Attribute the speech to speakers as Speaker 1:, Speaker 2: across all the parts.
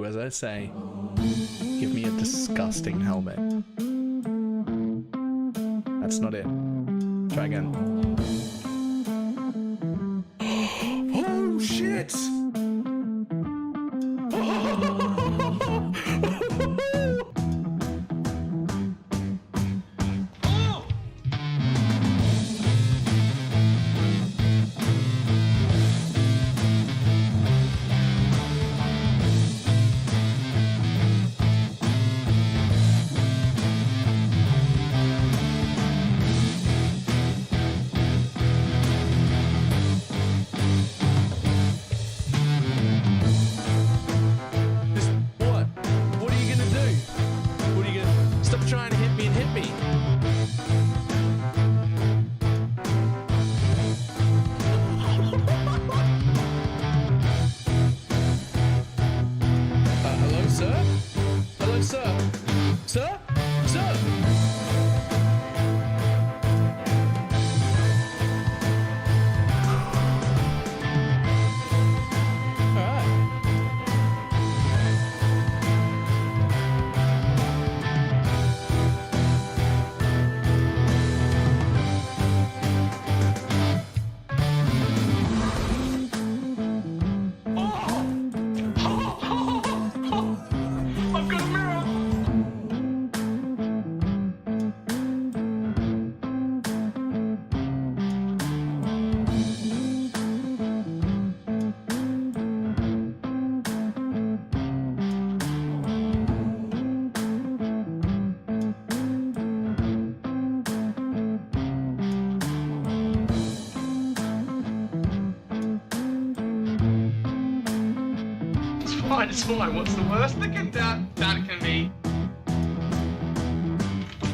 Speaker 1: do as I say. Give me a disgusting helmet. That's not it. Try again. Oh shit!
Speaker 2: It's fine. What's the worst that can be?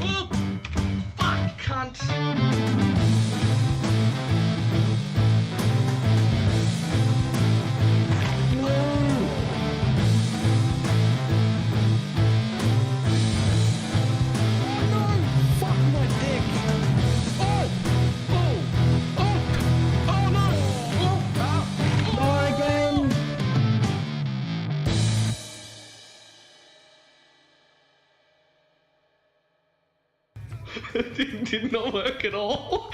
Speaker 2: Oh, fuck, cunt. It did not work at all.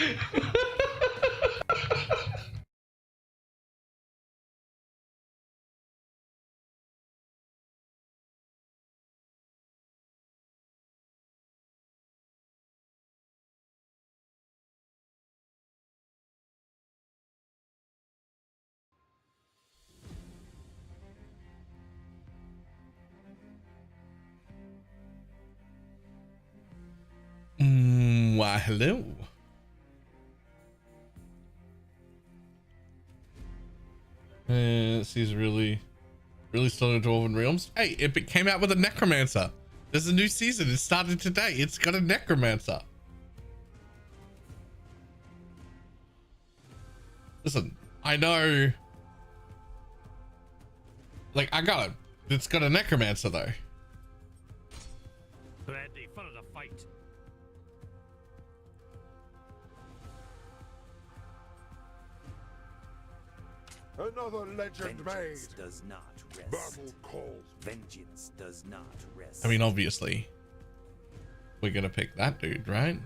Speaker 1: Why, hello. This is really still in Dwarven Realms. Hey, it came out with a necromancer. There's a new season. It started today. It's got a necromancer. Listen, I know. Like, I got it. It's got a necromancer though.
Speaker 3: Ready for the fight.
Speaker 4: Another legend
Speaker 5: Vengeance
Speaker 4: made.
Speaker 5: does not rest.
Speaker 4: Battle calls.
Speaker 5: Vengeance does not rest.
Speaker 1: I mean, obviously, we're gonna pick that dude, right?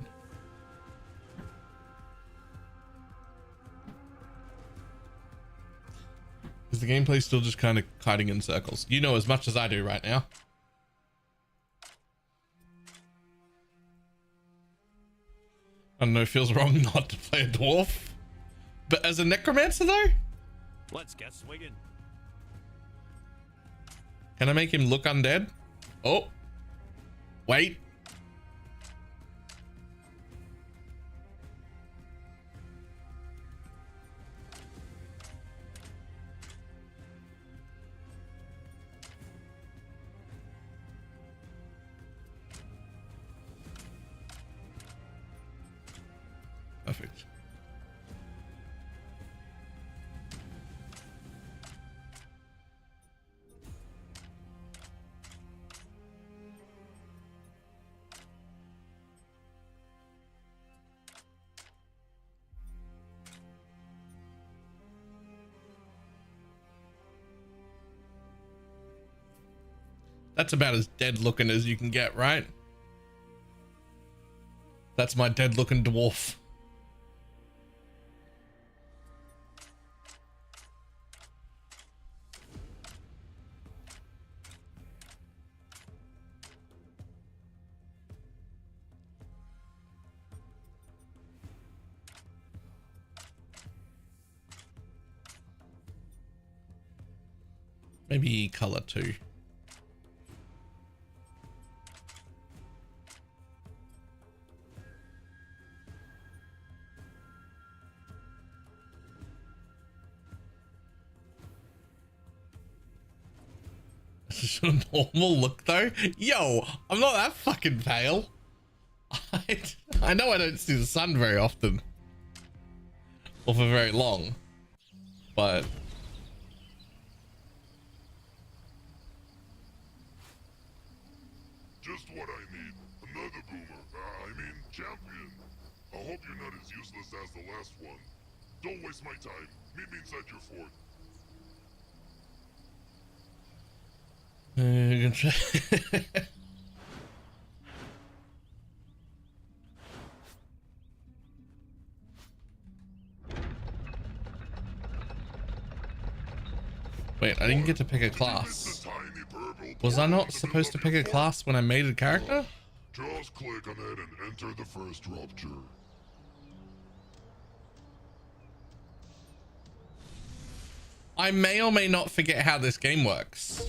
Speaker 1: Is the gameplay still just kind of kiting in circles? You know as much as I do right now. I don't know, it feels wrong not to play a dwarf. But as a necromancer though?
Speaker 3: Let's get swinging.
Speaker 1: Can I make him look undead? Oh. Wait. Perfect. That's about as dead looking as you can get, right? That's my dead looking dwarf. Maybe color too. This is a normal look though. Yo, I'm not that fucking pale. I know I don't see the sun very often. Or for very long. But
Speaker 4: Just what I need. Another boomer. I mean, champion. I hope you're not as useless as the last one. Don't waste my time. Meet me inside your fort.
Speaker 1: Wait, I didn't get to pick a class. Was I not supposed to pick a class when I made a character?
Speaker 4: Just click on it and enter the first rupture.
Speaker 1: I may or may not forget how this game works.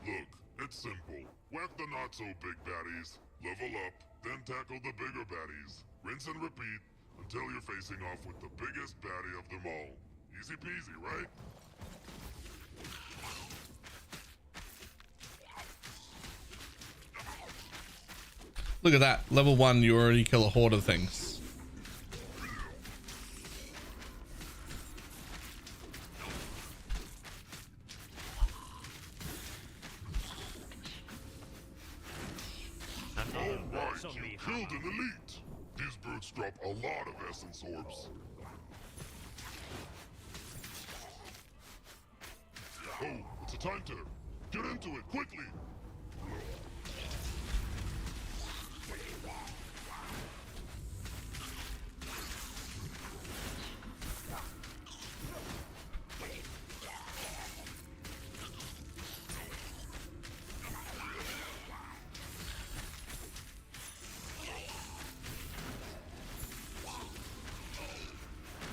Speaker 4: Look, it's simple. Whack the not so big baddies, level up, then tackle the bigger baddies. Rinse and repeat until you're facing off with the biggest baddie of them all. Easy peasy, right?
Speaker 1: Look at that. Level 1, you already kill a horde of things.
Speaker 4: Alright, you killed an elite. These brutes drop a lot of essence orbs. Oh, it's a time turn. Get into it, quickly!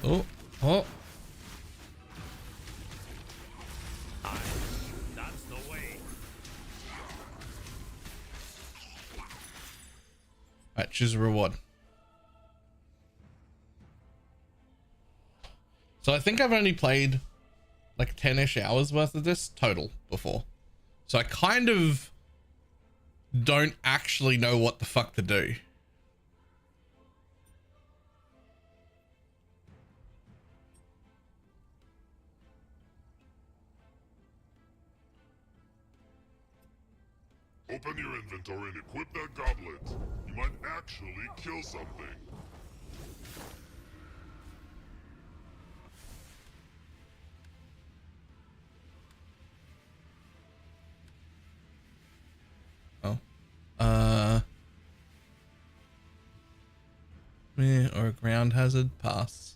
Speaker 1: Oh, oh.
Speaker 3: That's the way.
Speaker 1: Alright, choose a reward. So I think I've only played like 10-ish hours worth of this total before. So I kind of don't actually know what the fuck to do.
Speaker 4: Open your inventory and equip that goblet. You might actually kill something.
Speaker 1: Oh. Or a ground hazard, pass.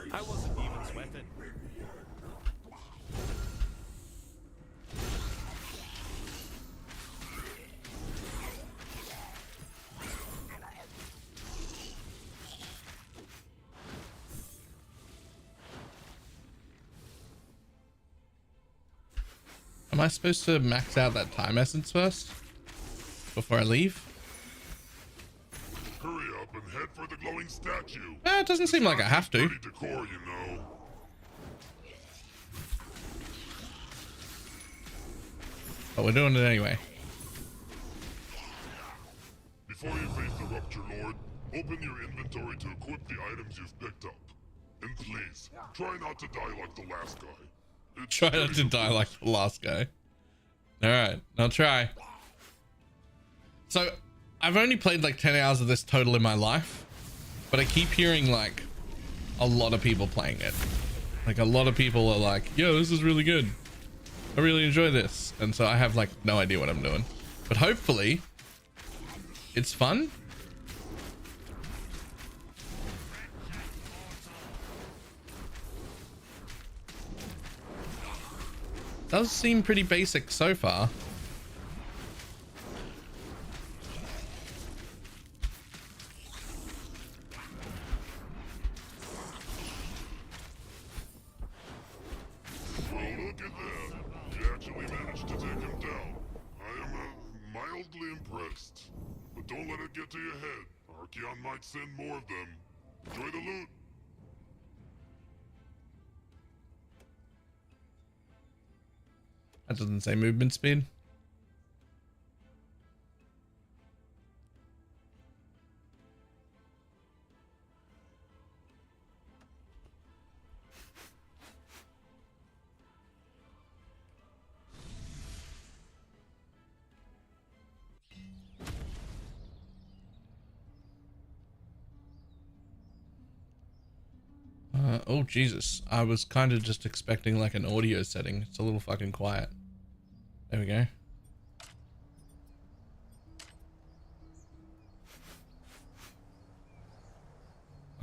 Speaker 3: I wasn't even sweating.
Speaker 1: Am I supposed to max out that time essence first before I leave?
Speaker 4: Hurry up and head for the glowing statue.
Speaker 1: It doesn't seem like I have to.
Speaker 4: Pretty decor, you know.
Speaker 1: But we're doing it anyway.
Speaker 4: Before you face the Rupture Lord, open your inventory to equip the items you've picked up. And please, try not to die like the last guy. It's
Speaker 1: Try not to die like the last guy. All right, I'll try. So I've only played like 10 hours of this total in my life, but I keep hearing like a lot of people playing it. Like a lot of people are like, yo, this is really good. I really enjoy this. And so I have like no idea what I'm doing, but hopefully it's fun. Does seem pretty basic so far.
Speaker 4: Well, look at that. You actually managed to take him down. I am mildly impressed. But don't let it get to your head. Archeon might send more of them. Enjoy the loot.
Speaker 1: That doesn't say movement speed. Oh Jesus, I was kind of just expecting like an audio setting. It's a little fucking quiet. There we go.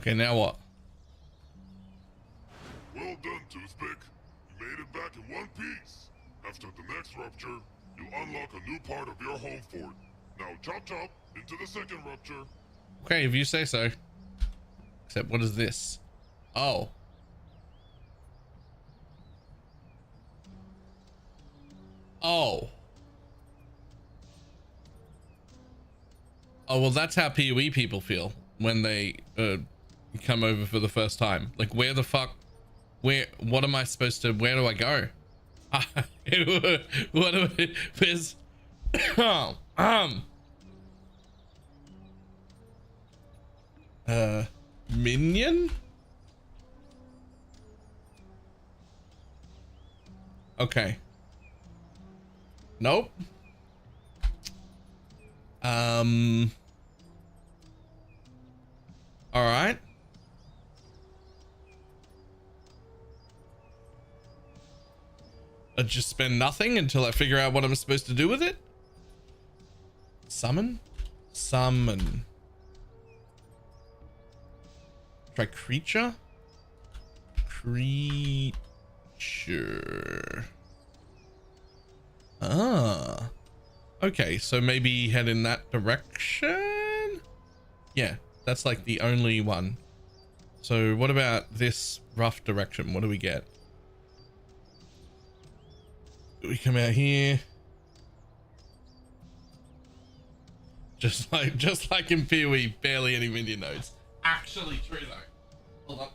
Speaker 1: Okay, now what?
Speaker 4: Well done, Toothpick. You made it back in one piece. After the next rupture, you'll unlock a new part of your home fort. Now chop chop into the second rupture.
Speaker 1: Okay, if you say so. Except what is this? Oh. Oh. Oh, well, that's how PoE people feel when they come over for the first time. Like, where the fuck? What am I supposed to? Where do I go? What do I? Where's? Minion? Okay. Nope. All right. I just spend nothing until I figure out what I'm supposed to do with it. Summon? Summon. Try creature? Creature. Ah. Okay, so maybe head in that direction? Yeah, that's like the only one. So what about this rough direction? What do we get? We come out here. Just like in PoE, barely any minion nodes. Actually true though. Hold on.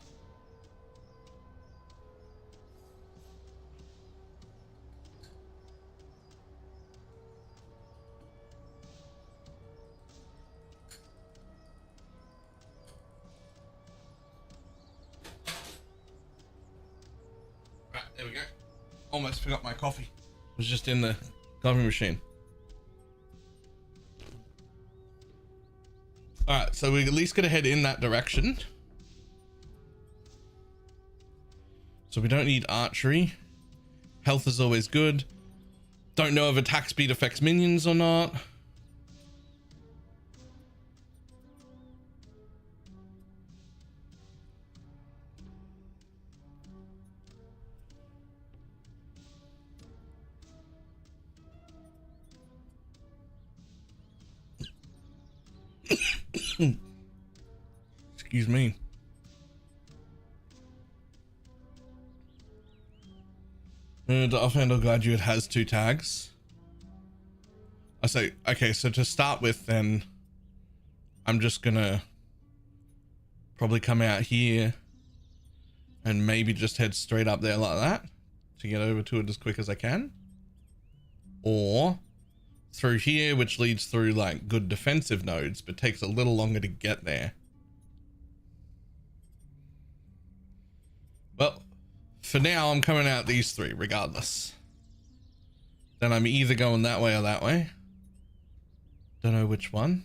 Speaker 1: Right, there we go. Almost forgot my coffee. It was just in the coffee machine. Alright, so we at least gotta head in that direction. So we don't need archery. Health is always good. Don't know if attack speed affects minions or not. Excuse me. The offhand graduate has 2 tags. I say, okay, so to start with, then I'm just gonna probably come out here and maybe just head straight up there like that to get over to it as quick as I can. Or through here, which leads through like good defensive nodes, but takes a little longer to get there. for now, I'm coming out these three regardless. Then I'm either going that way or that way. Don't know which one.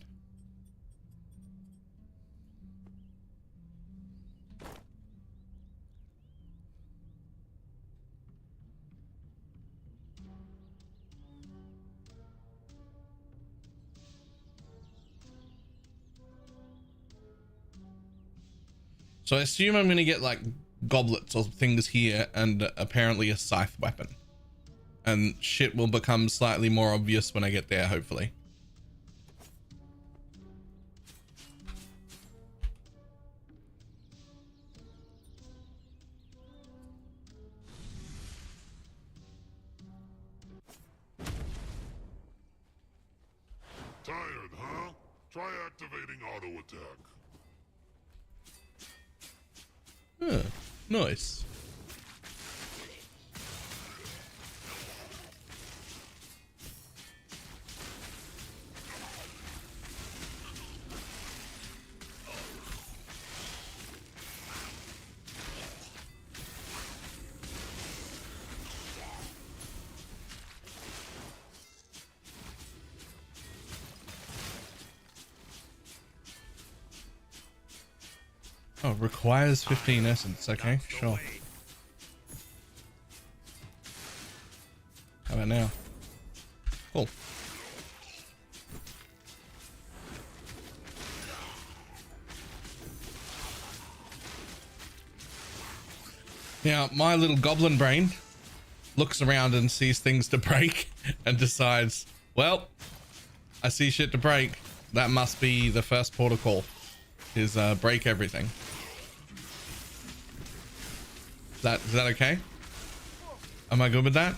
Speaker 1: So I assume I'm going to get like goblets or things here and apparently a scythe weapon. And shit will become slightly more obvious when I get there, hopefully.
Speaker 4: Tired, huh? Try activating auto attack.
Speaker 1: Huh, nice. Oh, requires 15 essence. Okay, sure. How about now? Cool. Now, my little goblin brain looks around and sees things to break and decides, well, I see shit to break. That must be the first protocol, is break everything. Is that okay? Am I good with that?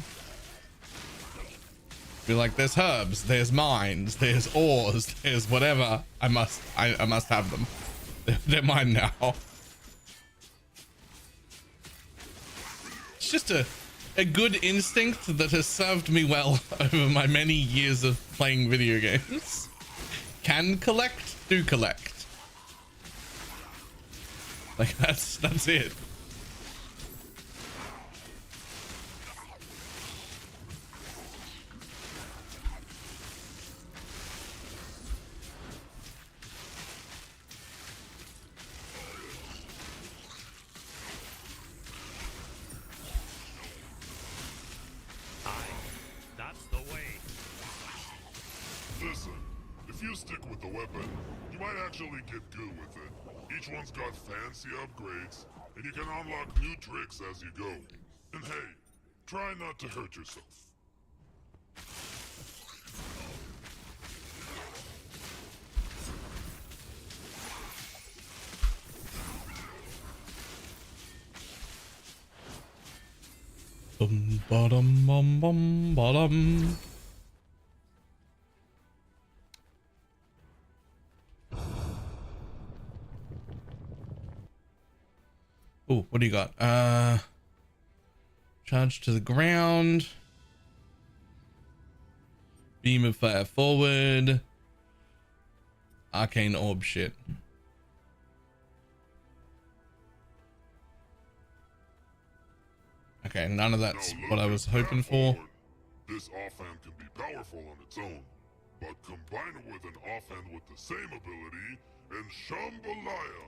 Speaker 1: Be like, there's herbs, there's mines, there's ores, there's whatever. I must have them. They're mine now. It's just a good instinct that has served me well over my many years of playing video games. Can collect, do collect. Like that's it.
Speaker 3: That's the way.
Speaker 4: Listen, if you stick with the weapon, you might actually get good with it. Each one's got fancy upgrades, and you can unlock new tricks as you go. And hey, try not to hurt yourself.
Speaker 1: Bum bottom bum bum bottom. Oh, what do you got? Charge to the ground. Beam of fire forward. Arcane orb shit. Okay, none of that's what I was hoping for.
Speaker 4: This offhand can be powerful on its own, but combine it with an offhand with the same ability, and Shambalaya.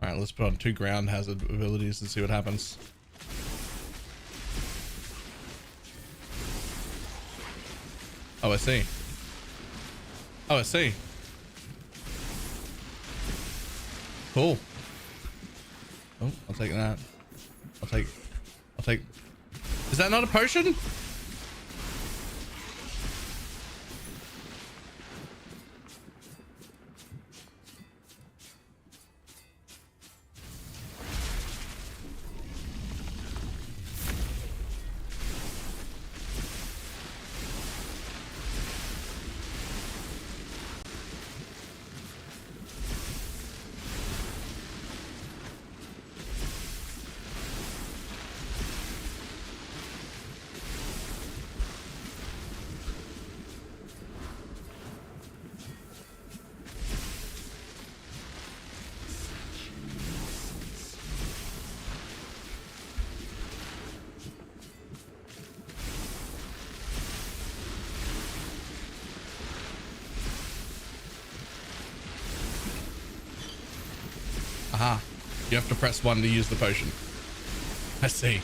Speaker 1: Alright, let's put on 2 ground hazard abilities and see what happens. Oh, I see. Oh, I see. Cool. Oh, I'll take that. I'll take. Is that not a potion? Aha. You have to press 1 to use the potion. I see.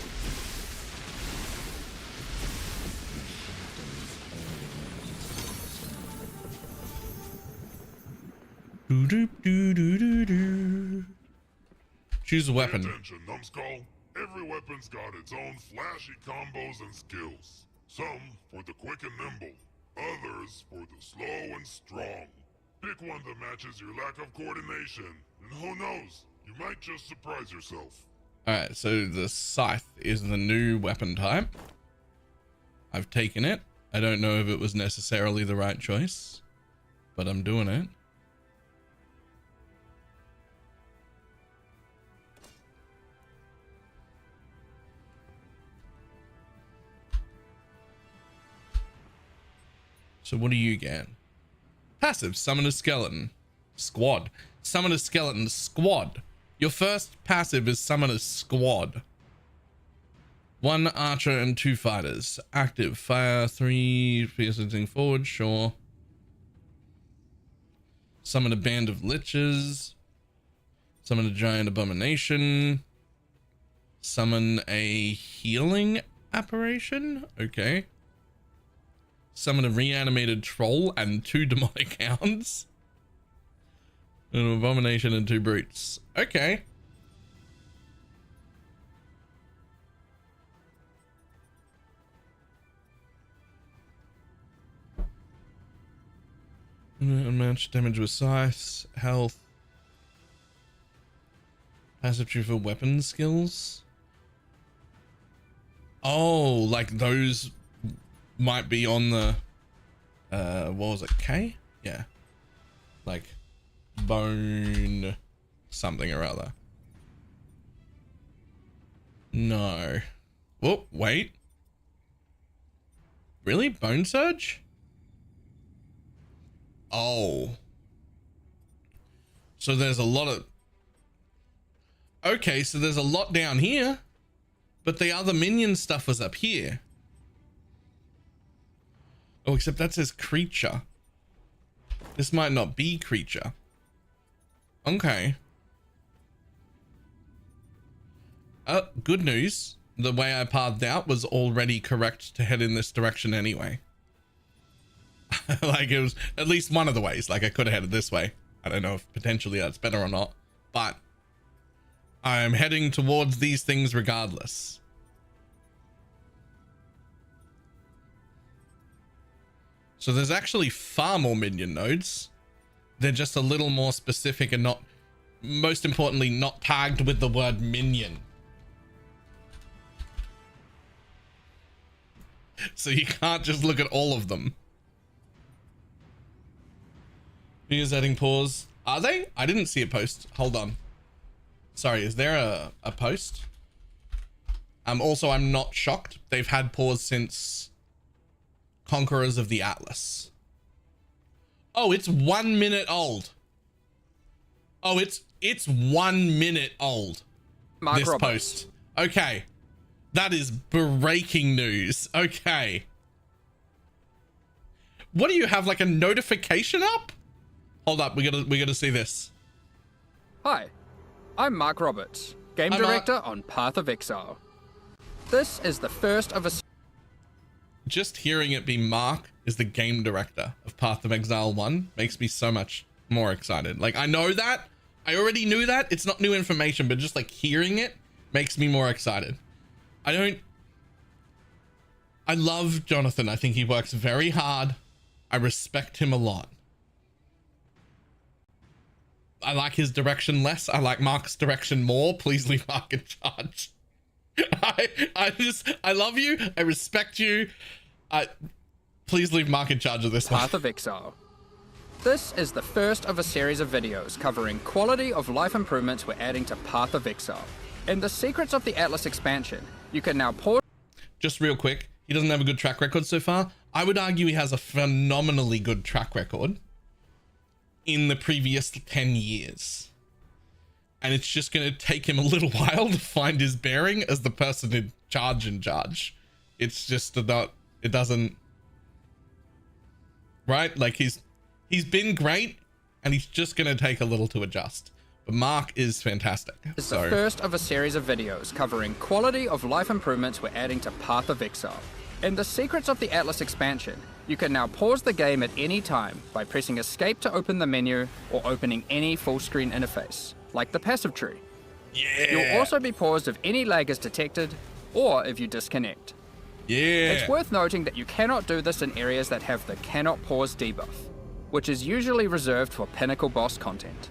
Speaker 1: Do do do do do do. Choose a weapon.
Speaker 4: Pay attention, numbskull. Every weapon's got its own flashy combos and skills. Some for the quick and nimble, others for the slow and strong. Pick one that matches your lack of coordination, and who knows, you might just surprise yourself.
Speaker 1: Alright, so the scythe is the new weapon type. I've taken it. I don't know if it was necessarily the right choice, but I'm doing it. So what do you get? Passive, summon a skeleton. Squad. Summon a skeleton squad. Your first passive is summon a squad. 1 archer and 2 fighters. Active, fire 3, piercing forward, sure. Summon a band of liches. Summon a giant abomination. Summon a healing apparition. Okay. Summon a reanimated troll and 2 demonic hounds. An abomination and 2 brutes. Okay. Unmatched damage with scythe, health. Passive true for weapon skills. Oh, like those might be on the what was it, K? Yeah, like bone something or other. No. Whoa, wait, really? Bone surge? Oh, so there's a lot of, okay, so there's a lot down here, but the other minion stuff was up here. Oh, except that says creature. This might not be creature. Okay. Good news. The way I pathed out was already correct to head in this direction anyway. Like, it was at least one of the ways. Like, I could have headed this way. I don't know if potentially that's better or not, but I'm heading towards these things regardless. So there's actually far more minion nodes. They're just a little more specific and not, most importantly, not tagged with the word minion. So you can't just look at all of them. Videos adding pause. Are they? I didn't see a post. Hold on. Sorry, is there a post? Also, I'm not shocked. They've had pause since Conquerors of the Atlas. Oh, it's 1 minute old. Oh, it's 1 minute old. This post. Okay. That is breaking news. Okay. What do you have, like a notification up? Hold up, we gotta see this.
Speaker 6: Hi, I'm Mark Roberts, game director on Path of Exile. This is the first of a...
Speaker 1: Just hearing it be Mark is the game director of Path of Exile 1 makes me so much more excited. Like, I know that. I already knew that. It's not new information, but just like hearing it makes me more excited. I love Jonathan. I think he works very hard. I respect him a lot. I like his direction less. I like Mark's direction more. Please leave Mark in charge. I love you. I respect you. Please leave Mark in charge of this one.
Speaker 6: Path of Exile. This is the first of a series of videos covering quality of life improvements we're adding to Path of Exile. In the Secrets of the Atlas expansion, you can now pause...
Speaker 1: Just real quick, he doesn't have a good track record so far. I would argue he has a phenomenally good track record in the previous 10 years. And it's just going to take him a little while to find his bearing as the person in charge. It's just not, it doesn't, right? Like he's been great and he's just going to take a little to adjust. but Mark is fantastic.
Speaker 6: Is the first of a series of videos covering quality of life improvements we're adding to Path of Exile. In the Secrets of the Atlas expansion, you can now pause the game at any time by pressing escape to open the menu or opening any full screen interface, like the passive tree.
Speaker 1: Yeah.
Speaker 6: You'll also be paused if any lag is detected or if you disconnect.
Speaker 1: Yeah.
Speaker 6: It's worth noting that you cannot do this in areas that have the cannot pause debuff, which is usually reserved for pinnacle boss content.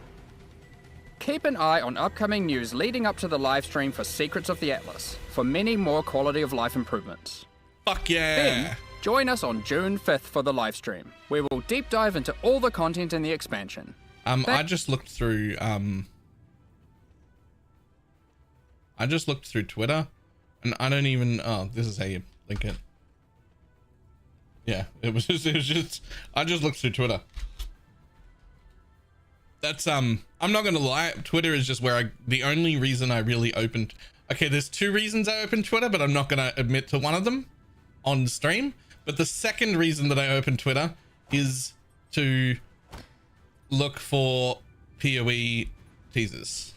Speaker 6: Keep an eye on upcoming news leading up to the livestream for Secrets of the Atlas for many more quality of life improvements.
Speaker 1: Fuck yeah.
Speaker 6: Then, join us on June 5th for the livestream, where we'll deep dive into all the content in the expansion.
Speaker 1: I just looked through Twitter, and I don't even, oh, this is how you link it. Yeah, it was just I just looked through Twitter. That's I'm not gonna lie, Twitter is just where the only reason I really opened, okay, there's two reasons I opened Twitter, but I'm not gonna admit to one of them on stream. But the second reason that I opened Twitter is to look for PoE teasers.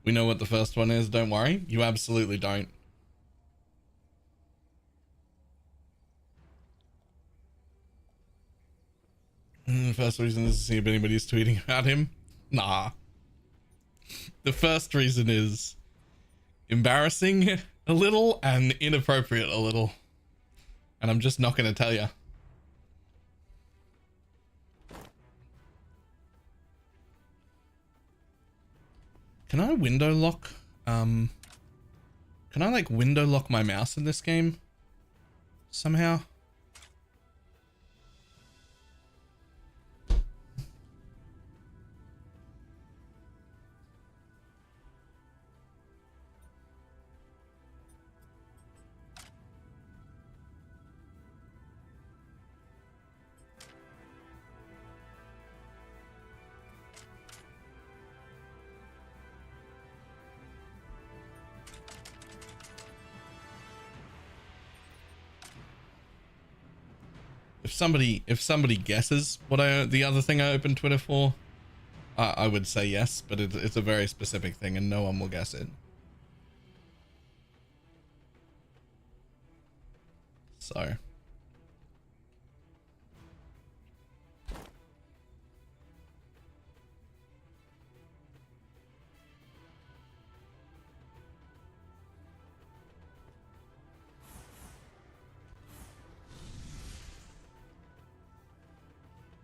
Speaker 1: We know what the first one is, don't worry. You absolutely don't. The first reason is to see if anybody's tweeting about him. Nah. The first reason is embarrassing a little and inappropriate a little. And I'm just not going to tell you. Can I window lock? Can I like window lock my mouse in this game? Somehow? If somebody guesses what the other thing I opened Twitter for, I would say yes, but it's a very specific thing and no one will guess it. So.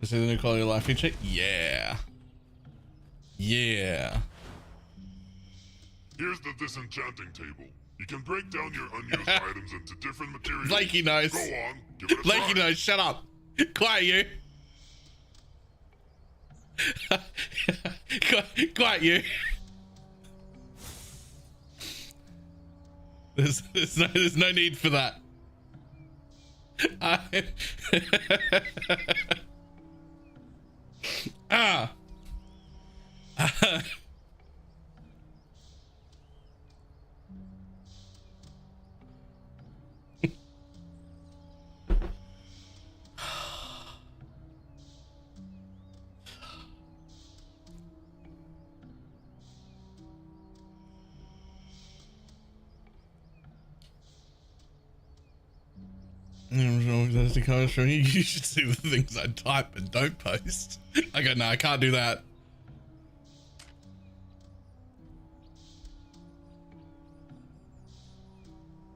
Speaker 1: Is it the new quality of life feature? Yeah. Yeah.
Speaker 4: Here's the disenchanting table. You can break down your unused items into different materials.
Speaker 1: Blakey knows.
Speaker 4: Go on, give it a
Speaker 1: Blakey
Speaker 4: try.
Speaker 1: knows, shut up. Quiet you. Quiet you. There's no need for that. You should see the things I type and don't post. I go, no, I can't do that.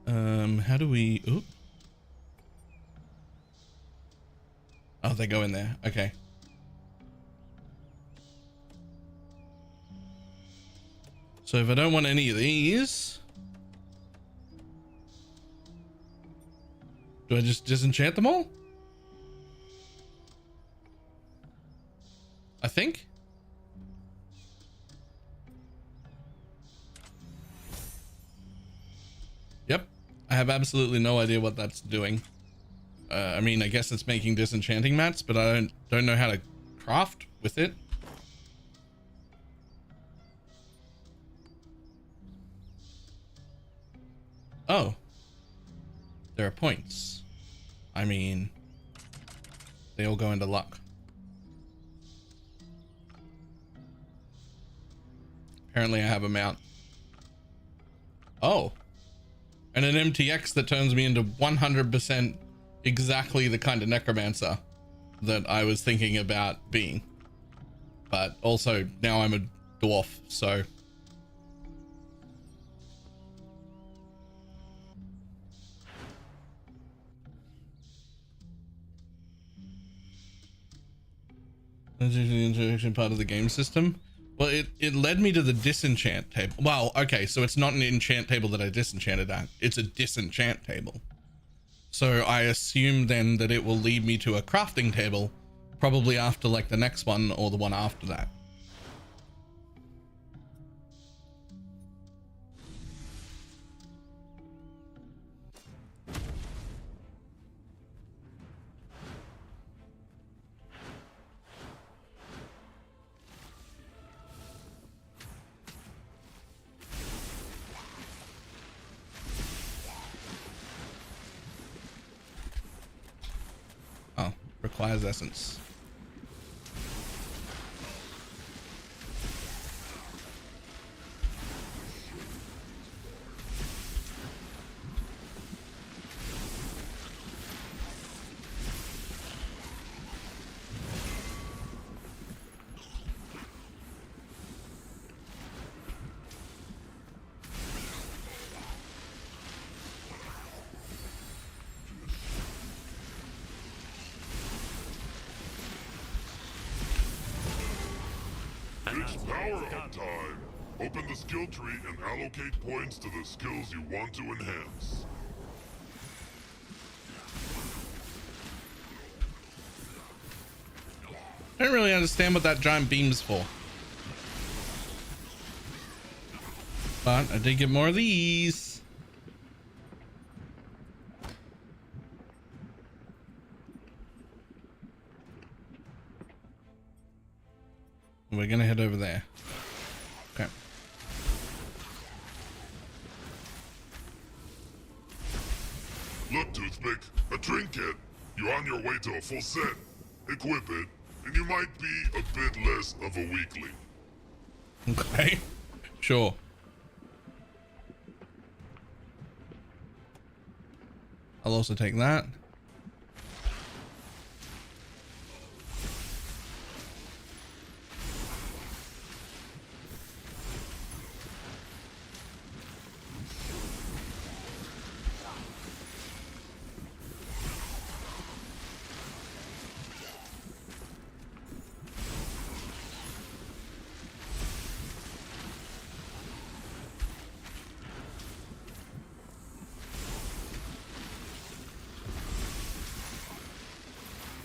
Speaker 1: How do we? Oop. Oh, they go in there. Okay. So if I don't want any of these, do I just disenchant them all? I think. Yep. I have absolutely no idea what that's doing. I mean, I guess it's making disenchanting mats, but I don't know how to craft with it. Oh. there are points. I mean, they all go into luck. Apparently I have a mount. Oh, and an MTX that turns me into 100% exactly the kind of necromancer that I was thinking about being. But also now I'm a dwarf, so the interaction part of the game system. Well, it led me to the disenchant table. Well, okay, so it's not an enchant table that I disenchanted at. It's a disenchant table. So I assume then that it will lead me to a crafting table, probably after like the next one or the one after that. Oh, requires essence.
Speaker 4: It's power-up time! Open the skill tree and allocate points to the skills you want to enhance.
Speaker 1: I don't really understand what that giant beam's for. But I did get more of these. We're gonna head over there. Okay.
Speaker 4: Look, Toothpick, a trinket. You're on your way to a full set. Equip it, and you might be a bit less of a weakling.
Speaker 1: Okay. Sure. I'll also take that.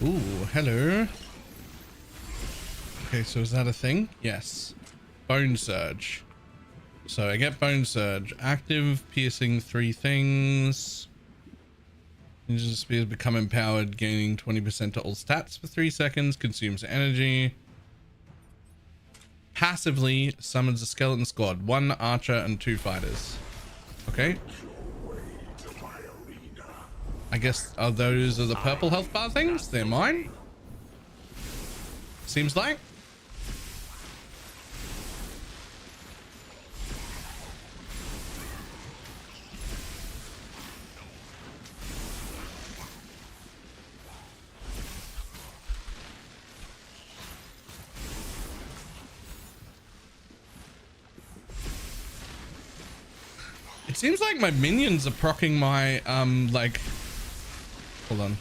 Speaker 1: Ooh, hello. Okay, so is that a thing? Yes. Bone Surge. So I get Bone Surge. Active, piercing 3 things. Ninja Spears become empowered, gaining 20% to all stats for 3 seconds. Consumes energy. Passively summons a skeleton squad. 1 archer and 2 fighters. Okay. I guess those are the purple health bar things. They're mine. Seems like. It seems like my minions are proccing my like, hold on.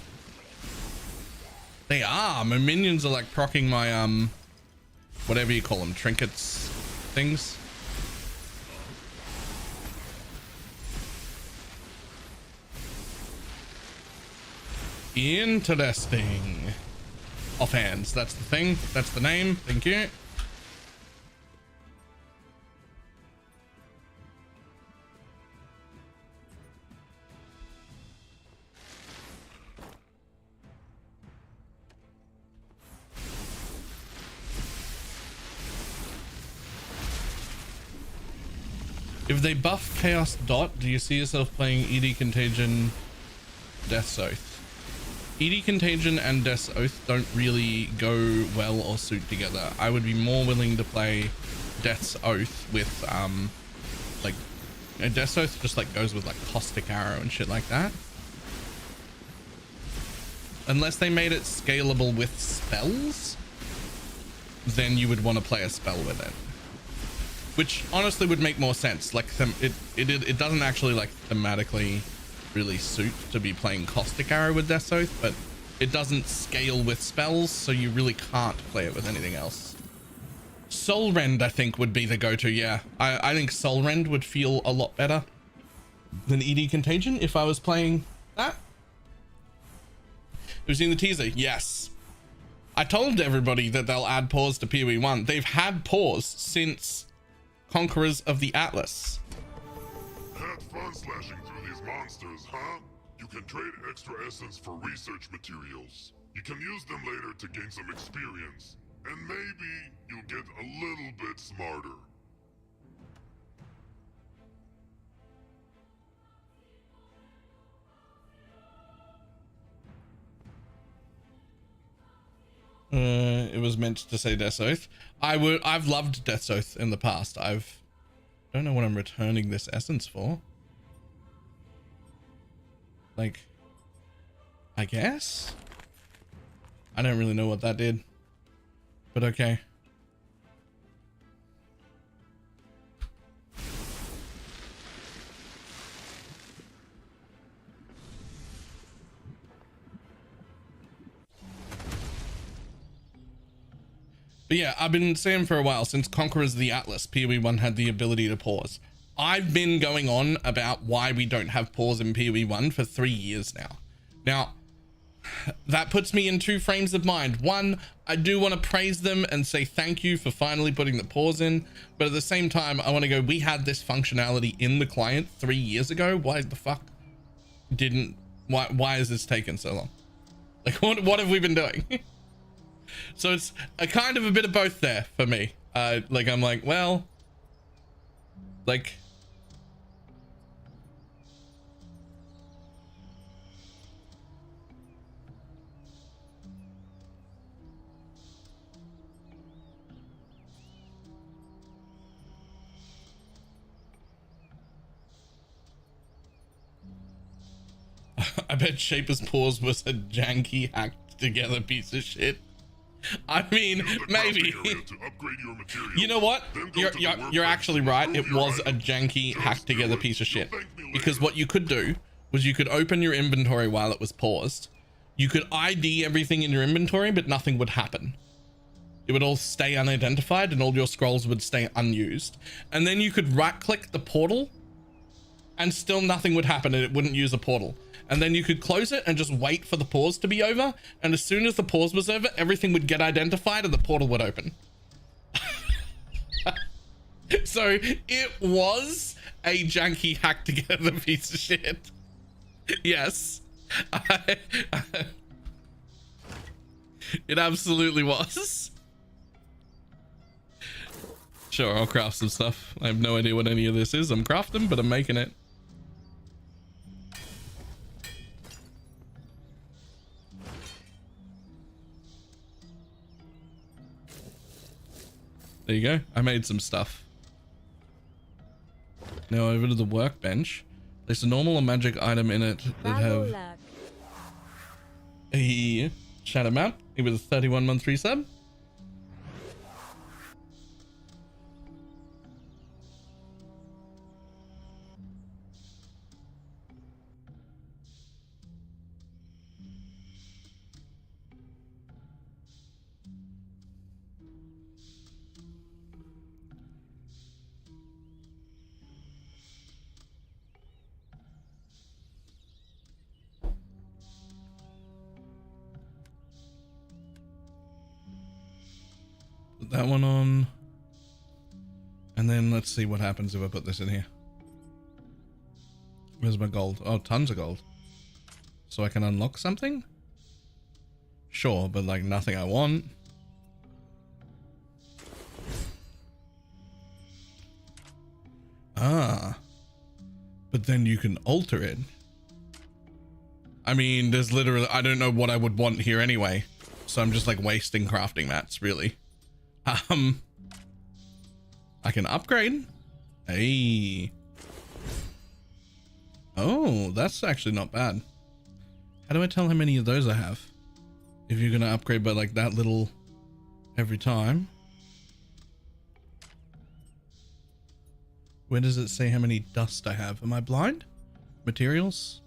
Speaker 1: They are. My minions are like proccing my whatever you call them, trinkets things. Interesting. Offhands, that's the thing. That's the name. Thank you. If they buff Chaos Dot, do you see yourself playing ED Contagion Death's Oath. ED Contagion and Death's Oath don't really go well or suit together. I would be more willing to play Death's Oath with like Death's Oath just like goes with like Caustic Arrow and shit like that. Unless they made it scalable with spells, then you would want to play a spell with it, which honestly would make more sense. Like it doesn't actually like thematically really suit to be playing Caustic Arrow with Death's Oath, but it doesn't scale with spells, so you really can't play it with anything else. Soul Rend I think would be the go-to. Yeah, I think Soul Rend would feel a lot better than ED Contagion if I was playing that. Who's seen the teaser? Yes. I told everybody that they'll add pause to PoE 1. They've had pause since Conquerors of the Atlas.
Speaker 4: Had fun slashing through these monsters, huh? You can trade extra essence for research materials. You can use them later to gain some experience. And maybe you'll get a little bit smarter.
Speaker 1: It was meant to say Death's Oath. I've loved Death's Oath in the past. Don't know what I'm returning this essence for. Like, I guess? I don't really know what that did, but okay. But yeah, I've been saying for a while, since Conquerors of the Atlas, PoE 1 had the ability to pause. I've been going on about why we don't have pause in PoE 1 for 3 years now. Now, that puts me in two frames of mind. One, I do want to praise them and say thank you for finally putting the pause in. But at the same time, I want to go, we had this functionality in the client 3 years ago. Why the fuck why is this taking so long? Like, what have we been doing? So it's a kind of a bit of both there for me. Like, I'm like, well, like, I bet Shaper's pause was a janky hacked together piece of shit. I mean, maybe. You know what? You're actually right. It was a janky hacked together piece of shit. Because what you could do was you could open your inventory while it was paused. You could ID everything in your inventory, but nothing would happen. It would all stay unidentified and all your scrolls would stay unused. And then you could right click the portal and still nothing would happen and it wouldn't use a portal. And then you could close it and just wait for the pause to be over. And as soon as the pause was over, everything would get identified and the portal would open. So it was a janky hacked together piece of shit. Yes. It absolutely was. Sure, I'll craft some stuff. I have no idea what any of this is. I'm crafting, but I'm making it. There you go. I made some stuff. Now over to the workbench. There's a normal or magic item in it that have a shadow map with a 31-month resub. That one on, and then let's see what happens if I put this in here. Where's my gold? Oh, tons of gold. So I can unlock something? Sure, but like nothing I want. Ah, but then you can alter it. I mean, there's literally, I don't know what I would want here anyway. So I'm just like wasting crafting mats, really. I can upgrade. Hey. Oh, that's actually not bad. How do I tell how many of those I have? If you're gonna upgrade by like that little every time. Where does it say how many dust I have? Am I blind? Materials?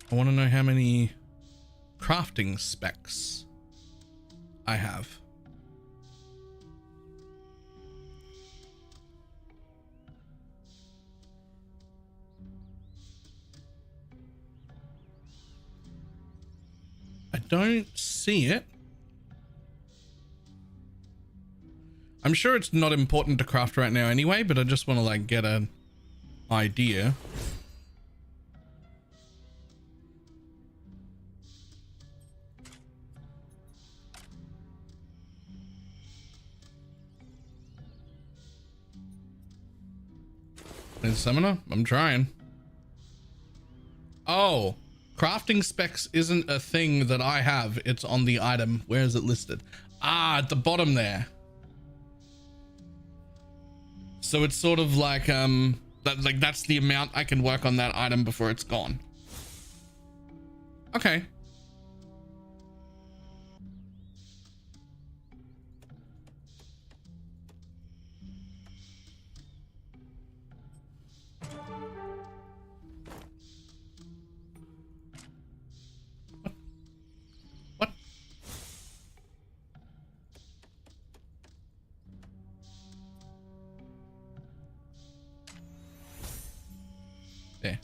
Speaker 1: I want to know how many crafting specs I have. I don't see it. I'm sure it's not important to craft right now anyway, but I just want to like get an idea. There's summoner? I'm trying. Oh, crafting specs isn't a thing that I have. It's on the item. Where is it listed? Ah, at the bottom there. So it's sort of like, that's the amount I can work on that item before it's gone. Okay. What? There.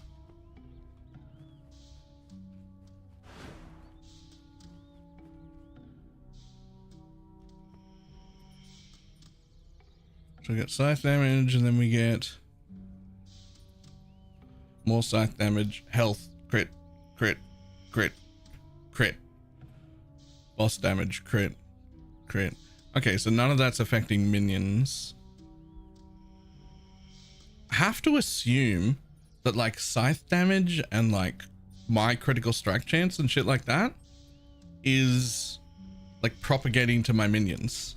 Speaker 1: So we get scythe damage, and then we get more scythe damage, health, crit, crit, crit, crit, boss damage, crit, crit. Okay, so none of that's affecting minions. I have to assume that like scythe damage and like my critical strike chance and shit like that is like propagating to my minions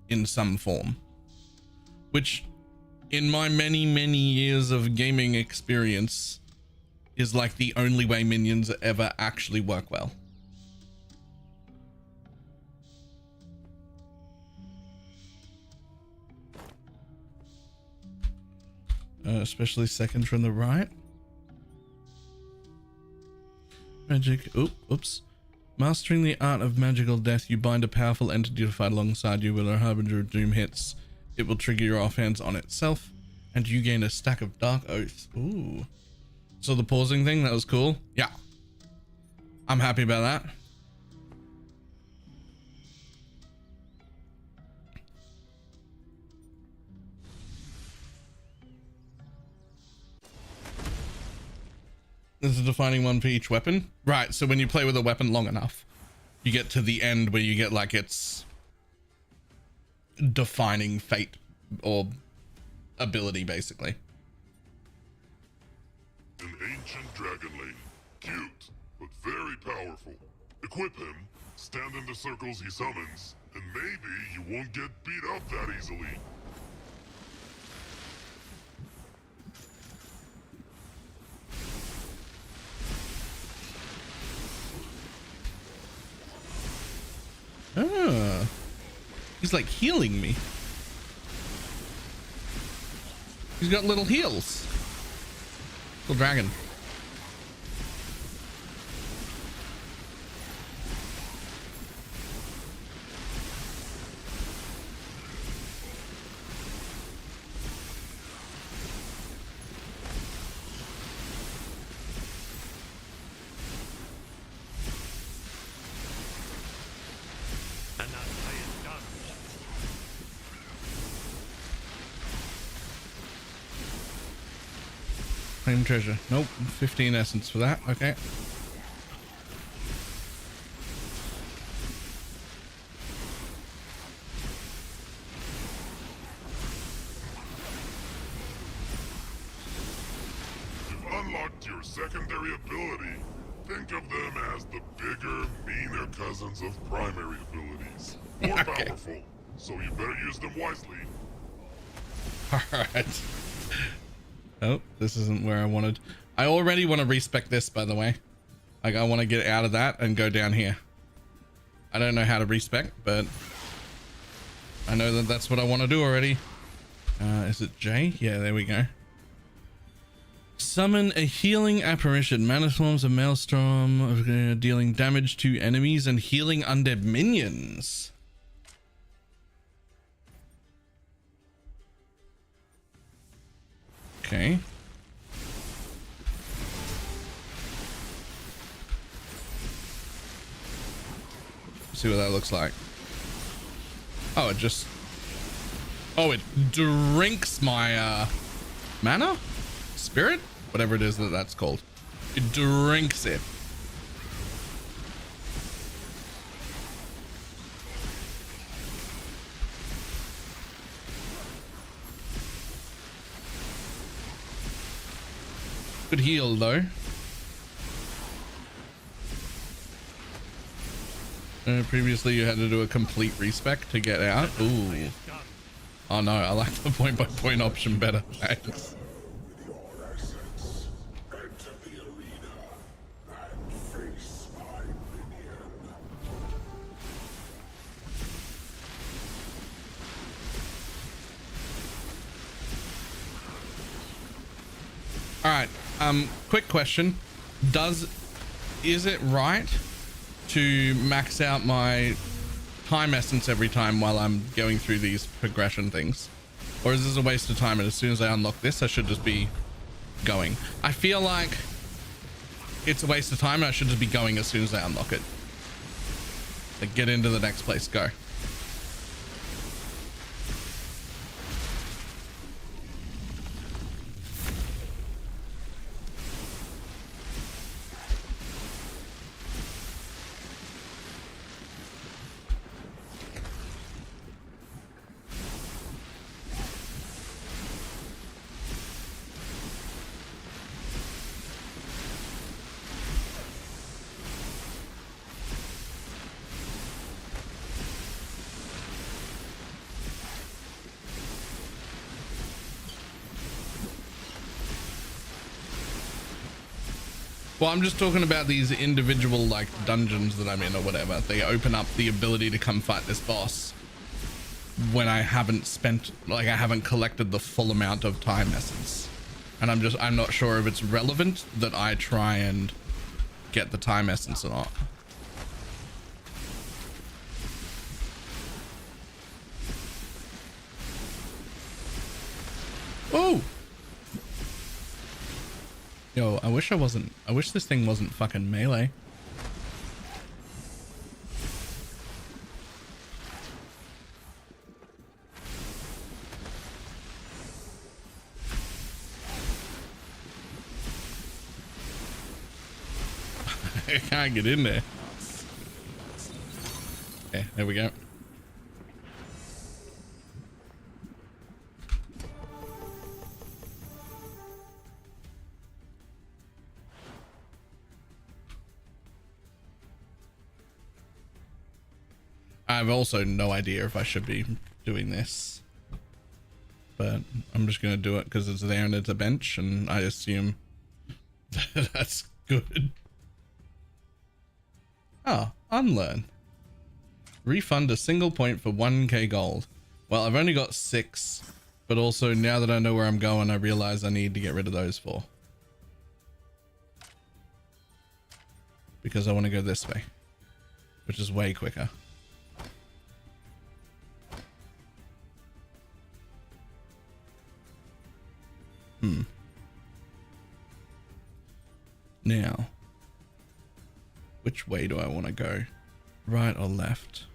Speaker 1: in some form, which in my many years of gaming experience is like the only way minions ever actually work well. Especially seconds from the right. Magic. Oops. Mastering the art of magical death, you bind a powerful entity to fight alongside you. When a harbinger of doom hits, it will trigger your offhands on itself, and you gain a stack of dark oath. Ooh. So the pausing thing, that was cool. Yeah. I'm happy about that. There's a defining one for each weapon. Right, so when you play with a weapon long enough, you get to the end where you get like its defining fate or ability, basically.
Speaker 4: An ancient dragon lane. Cute, but very powerful. Equip him, stand in the circles he summons, and maybe you won't get beat up that easily.
Speaker 1: Ah, he's like healing me. He's got little heals. Little dragon. Claim treasure. Nope. 15 essence for that. Okay.
Speaker 4: If unlocked your secondary ability. Think of them as the bigger, meaner cousins of primary abilities. More powerful, so you better use them wisely.
Speaker 1: Alright. Oh, this isn't where I wanted. I already want to respec this, by the way. Like, I want to get out of that and go down here. I don't know how to respec, but I know that that's what I want to do already. Is it J? Yeah, there we go. Summon a healing apparition. Mana forms a maelstrom, dealing damage to enemies and healing undead minions. Okay. See what that looks like. Oh, it just... Oh, it drinks my mana? Spirit? Whatever it is that's called. It drinks it. Good heal though. Previously you had to do a complete respec to get out. Ooh. Oh no, I like the point by point option better. Thanks. All right. Quick question. Is it right to max out my time essence every time while I'm going through these progression things? Or is this a waste of time and as soon as I unlock this, I should just be going? I feel like it's a waste of time and I should just be going as soon as I unlock it. Like, get into the next place, go. Well, I'm just talking about these individual like dungeons that I'm in or whatever. They open up the ability to come fight this boss when I haven't spent, like I haven't collected the full amount of time essence. And I'm not sure if it's relevant that I try and get the time essence or not. Oh! Yo, I wish this thing wasn't fucking melee. I can't get in there. Okay, there we go. I have also no idea if I should be doing this, but I'm just going to do it because it's there and it's a bench and I assume that's good. Oh, unlearn. Refund a single point for 1k gold. Well, I've only got 6, but also now that I know where I'm going, I realize I need to get rid of those 4. Because I want to go this way, which is way quicker. Now, which way do I want to go? Right or left?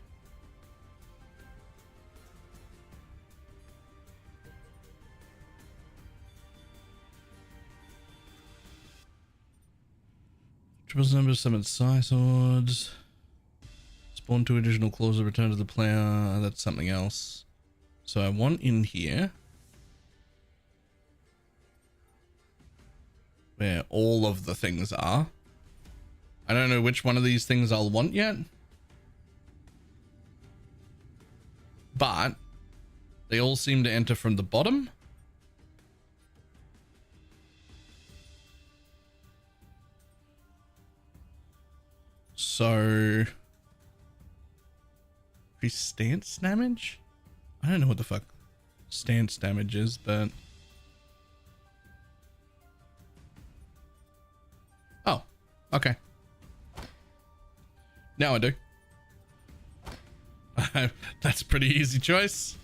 Speaker 1: Triple number summon Psy swords. Spawn 2 additional claws of return to the player. That's something else. So I want in here. where all of the things are. I don't know which one of these things I'll want yet, but they all seem to enter from the bottom. So increase stance damage? I don't know what the fuck stance damage is, but oh, okay. Now I do. That's a pretty easy choice.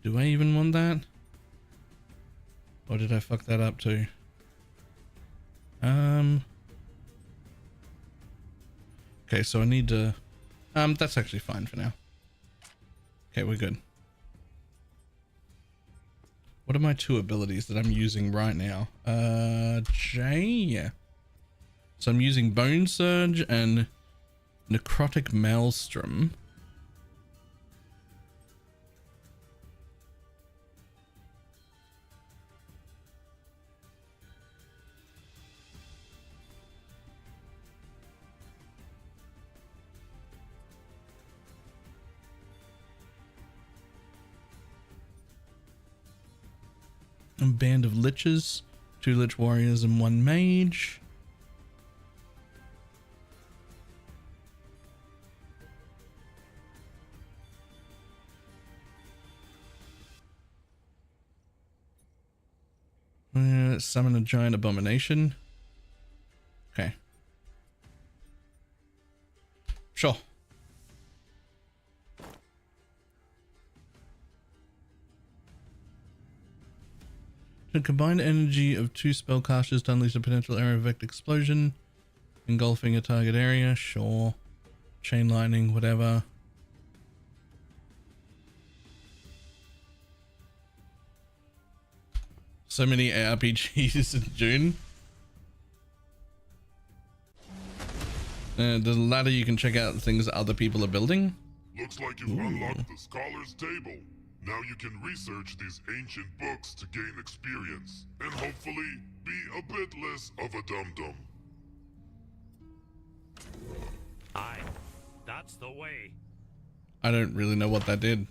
Speaker 1: Do I even want that? Or did I fuck that up too? Okay, so I need to, that's actually fine for now. Okay, we're good. What are my two abilities that I'm using right now? J, yeah. So I'm using Bone Surge and Necrotic Maelstrom. A band of liches, 2 lich warriors and 1 mage. Summon a giant abomination. Okay. Sure. The combined energy of 2 spellcasters to unleash a potential area of effect explosion, engulfing a target area. Sure. Chain lightning, whatever. So many ARPGs in June. There's a ladder you can check out things other people are building.
Speaker 4: Looks like you've unlocked the Scholar's Table. Now you can research these ancient books to gain experience, and hopefully be a bit less of a dum-dum.
Speaker 3: Aye, that's the way.
Speaker 1: I don't really know what that did.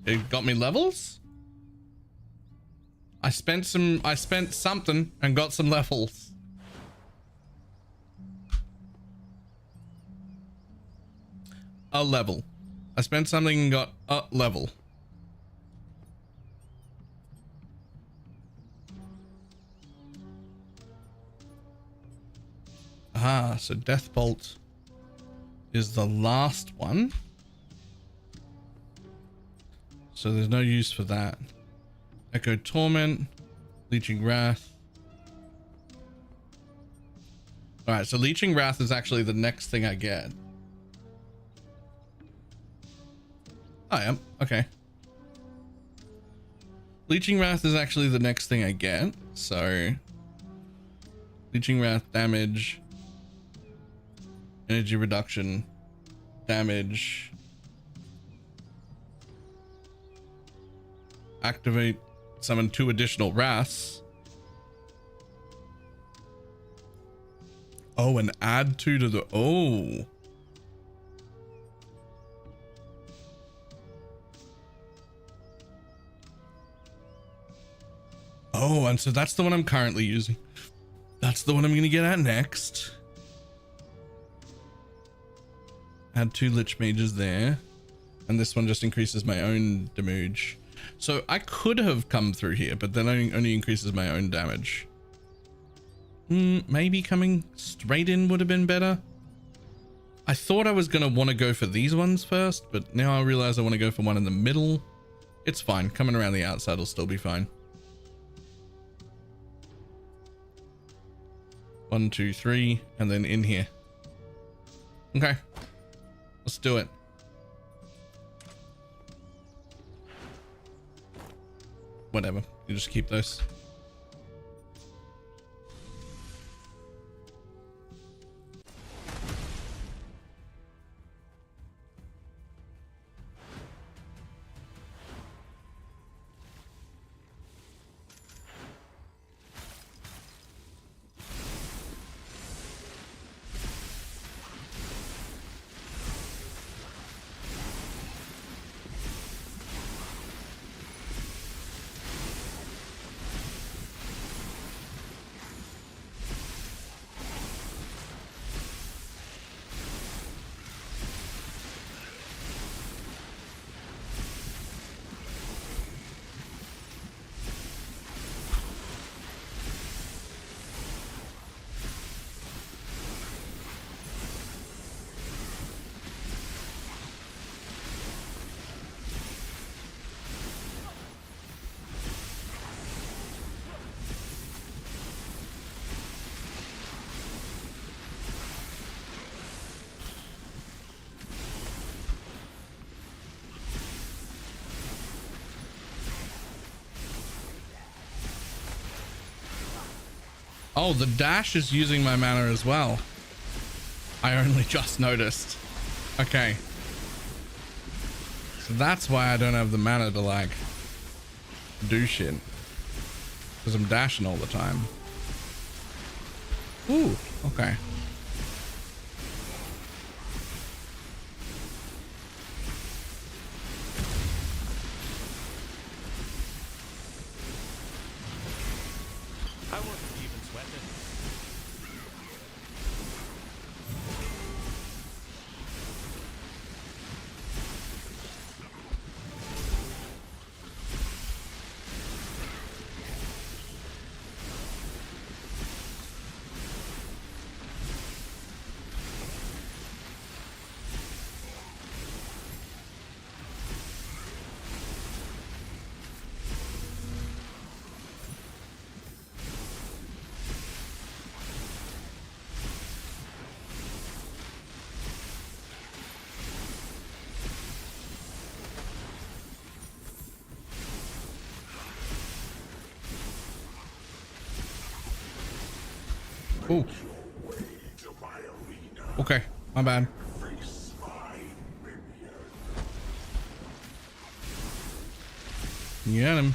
Speaker 1: It got me levels? I spent something and got some levels. A level. I spent something and got a level. Ah, so Death Bolt is the last one. So there's no use for that. Echo Torment, Leeching Wrath. Alright, so Leeching Wrath is actually the next thing I get. I am. Okay. Leeching Wrath is actually the next thing I get. So Leeching Wrath damage, energy reduction, damage, activate, summon 2 additional wraths. Oh, and add 2 to the, oh. Oh, and so that's the one I'm currently using. That's the one I'm gonna get at next. Add 2 lich mages there, and this one just increases my own damage. So I could have come through here, but then only increases my own damage. Maybe coming straight in would have been better. I thought I was gonna want to go for these ones first, but now I realize I want to go for one in the middle. It's fine. Coming around the outside will still be fine. 1, 2, 3, and then in here. Okay. Let's do it. Whatever. You just keep those. Oh, the dash is using my mana as well. I only just noticed. Okay. So that's why I don't have the mana to like do shit. Because I'm dashing all the time. Ooh, okay.
Speaker 3: I wasn't even sweating.
Speaker 1: Ooh. Okay, my bad. You got him.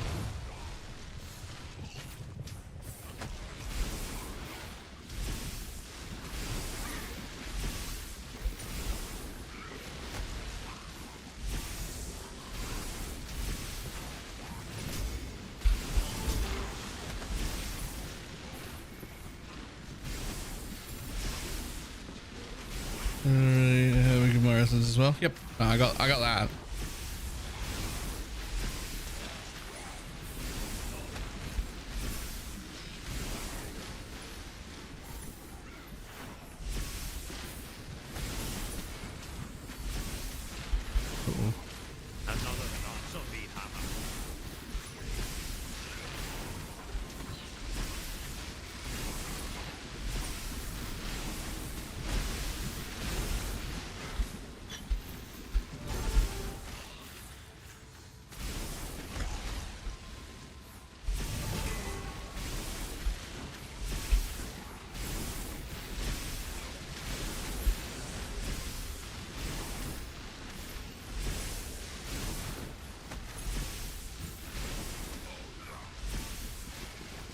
Speaker 1: We get more essence as well. Yep, I got that. Cool.
Speaker 3: Another not-so-neat hammer.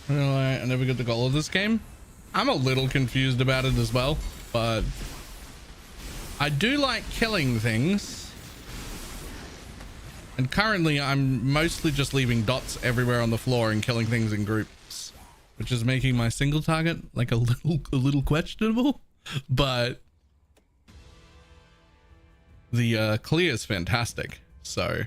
Speaker 1: You know, I never get the goal of this game. I'm a little confused about it as well, but I do like killing things. And currently I'm mostly just leaving dots everywhere on the floor and killing things in groups, which is making my single target like a little questionable, but the clear is fantastic. So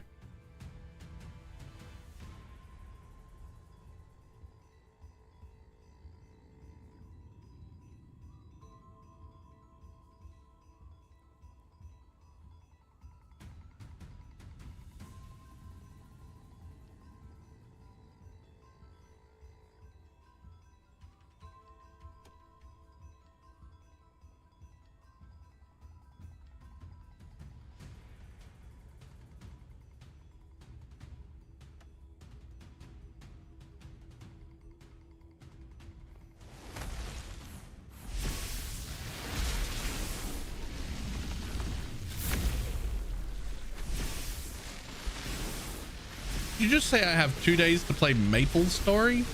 Speaker 1: you just say I have 2 days to play Maple Story?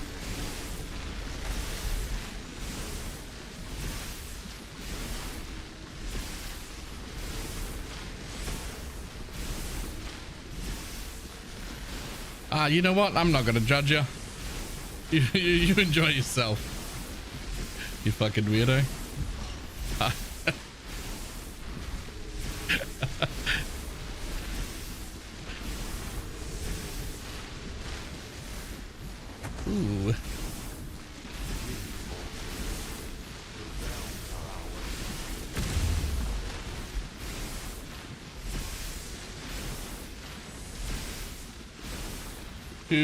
Speaker 1: You know what? I'm not gonna judge you. You enjoy yourself. You fucking weirdo. Ooh.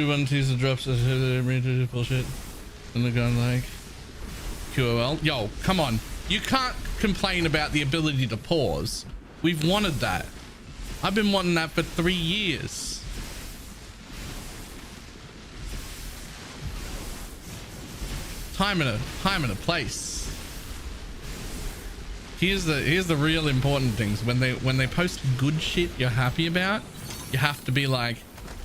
Speaker 1: One sees the drops as bullshit. And they're going like QOL. Yo, come on. You can't complain about the ability to pause. We've wanted that. I've been wanting that for 3 years. time and a place. Here's the real important things. When they post good shit you're happy about, you have to be like,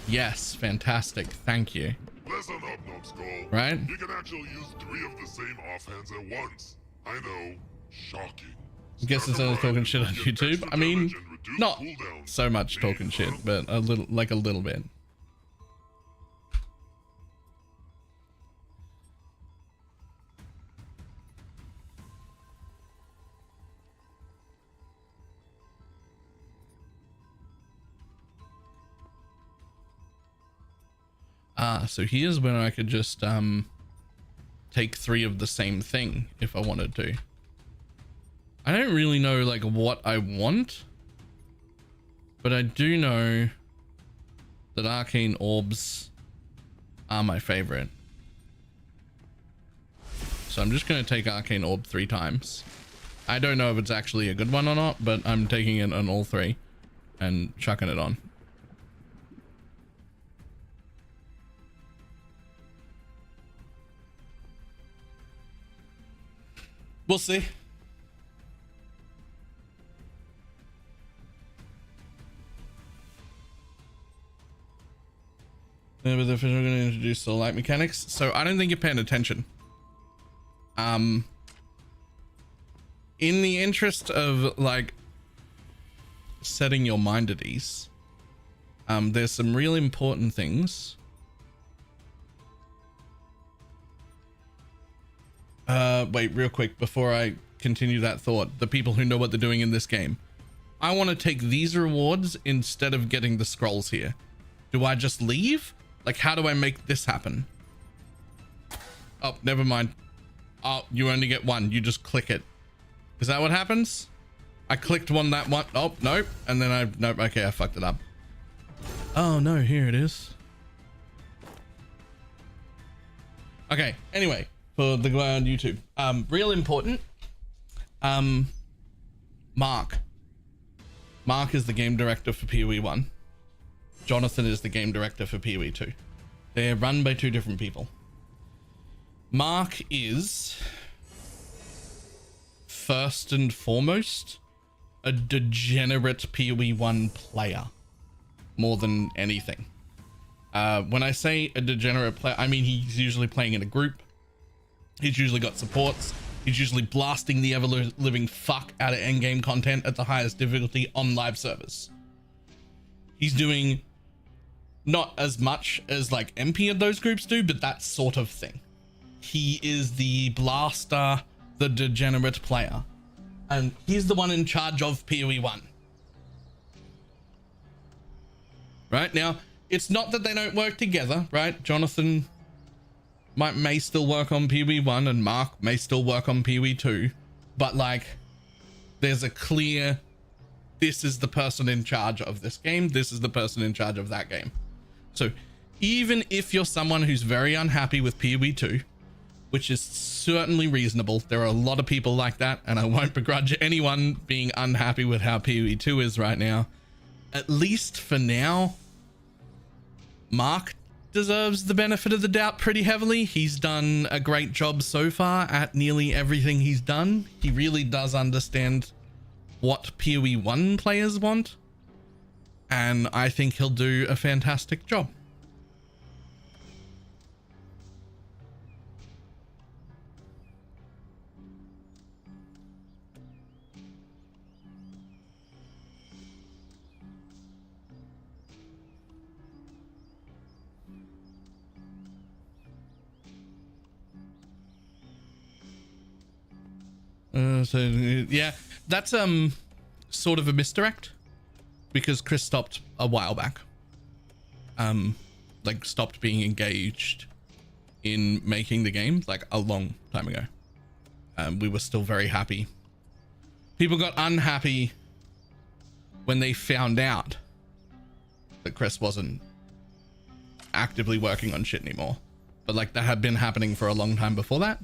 Speaker 1: yes, fantastic, thank you.
Speaker 4: Listen up, Numbskull.
Speaker 1: Right?
Speaker 4: You can actually use 3 of the same offhands at once. I know, shocking.
Speaker 1: I guess instead of talking shit on YouTube, I mean, not so much talking shit, but a little bit. So here's when I could just take 3 of the same thing if I wanted to. I don't really know like what I want, but I do know that arcane orbs are my favorite. So I'm just going to take arcane orb 3 times. I don't know if it's actually a good one or not, but I'm taking it on all 3 and chucking it on. We'll see. Yeah, but they're going to introduce soul light mechanics, so I don't think you're paying attention. In the interest of like setting your mind at ease, there's some real important things. Wait, real quick before I continue that thought. The people who know what they're doing in this game, I want to take these rewards instead of getting the scrolls here. Do I just leave? Like, how do I make this happen? Oh, never mind. Oh, you only get 1. You just click it. Is that what happens? I clicked that one. Oh, nope. And then nope. Okay, I fucked it up. Oh no, here it is. Okay, anyway, for the guy on YouTube, real important. Mark is the game director for PoE 1. Jonathan is the game director for PoE 2. They're run by 2 different people. Mark is first and foremost a degenerate PoE 1 player more than anything. When I say a degenerate player, I mean he's usually playing in a group. He's usually got supports. He's usually blasting the ever-living fuck out of endgame content at the highest difficulty on live servers. He's doing not as much as like MP of those groups do, but that sort of thing. He is the blaster, the degenerate player, and he's the one in charge of PoE 1. Right now, it's not that they don't work together, right? Jonathan may still work on PoE 1 and Mark may still work on PoE 2, but like there's a clear, this is the person in charge of this game, this is the person in charge of that game. So even if you're someone who's very unhappy with PoE 2, which is certainly reasonable, there are a lot of people like that, and I won't begrudge anyone being unhappy with how PoE 2 is right now. At least for now, Mark deserves the benefit of the doubt pretty heavily. He's done a great job so far at nearly everything he's done. He really does understand what PoE 1 players want, and I think he'll do a fantastic job. So yeah, that's sort of a misdirect, because Chris stopped a while back. Like stopped being engaged in making the game like a long time ago. We were still very happy. People got unhappy when they found out that Chris wasn't actively working on shit anymore, but like that had been happening for a long time before that.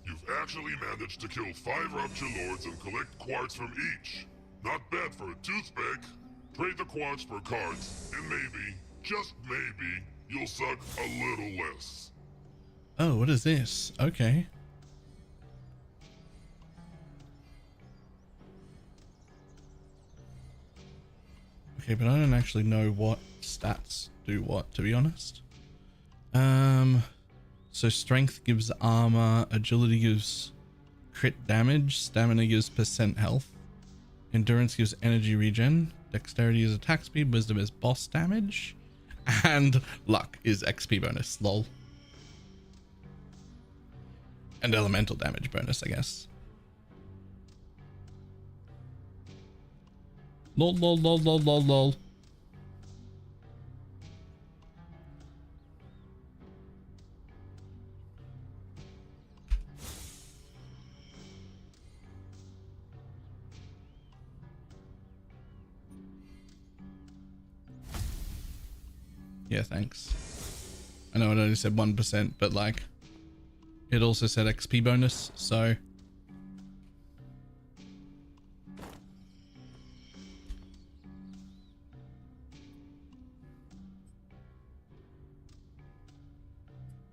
Speaker 4: You've actually managed to kill 5 Rupture Lords and collect quartz from each. Not bad for a toothpick. Trade the quartz for cards, and maybe, just maybe, you'll suck a little less.
Speaker 1: Oh, what is this? Okay. Okay, but I don't actually know what stats do what, to be honest. So strength gives armor, agility gives crit damage, stamina gives percent health, endurance gives energy regen, dexterity is attack speed, wisdom is boss damage, and luck is XP bonus, lol. And elemental damage bonus, I guess. Lol, lol, lol, lol, lol, lol. Yeah, thanks. I know it only said 1%, but like, it also said XP bonus, so.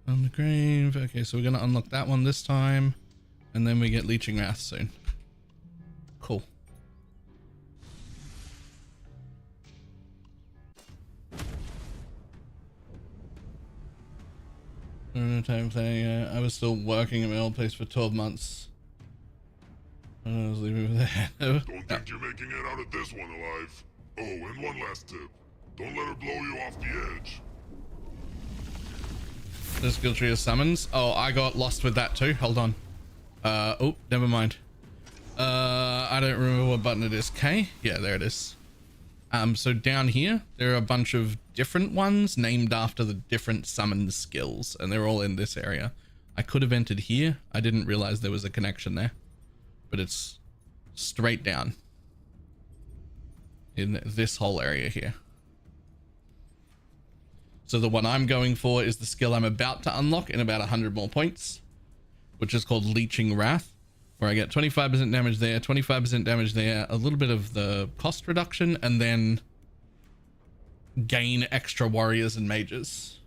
Speaker 1: On the grave. Okay, so we're gonna unlock that one this time, and then we get Leeching Wrath soon. Cool. Time thing. I was still working at my old place for 12 months. I was leaving with that.
Speaker 4: Don't think you're making it out of this one alive. Oh, and one last tip. Don't let her blow you off the edge.
Speaker 1: The skill tree of summons. Oh, I got lost with that too. Hold on. Oh, never mind. I don't remember what button it is. K? Yeah, there it is. So down here, there are a bunch of different ones named after the different summon skills, and they're all in this area. I could have entered here. I didn't realize there was a connection there, but it's straight down in this whole area here. So the one I'm going for is the skill I'm about to unlock in about 100 more points, which is called Leeching Wrath, where I get 25% damage there, 25% damage there, a little bit of the cost reduction, and then gain extra warriors and mages.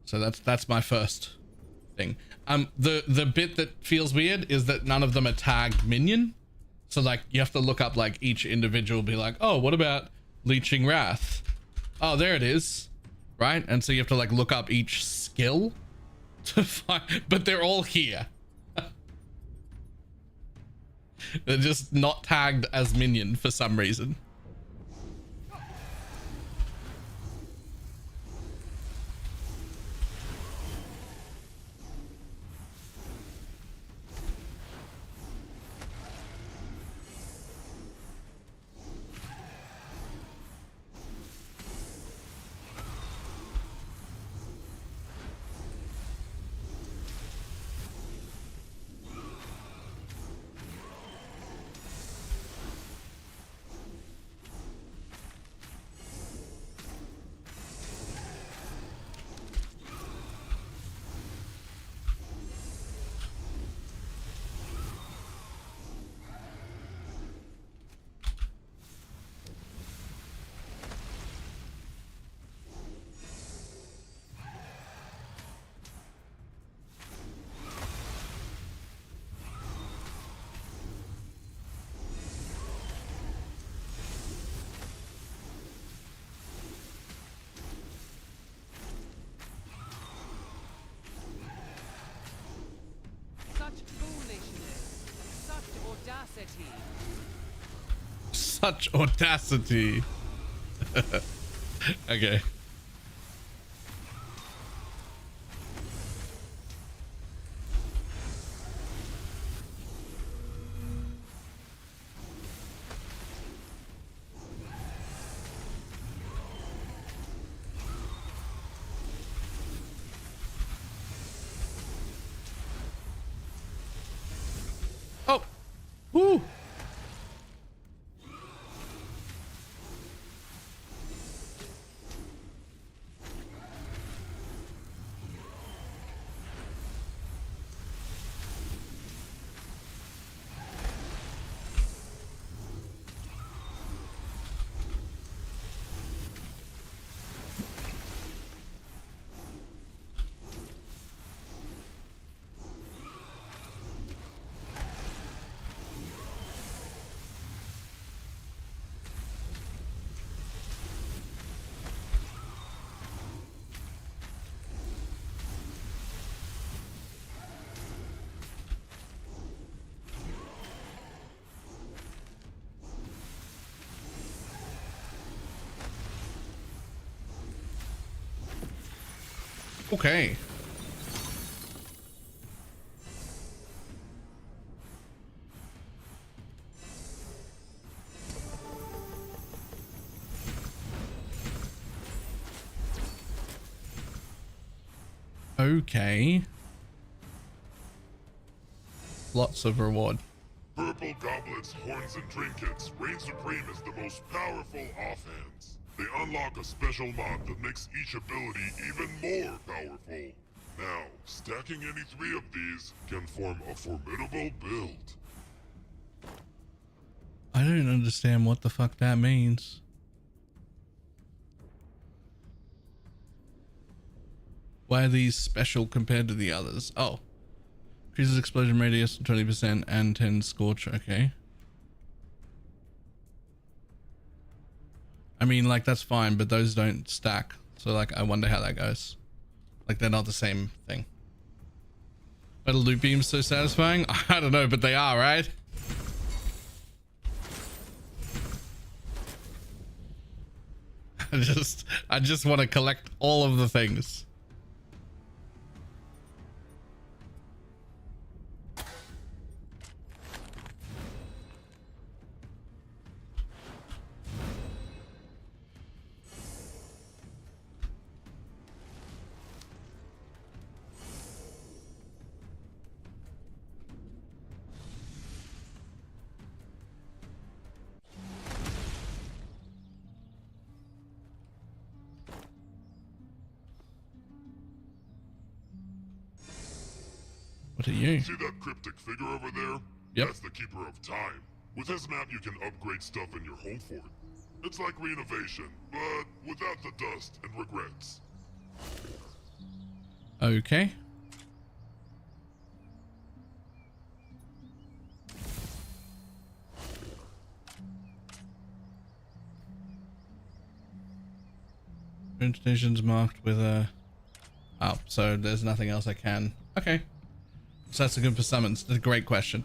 Speaker 1: So that's my first thing. The bit that feels weird is that none of them are tagged minion. So like you have to look up like each individual, be like, oh, what about Leeching Wrath? Oh, there it is. Right? And so you have to like look up each skill to find, but they're all here. They're just not tagged as minion for some reason. Such audacity. Okay. Oh. Woo. Okay. Okay. Lots of reward.
Speaker 4: Purple goblets, horns, and trinkets. Reign Supreme is the most powerful offhands. They unlock a special mod that makes each ability even more powerful. Now, stacking any 3 of these can form a formidable build.
Speaker 1: I don't understand what the fuck that means. Why are these special compared to the others? Oh. Increases explosion radius 20% and 10 scorch. Okay. I mean, like, that's fine, but those don't stack. So, like, I wonder how that goes. Like, they're not the same thing. Metal loot beams so satisfying? I don't know, but they are, right? I just want to collect all of the things. What are you?
Speaker 4: See that cryptic figure over there?
Speaker 1: Yep.
Speaker 4: That's the Keeper of Time. With his map, you can upgrade stuff in your home fort. It's like renovation, but without the dust and regrets.
Speaker 1: Okay. Train station's marked with a... Oh, so there's nothing else I can... Okay. So that's a good for summons. That's a great question.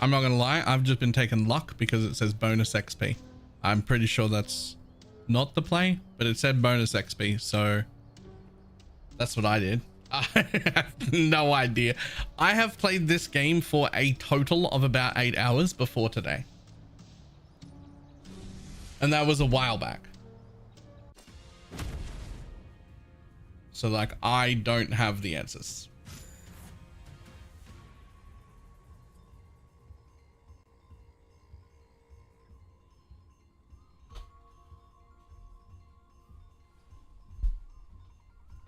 Speaker 1: I'm not gonna lie, I've just been taking luck because it says bonus XP. I'm pretty sure that's not the play, but it said bonus XP, so that's what I did. I have no idea. I have played this game for a total of about 8 hours before today. And that was a while back. So, like, I don't have the answers.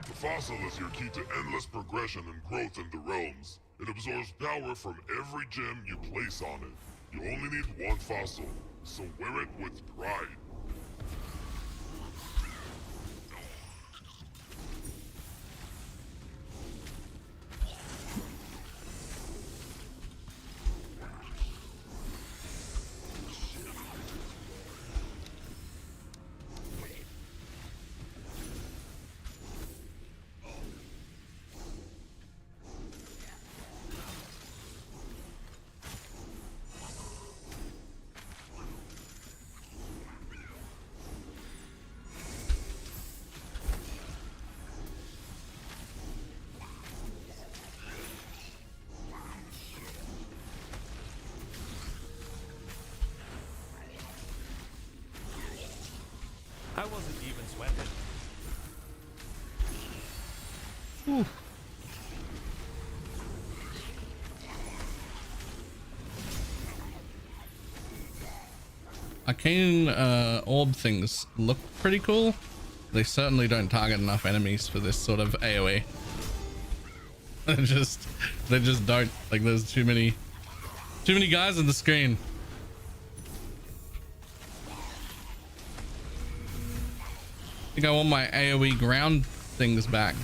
Speaker 4: The fossil is your key to endless progression and growth in the realms. It absorbs power from every gem you place on it. You only need 1 fossil, so wear it with pride.
Speaker 3: I wasn't even sweating.
Speaker 1: Whew. Arcane orb things look pretty cool. They certainly don't target enough enemies for this sort of AoE. they just don't. Like, there's too many guys on the screen. I think I want my AoE ground things back.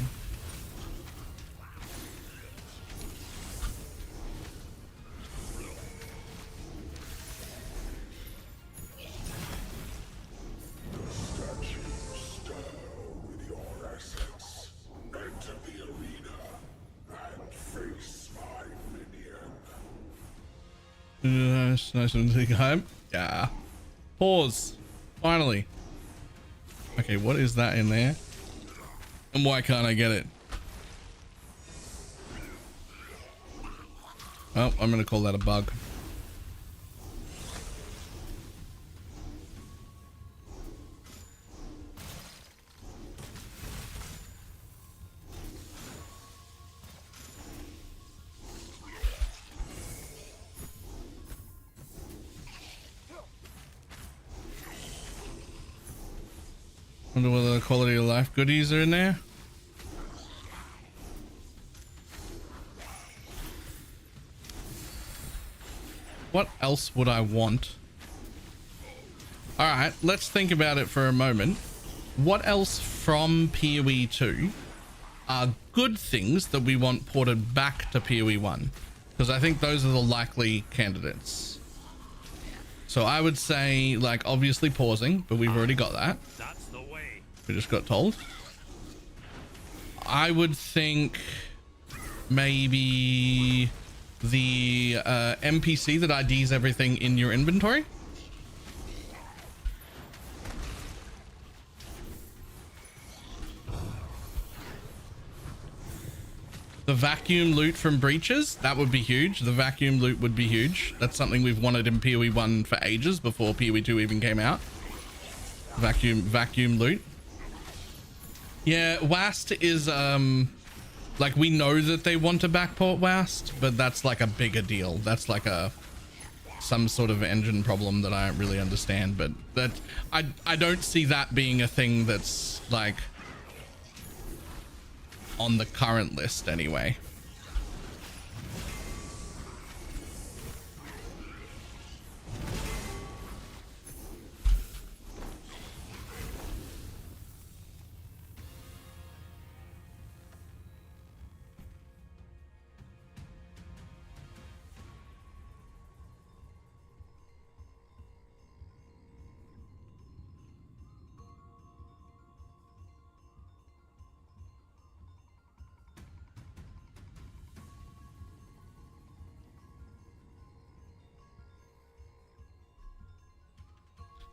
Speaker 1: Nice one to take home. Yeah. Pause. Finally. Okay, what is that in there? And why can't I get it? Oh, I'm gonna call that a bug. Wonder whether the quality of life goodies are in there. What else would I want? All right, let's think about it for a moment. What else from PoE 2 are good things that we want ported back to PoE 1? Because I think those are the likely candidates. So I would say, like, obviously pausing, but we've already got that.
Speaker 3: That's the way.
Speaker 1: We just got told. I would think maybe the NPC that IDs everything in your inventory. The vacuum loot from breaches, that would be huge. The vacuum loot would be huge. That's something we've wanted in PoE 1 for ages, before PoE 2 even came out. Vacuum loot. Yeah, WAST is like, we know that they want to backport WAST, but that's like a bigger deal. That's like some sort of engine problem that I don't really understand, but that I don't see that being a thing that's like on the current list anyway.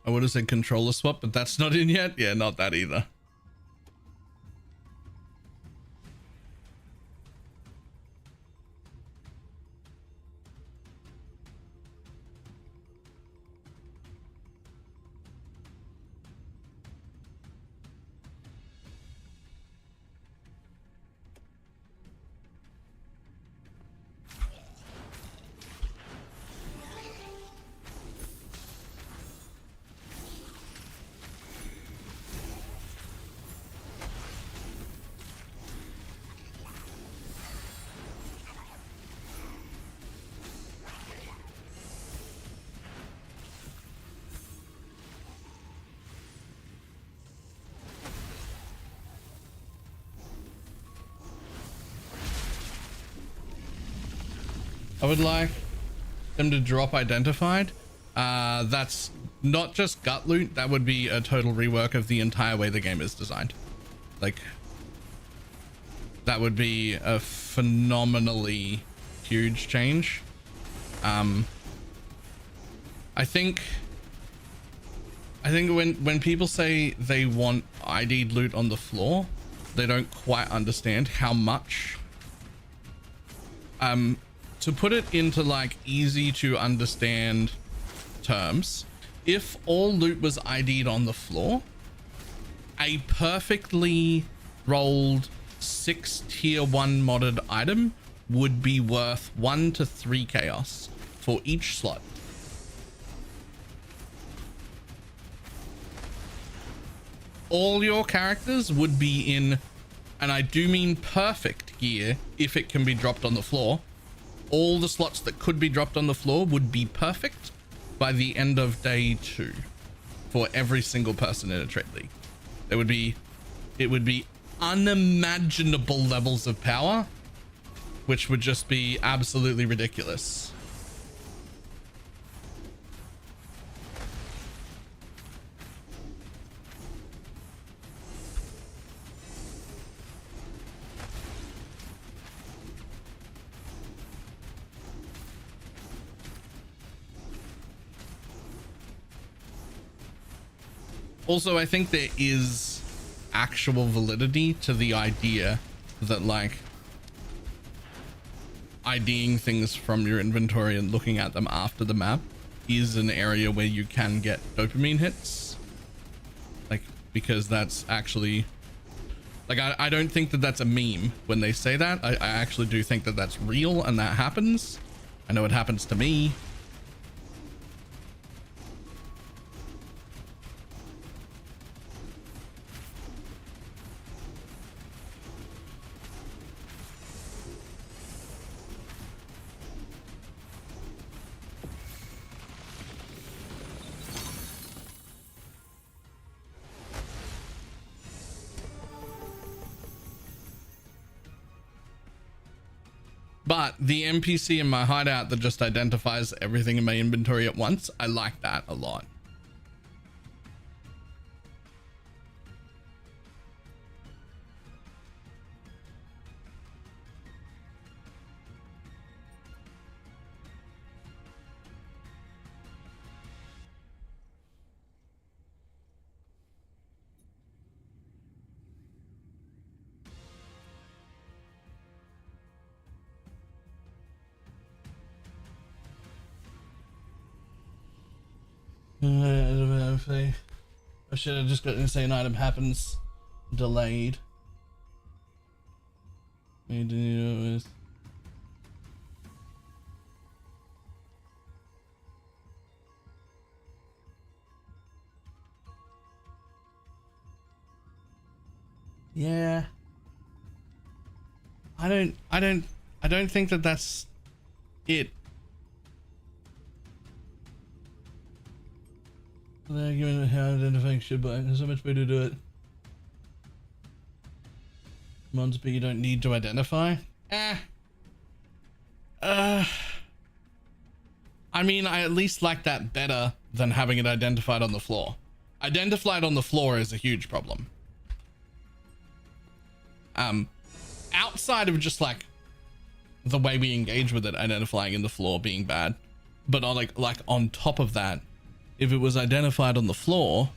Speaker 1: I would have said controller swap, but that's not in yet. Yeah, not that either. I would like them to drop identified. That's not just gut loot. That would be a total rework of the entire way the game is designed. Like, that would be a phenomenally huge change. I think when people say they want ID'd loot on the floor, they don't quite understand how much. To put it into like easy to understand terms, if all loot was ID'd on the floor, a perfectly rolled 6 tier 1 modded item would be worth 1 to 3 chaos for each slot. All your characters would be in, and I do mean perfect gear if it can be dropped on the floor. All the slots that could be dropped on the floor would be perfect by the end of day 2 for every single person in a trade league. It would be unimaginable levels of power, which would just be absolutely ridiculous. Also, I think there is actual validity to the idea that, like, IDing things from your inventory and looking at them after the map is an area where you can get dopamine hits. Like, because that's actually, like, I don't think that that's a meme when they say that. I actually do think that that's real and that happens. I know it happens to me. But the NPC in my hideout that just identifies everything in my inventory at once, I like that a lot. I should have just got insane item happens delayed. Yeah. I don't think that that's it. The argument of how identifying should buy. There's so much way to do it. Mods, but you don't need to identify. I mean, I at least like that better than having it identified on the floor. Identified on the floor is a huge problem. Outside of just like the way we engage with it, identifying in the floor being bad, but on like on top of that, if it was identified on the floor,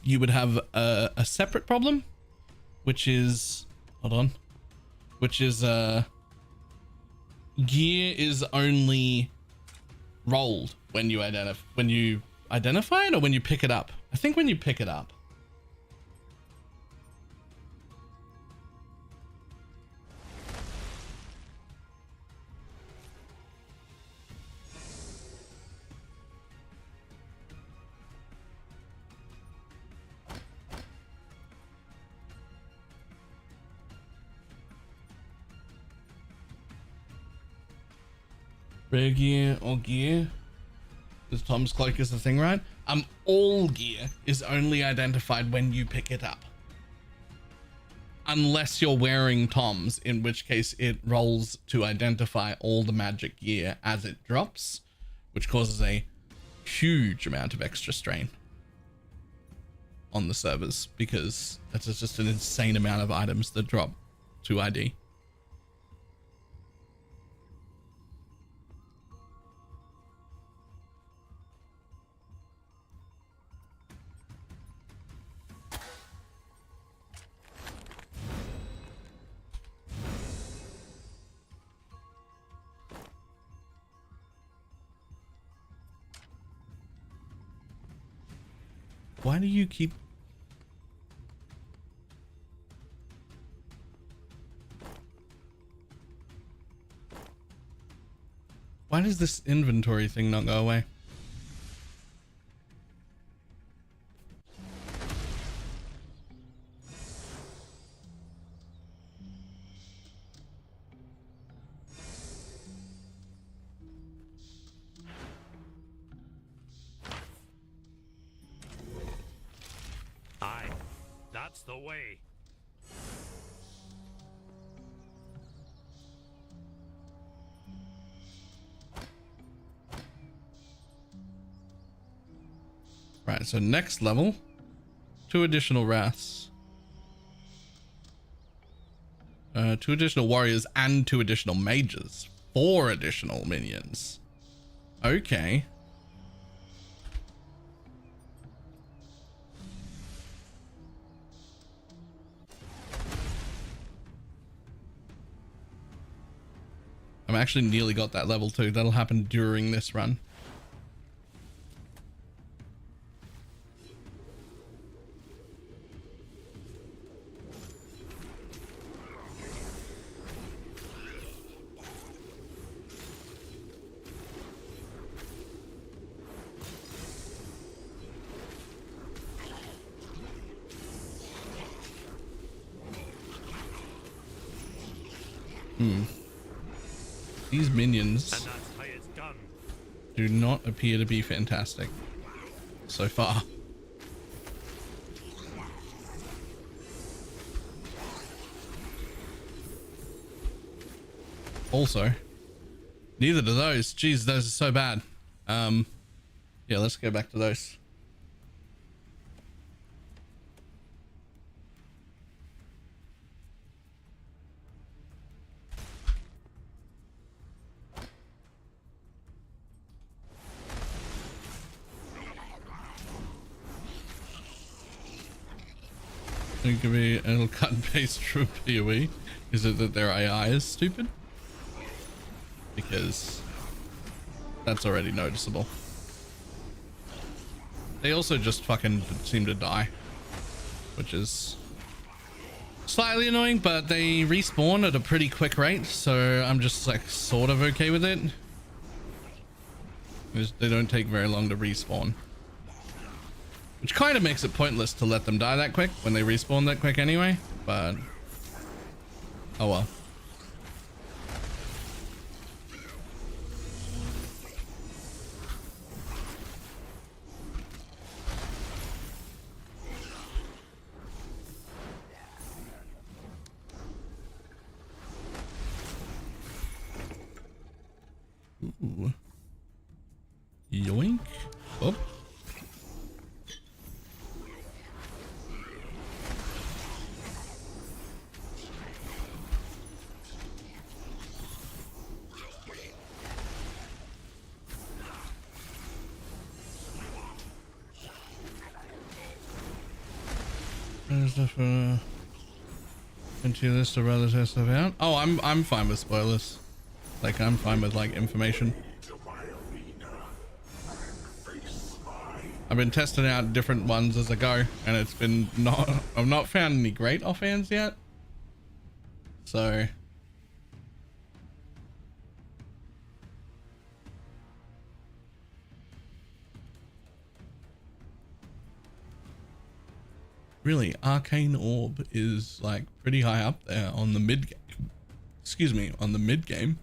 Speaker 1: you would have a separate problem, which is, hold on, which is gear is only rolled when you identify it, or when you pick it up. I think when you pick it up. Rare gear or gear? Is Tom's cloak is the thing, right? All gear is only identified when you pick it up. Unless you're wearing Tom's, in which case it rolls to identify all the magic gear as it drops, which causes a huge amount of extra strain on the servers, because that's just an insane amount of items that drop to ID. Why do you keep... Why does this inventory thing not go away?
Speaker 3: That's the way.
Speaker 1: Right, so next level, 2 additional wraths, 2 additional warriors, and 2 additional mages, 4 additional minions. Okay. I'm actually nearly got that level too. That'll happen during this run. These minions
Speaker 3: And that's how it's done.
Speaker 1: do not appear to be fantastic so far. Also, neither do those. Jeez, those are so bad. Yeah, let's go back to those. It could be it'll cut and paste through PoE. Is it that their AI is stupid? Because that's already noticeable. They also just fucking seem to die, which is slightly annoying, but they respawn at a pretty quick rate, so I'm just like sort of okay with it. They don't take very long to respawn, which kind of makes it pointless to let them die that quick when they respawn that quick anyway, but oh well. Ooh. Yoink. Oh. There's the into this to rather test stuff out. Oh, I'm fine with spoilers. Like I'm fine with like information. I've been testing out different ones as I go, and it's been I've not found any great offhands yet. So really, Arcane Orb is like pretty high up there on the mid game. Excuse me, on the mid game.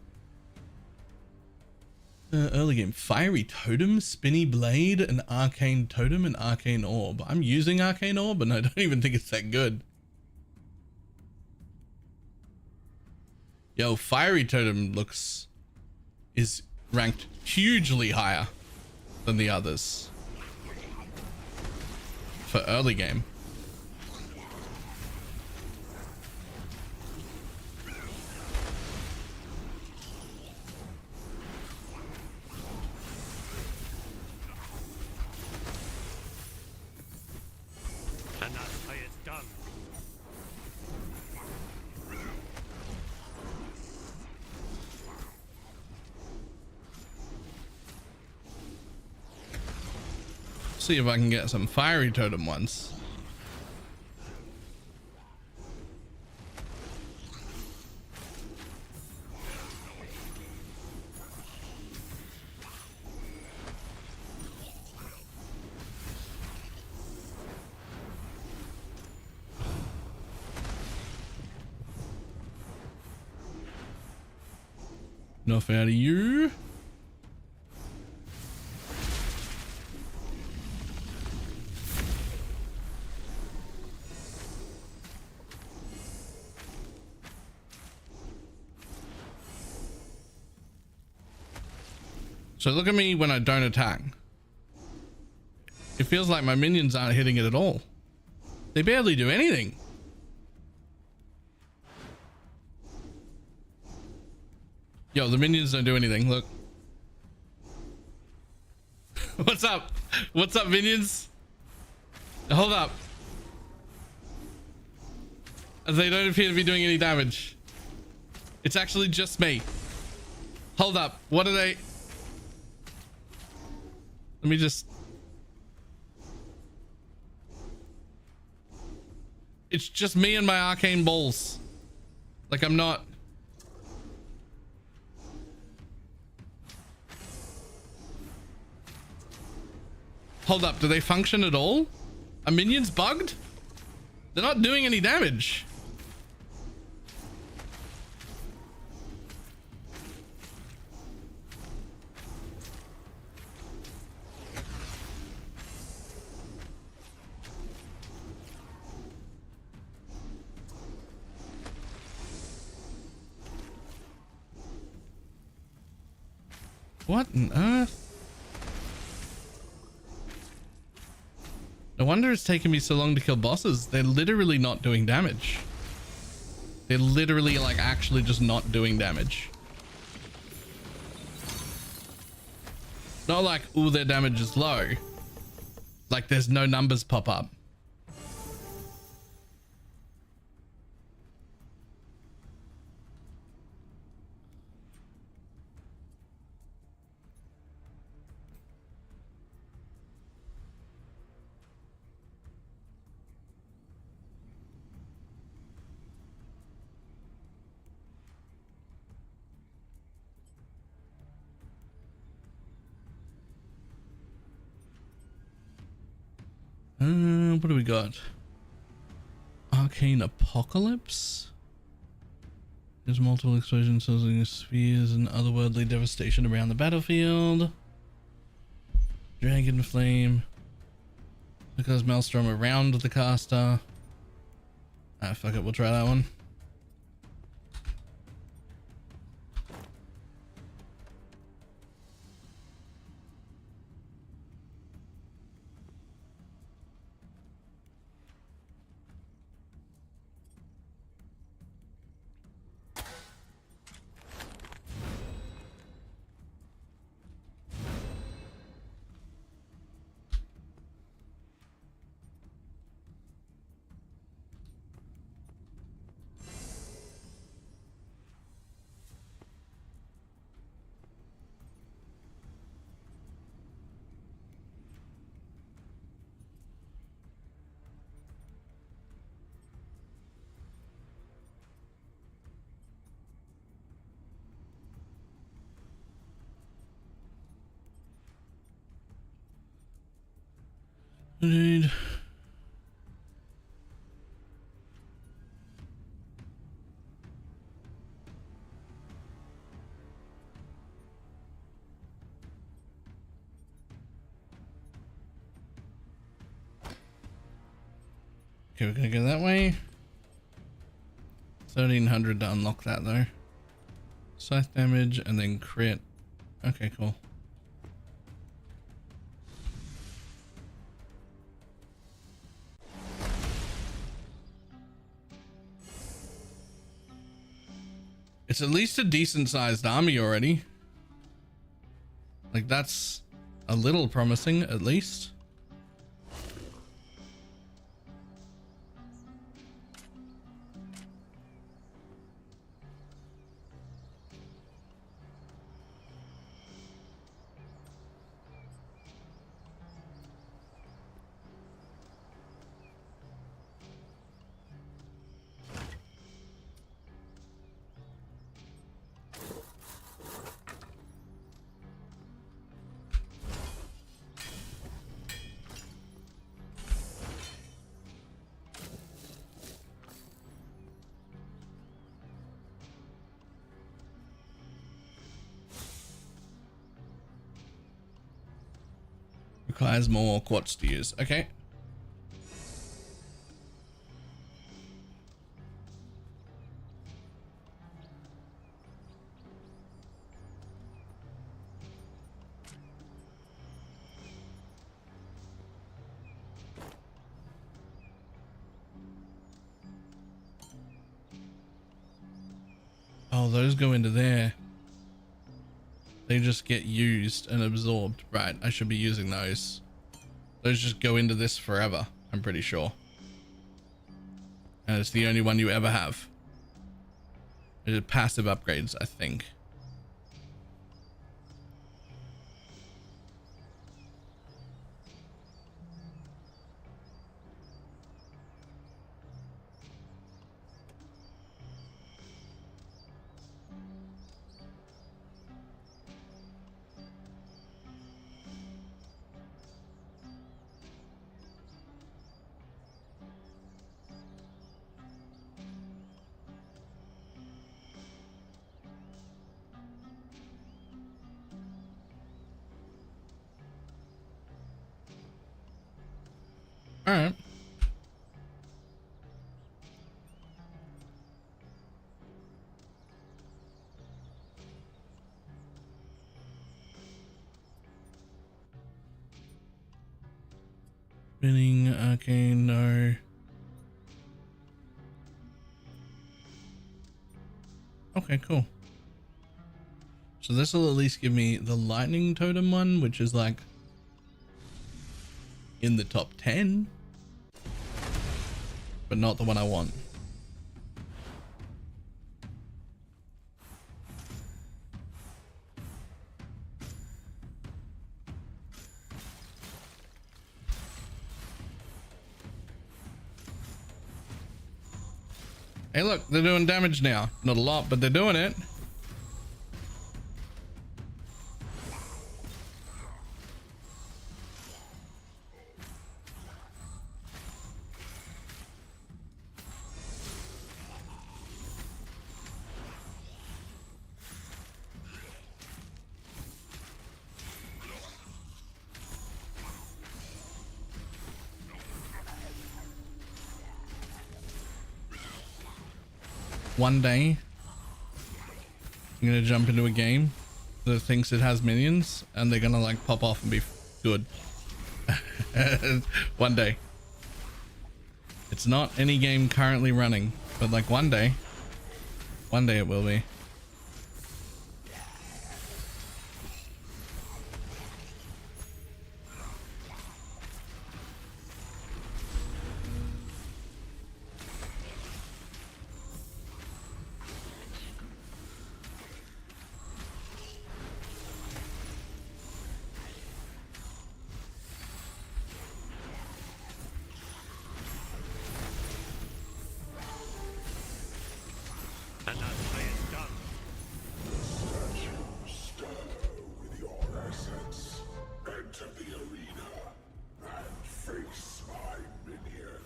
Speaker 1: Early game, Fiery Totem, Spinny Blade, an Arcane Totem, and Arcane Orb. I'm using Arcane Orb, and I don't even think it's that good. Yo, Fiery Totem is ranked hugely higher than the others for early game.
Speaker 3: And that's how it's done.
Speaker 1: See if I can get some Fiery Totem ones. Enough out of you. So look at me when I don't attack. It feels like my minions aren't hitting it at all. They barely do anything. Yo, the minions don't do anything. Look. What's up? What's up, minions? Hold up. They don't appear to be doing any damage. It's actually just me. Hold up. What are they? Let me just... It's just me and my arcane balls. Like, I'm not... Hold up. Do they function at all? Are minions bugged? They're not doing any damage. What on earth? No wonder it's taken me so long to kill bosses. They're literally not doing damage. They're literally like actually just not doing damage. Not like, ooh, their damage is low. Like there's no numbers pop up. What do we got? Arcane Apocalypse. There's multiple explosions causing spheres and otherworldly devastation around the battlefield. Dragon Flame. Because Maelstrom around the caster. Ah, fuck it, we'll try that one. Indeed. Okay, we're gonna go that way. 1300 to unlock that though. Scythe damage and then crit. Okay, cool. It's at least a decent sized army already. Like that's a little promising at least. Requires more quartz to use. Okay. Oh, those go into there. They just get used and absorbed. Right, I should be using those. Those just go into this forever, I'm pretty sure. And it's the only one you ever have. It's passive upgrades, I think. All right. Spinning, okay, no. Okay, cool. So this will at least give me the lightning totem one, which is like in the top 10, but not the one I want. Hey, look, they're doing damage now. Not a lot, but they're doing it. One day I'm gonna jump into a game that thinks it has minions and they're gonna like pop off and be good. One day. It's not any game currently running, but like one day it will be.
Speaker 3: And that play is done.
Speaker 4: With your assets, enter the arena and face my minion.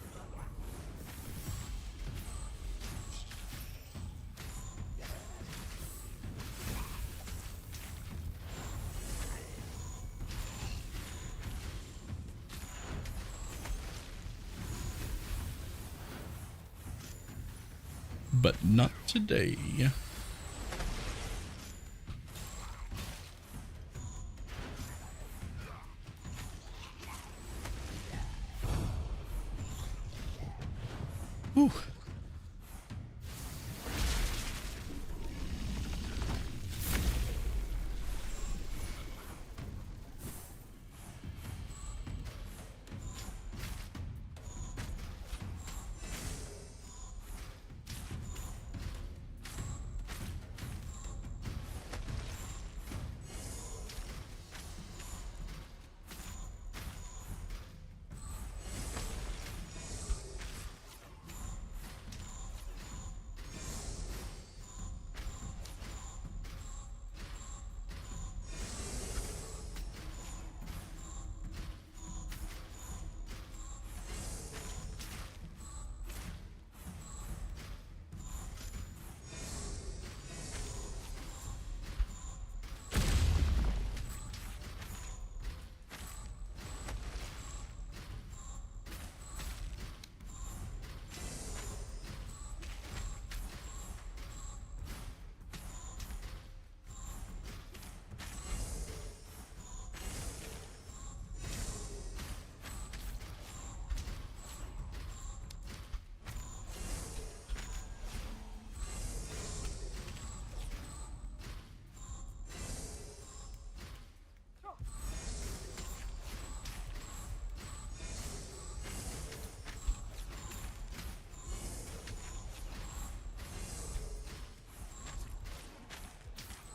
Speaker 1: But not today. Whew.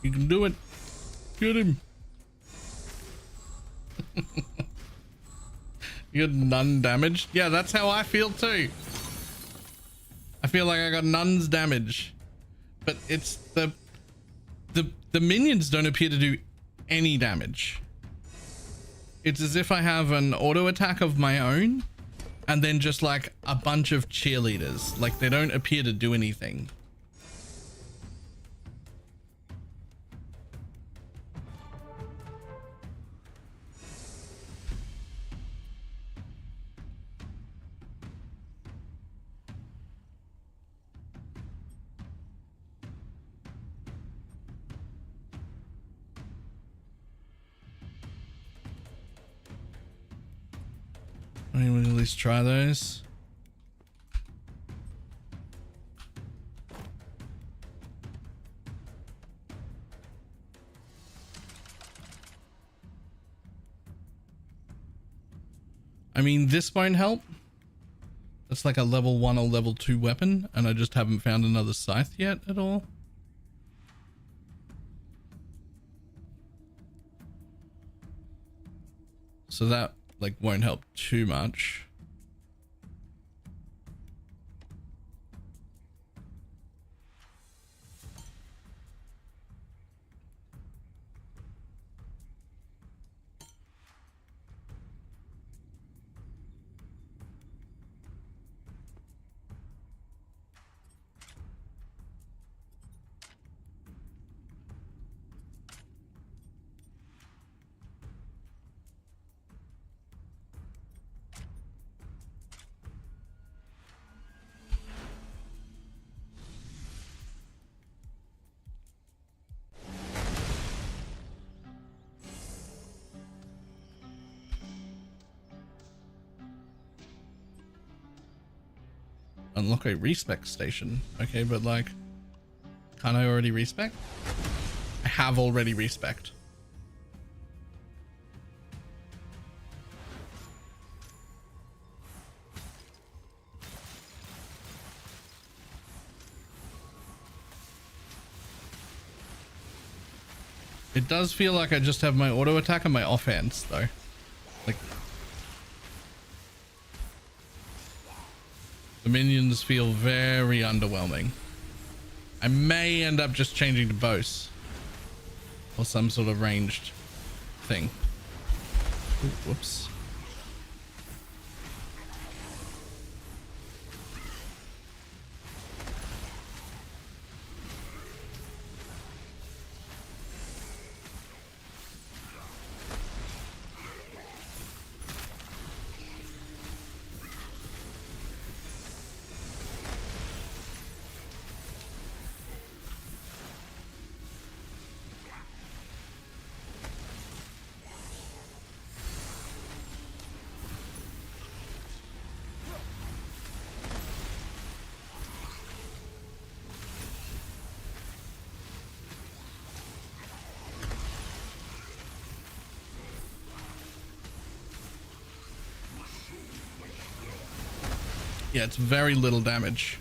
Speaker 1: You can do it. Get him. You got none damage. Yeah, that's how I feel too. I feel like I got none's damage, but it's the minions don't appear to do any damage. It's as if I have an auto attack of my own and then just like a bunch of cheerleaders. Like they don't appear to do anything. I mean, we'll at least try those. I mean, this won't help. It's like a level 1 or level 2 weapon, and I just haven't found another scythe yet at all. So that like won't help too much. Unlock a respec station. Okay, but like, can't I already respec? I have already respec'd. It does feel like I just have my auto attack and my offhands though. Like, the minions feel very underwhelming. I may end up just changing to bows or some sort of ranged thing. Ooh, whoops. Yeah, it's very little damage.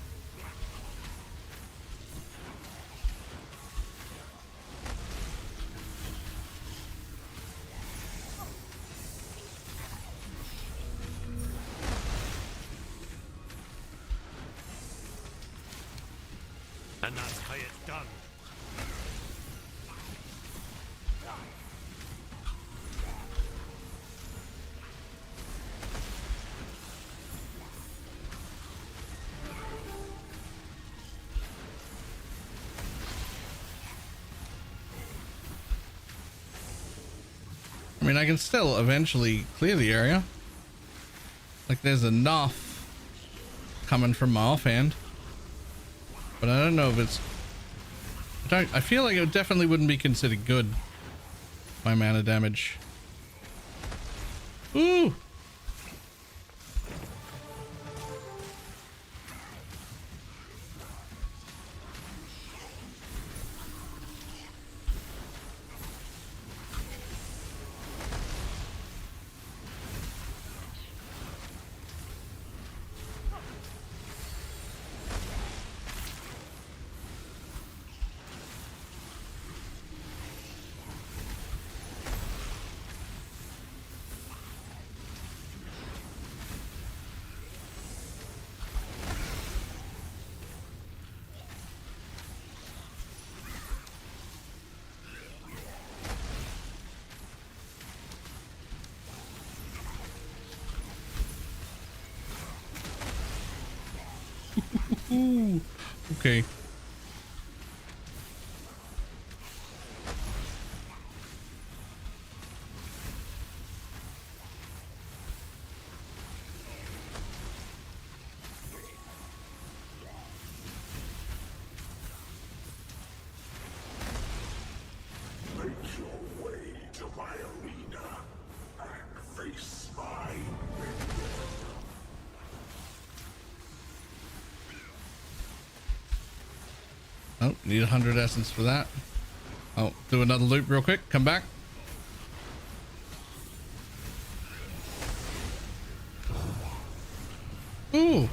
Speaker 3: And that's how it's done.
Speaker 1: I mean, I can still eventually clear the area. Like, there's enough coming from my offhand. But I don't know if it's... I feel like it definitely wouldn't be considered good by mana damage. Ooh! Ooh, okay.
Speaker 4: Make your way to my arena and face my minions.
Speaker 1: Oh, need 100 essence for that. Oh, do another loop real quick. Come back. Ooh.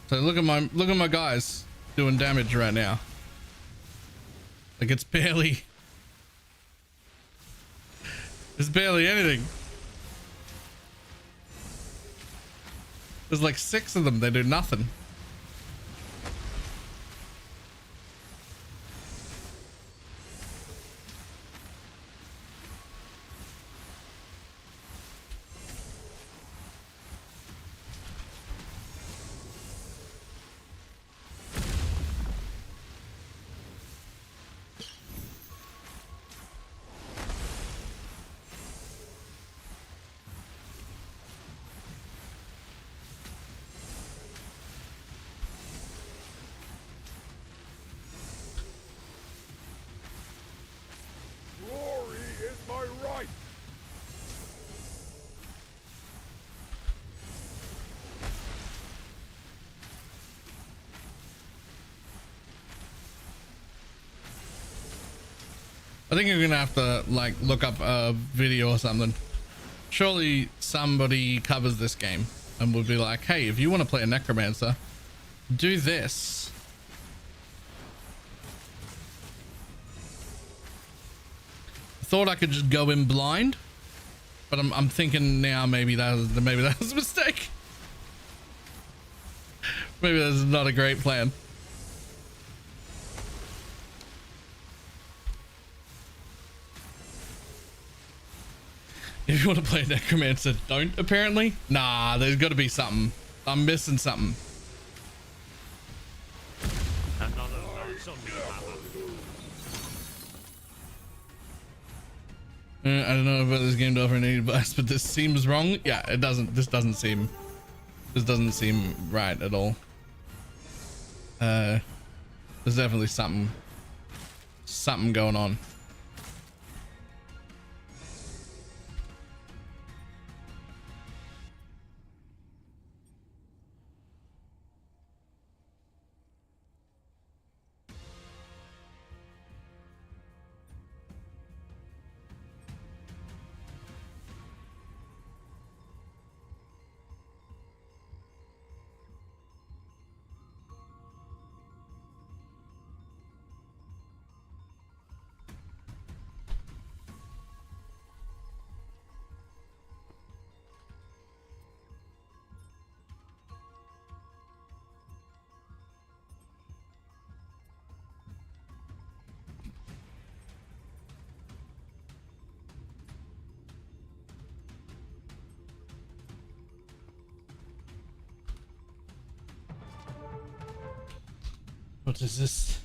Speaker 1: So look at my guys doing damage right now. Like it's barely anything. There's like 6 of them. They do nothing. I think you're gonna have to like look up a video or something. Surely somebody covers this game and would be like, hey, if you want to play a necromancer, do this. Thought I could just go in blind, but I'm thinking now maybe that was a mistake. Maybe that's not a great plan. If you want to play necromancer, don't apparently. Nah, there's got to be something. I'm missing something.
Speaker 3: Another lance on the hammer.
Speaker 1: I don't know about this game to offer any advice, but this seems wrong. Yeah, it doesn't. This doesn't seem right at all. There's definitely something going on. What is this?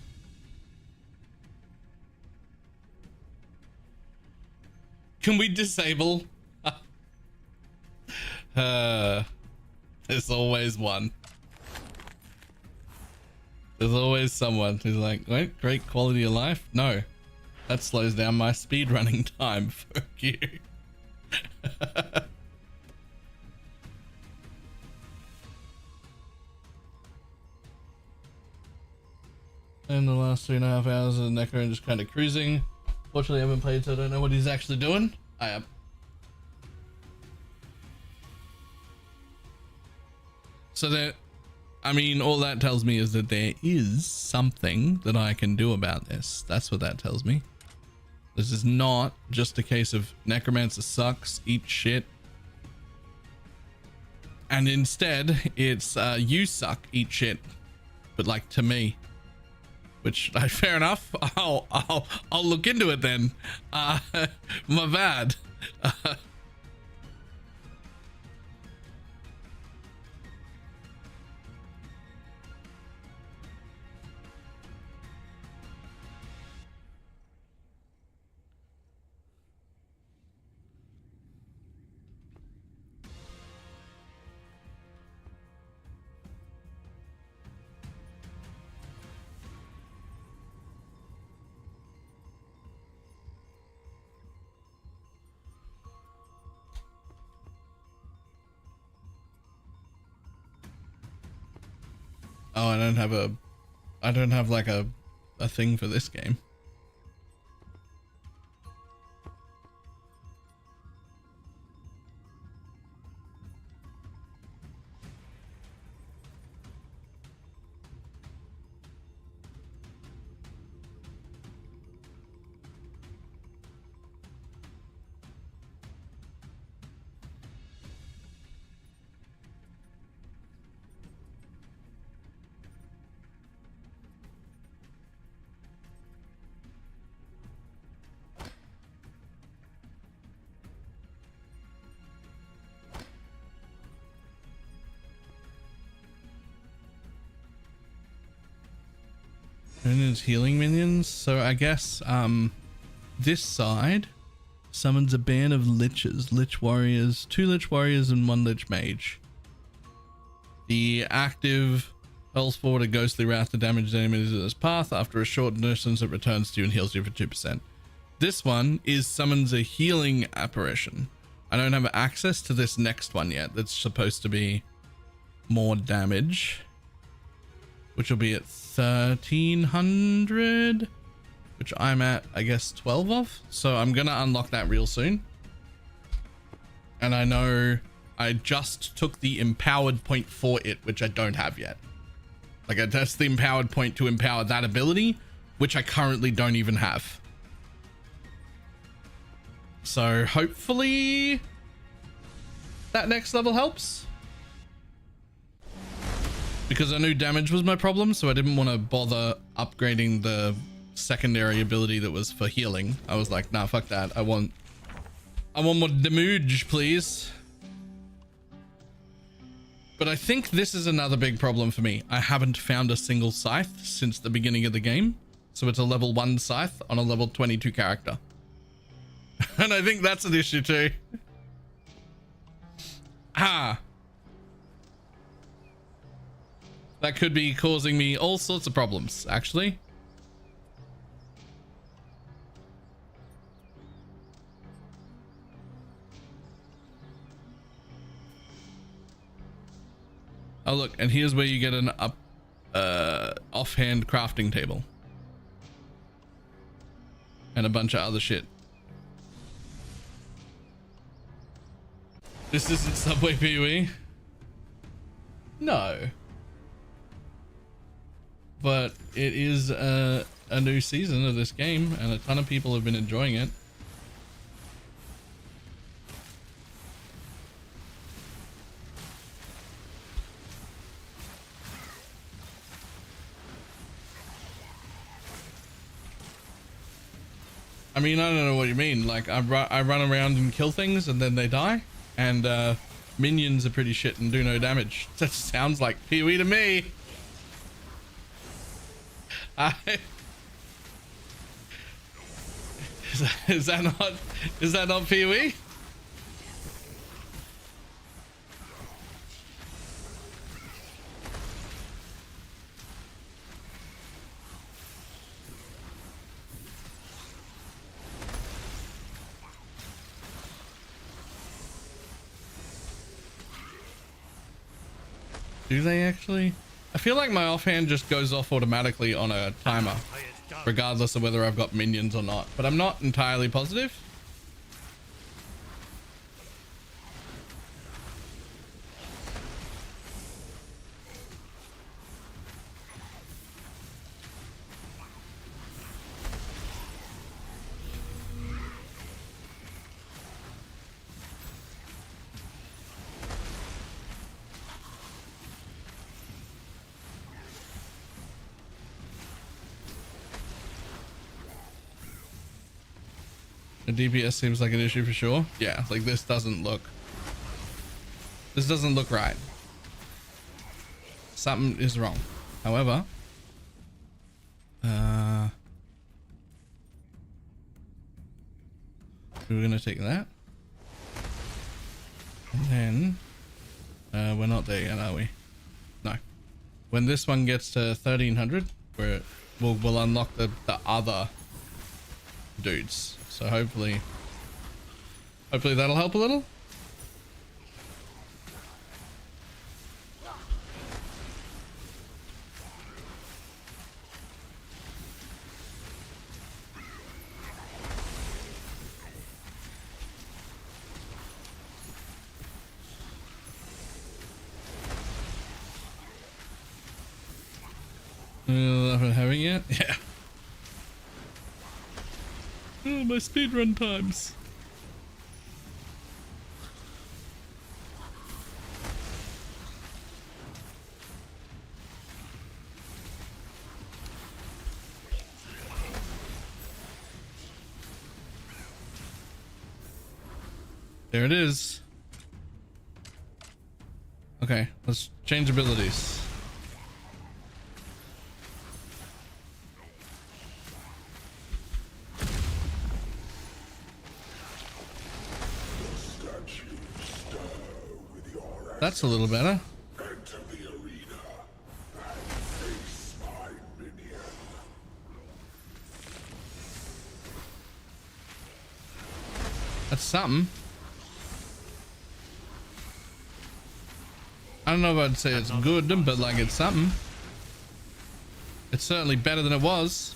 Speaker 1: Can we disable? There's always one. There's always someone who's like, wait, great quality of life? No, that slows down my speed running time. Fuck you. In the last 3.5 hours, the Necro just kind of cruising. Fortunately, I haven't played, so I don't know what he's actually doing. I am. So that, I mean, all that tells me is that there is something that I can do about this. That's what that tells me. This is not just a case of necromancer sucks, eat shit. And instead, it's you suck, eat shit. But like to me. Which, fair enough. I'll look into it then. My bad. Oh, I don't have like a thing for this game. Minions healing minions. So I guess this side summons a band of liches, lich warriors, 2 lich warriors and 1 lich mage. The active hurls forward a ghostly wrath to damage enemies in its path. After a short distance, it returns to you and heals you for 2%. This one is summons a healing apparition. I don't have access to this next one yet. That's supposed to be more damage, which will be at 1300, which I'm at, I guess, 12 of. So I'm gonna unlock that real soon. And I know I just took the empowered point for it, which I don't have yet. Like, that's the empowered point to empower that ability, which I currently don't even have. So hopefully that next level helps, because I knew damage was my problem, so I didn't want to bother upgrading the secondary ability that was for healing. I was like, nah, fuck that. I want more damage, please. But I think this is another big problem for me. I haven't found a single scythe since the beginning of the game. So it's a level 1 scythe on a level 22 character. And I think that's an issue too. That could be causing me all sorts of problems, actually. Oh look, and here's where you get an offhand crafting table. And a bunch of other shit. This isn't Subway PoE. No. But it is a new season of this game, and a ton of people have been enjoying it. I mean, I don't know what you mean. Like, I run around and kill things and then they die, and minions are pretty shit and do no damage. That sounds like PoE to me. Is that not PoE? Do they actually? I feel like my offhand just goes off automatically on a timer, regardless of whether I've got minions or not, but I'm not entirely positive. The DPS seems like an issue for sure. Yeah, like this doesn't look right. Something is wrong. However, we're gonna take that, and then we're not there yet, are we? No. When this one gets to 1300, we'll unlock the other dudes. So hopefully that'll help a little. Haven't having it? Yeah. Oh, my speedrun times. There it is. Okay, let's change abilities. That's a little better.
Speaker 4: Enter the arena and face my minion.
Speaker 1: That's something. I don't know if I'd say it's good, but like it's something. It's certainly better than it was.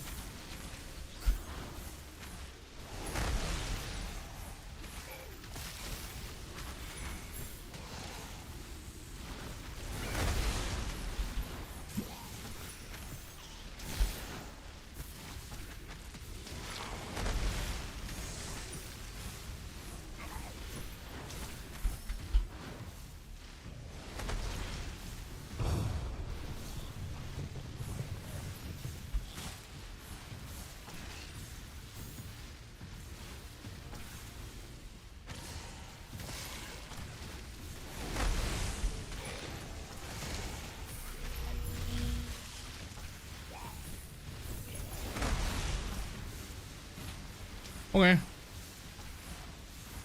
Speaker 1: Okay.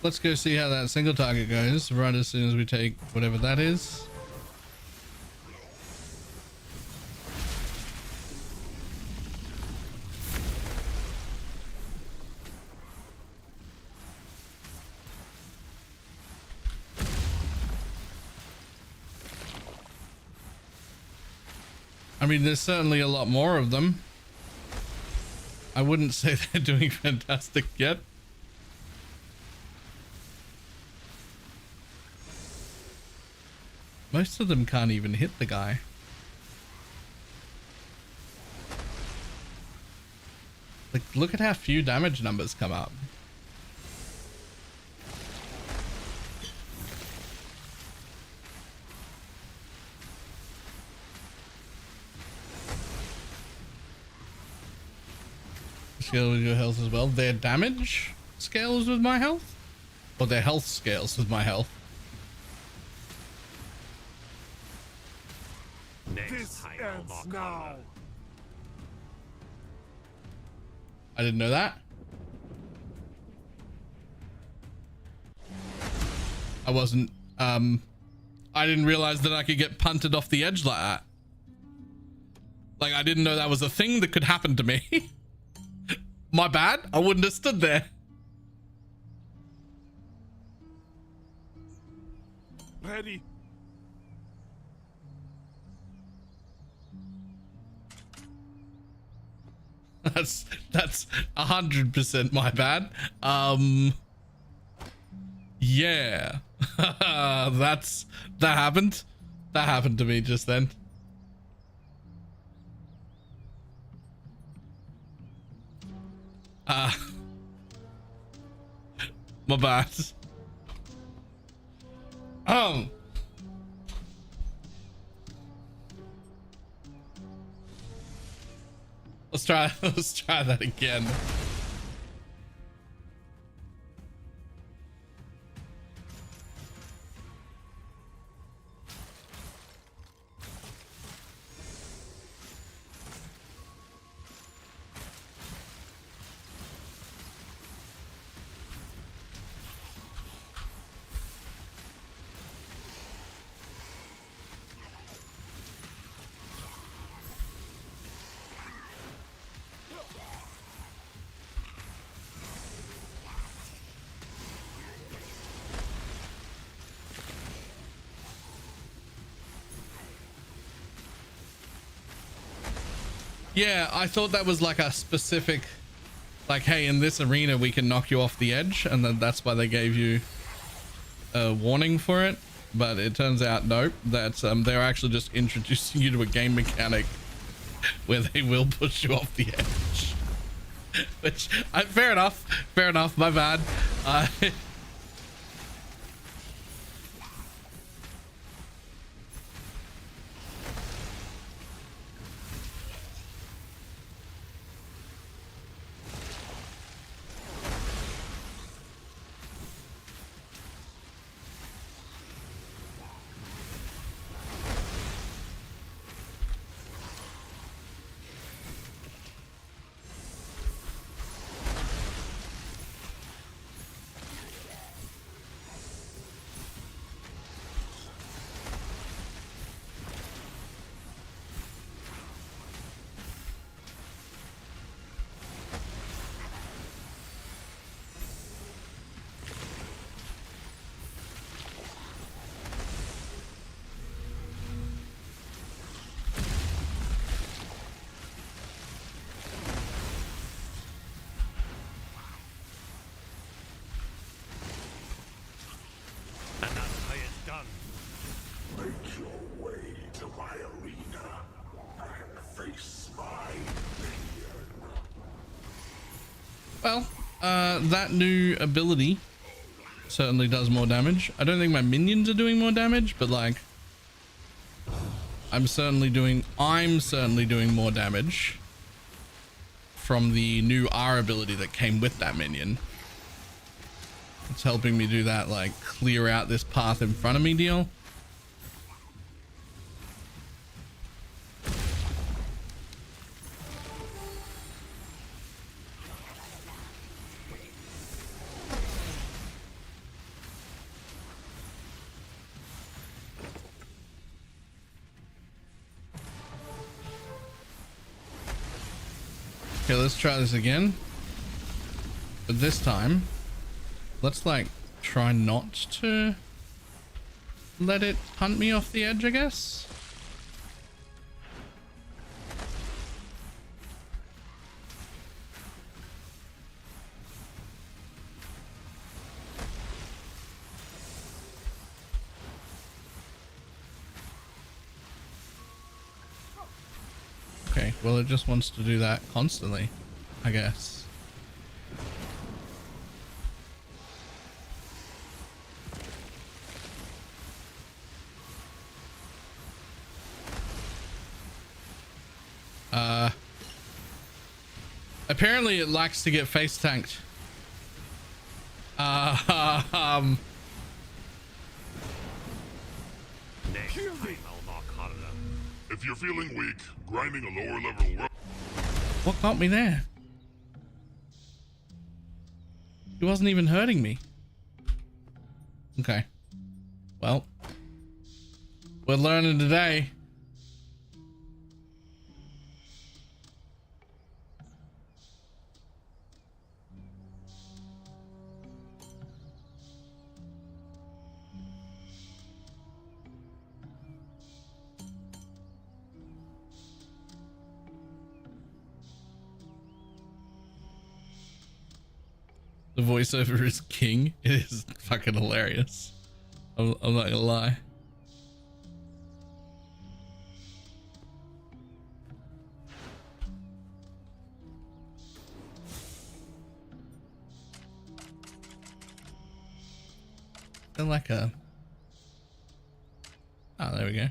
Speaker 1: Let's go see how that single target goes right as soon as we take whatever that is. I mean, there's certainly a lot more of them. I wouldn't say they're doing fantastic yet. Most of them can't even hit the guy. Like, look at how few damage numbers come up. Scale with your health as well. Their damage scales with my health? Or their health scales with my health?
Speaker 3: This ends now.
Speaker 1: I didn't know that. I wasn't, I didn't realize that I could get punted off the edge like that. Like, I didn't know that was a thing that could happen to me. My bad. I wouldn't have stood there.
Speaker 3: Ready.
Speaker 1: That's 100% my bad. Yeah. that happened. That happened to me just then. My bad. Let's try that again. Yeah, I thought that was like a specific, like, hey, in this arena we can knock you off the edge, and then that's why they gave you a warning for it. But it turns out, nope, that they're actually just introducing you to a game mechanic where they will push you off the edge. Which, fair enough, my bad.
Speaker 3: And that's how it's done.
Speaker 4: Make your way to my arena and face my minion.
Speaker 1: Well, that new ability certainly does more damage. I don't think my minions are doing more damage, but like, I'm certainly doing more damage from the new R ability that came with that minion. It's helping me do that, like, clear out this path in front of me deal. Okay, let's try this again. But this time, let's like try not to let it hunt me off the edge, I guess. Okay, well, it just wants to do that constantly, I guess. Apparently it likes to get face tanked.
Speaker 3: Next time I'll knock harder.
Speaker 4: If you're feeling weak, grinding a lower level world.
Speaker 1: What got me there? He wasn't even hurting me. Okay. Well, we're learning today. The voiceover is king. It is fucking hilarious. I'm not gonna lie. They're like a... Oh, there we go.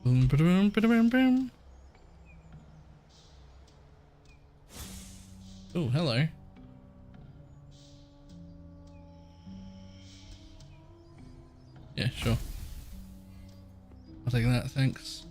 Speaker 1: Boom, ba-da-boom, ba-da-boom, boom. Oh, hello. Yeah, sure. I'll take that, thanks.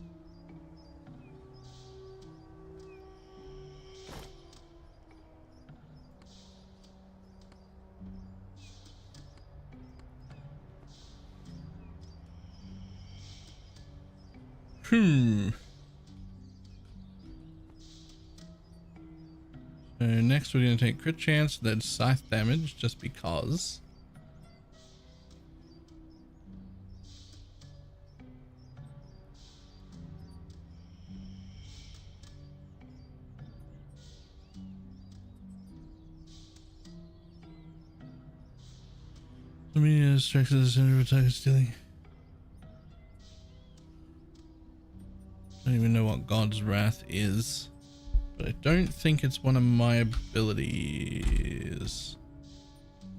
Speaker 1: So next we're going to take crit chance, then scythe damage, just because. Let me strike the center of attack stealing. I don't even know what God's Wrath is, but I don't think it's one of my abilities.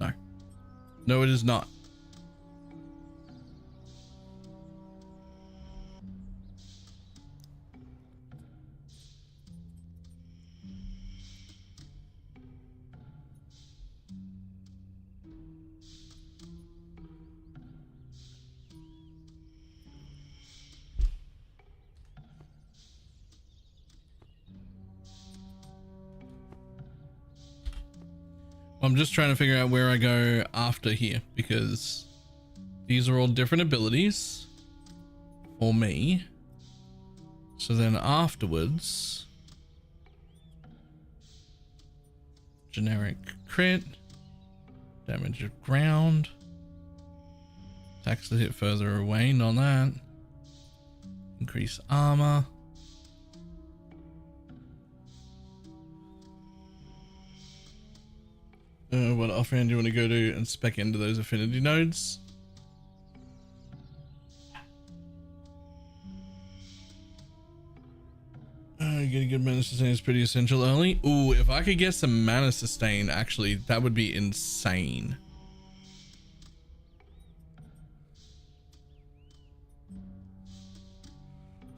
Speaker 1: No. No, it is not. I'm just trying to figure out where I go after here, because these are all different abilities for me. So then afterwards, generic crit, damage of ground, attacks that hit further away, not that. Increase armor. What offhand do you want to go to and spec into those affinity nodes? Getting good mana sustain is pretty essential early. Ooh, if I could get some mana sustain, actually, that would be insane.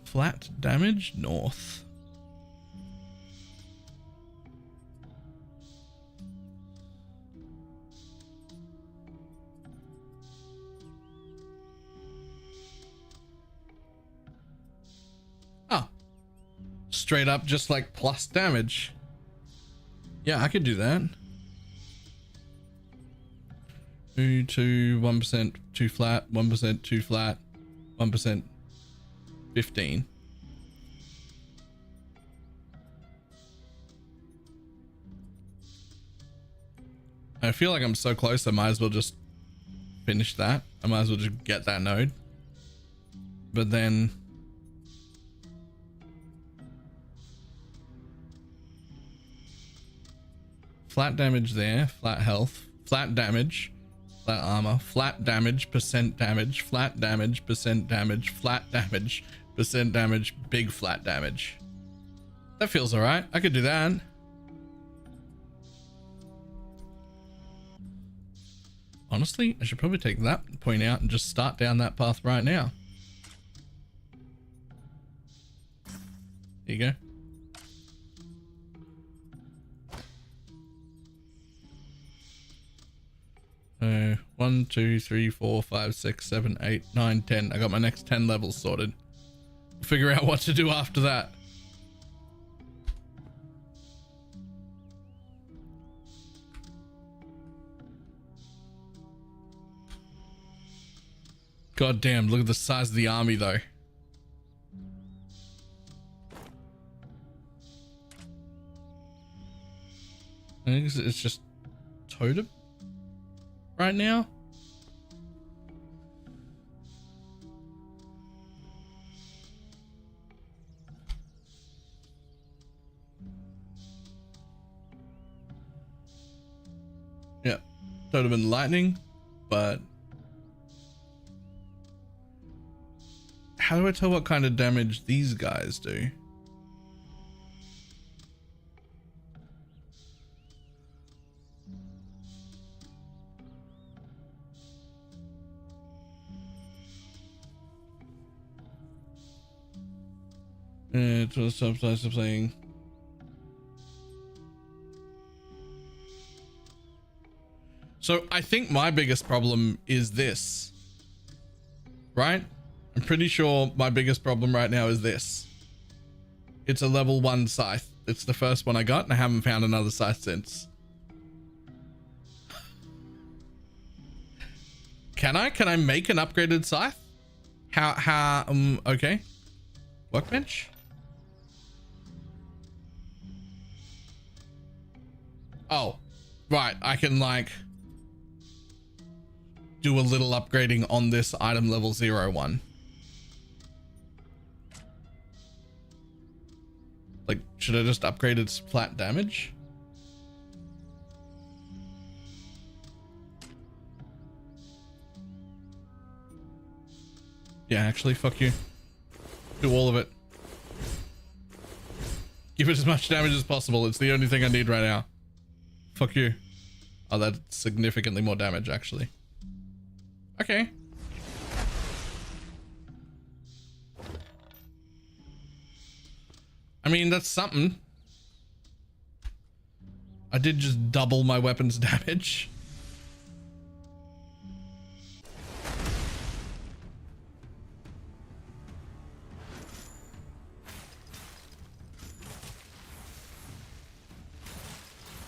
Speaker 1: Flat damage north. Straight up just like plus damage. Yeah, I could do that. 2 to 1%, 2 flat, 1%, 2 flat, 1%, 15. I feel like I'm so close, I might as well just finish that. I might as well just get that node. But then flat damage there, flat health, flat damage, flat armor, flat damage, percent damage, flat damage, percent damage, flat damage, percent damage, big flat damage. That feels alright. I could do that. Honestly, I should probably take that point out and just start down that path right now. There you go. 1, 2, 3, 4, 5, 6, 7, 8, 9, 10. I got my next 10 levels sorted. Figure out what to do after that. God damn, look at the size of the army though. I think it's just totem right now. Yeah, totem and lightning, but how do I tell what kind of damage these guys do? It was subsides of playing. So I think my biggest problem is this, right? I'm pretty sure my biggest problem right now is this. It's a level 1 scythe. It's the first one I got and I haven't found another scythe since. Can I make an upgraded scythe? Okay. Workbench? Oh, right. I can like do a little upgrading on this item level 01. Like, should I just upgrade its flat damage? Yeah, actually, fuck you. Do all of it. Give it as much damage as possible. It's the only thing I need right now. Fuck you. Oh, that's significantly more damage, actually. Okay. I mean, that's something. I did just double my weapon's damage.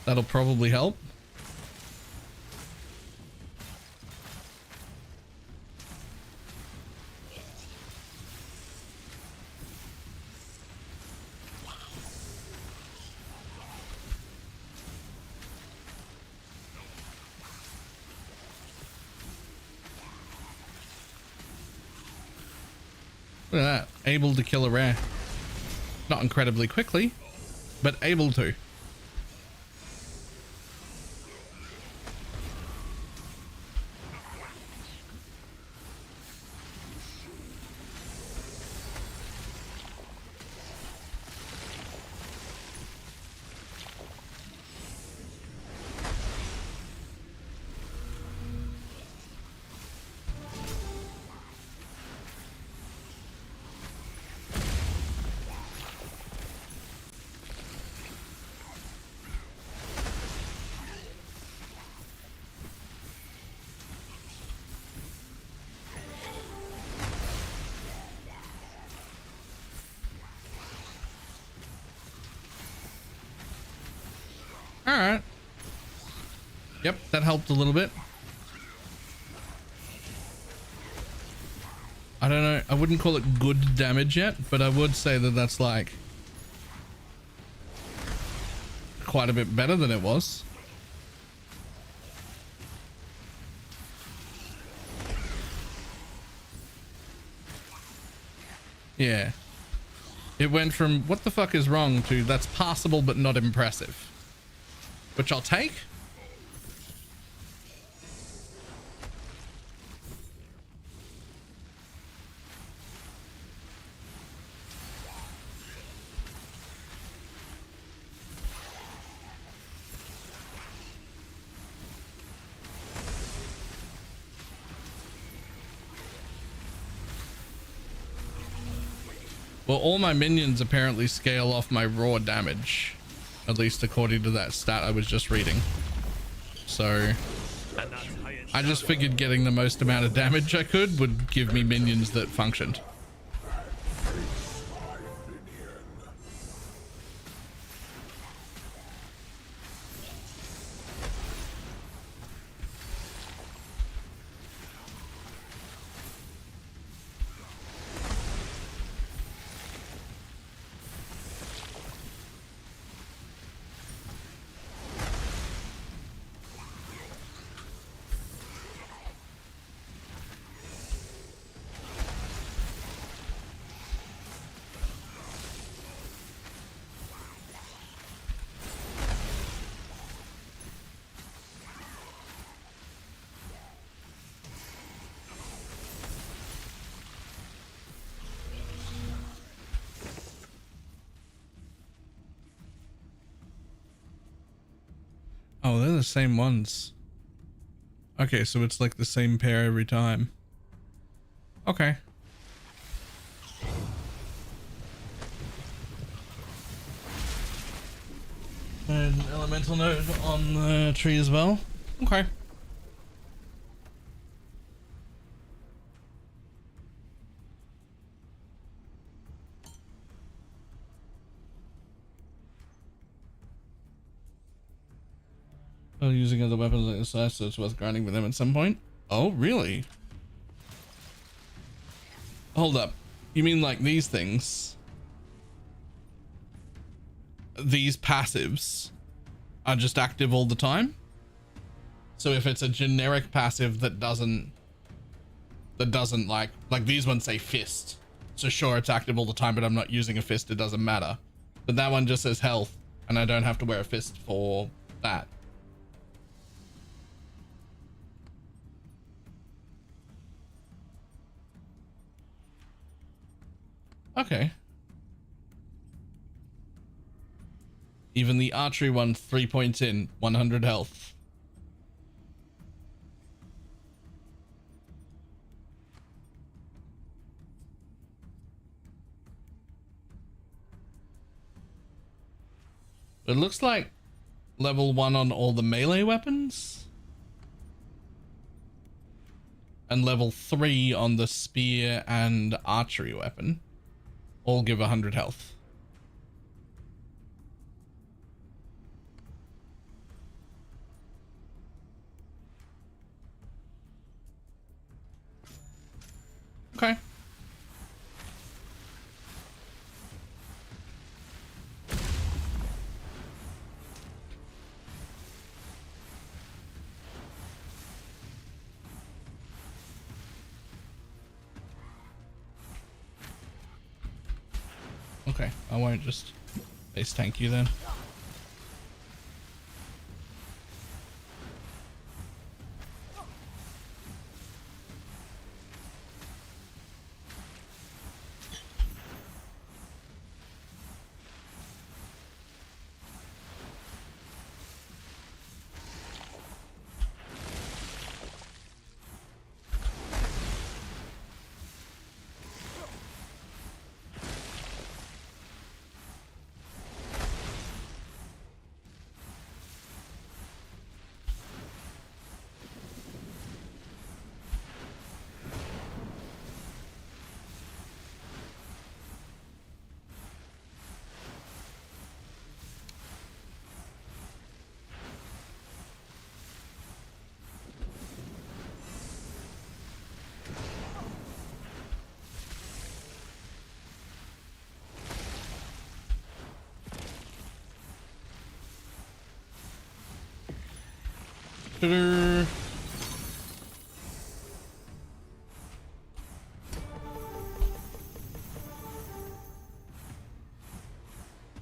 Speaker 1: That'll probably help. Look at that. Able to kill a rare. Not incredibly quickly, but able to. All right. Yep, that helped a little bit. I don't know. I wouldn't call it good damage yet, but I would say that that's like quite a bit better than it was. Yeah. It went from what the fuck is wrong to that's passable but not impressive. Which I'll take. Well, all my minions apparently scale off my raw damage. At least according to that stat I was just reading. So I just figured getting the most amount of damage I could would give me minions that functioned. Oh, they're the same ones. Okay, so it's like the same pair every time. Okay. And an elemental node on the tree as well. Okay. Using other weapons like this, so it's worth grinding with them at some point. Oh, really? Hold up. You mean like these things? These passives are just active all the time? So if it's a generic passive that doesn't like these ones say fist. So sure, it's active all the time, but I'm not using a fist, it doesn't matter. But that one just says health, and I don't have to wear a fist for that. Okay. Even the archery one, 3 points in, 100 health. It looks like level 1 on all the melee weapons. And level 3 on the spear and archery weapon. All give 100 health. Okay. Okay, I won't just base tank you then.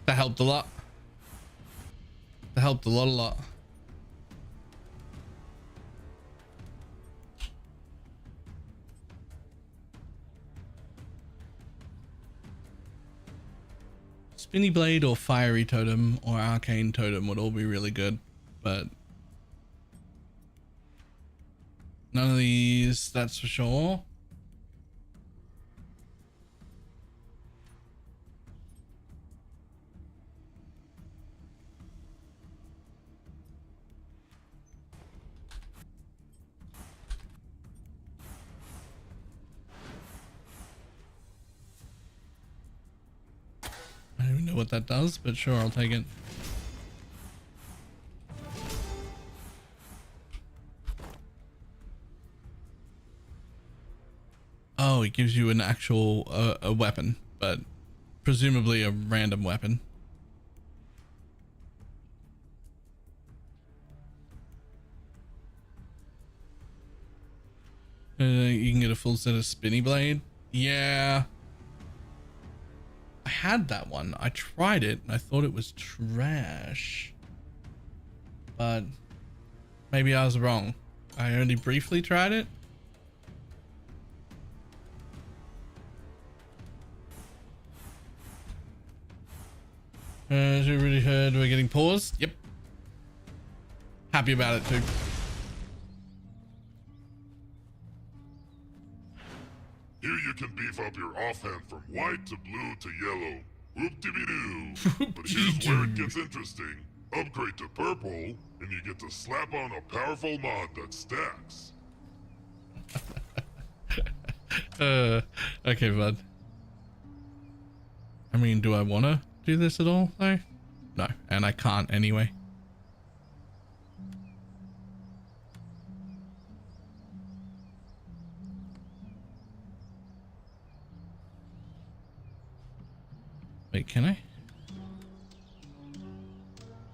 Speaker 1: That helped a lot. That helped a lot. Spinny blade or fiery totem or arcane totem would all be really good, but none of these, that's for sure. I don't even know what that does, but sure, I'll take it. Oh, it gives you an actual a weapon, but presumably a random weapon. You can get a full set of spinny blade. Yeah. I had that one. I tried it and I thought it was trash. But maybe I was wrong. I only briefly tried it. Has everybody heard we're getting paused? Yep. Happy about it too.
Speaker 4: Here you can beef up your offhand from white to blue to yellow. Whoop-de-be-doo. But here's where it gets interesting. Upgrade to purple, and you get to slap on a powerful mod that stacks.
Speaker 1: Okay, bud. I mean, do I want to do this at all, though? No, and I can't anyway. Wait, can I?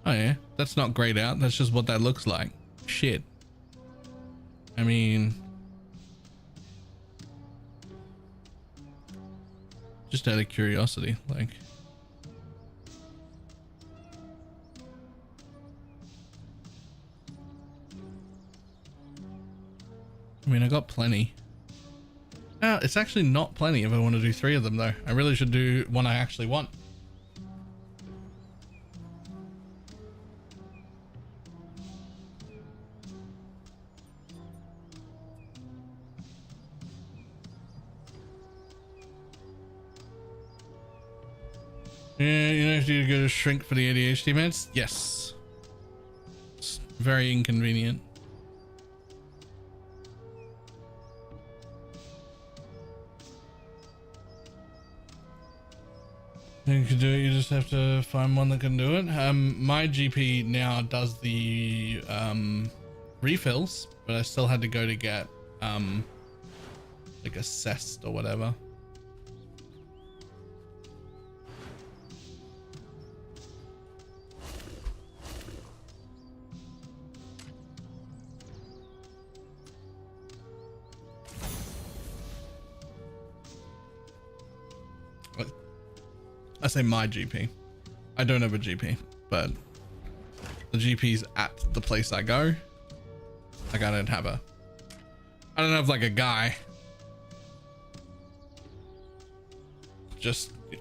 Speaker 1: Oh yeah, that's not grayed out. That's just what that looks like. Shit. I mean, just out of curiosity, like. I mean, I got plenty. It's actually not plenty if I want to do 3 of them though. I really should do one I actually want. Yeah, you know, if you go to shrink for the ADHD meds? Yes. It's very inconvenient. You can do it, you just have to find one that can do it. My GP now does the refills, but I still had to go to get like assessed or whatever. I say my GP. I don't have a GP, but the GP's at the place I go. Like I don't have like a guy.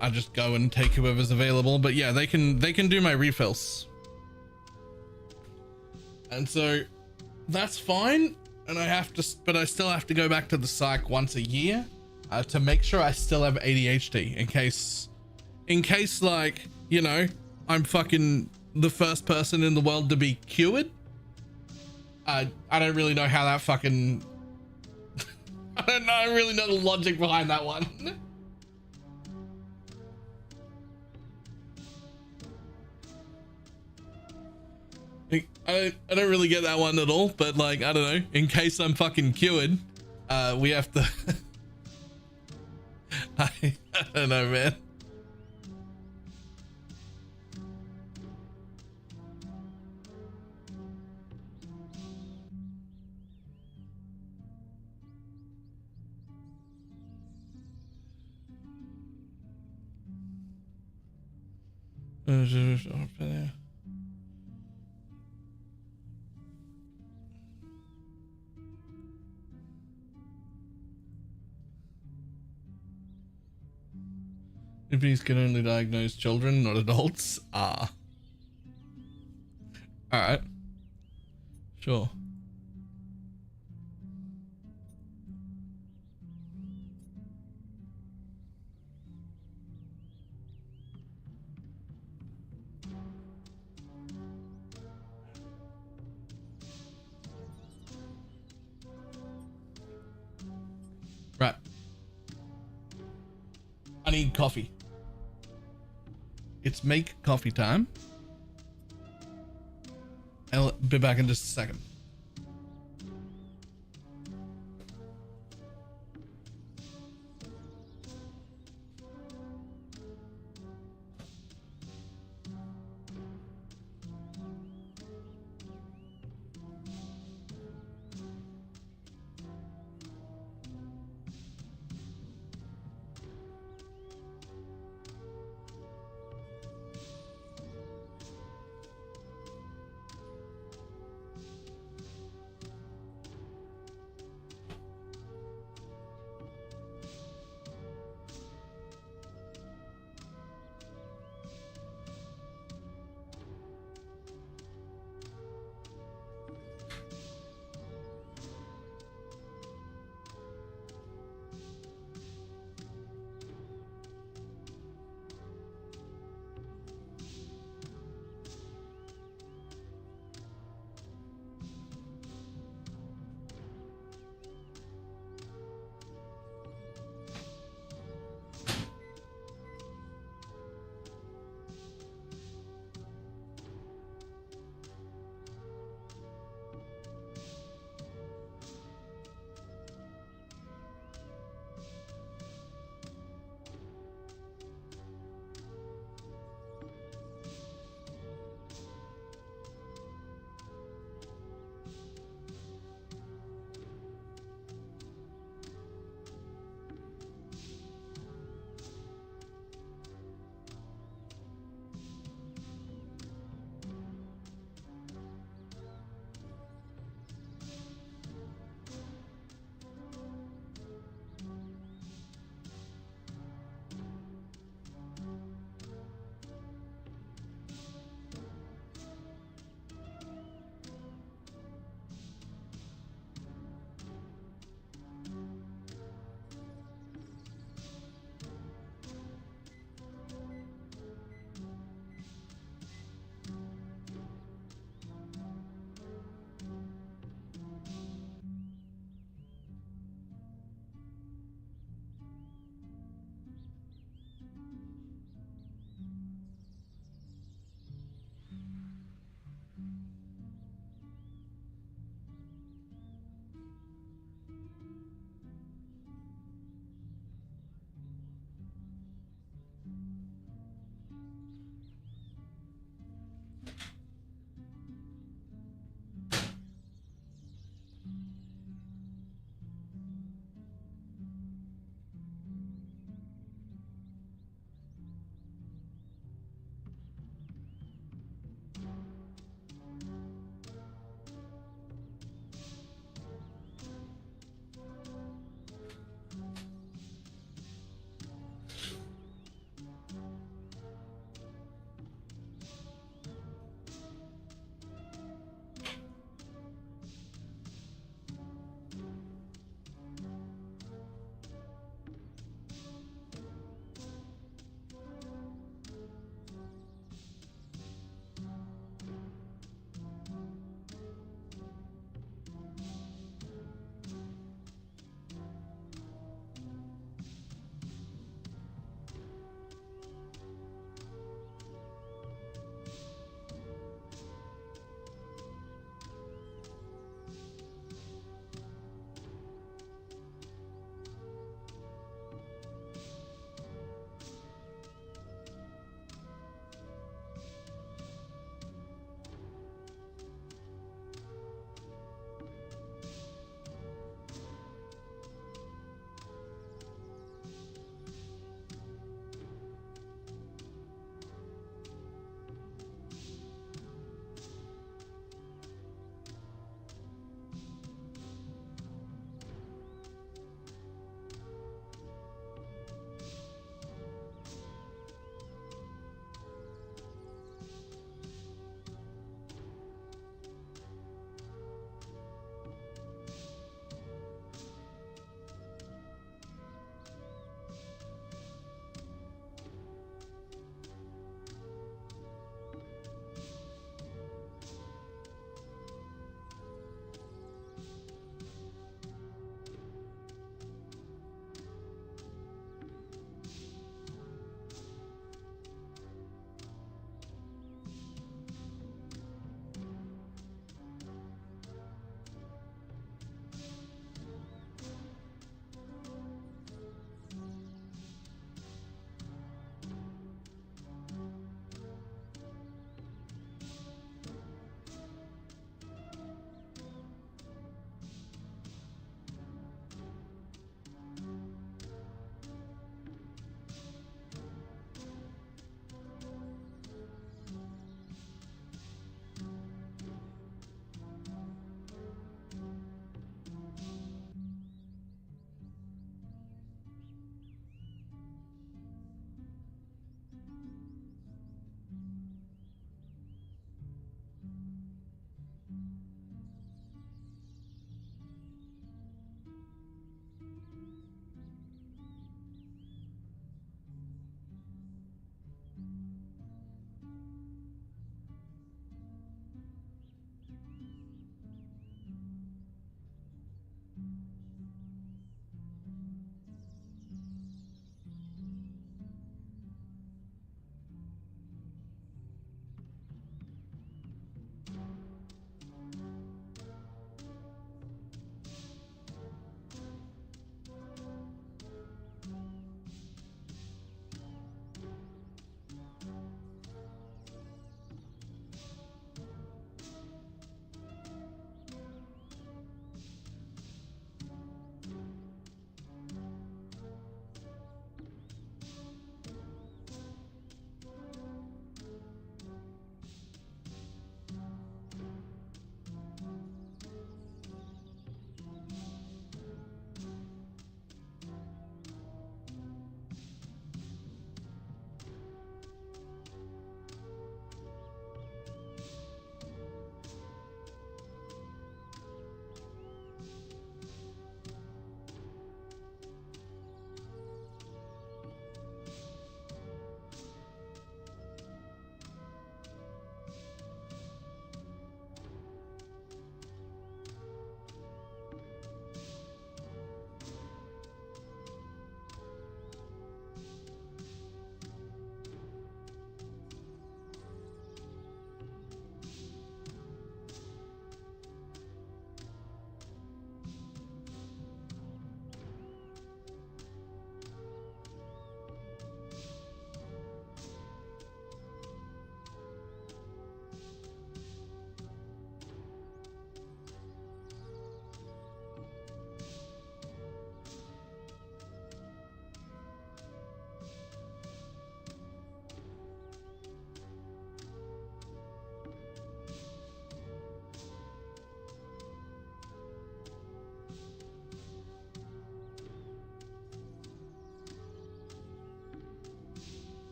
Speaker 1: I just go and take whoever's available. But yeah, they can do my refills. And so that's fine. And but I still have to go back to the psych once a year to make sure I still have ADHD in case like, you know, I'm fucking the first person in the world to be cured. I don't really know how that fucking I really know the logic behind that one. I don't really get that one at all, but like, I don't know, in case I'm fucking cured, we have to I don't know, man. GPs can only diagnose children, not adults. Ah. Alright. Sure. Right. I need coffee. It's make coffee time. I'll be back in just a second.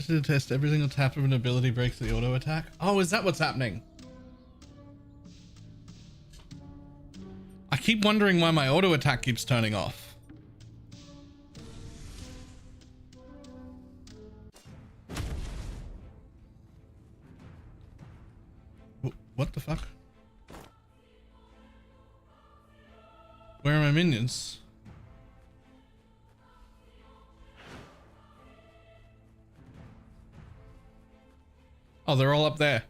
Speaker 1: To test every single tap of an ability breaks the auto attack. Oh, is that what's happening? I keep wondering why my auto attack keeps turning off. What the fuck? Where are my minions? Oh, they're all up there.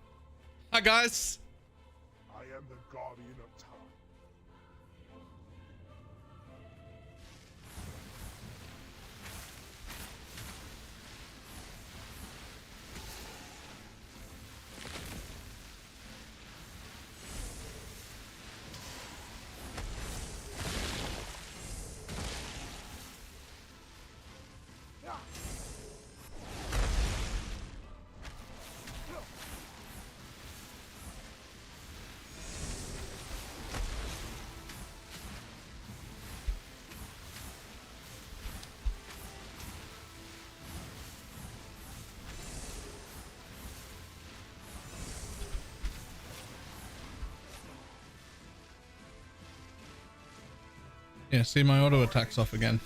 Speaker 1: Hi, guys.
Speaker 4: I am the guardian of time.
Speaker 1: Yeah, see, my auto attack's off again.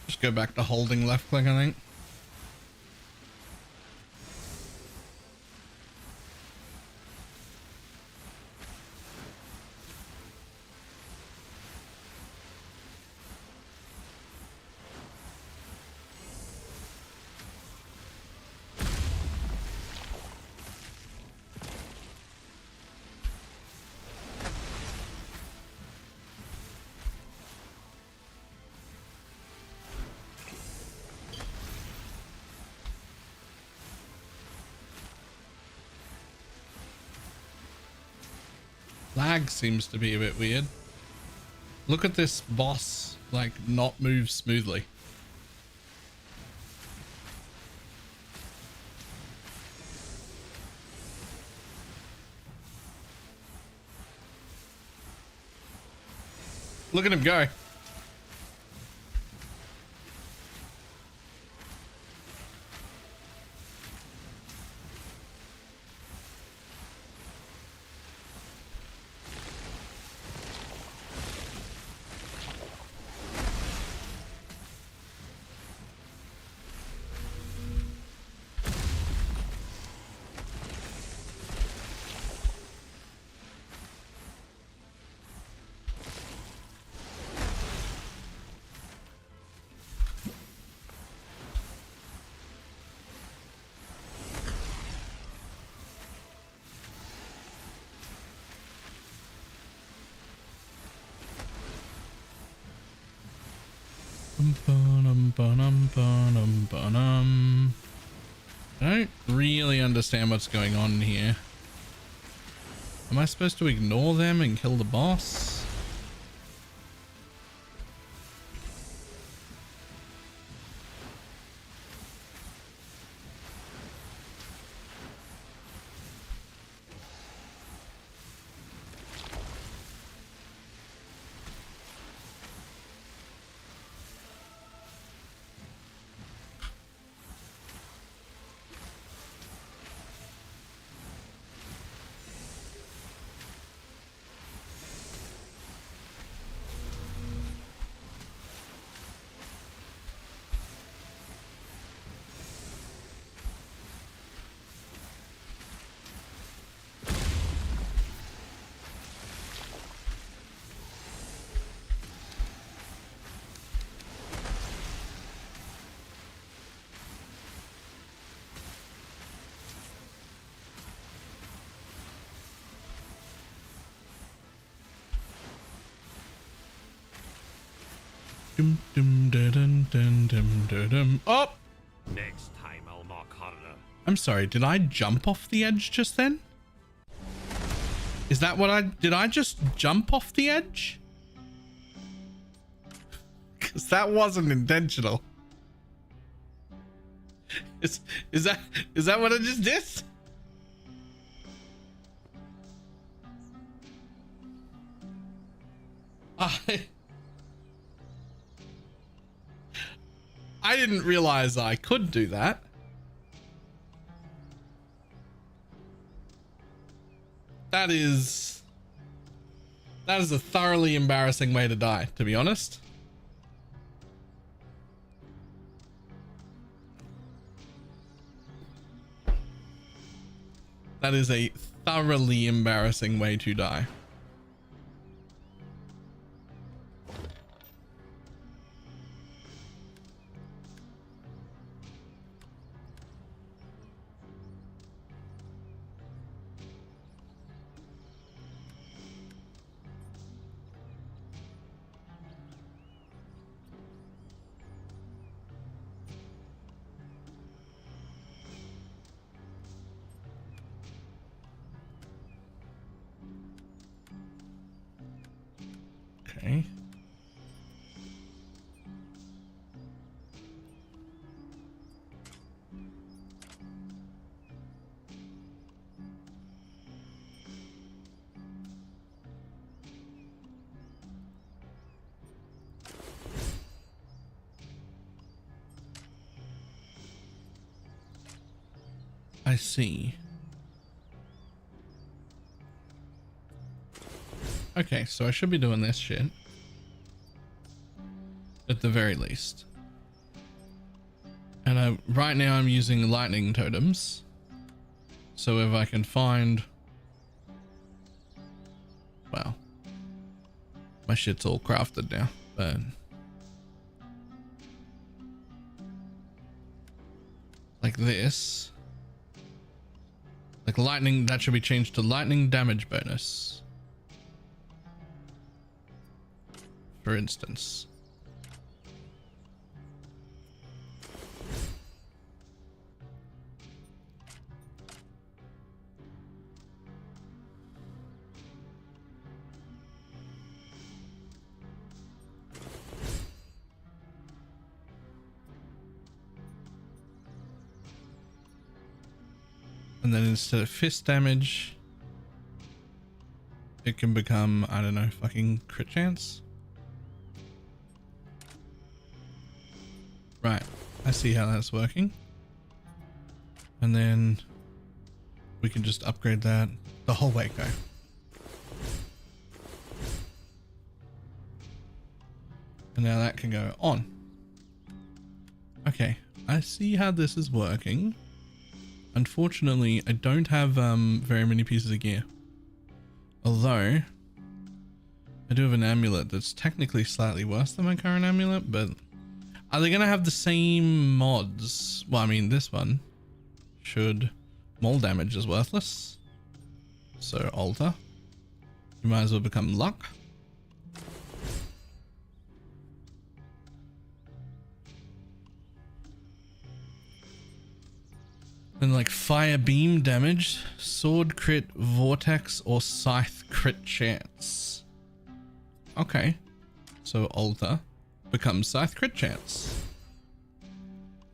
Speaker 1: Just go back to holding left click, I think. Lag seems to be a bit weird. Look at this boss, like, not move smoothly. Look at him go. I don't really understand what's going on here. Am I supposed to ignore them and kill the boss? Dum, dum, da, dum, dum, dum, da, dum. Oh!
Speaker 3: Next time I'll knock harder.
Speaker 1: I'm sorry, did I jump off the edge just then? Is that what did I just jump off the edge? Because that wasn't intentional. Is that what I just did? I didn't realize I could do that. That is a thoroughly embarrassing way to die, to be honest. That is a thoroughly embarrassing way to die. Okay. I see. Okay, so I should be doing this shit. At the very least. And right now I'm using lightning totems. So if I can find... Wow. My shit's all crafted now, but... Like this. Like lightning, that should be changed to lightning damage bonus. For instance. And then instead of fist damage, it can become, I don't know, fucking crit chance. Right, I see how that's working. And then we can just upgrade that the whole way go. And now that can go on. Okay, I see how this is working. Unfortunately, I don't have very many pieces of gear. Although, I do have an amulet that's technically slightly worse than my current amulet, but are they going to have the same mods? Well, I mean, this one should... Mole damage is worthless. So, alter. You might as well become luck. And like fire beam damage, sword crit, vortex, or scythe crit chance. Okay. So alter becomes scythe crit chance.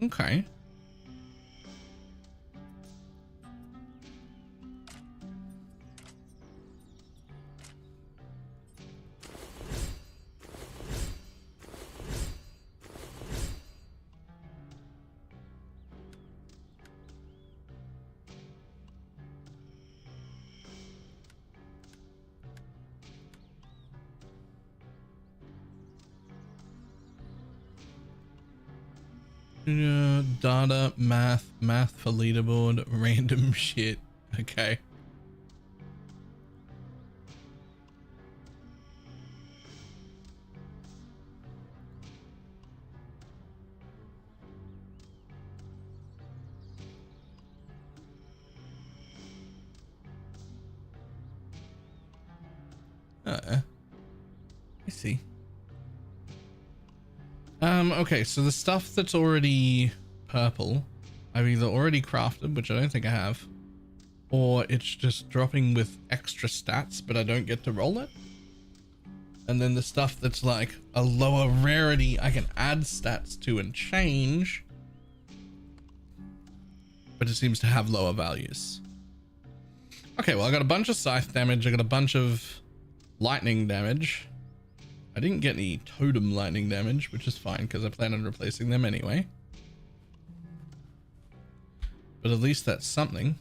Speaker 1: Okay. Data, math for leaderboard, random shit. Okay. I see. Okay, so the stuff that's already purple, I've either already crafted, which I don't think I have, or it's just dropping with extra stats, but I don't get to roll it. And then the stuff that's like a lower rarity, I can add stats to and change, but it seems to have lower values. Okay, well, I got a bunch of scythe damage. I got a bunch of lightning damage. I didn't get any totem lightning damage, which is fine because I plan on replacing them anyway. But at least that's something.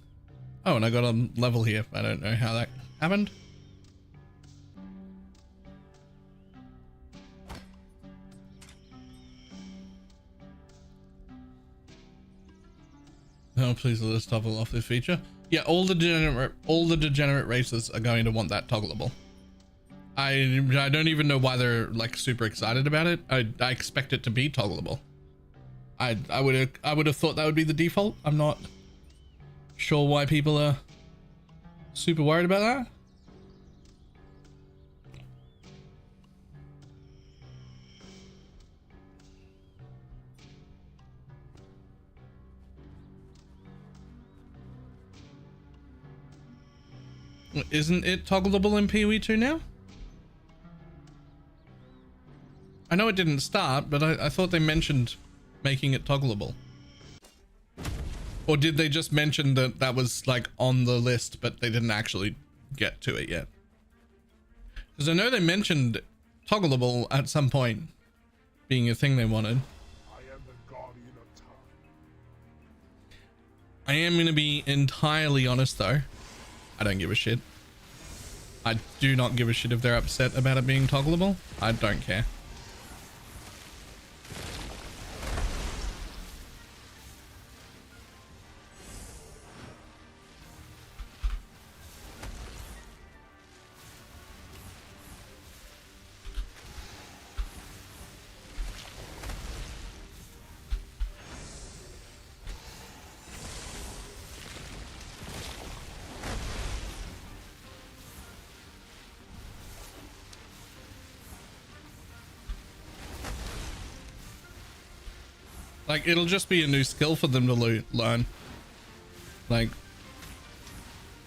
Speaker 1: Oh, and I got a level here. I don't know how that happened. Oh, please let us toggle off this feature. Yeah, all the degenerate races are going to want that toggleable. I don't even know why they're like super excited about it. I expect it to be toggleable. I would have thought that would be the default. I'm not sure why people are super worried about that. Isn't it toggleable in PoE 2 now? I know it didn't start, but I thought they mentioned making it toggleable. Or did they just mention that that was like on the list, but they didn't actually get to it yet? Because I know they mentioned toggleable at some point being a thing they wanted.
Speaker 4: I am the guardian of time.
Speaker 1: I am going to be entirely honest though. I don't give a shit. I do not give a shit if they're upset about it being toggleable. I don't care. Like, it'll just be a new skill for them to learn. Like,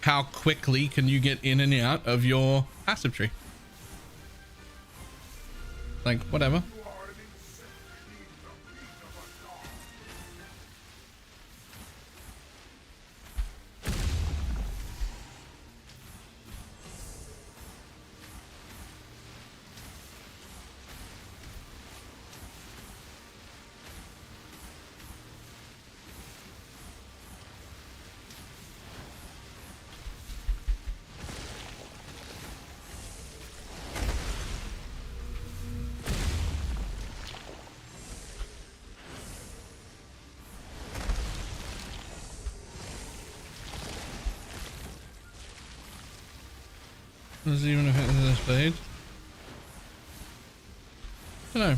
Speaker 1: how quickly can you get in and out of your passive tree? Like, whatever. Does it even fit into this blade? I don't know.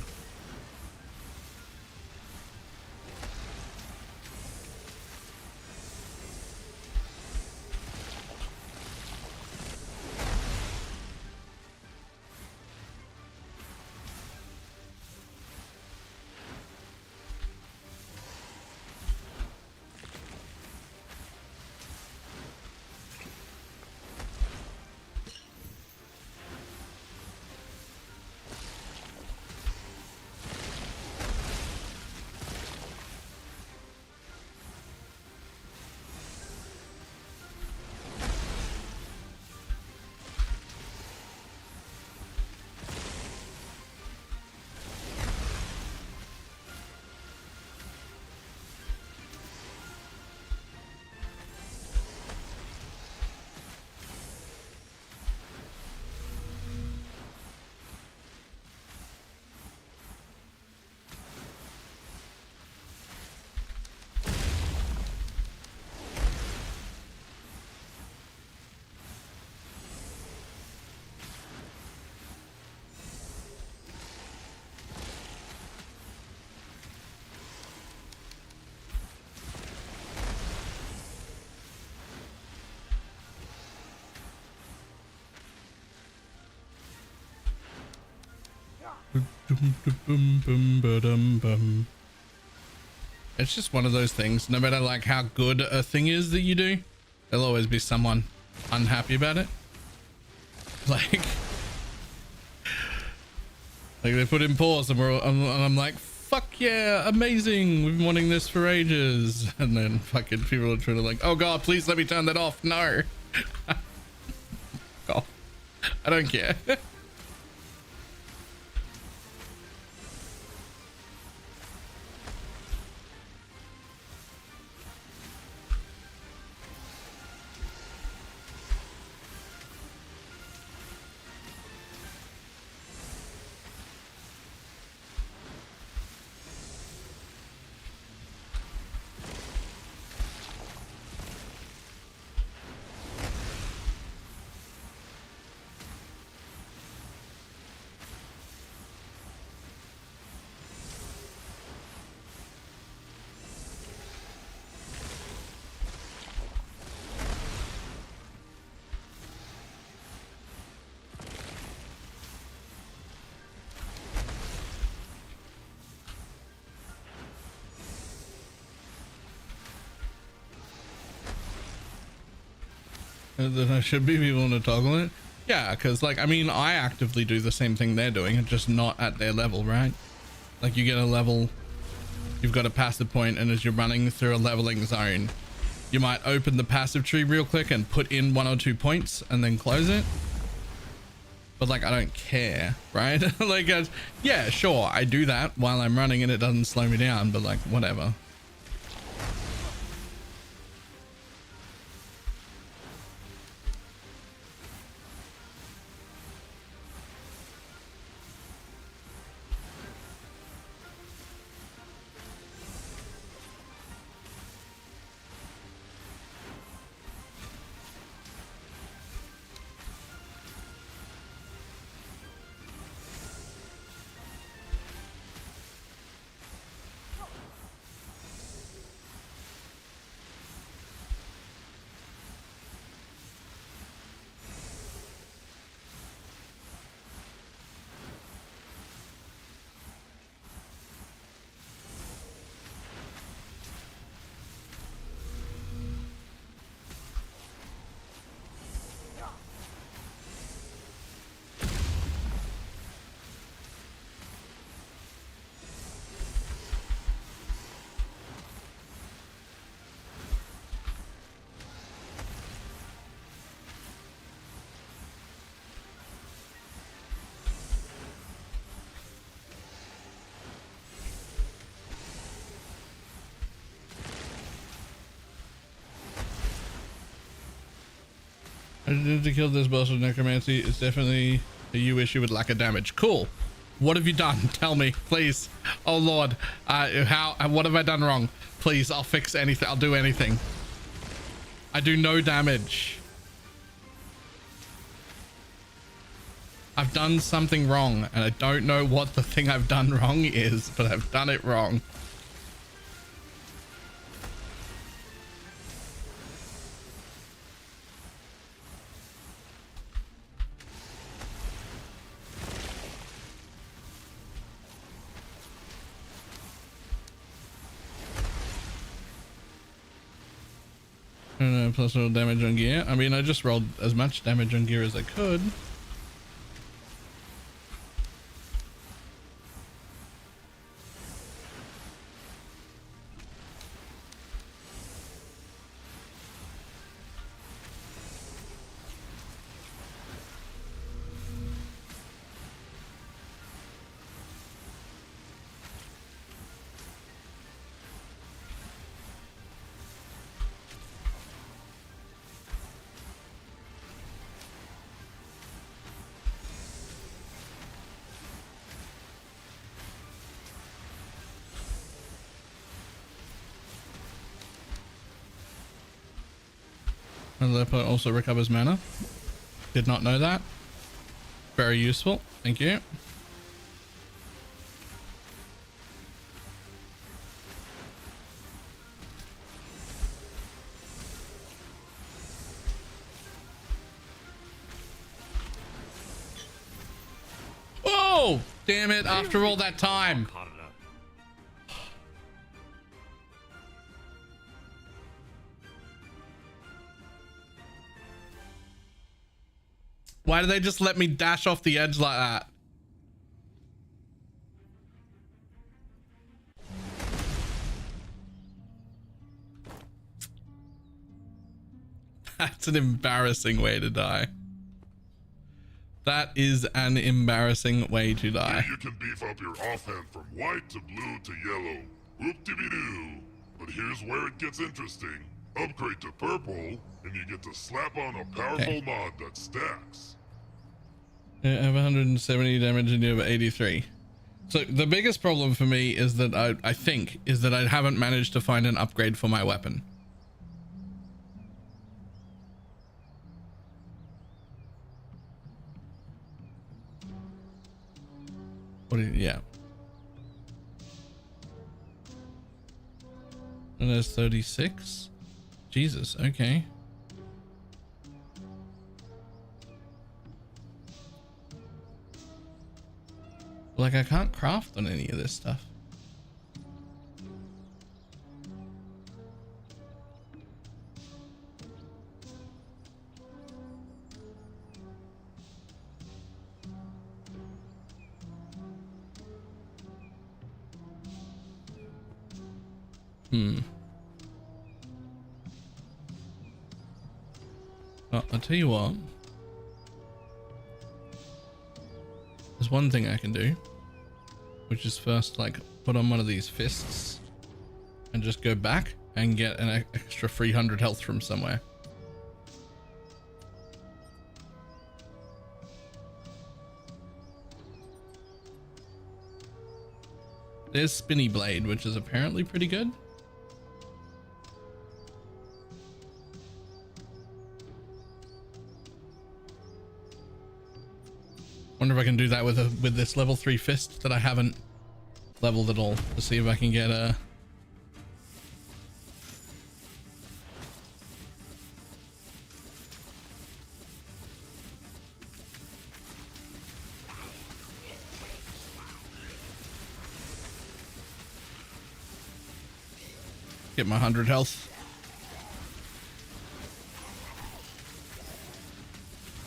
Speaker 1: It's just one of those things. No matter like how good a thing is that you do, there'll always be someone unhappy about it. Like they put in pause and I'm like, fuck yeah, amazing. We've been wanting this for ages. And then fucking people are trying to like, oh God, please let me turn that off. No. God, I don't care. Then I should be able to toggle it. Yeah, because like, I mean, I actively do the same thing they're doing, just not at their level, right? Like you get a level, you've got a passive point, and as you're running through a leveling zone, you might open the passive tree real quick and put in 1 or 2 points and then close it. But like, I don't care, right? Like, yeah, sure, I do that while I'm running and it doesn't slow me down, but like, whatever. I need to kill this boss with necromancy. It's definitely a you issue with lack of damage. Cool. What have you done? Tell me, please. Oh Lord. What have I done wrong? Please, I'll fix anything. I'll do anything. I do no damage. I've done something wrong and I don't know what the thing I've done wrong is, but I've done it wrong. Plus roll damage on gear. I mean, I just rolled as much damage on gear as I could. And Leopard also recovers mana. Did not know that. Very useful. Thank you. Oh! damn it, after all that time.
Speaker 3: Harder.
Speaker 1: Why do they just let me dash off the edge like that? That's an embarrassing way to die. That is an embarrassing way to die.
Speaker 4: Here you can beef up your offhand from white to blue to yellow. Whoop-de-be-doo. But here's where it gets interesting. Upgrade to purple, and you get to slap on a powerful mod that stacks.
Speaker 1: I have 170 damage and you have 83. So the biggest problem for me is that I think is that I haven't managed to find an upgrade for my weapon. What do you, yeah. And there's 36. Jesus, okay. Like, I can't craft on any of this stuff. Well, I'll tell you what. There's one thing I can do, which is first, like, put on one of these fists and just go back and get an extra 300 health from somewhere. There's Spinny Blade, which is apparently pretty good. Wonder if I can do that with this level 3 fist that I haven't leveled at all, to see if I can get a get my 100 health.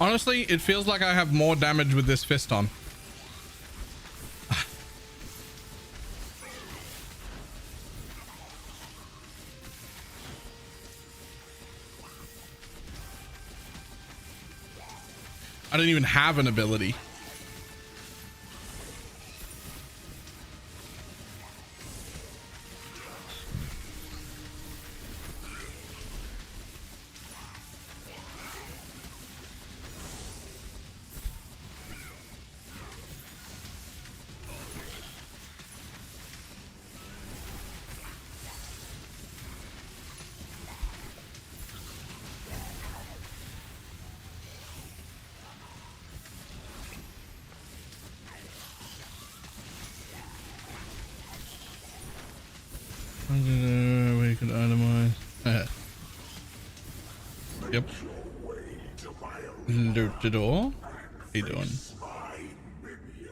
Speaker 1: Honestly, it feels like I have more damage with this fist on. I don't even have an ability. We could itemize. Yep. Luchador? How you doing?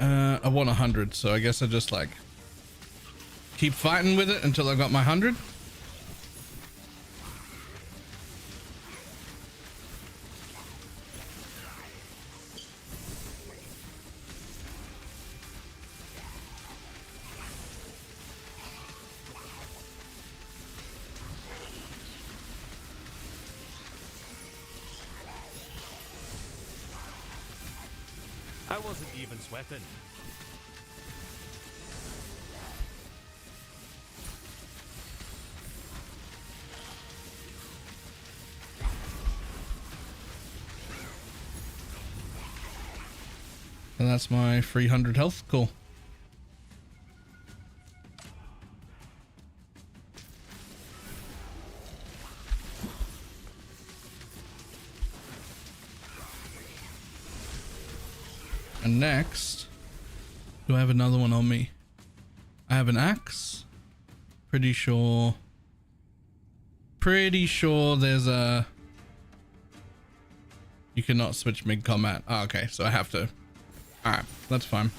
Speaker 1: I want 100, so I guess I just like keep fighting with it until I got my 100.
Speaker 3: I wasn't even sweating.
Speaker 1: And that's my 300 health. Cool. And next, do I have another one on me? I have an axe. Pretty sure there's a... You cannot switch mid-combat. Oh, okay, so I have to... Alright, that's fine.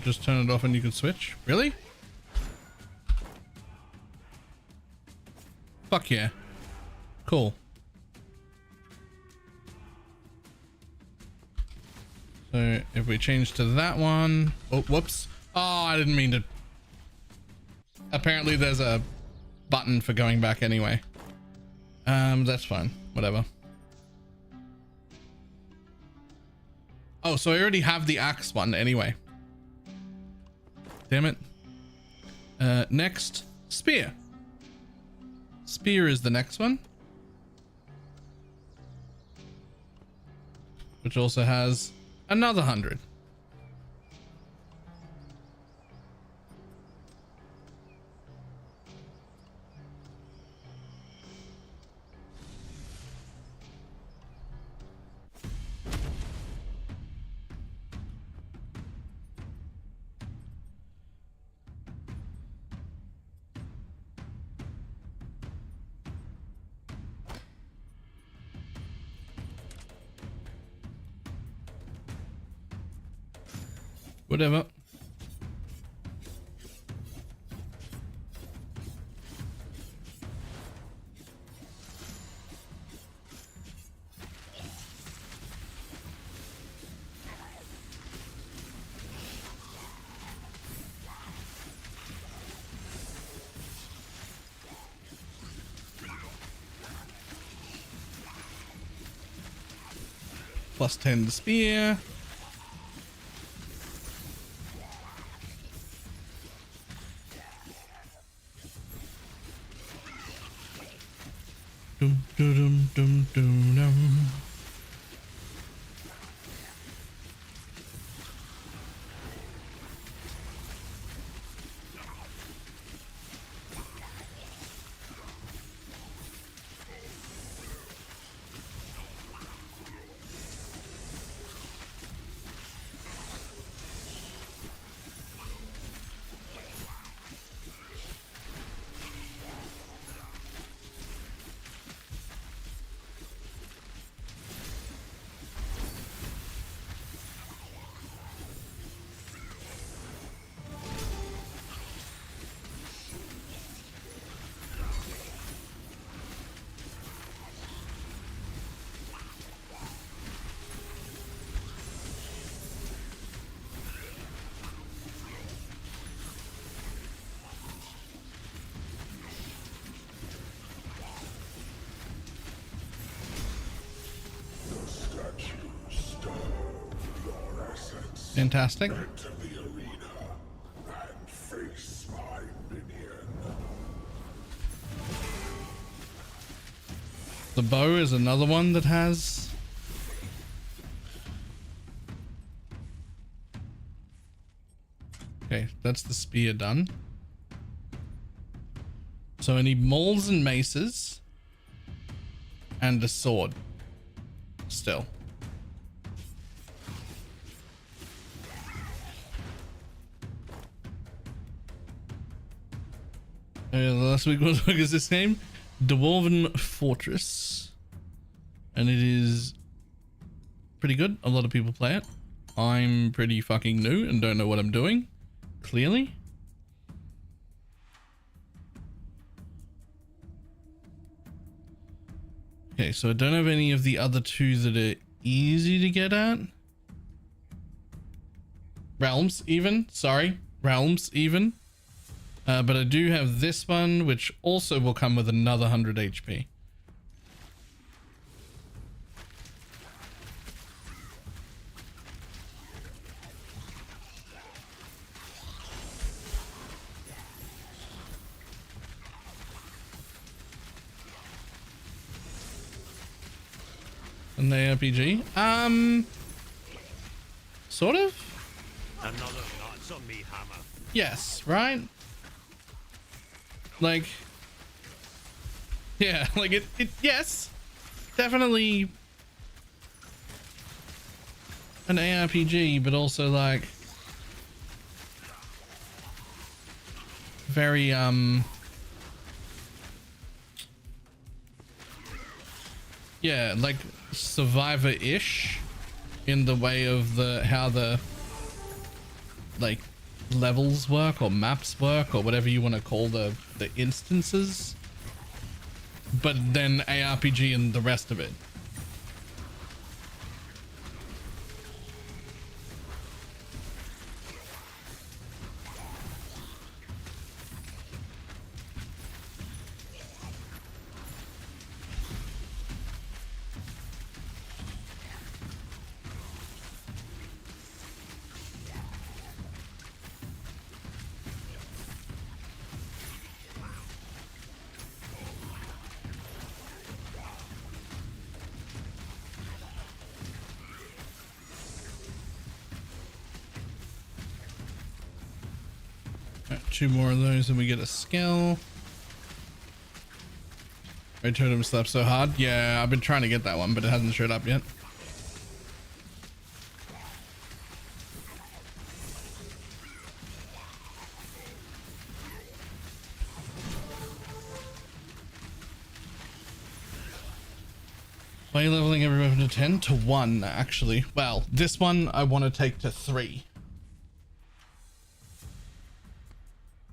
Speaker 1: Just turn it off and you can switch. Really? Fuck yeah. Cool. So if we change to that one, oh, whoops. Oh, I didn't mean to. Apparently there's a button for going back anyway. That's fine. Whatever. Oh, so I already have the axe one anyway. Damn it. Next, spear. Spear is the next one. Which also has another 100. Whatever. Plus 10 to spear. Dum, dum, dum, dum, dum. Fantastic.
Speaker 4: To the arena and face my minion.
Speaker 1: The bow is another one that has okay, that's the spear done. So I need mauls and maces and a sword still. Last week was what is this name? Dwarven Fortress, and it is pretty good. A lot of people play it. I'm pretty fucking new and don't know what I'm doing, clearly. Okay, so I don't have any of the other two that are easy to get at. Realms even, sorry, realms even. But I do have this one, which also will come with another 100 HP. An ARPG? Sort of?
Speaker 3: Another nuts on me hammer.
Speaker 1: Yes, right? Like, yeah, like it yes, definitely an ARPG, but also like very yeah, like Survivor-ish in the way of how the like levels work or maps work or whatever you want to call the instances, but then ARPG and the rest of it. Two more of those and we get a skill. Red Totem slaps so hard. Yeah, I've been trying to get that one, but it hasn't showed up yet. Why are you leveling every weapon to 10? To 1, actually. Well, this one I want to take to 3.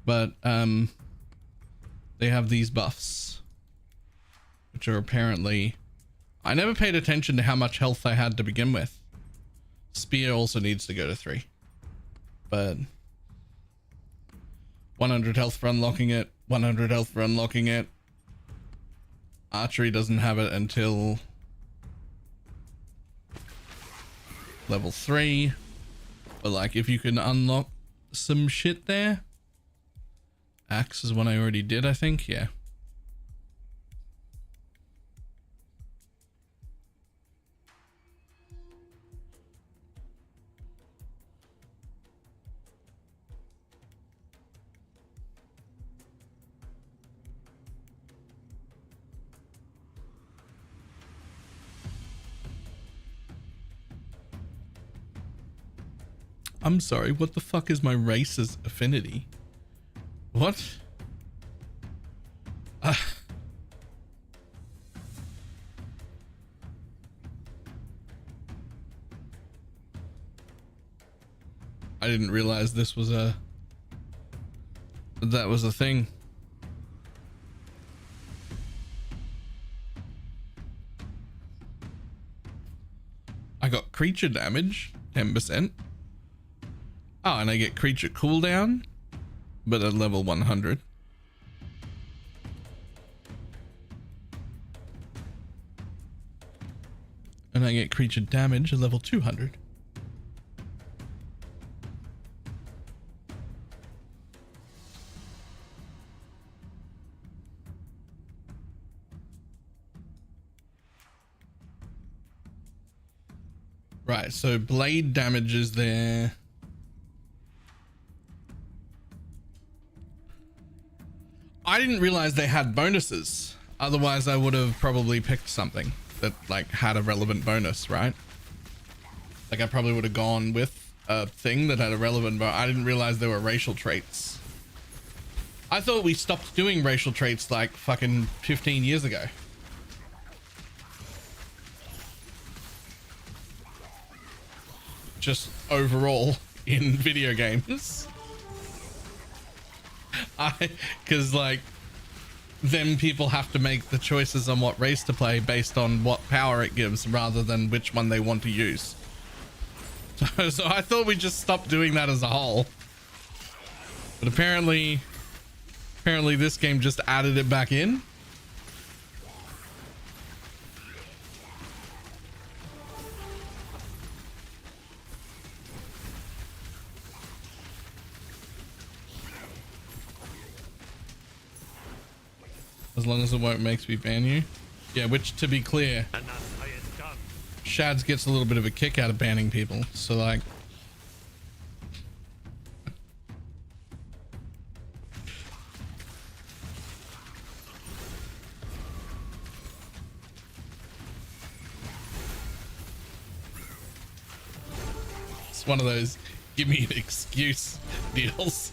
Speaker 1: But they have these buffs, which are apparently, I never paid attention to how much health I had to begin with. Spear also needs to go to 3, but 100 health for unlocking it, 100 health for unlocking it. Archery doesn't have it until level 3, but like if you can unlock some shit there. Axe is one I already did, I think. Yeah. I'm sorry, what the fuck is my race's affinity? What? I didn't realize this was that was a thing. I got creature damage, 10%. Oh, and I get creature cooldown, but at level 100. And I get creature damage at level 200. Right, so blade damage is there. I didn't realize they had bonuses. Otherwise, I would have probably picked something that like had a relevant bonus, right? Like I probably would have gone with a thing that had a relevant bonus. I didn't realize there were racial traits. I thought we stopped doing racial traits like fucking 15 years ago. Just overall in video games. Because like then people have to make the choices on what race to play based on what power it gives rather than which one they want to use. So I thought we just stopped doing that as a whole, but apparently this game just added it back in. As long as it won't make me ban you. Yeah, which to be clear,
Speaker 3: And that's how it's done.
Speaker 1: Shads gets a little bit of a kick out of banning people. So like, it's one of those give me an excuse deals.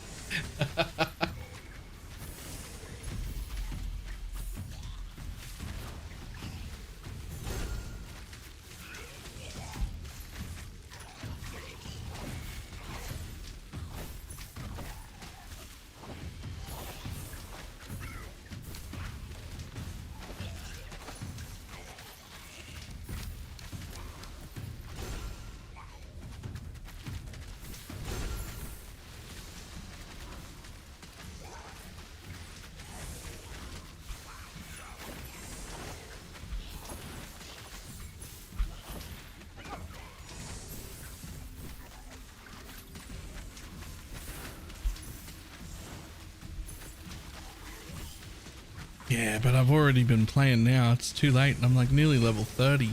Speaker 1: Yeah, but I've already been playing now. It's too late and I'm like nearly level 30.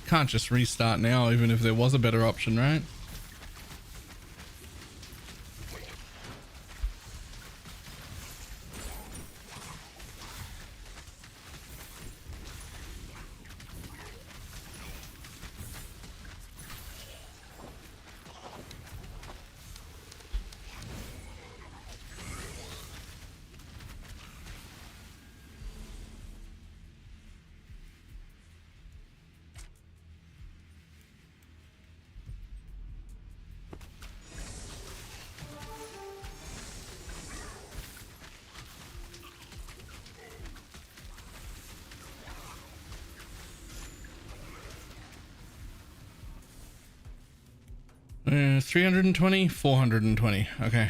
Speaker 1: Can't just restart now even if there was a better option, right? Uh, 320, 420. Okay.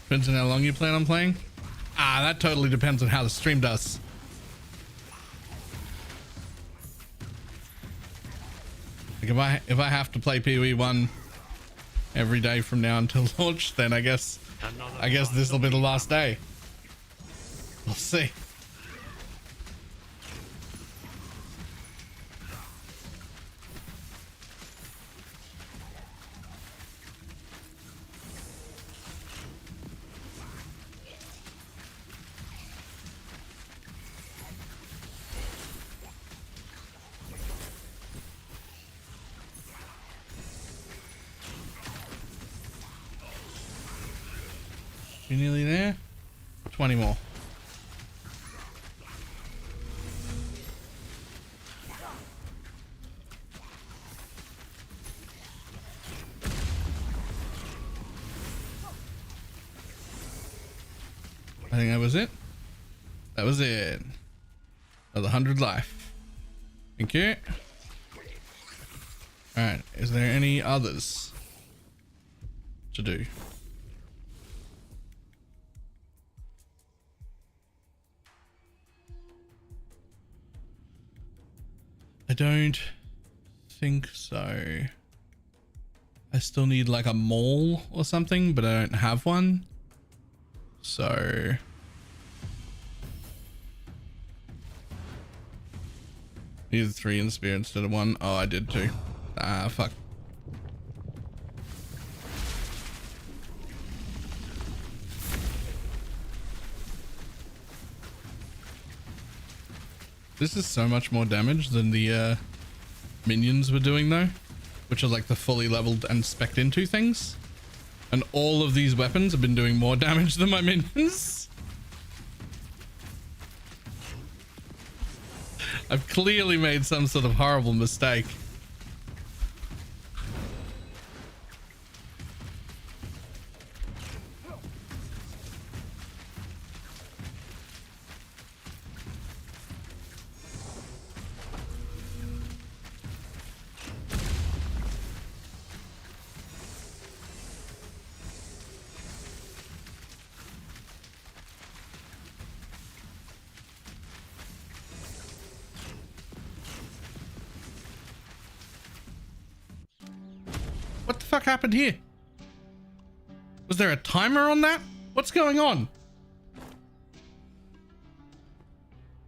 Speaker 1: Depends on how long you plan on playing. Ah, that totally depends on how the stream does. Like if I have to play PoE 1 every day from now until launch, then I guess this will be the last day. We'll see. You nearly there? 20 more. I think that was it. That was it. Another 100 life. Thank you. Alright, is there any others to do? I don't think so. I still need like a maul or something, but I don't have one. So needed 3 in spear instead of 1. Oh, I did too. Ah, fuck. This is so much more damage than the minions were doing though, which are like the fully leveled and spec'd into things. And all of these weapons have been doing more damage than my minions. I've clearly made some sort of horrible mistake. What the fuck happened here? Was there a timer on that? What's going on?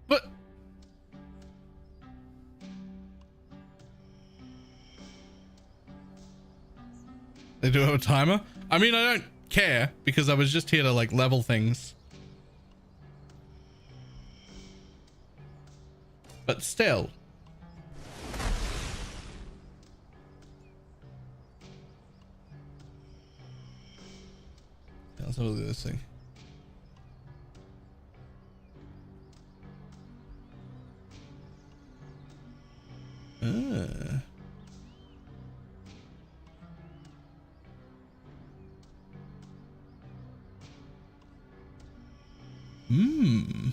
Speaker 1: But they do have a timer? I mean, I don't care because I was just here to like level things. But still. Let's have a look at this thing. Hmm.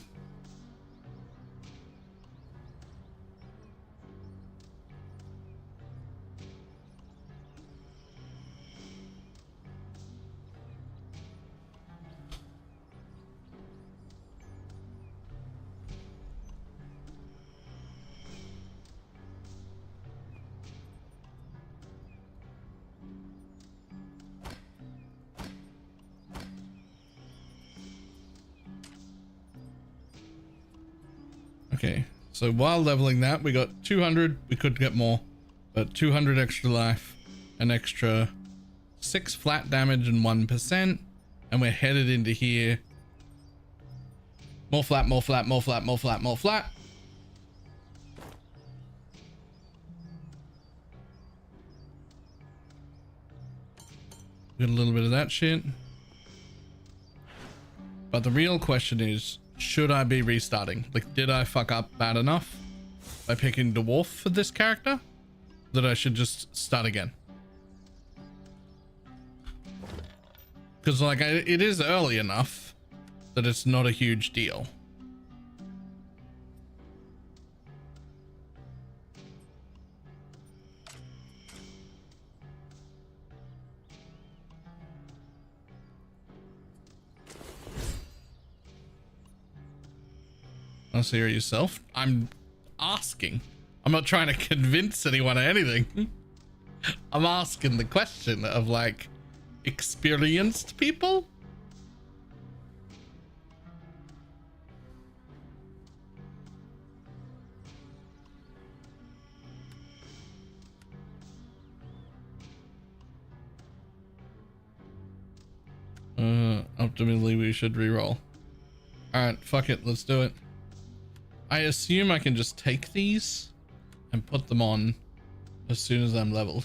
Speaker 1: Okay, so while leveling that, we got 200. We could get more, but 200 extra life, an extra 6 flat damage and 1%, and we're headed into here. More flat, more flat, more flat, more flat, more flat. Got a little bit of that shit. But the real question is, should I be restarting? Like, did I fuck up bad enough by picking dwarf for this character that I should just start again? Because like it is early enough that it's not a huge deal. Honestly, or yourself? I'm asking. I'm not trying to convince anyone of anything. I'm asking the question of like experienced people. Optimally we should reroll. All right, fuck it, let's do it. I assume I can just take these and put them on as soon as I'm leveled.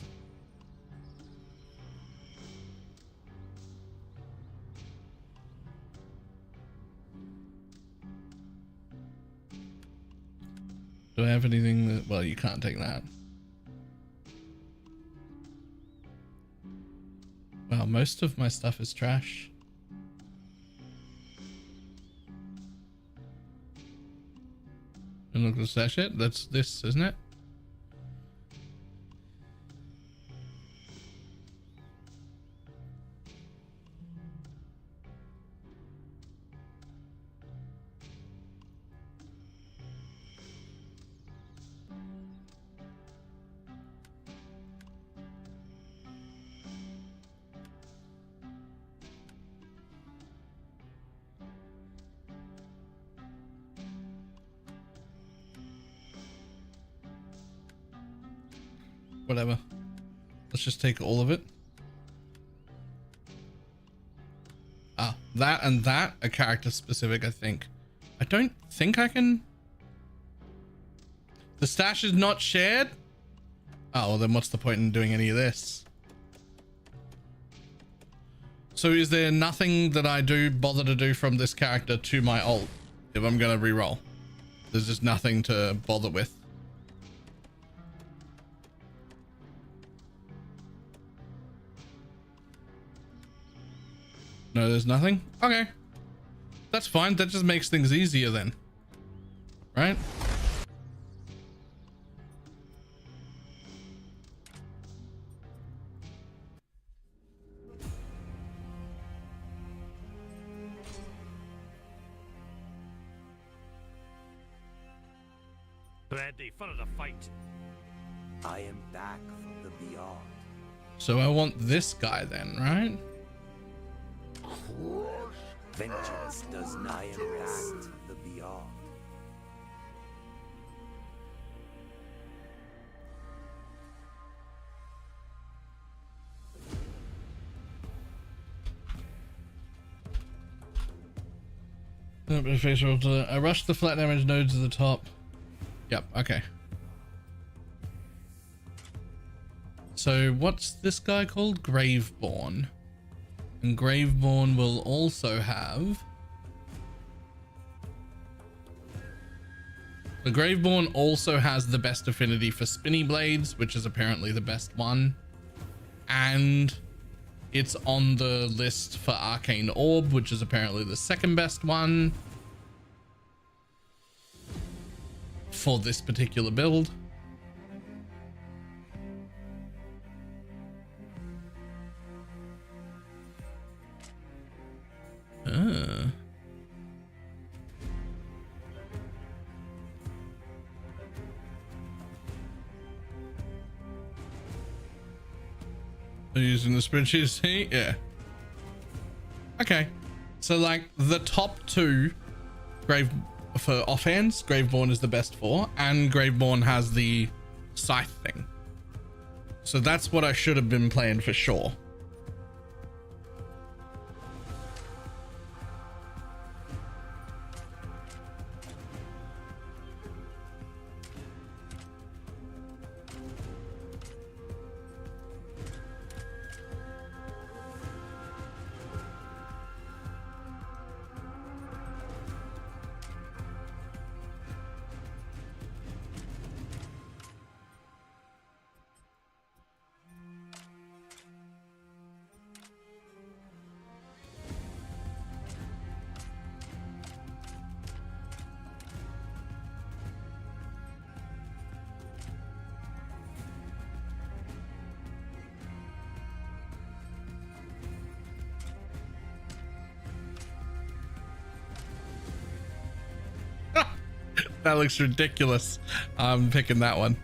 Speaker 1: Do I have anything that, well, you can't take that. Wow, most of my stuff is trash. And look, is that shit? That's this, isn't it? Whatever. Let's just take all of it. Ah, that and that are character specific, I think. I don't think I can. The stash is not shared? Oh, well, then what's the point in doing any of this? So is there nothing that I do bother to do from this character to my ult if I'm gonna reroll? There's just nothing to bother with. No, there's nothing? Okay. That's fine. That just makes things easier then. Right?
Speaker 3: Ready for the fight.
Speaker 5: I am back from the beyond.
Speaker 1: So I want this guy then, right?
Speaker 5: Vengeance does not impact the beyond.
Speaker 1: I rushed the flat damage nodes to the top. Yep, okay. So what's this guy called? Graveborn. And Graveborn will also have... The Graveborn also has the best affinity for spinny blades, which is apparently the best one. And it's on the list for Arcane Orb, which is apparently the second best one. for this particular build. Are you using the spreadsheet? See? Yeah. Okay. So like the top two grave for offhands, Graveborn is the best for, and Graveborn has the scythe thing. So that's what I should have been playing for sure. That looks ridiculous. I'm picking that one.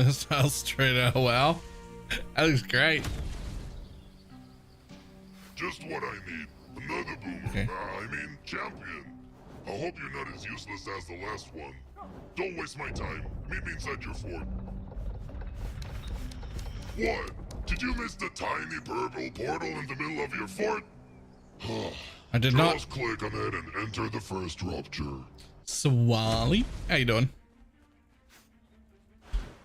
Speaker 1: Style straight out. Wow, that looks great.
Speaker 4: Just what I need. Another boomer.
Speaker 1: Okay.
Speaker 4: I mean, champion. I hope you're not as useless as the last one. Don't waste my time. Meet me inside your fort. What? Did you miss the tiny purple portal in the middle of your fort?
Speaker 1: I did not.
Speaker 4: Just click on it and enter the first rupture.
Speaker 1: Swally, how you doing?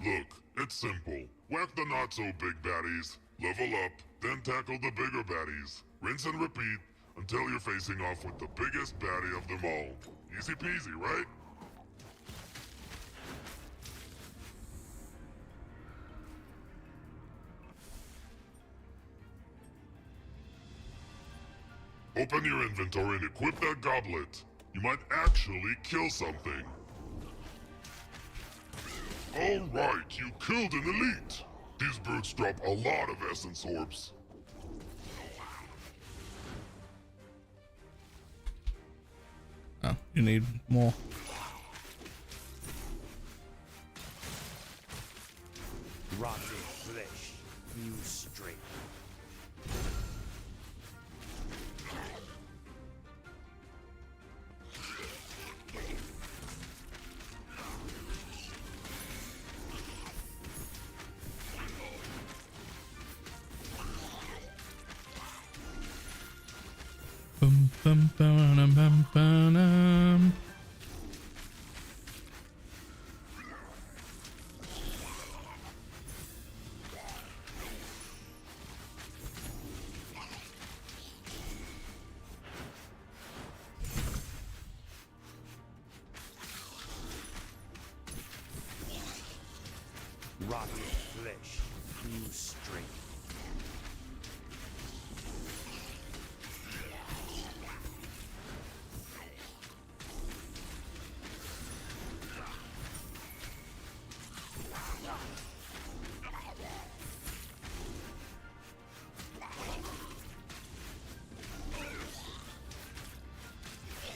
Speaker 4: Look, it's simple. Whack the not-so-big baddies, level up, then tackle the bigger baddies. Rinse and repeat until you're facing off with the biggest baddie of them all. Easy peasy, right? Open your inventory and equip that goblet. You might actually kill something. Alright, you killed an elite. These brutes drop a lot of essence orbs.
Speaker 1: Oh, you need more.
Speaker 3: Rotting flesh, new strength.
Speaker 1: Bum, bum, ba-dum, bum, ba-dum.
Speaker 3: Rotting flesh, new strength.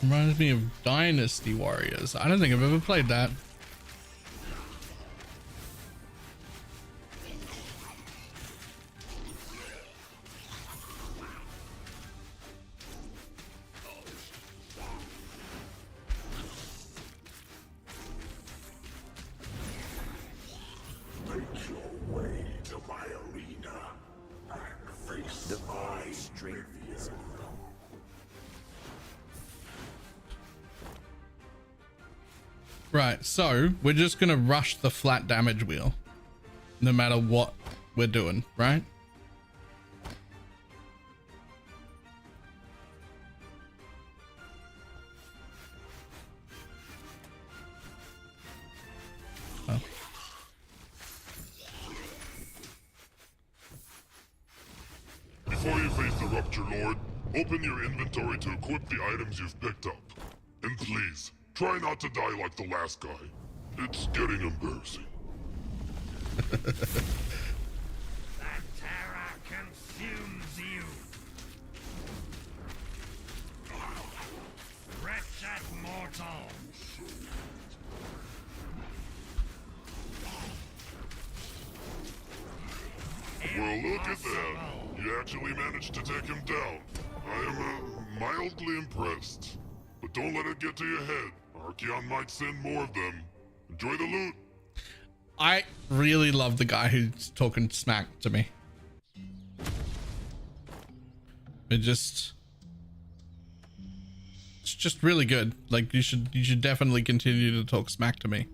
Speaker 1: Reminds me of Dynasty Warriors. I don't think I've ever played that.
Speaker 4: Make your way to my arena and face
Speaker 3: The void strength is
Speaker 1: Right, so we're just gonna rush the flat damage wheel, no matter what we're doing, right? Oh.
Speaker 4: Before you face the Rupture Lord, open your inventory to equip the items you've picked up. And please, try not to die like the last guy. It's getting embarrassing.
Speaker 3: The terror consumes you. Wretched mortal.
Speaker 4: Well, look at that. You actually managed to take him down. I am mildly impressed. But don't let it get to your head. Archeon might send more of them. Enjoy the loot.
Speaker 1: I really love the guy who's talking smack to me. It's just really good. Like you should definitely continue to talk smack to me.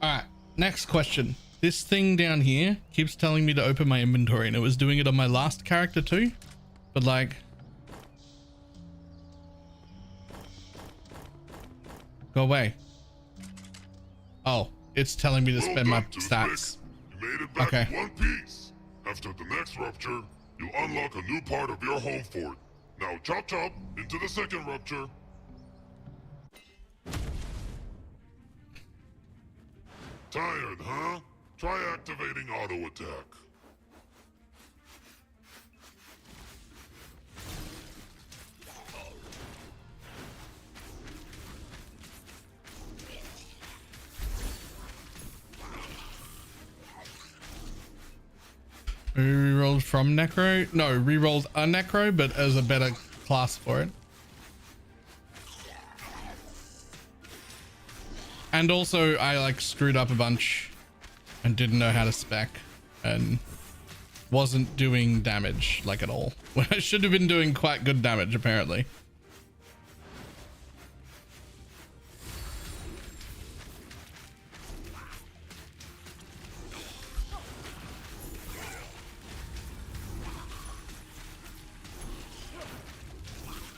Speaker 1: Alright, next question. This thing down here keeps telling me to open my inventory, and it was doing it on my last character too. But like... Go away. Oh, it's telling me to spend my stats.
Speaker 4: You made it back
Speaker 1: Okay.
Speaker 4: in one piece. After the next rupture, you'll unlock a new part of your home fort. Now chop chop into the second rupture. Tired, huh? Try activating auto attack.
Speaker 1: Rerolled from Necro? No, rerolled a Necro, but as a better class for it. And also, I like screwed up a bunch and didn't know how to spec and wasn't doing damage like at all. When I should have been doing quite good damage, apparently.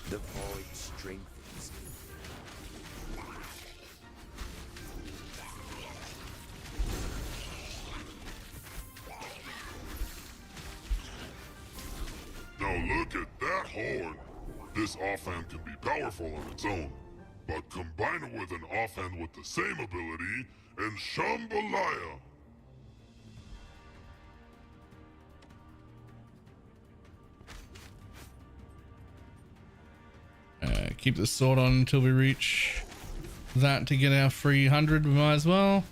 Speaker 5: The void strengthens.
Speaker 4: Now look at that horn. This offhand can be powerful on its own, but combine it with an offhand with the same ability, and Shambalaya.
Speaker 1: Keep the sword on until we reach that to get our free 100. We might as well.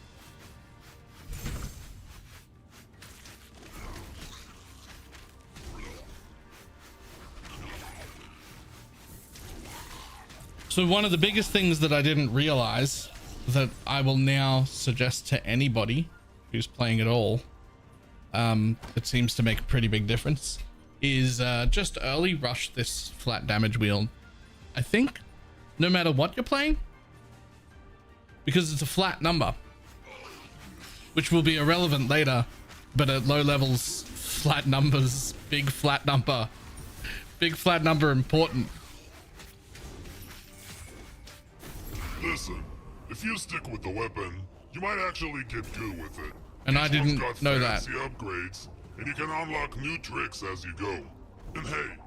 Speaker 1: So one of the biggest things that I didn't realize that I will now suggest to anybody who's playing at all, it seems to make a pretty big difference, is just early rush this flat damage wheel. I think no matter what you're playing, because it's a flat number, which will be irrelevant later, but at low levels, flat numbers, big flat number important.
Speaker 4: Listen, if you stick with the weapon, you might actually get good with it.
Speaker 1: And I
Speaker 4: Each one's
Speaker 1: didn't
Speaker 4: got
Speaker 1: know that.
Speaker 4: fancy upgrades, and you can unlock new tricks as you go. And hey,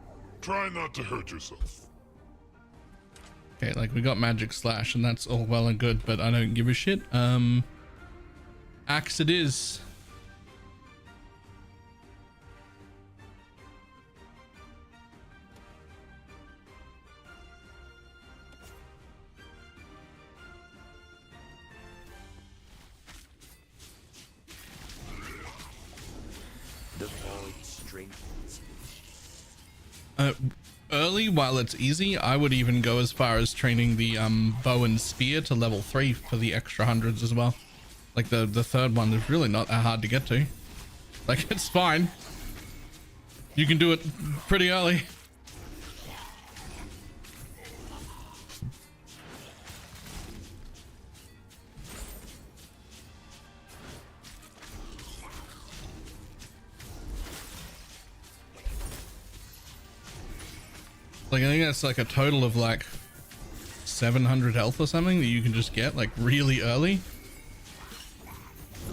Speaker 4: try not to hurt yourself.
Speaker 1: Okay, like we got magic slash and that's all well and good, but I don't give a shit. Axe it is.
Speaker 5: The void strengthens.
Speaker 1: Early, while it's easy, I would even go as far as training the bow and spear to level 3 for the extra hundreds as well. Like the third one is really not that hard to get to. Like, it's fine. You can do it pretty early. Like, I think that's like a total of like 700 health or something that you can just get like really early.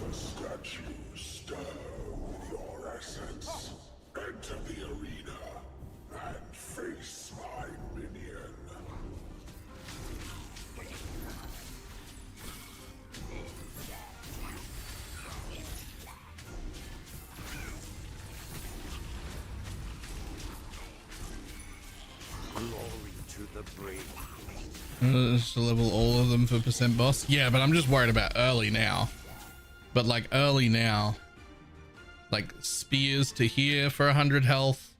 Speaker 4: The statue stir with your essence. Enter the arena and face my minion.
Speaker 5: Glory to the brave.
Speaker 1: Just to level all of them for percent boss. Yeah, but I'm just worried about early now. But like early now, like spears to here for 100 health.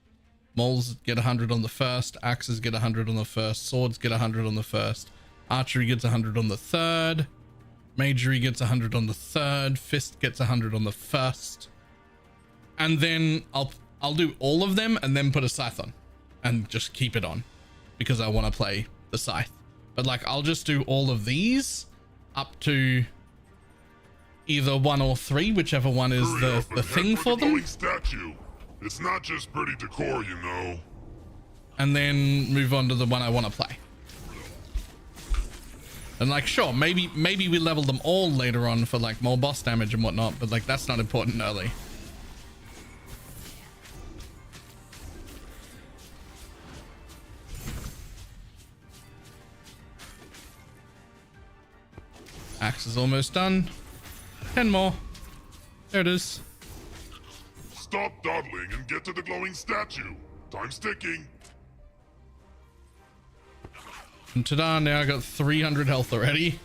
Speaker 1: Moles get 100 on the first. Axes get 100 on the first. Swords get 100 on the first. Archery gets 100 on the third. Magery gets 100 on the third. Fist gets 100 on the first. And then I'll do all of them and then put a scythe on and just keep it on because I want to play the scythe. But like, I'll just do all of these up to either 1 or 3, whichever one is the thing for them.
Speaker 4: Statue. It's not just pretty decor, you know.
Speaker 1: And then move on to the one I want to play. And like, sure, maybe we level them all later on for like more boss damage and whatnot, but like, that's not important early. Axe is almost done. 10 more. There it is.
Speaker 4: Stop dawdling and get to the glowing statue. Time's ticking.
Speaker 1: And ta-da, now I got 300 health already.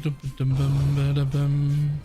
Speaker 1: Dum-ba-dum-bum-ba-da-bum.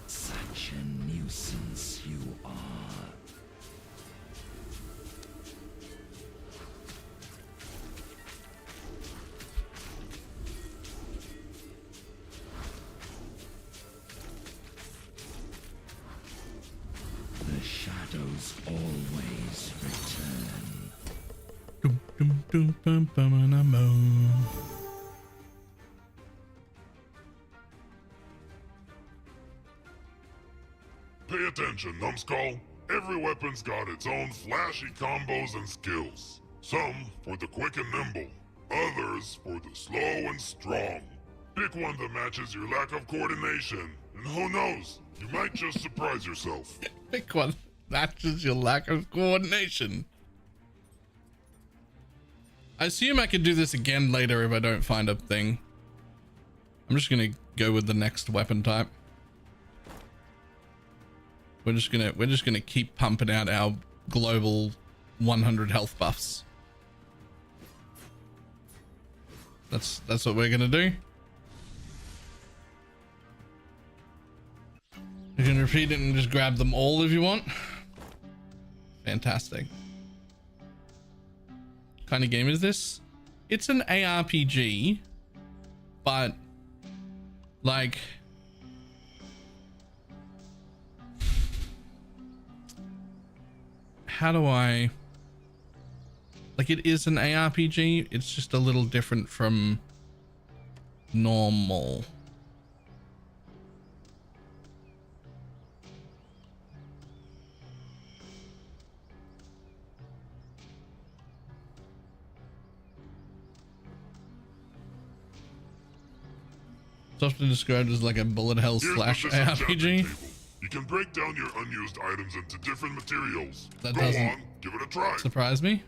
Speaker 5: Such a nuisance you are. The shadows always return.
Speaker 1: Dum, dum, dum, bum, bum, bum, bum.
Speaker 4: Pay attention, numbskull. Every weapon's got its own flashy combos and skills. Some for the quick and nimble, others for the slow and strong. Pick one that matches your lack of coordination, and who knows, you might just surprise yourself.
Speaker 1: Pick one. Matches your lack of coordination. I assume I could do this again later if I don't find a thing. I'm just gonna go with the next weapon type. We're just gonna keep pumping out our global 100 health buffs. That's what we're gonna do. You can repeat it and just grab them all if you want. Fantastic. What kind of game is this? It's an ARPG, but like, how do I, like, it is an ARPG, it's just a little different from normal. It's often described as like a bullet hell
Speaker 4: Here's
Speaker 1: slash
Speaker 4: the disenchantment
Speaker 1: ARPG.
Speaker 4: table. You can break down your unused items into different materials.
Speaker 1: That
Speaker 4: Go
Speaker 1: doesn't
Speaker 4: on, give it a try.
Speaker 1: surprise me.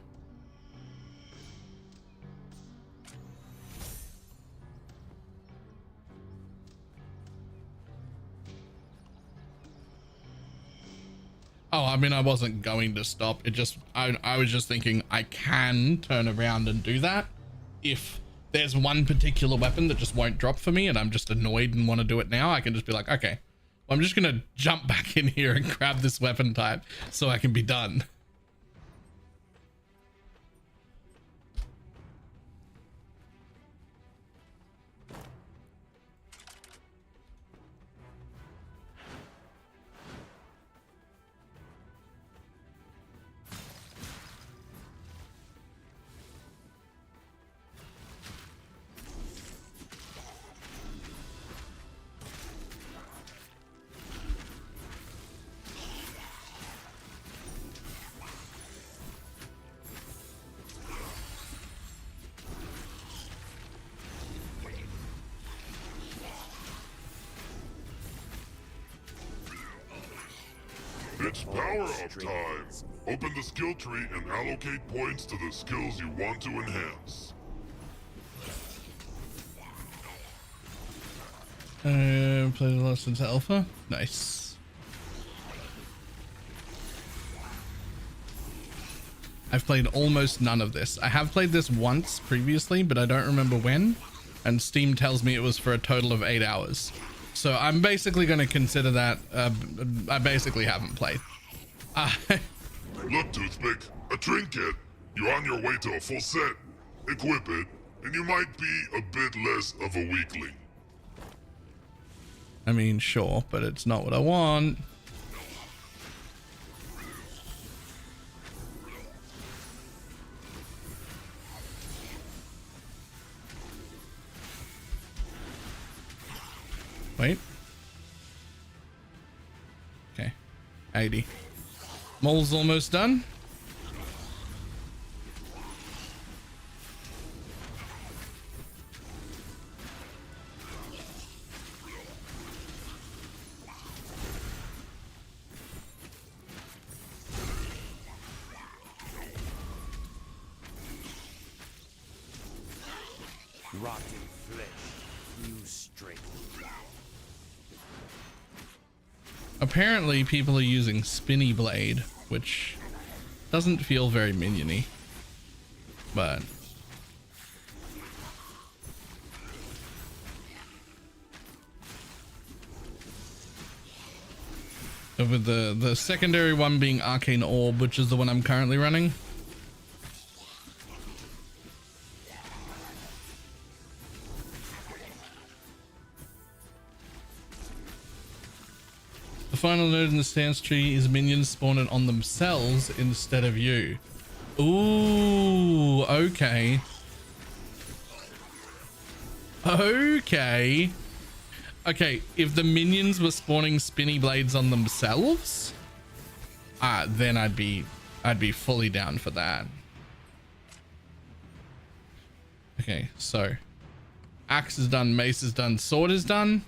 Speaker 1: Oh, I mean, I wasn't going to stop. It just, I was just thinking I can turn around and do that if there's one particular weapon that just won't drop for me and I'm just annoyed and want to do it now. I can just be like, okay, well, I'm just going to jump back in here and grab this weapon type so I can be done.
Speaker 4: It's power-up time. Open the skill tree and allocate points to the skills you want to enhance.
Speaker 1: Played a lot since alpha. Nice. I've played almost none of this. I have played this once previously, but I don't remember when. And Steam tells me it was for a total of 8 hours. So I'm basically going to consider that I basically haven't played.
Speaker 4: Look, Toothpick, a trinket. You're on your way to a full set. Equip it, and you might be a bit less of a weakling.
Speaker 1: I mean, sure, but it's not what I want. Wait. Okay. 80. Mole's almost done.
Speaker 5: Rotten flesh, you straight.
Speaker 1: Apparently people are using Spinny Blade, which doesn't feel very minion-y, but with the secondary one being Arcane Orb, which is the one I'm currently running. The final node in the stance tree is minions spawning on themselves instead of you. Ooh, okay. Okay. Okay, if the minions were spawning spinny blades on themselves, then I'd be fully down for that. Okay, so axe is done, mace is done, sword is done.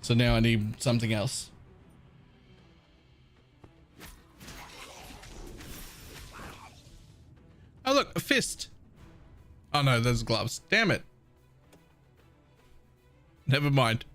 Speaker 1: So now I need something else. Oh look, a fist. Oh no, there's gloves. Damn it. Never mind.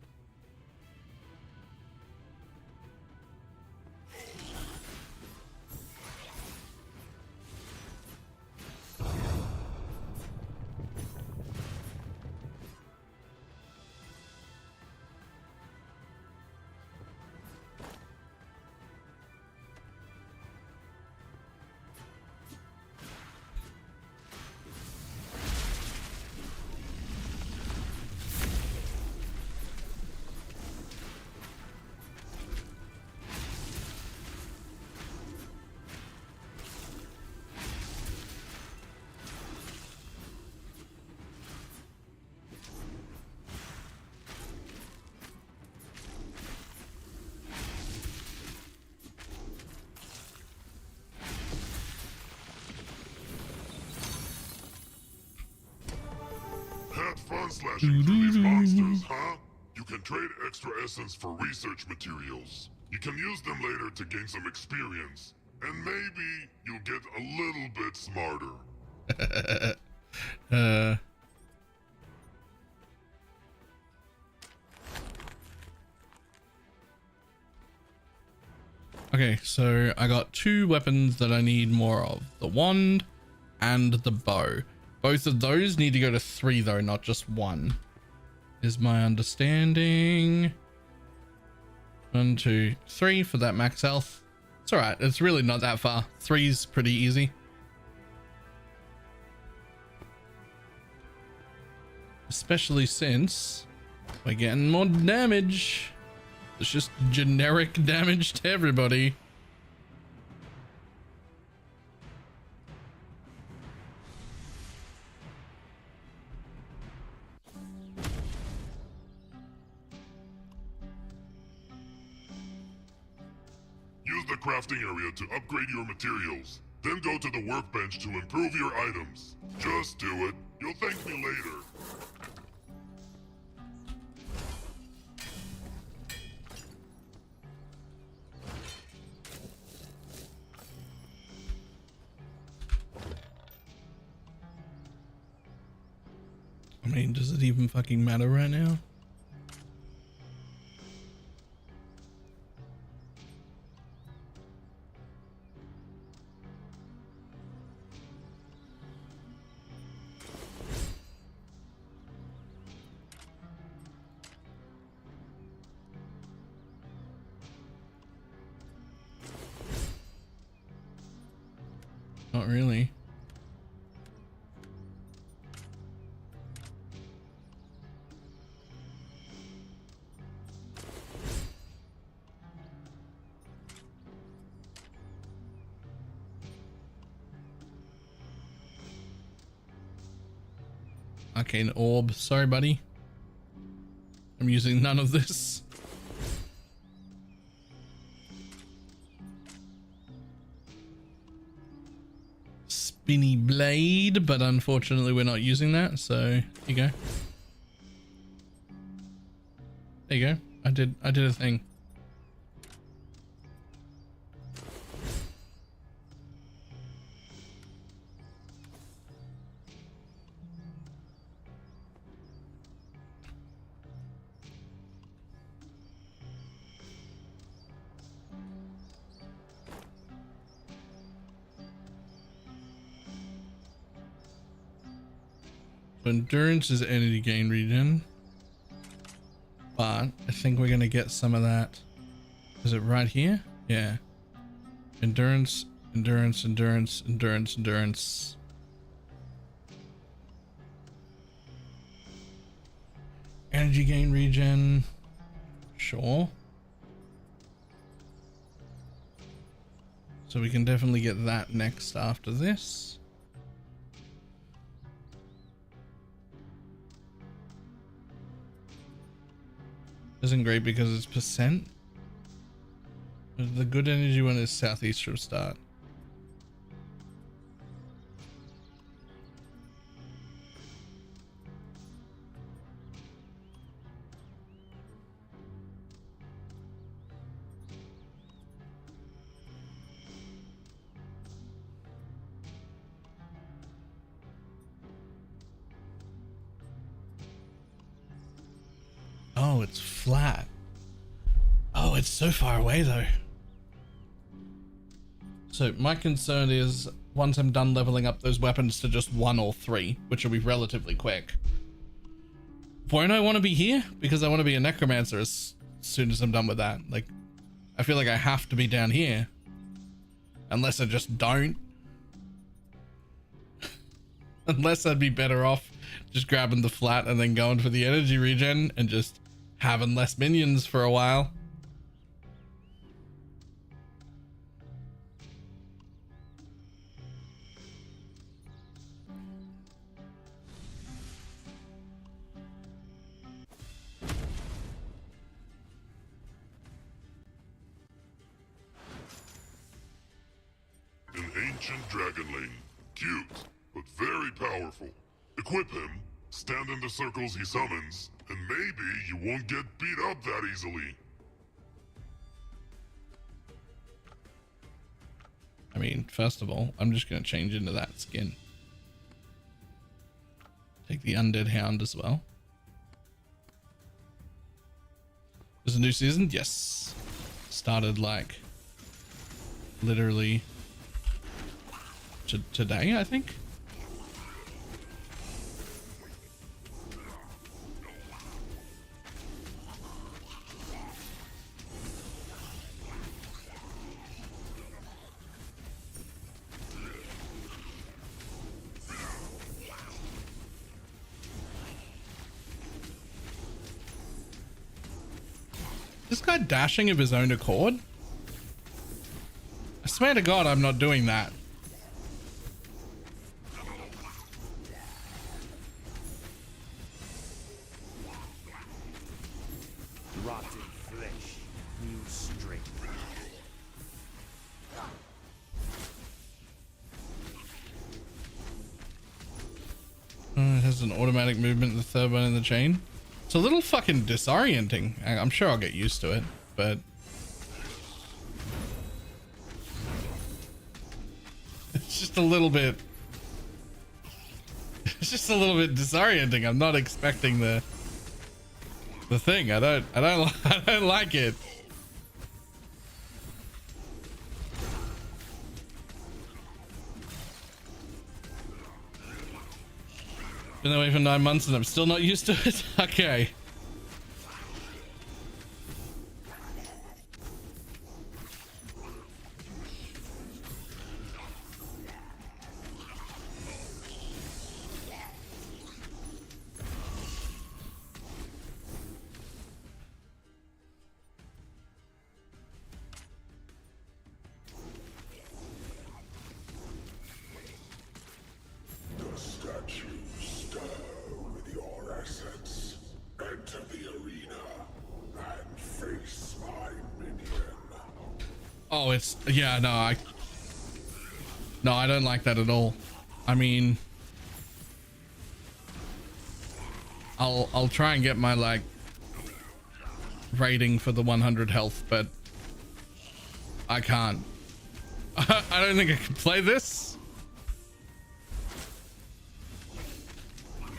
Speaker 4: fun slashing through these monsters, huh? You can trade extra essence for research materials. You can use them later to gain some experience. And maybe you'll get a little bit smarter.
Speaker 1: Okay, so I got 2 weapons that I need more of. The wand and the bow. Both of those need to go to 3 though, not just 1. Is my understanding. 1, 2, 3 for that max health. It's alright, it's really not that far. 3's pretty easy. Especially since we're getting more damage. It's just generic damage to everybody.
Speaker 4: Use the crafting area to upgrade your materials. Then go to the workbench to improve your items. Just do it. You'll thank me later.
Speaker 1: I mean, does it even fucking matter right now? Not really. Arcane orb. Sorry, buddy. I'm using none of this. Spinny blade, but unfortunately we're not using that, so here you go. There you go. I did a thing. Endurance is energy gain regen, but I think we're gonna get some of that. Is it right here? Yeah. Endurance, endurance, endurance, endurance, endurance. Energy gain regen. Sure. So we can definitely get that next after this. Isn't great because it's percent. The good energy one is southeast from start. Oh, it's flat. Oh, it's so far away though. So my concern is once I'm done leveling up those weapons to just 1 or 3, which will be relatively quick, won't I want to be here? Because I want to be a necromancer as soon as I'm done with that. Like, I feel like I have to be down here. Unless I just don't. Unless I'd be better off just grabbing the flat and then going for the energy regen and just having less minions for a while.
Speaker 4: An ancient dragon lane. Cute, but very powerful. Equip him, stand in the circles he summons, and maybe you won't get beat up that easily.
Speaker 1: I mean, first of all, I'm just going to change into that skin. Take the Undead Hound as well. There's a new season? Yes. Started like literally today, I think. This guy dashing of his own accord? I swear to God, I'm not doing that.
Speaker 5: Rotten flesh, new strength.
Speaker 1: It has an automatic movement, the third one in the chain. It's a little fucking disorienting. I'm sure I'll get used to it, but it's just a little bit. It's just a little bit disorienting. I'm not expecting the thing. I don't like it. Been away for 9 months and I'm still not used to it. Okay.
Speaker 4: The statues stir with your essence. Enter the arena and face my minion.
Speaker 1: Oh, it's yeah. No, I don't like that at all. I mean, I'll try and get my like rating for the 100 health, but I can't. I don't think I can play this.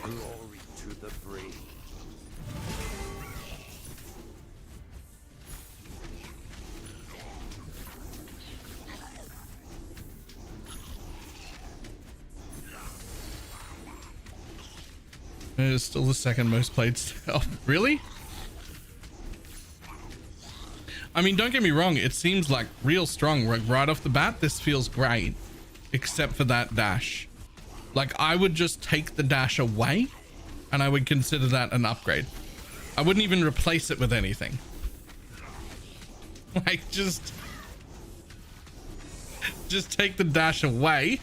Speaker 5: Glory to the brave.
Speaker 1: It's still the second most played. Oh, really? I mean, don't get me wrong. It seems like real strong. Like right off the bat, this feels great, except for that dash. Like I would just take the dash away and I would consider that an upgrade. I wouldn't even replace it with anything. Like just take the dash away.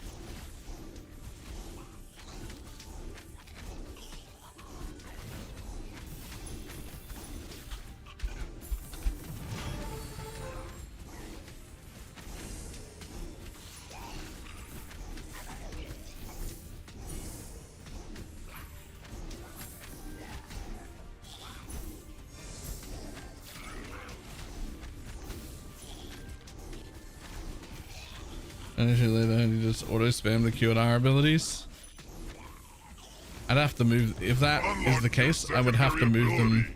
Speaker 1: Initially, then you just auto spam the Q and R abilities. I'd have to move if that is the case. I would have to move them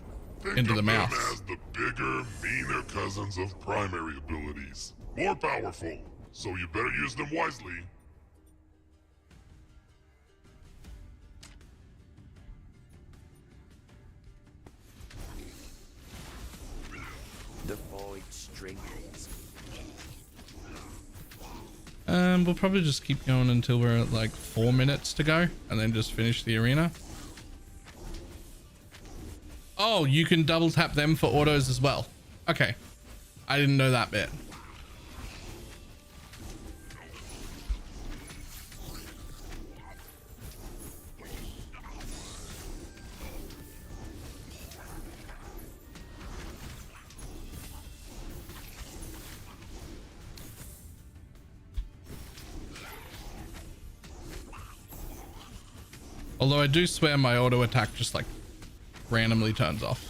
Speaker 1: into the mouse.
Speaker 4: As the bigger, meaner cousins of primary abilities, more powerful. So you better use them wisely.
Speaker 5: The void strengthens.
Speaker 1: We'll probably just keep going until we're at like 4 minutes to go and then just finish the arena. Oh, you can double tap them for autos as well. Okay. I didn't know that bit. Although I do swear my auto attack just like randomly turns off.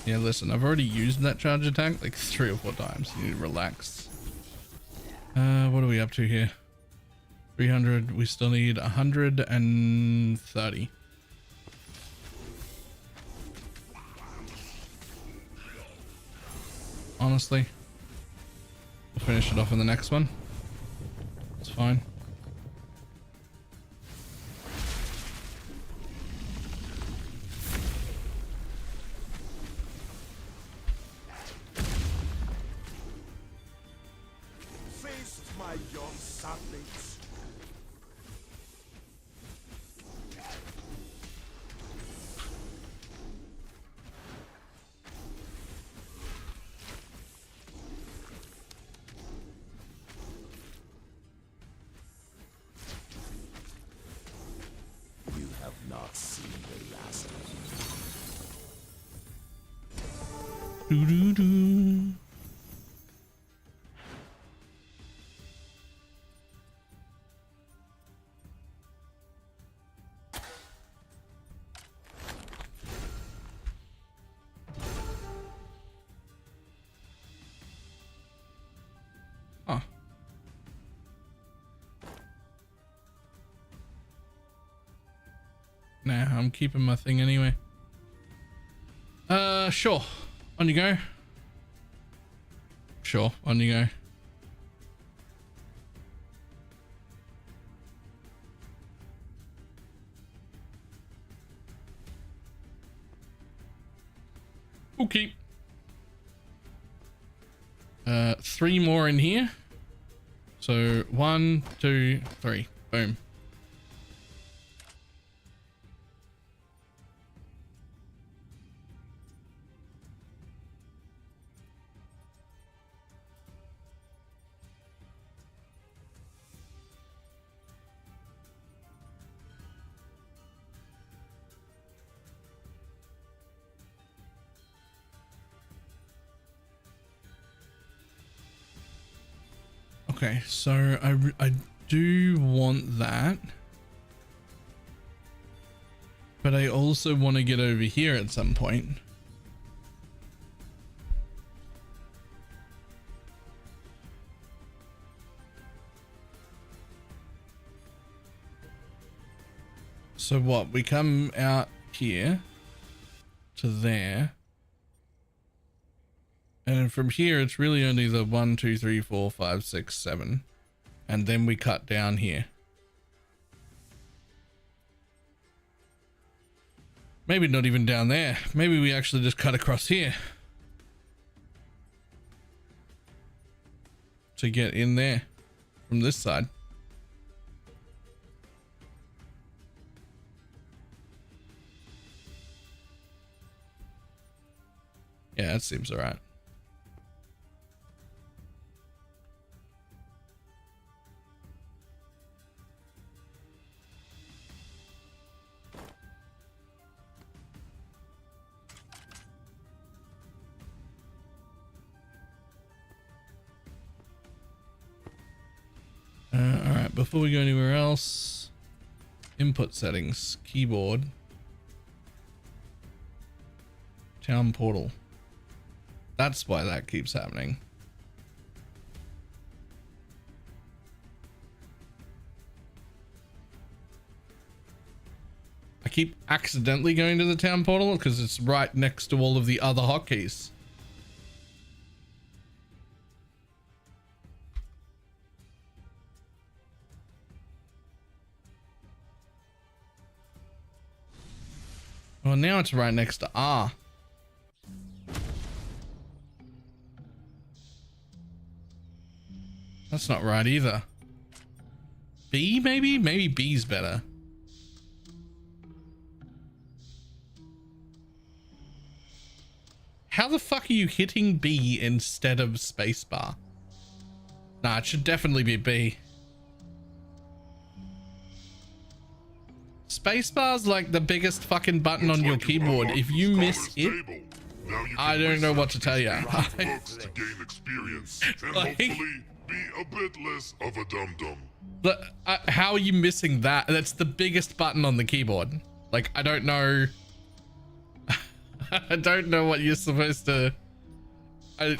Speaker 1: Yeah, listen, I've already used that charge attack like 3 or 4 times. You need to relax. What are we up to here? 300. We still need 130. Honestly, we'll finish it off in the next one. It's fine.
Speaker 3: My young saplings.
Speaker 5: You have not seen the last of me.
Speaker 1: Doo doo doo. Huh. Nah, I'm keeping my thing anyway. Sure. On you go. Sure, on you go. Okay. 3 more in here. So 1, 2, 3. Boom. Okay, so I do want that, but I also want to get over here at some point. So what, we come out here to there, and from here it's really only the 1, 2, 3, 4, 5, 6, 7, and then we cut down here. Maybe not even down there. Maybe we actually just cut across here to get in there from this side. Yeah, that seems all right. All right, before we go anywhere else, input settings, keyboard, town portal. That's why that keeps happening. I keep accidentally going to the town portal because it's right next to all of the other hotkeys. Well, now it's right next to R. That's not right either. B, maybe? Maybe B's better. How the fuck are you hitting B instead of spacebar? Nah, it should definitely be B. Spacebar's like the biggest fucking button on your keyboard. If you miss it, I don't know what to tell you.
Speaker 4: Books to gain experience and
Speaker 1: Like-
Speaker 4: hopefully be a bit less of a dum-dum.
Speaker 1: How are you missing that? That's the biggest button on the keyboard. Like, I don't know. I don't know what you're supposed to. I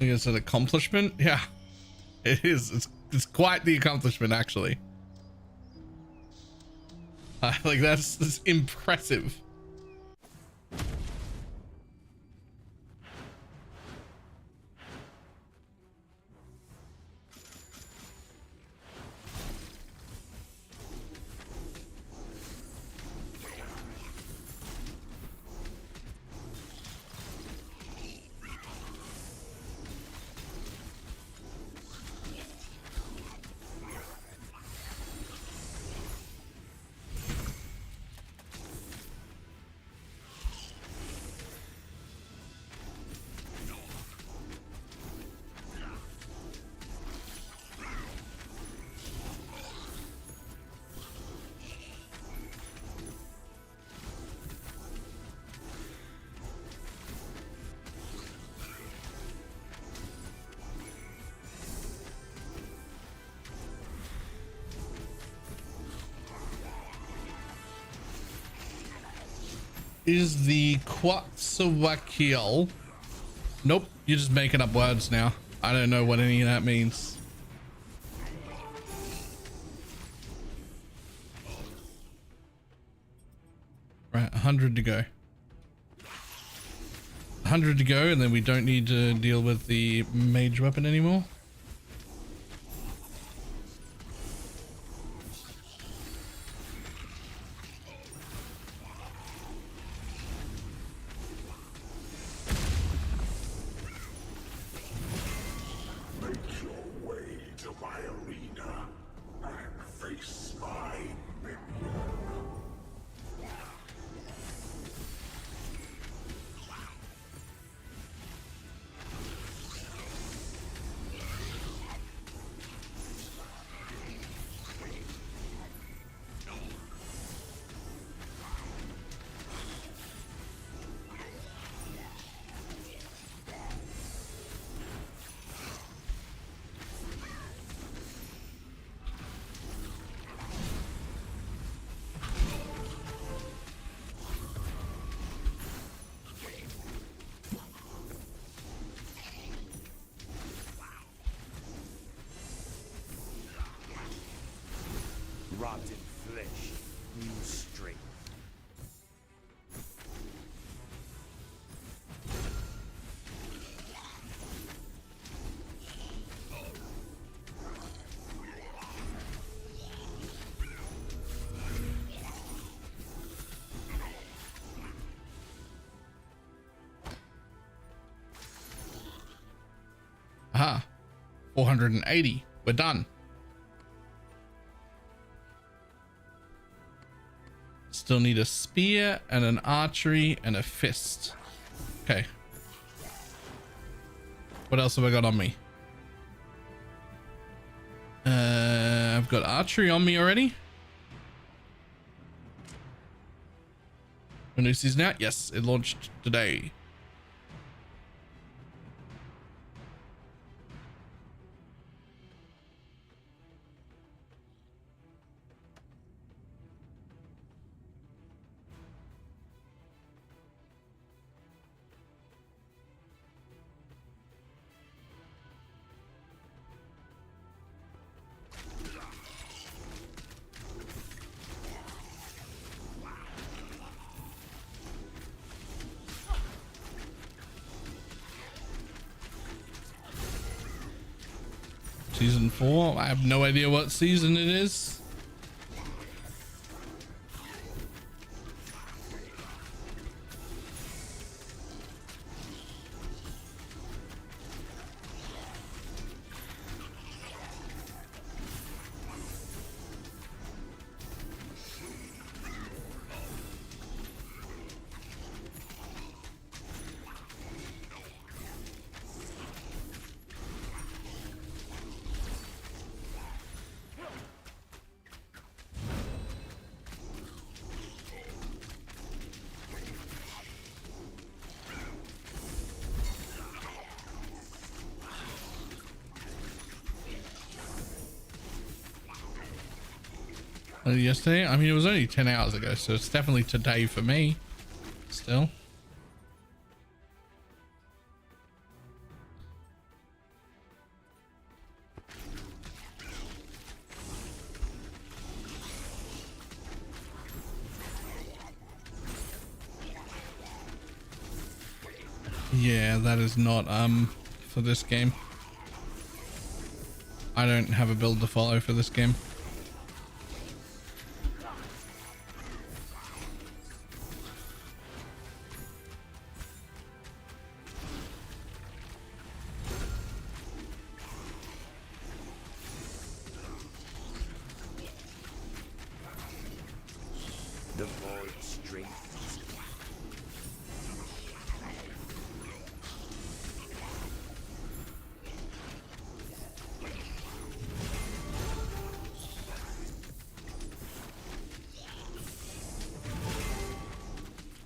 Speaker 1: think it's an accomplishment. Yeah, it is. It's quite the accomplishment, actually. Like that's impressive. Is the Quetzalcoatl? Nope, you're just making up words now. I don't know what any of that means. Right, 100 to go. 100 to go, and then we don't need to deal with the mage weapon anymore.
Speaker 5: Rotten flesh, new strength.
Speaker 1: Aha, 480. We're done. Still need a spear and an archery and a fist. Okay. What else have I got on me? I've got archery on me already. When new season out? Yes, it launched today. Season 4. I have no idea what season it is. Yesterday? I mean, it was only 10 hours ago, so it's definitely today for me. Still. Yeah, that is not for this game. I don't have a build to follow for this game.
Speaker 5: The void strengthens.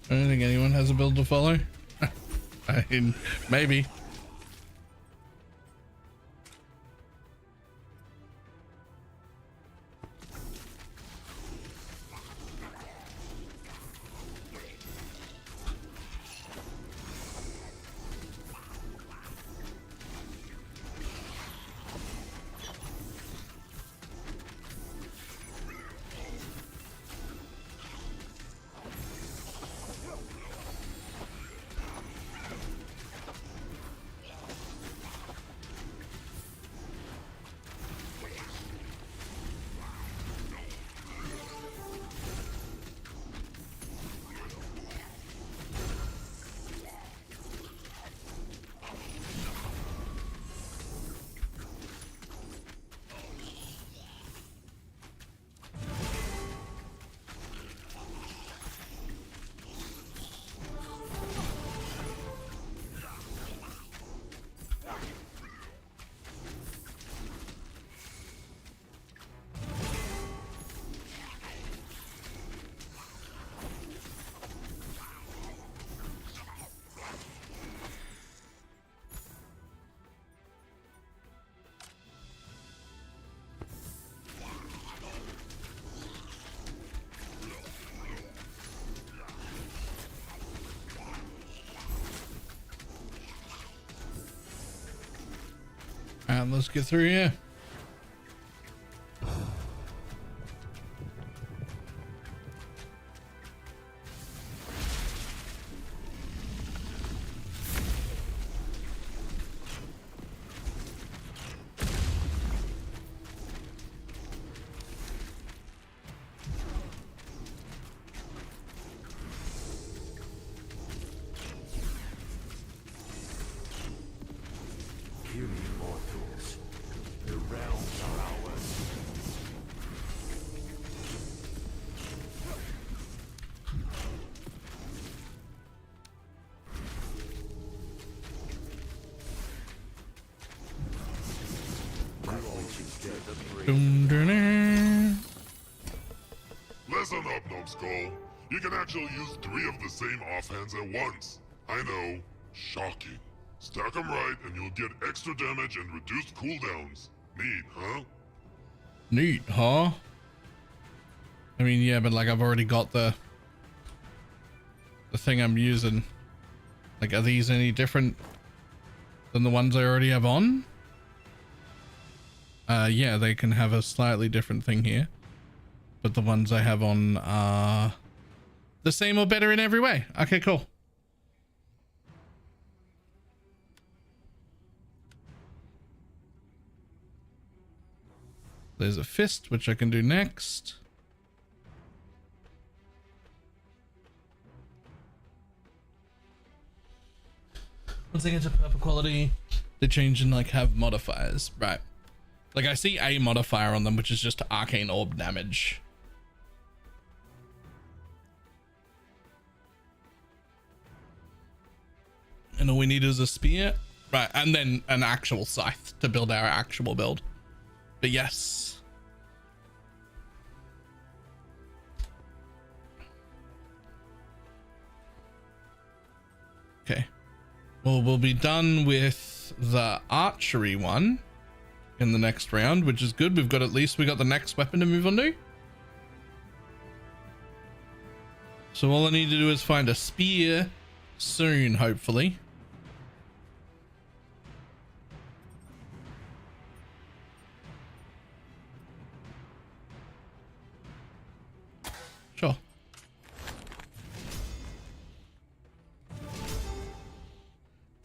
Speaker 1: I don't think anyone has a build to follow. I mean, maybe. And let's get through here.
Speaker 5: Puny mortals. The realms are ours.
Speaker 1: Dun, dun, dun.
Speaker 4: Listen up, numbskull. You can actually use 3 of the same offhands at once. I know. Shocking. Stack them right and you'll get extra damage and reduced cooldowns. Neat, huh?
Speaker 1: Neat, huh? I mean, yeah, but like I've already got the thing I'm using. Like, are these any different than the ones I already have on? Yeah, they can have a slightly different thing here, but the ones I have on are the same or better in every way. Okay, cool. There's a fist, which I can do next. Once I get to purple quality, they change and like have modifiers, right? Like I see a modifier on them, which is just arcane orb damage. And all we need is a spear, right? And then an actual scythe to build our actual build. But yes. Okay. Well, we'll be done with the archery one in the next round, which is good. We got the next weapon to move on to. So all I need to do is find a spear soon, hopefully. Sure.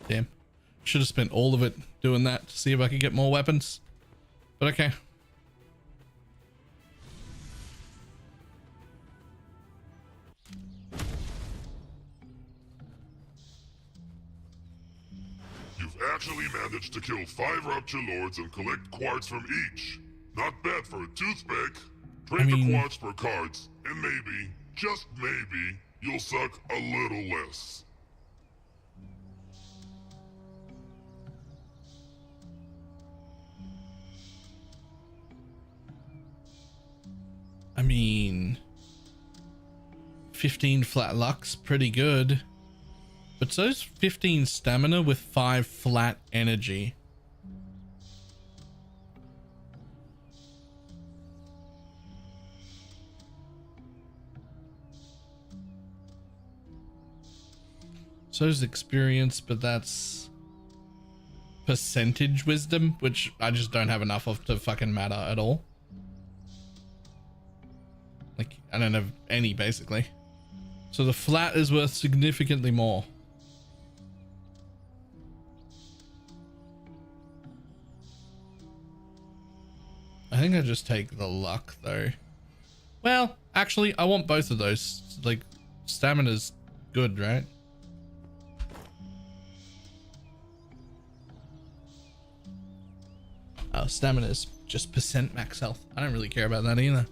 Speaker 1: Damn. Should have spent all of it doing that to see if I could get more weapons. But okay.
Speaker 4: You've actually managed to kill 5 Rupture Lords and collect quartz from each. Not bad for a toothpick. Trade the quartz for cards, and maybe, just maybe, you'll suck a little less.
Speaker 1: I mean, 15 flat luck's pretty good, but so's 15 stamina with 5 flat energy. So's experience, but that's percentage wisdom, which I just don't have enough of to fucking matter at all. Like, I don't have any, basically. So the flat is worth significantly more. I think I just take the luck, though. Well, actually, I want both of those. Like, stamina's good, right? Oh, stamina's just percent max health. I don't really care about that either.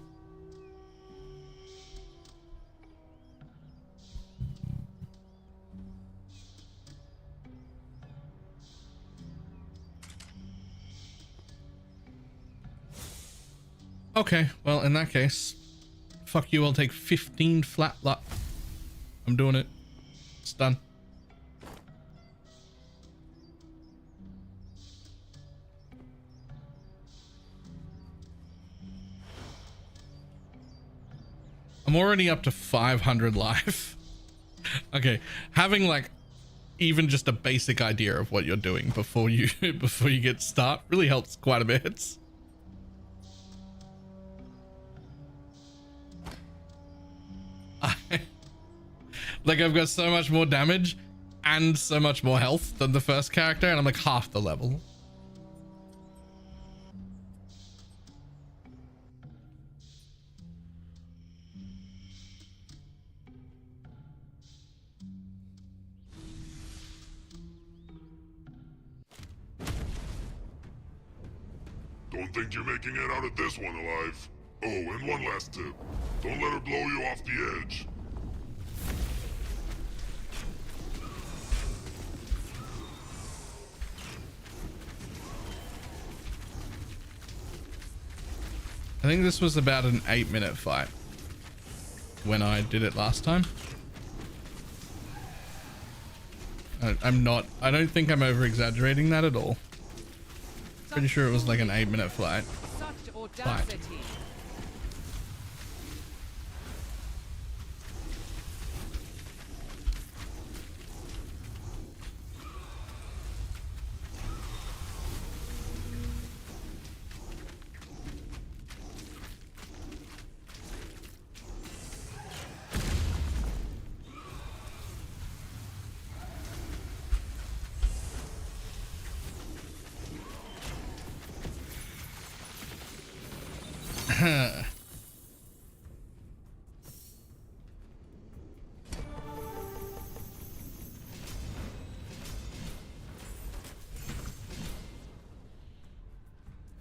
Speaker 1: Okay, well, in that case, fuck you, I'll take 15 flat luck. I'm doing it. It's done. I'm already up to 500 life. Okay, having like even just a basic idea of what you're doing before you get start really helps quite a bit. Like, I've got so much more damage and so much more health than the first character, and I'm like half the level.
Speaker 4: Don't think you're making it out of this one alive. Oh, and one last tip. Don't let her blow you off the edge.
Speaker 1: I think this was about an 8-minute fight when I did it last time. I don't think I'm over exaggerating that at all. Pretty sure it was like an 8-minute fight.
Speaker 7: Such audacity.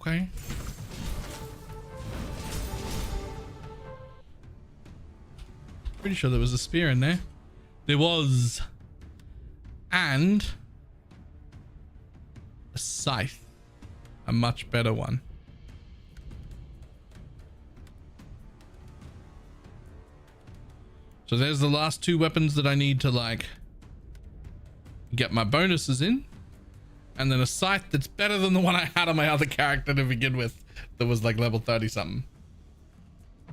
Speaker 1: Okay. Pretty sure there was a spear in there. There was. And a scythe. A much better one. So there's the last two weapons that I need to like get my bonuses in. And then a scythe that's better than the one I had on my other character to begin with. That was like level 30 something.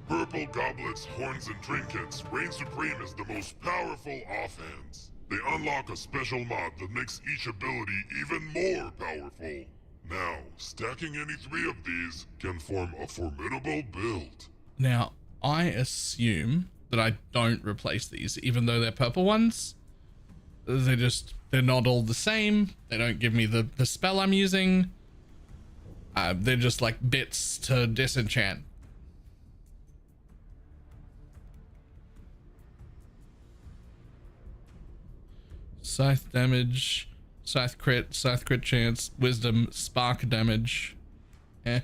Speaker 4: Purple goblets, horns, and trinkets reign supreme as the most powerful offhands. They unlock a special mod that makes each ability even more powerful. Now, stacking any 3 of these can form a formidable build.
Speaker 1: Now, I assume that I don't replace these, even though they're purple ones. They're not all the same. They don't give me the spell I'm using. They're just like bits to disenchant. Scythe damage, scythe crit chance, wisdom, spark damage. Eh.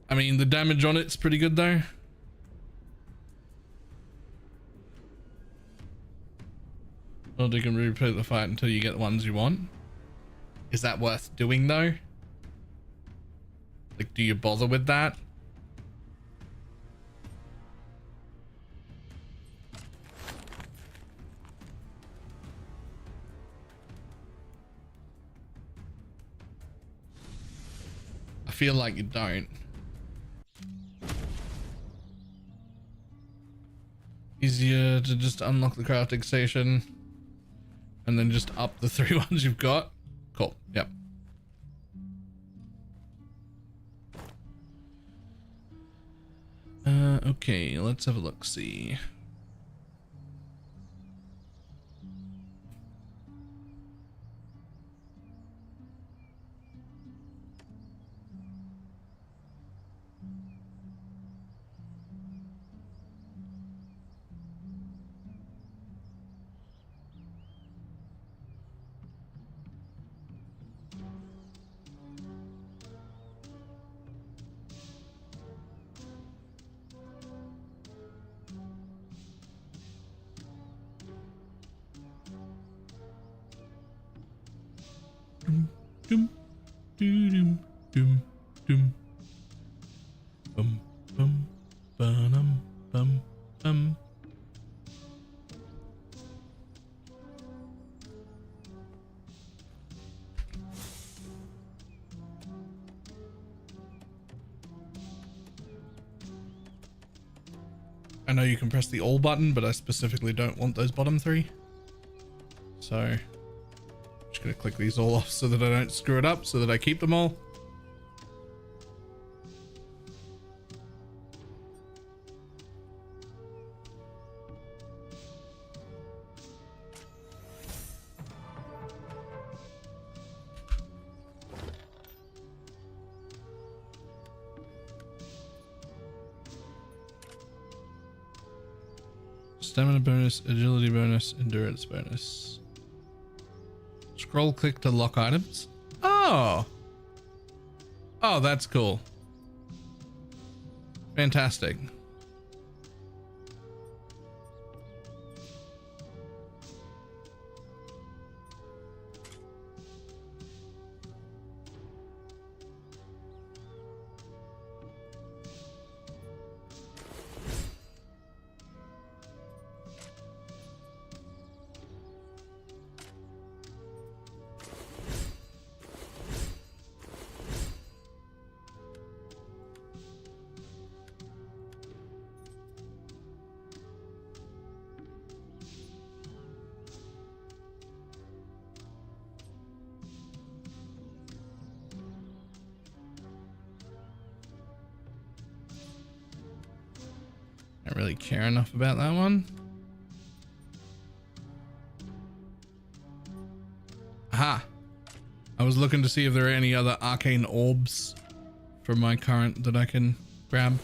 Speaker 1: I mean, the damage on it's pretty good though. Well, you can replay the fight until you get the ones you want. Is that worth doing though? Like, do you bother with that? I feel like you don't. Easier to just unlock the crafting station and then just up the 3 ones you've got. Cool. Yep. Okay, let's have a look. See. Doom, doom, doom, doom. Bum, bum, ba-dum, bum, bum. I know you can press the all button, but I specifically don't want those bottom 3. So just gonna click these all off so that I don't screw it up, so that I keep them all. Stamina bonus, agility bonus, endurance bonus. Scroll click to lock items. Oh, that's cool. Fantastic. I don't really care enough about that one. Aha! I was looking to see if there are any other arcane orbs for my current that I can grab.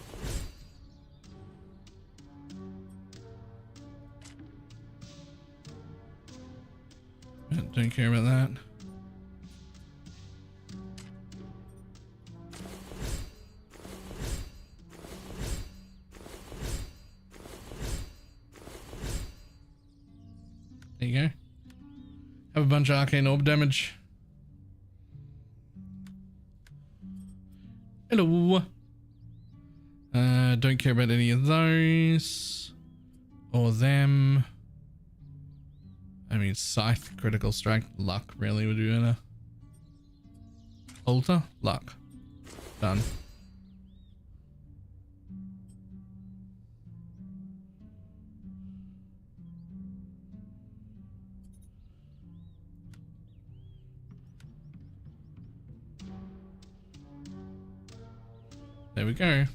Speaker 1: Don't care about that. There you go. Have a bunch of arcane orb damage. Hello. Don't care about any of those or them. I mean, scythe, critical strike, luck really would be better. Altar, luck. Done. There we go.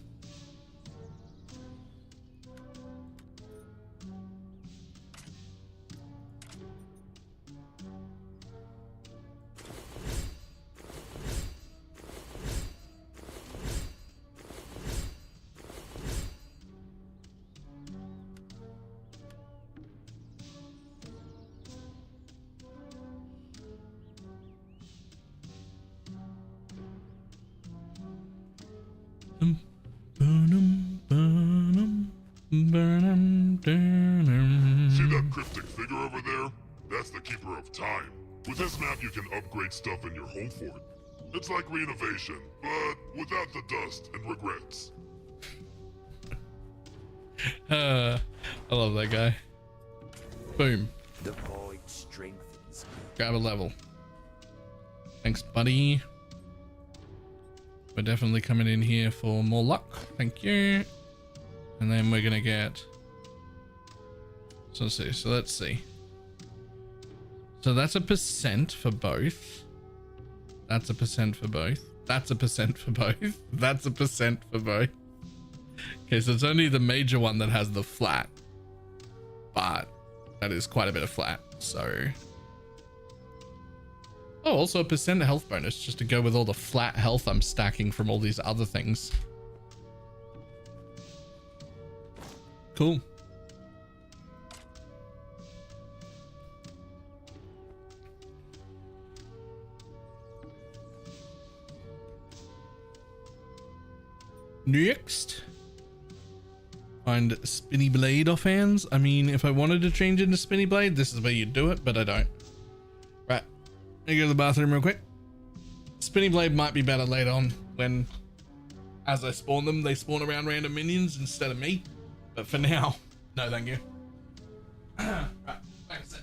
Speaker 4: See that cryptic figure over there? That's the Keeper of Time. With this map, you can upgrade stuff in your home fort. It's like renovation, but without the dust and regrets.
Speaker 1: I love that guy. Boom.
Speaker 5: The void strengthens me.
Speaker 1: Grab a level. Thanks, buddy. We're definitely coming in here for more luck. Thank you. And then we're gonna get. So let's see. So that's a percent for both. That's a percent for both. That's a percent for both. That's a percent for both. Okay, so it's only the major one that has the flat, but that is quite a bit of flat. So, oh, also a percent health bonus just to go with all the flat health I'm stacking from all these other things. Cool. Next, find spinny blade offhands. I mean, if I wanted to change into spinny blade, this is where you do it, but I don't. Right, let me go to the bathroom real quick. Spinny blade might be better later on when, as I spawn them, they spawn around random minions instead of me. But for now, no, thank you. Right, thanks.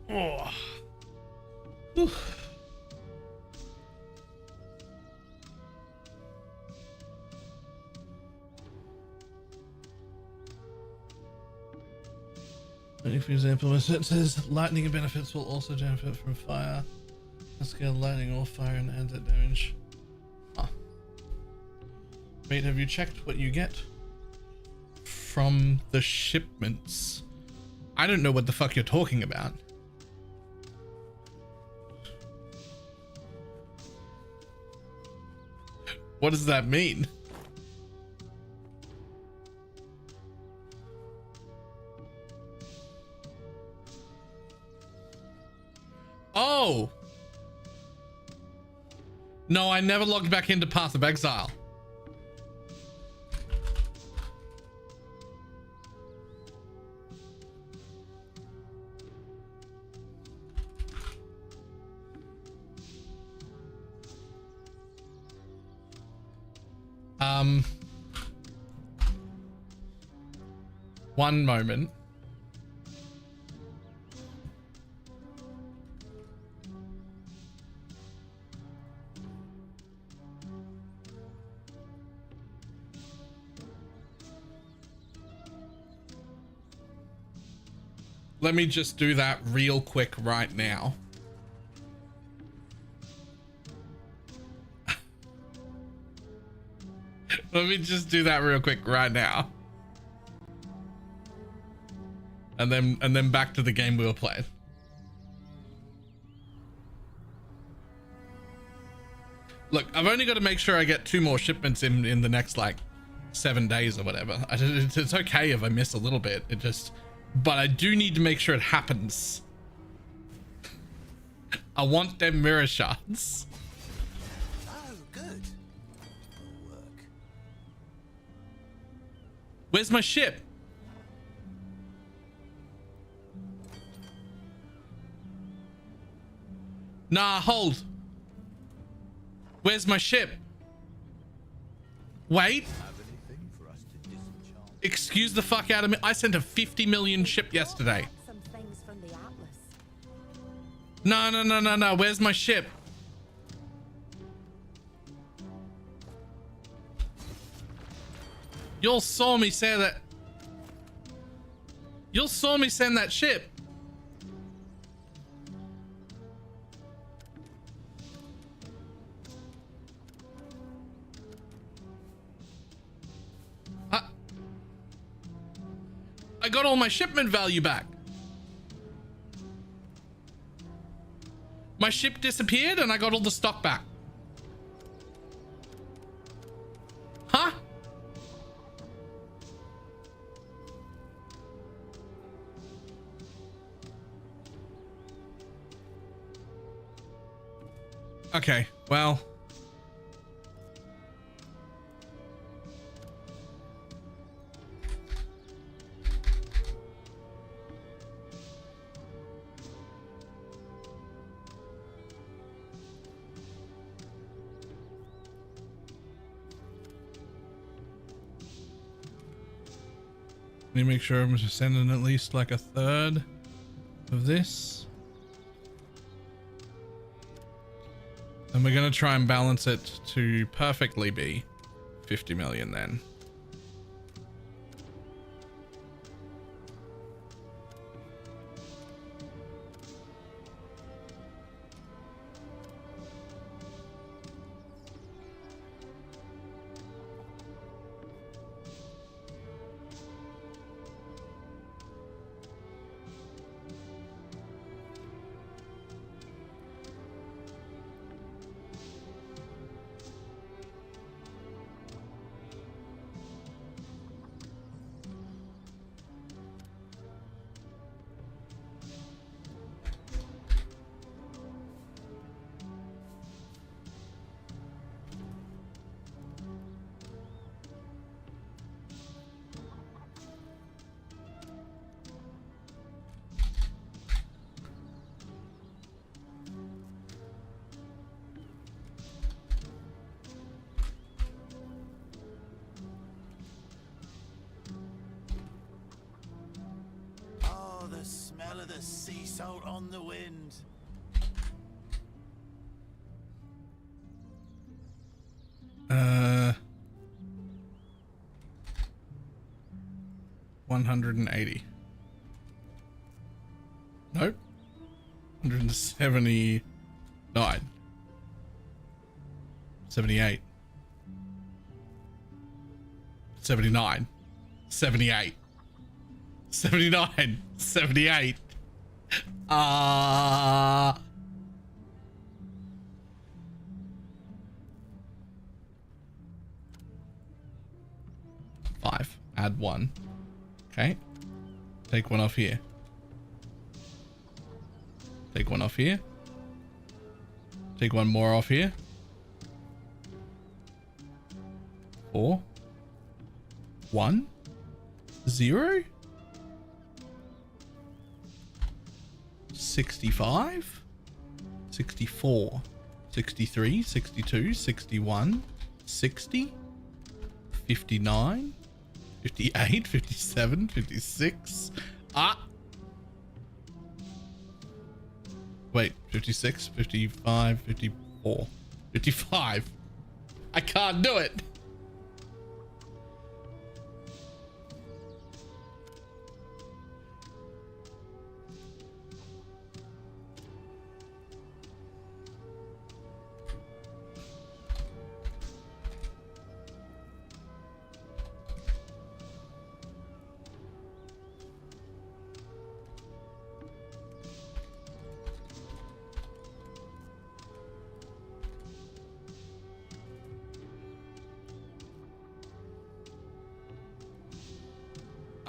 Speaker 1: Oh. Whew. For example, it says lightning benefits will also benefit from fire. Scale lightning or fire and add that damage. Huh. Wait, have you checked what you get from the shipments? I don't know what the fuck you're talking about. What does that mean? Oh! No, I never logged back into Path of Exile. One moment. Let me just do that real quick right now. Let me just do that real quick right now. And then back to the game we were playing. Look, I've only got to make sure I get 2 more shipments in the next like 7 days or whatever. It's okay if I miss a little bit. But I do need to make sure it happens. I want them mirror shards.
Speaker 5: Oh, good. Work.
Speaker 1: Where's my ship? Nah, hold. Where's my ship? Wait. Excuse the fuck out of me. I sent a 50 million ship yesterday.
Speaker 7: Some things from the Atlas.
Speaker 1: No. Where's my ship? Y'all saw me say that. Y'all saw me send that ship. I got all my shipment value back. My ship disappeared and I got all the stock back. Huh? Okay, well. Let me make sure I'm just sending at least like a third of this. And we're going to try and balance it to perfectly be 50 million then.
Speaker 5: smell of the sea salt on the wind.
Speaker 1: Uh, 180. Nope. 179. 78. 79. 78. 79. 78. Five. Add one. Okay. Take one off here. Take one off here. Take one more off here. 4. 1. 0. 65. 64. 63. 62. 61. 60. 59. 58. 57. 56. Wait, 56, 55, 54, 55. I can't do it.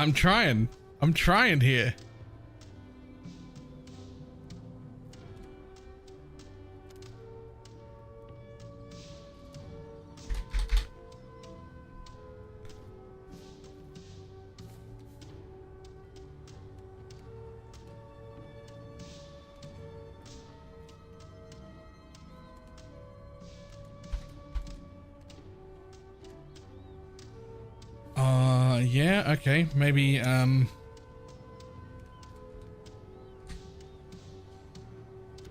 Speaker 1: I'm trying. I'm trying here. Yeah, okay, maybe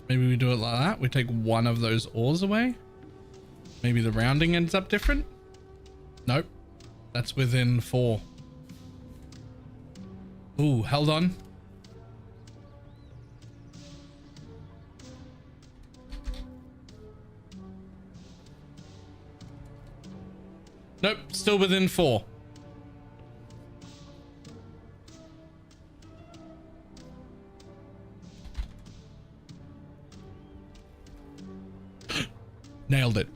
Speaker 1: maybe we do it like that. We take one of those ores away. Maybe the rounding ends up different. Nope, that's within 4. Ooh, held on. Nope, still within 4. Nailed it.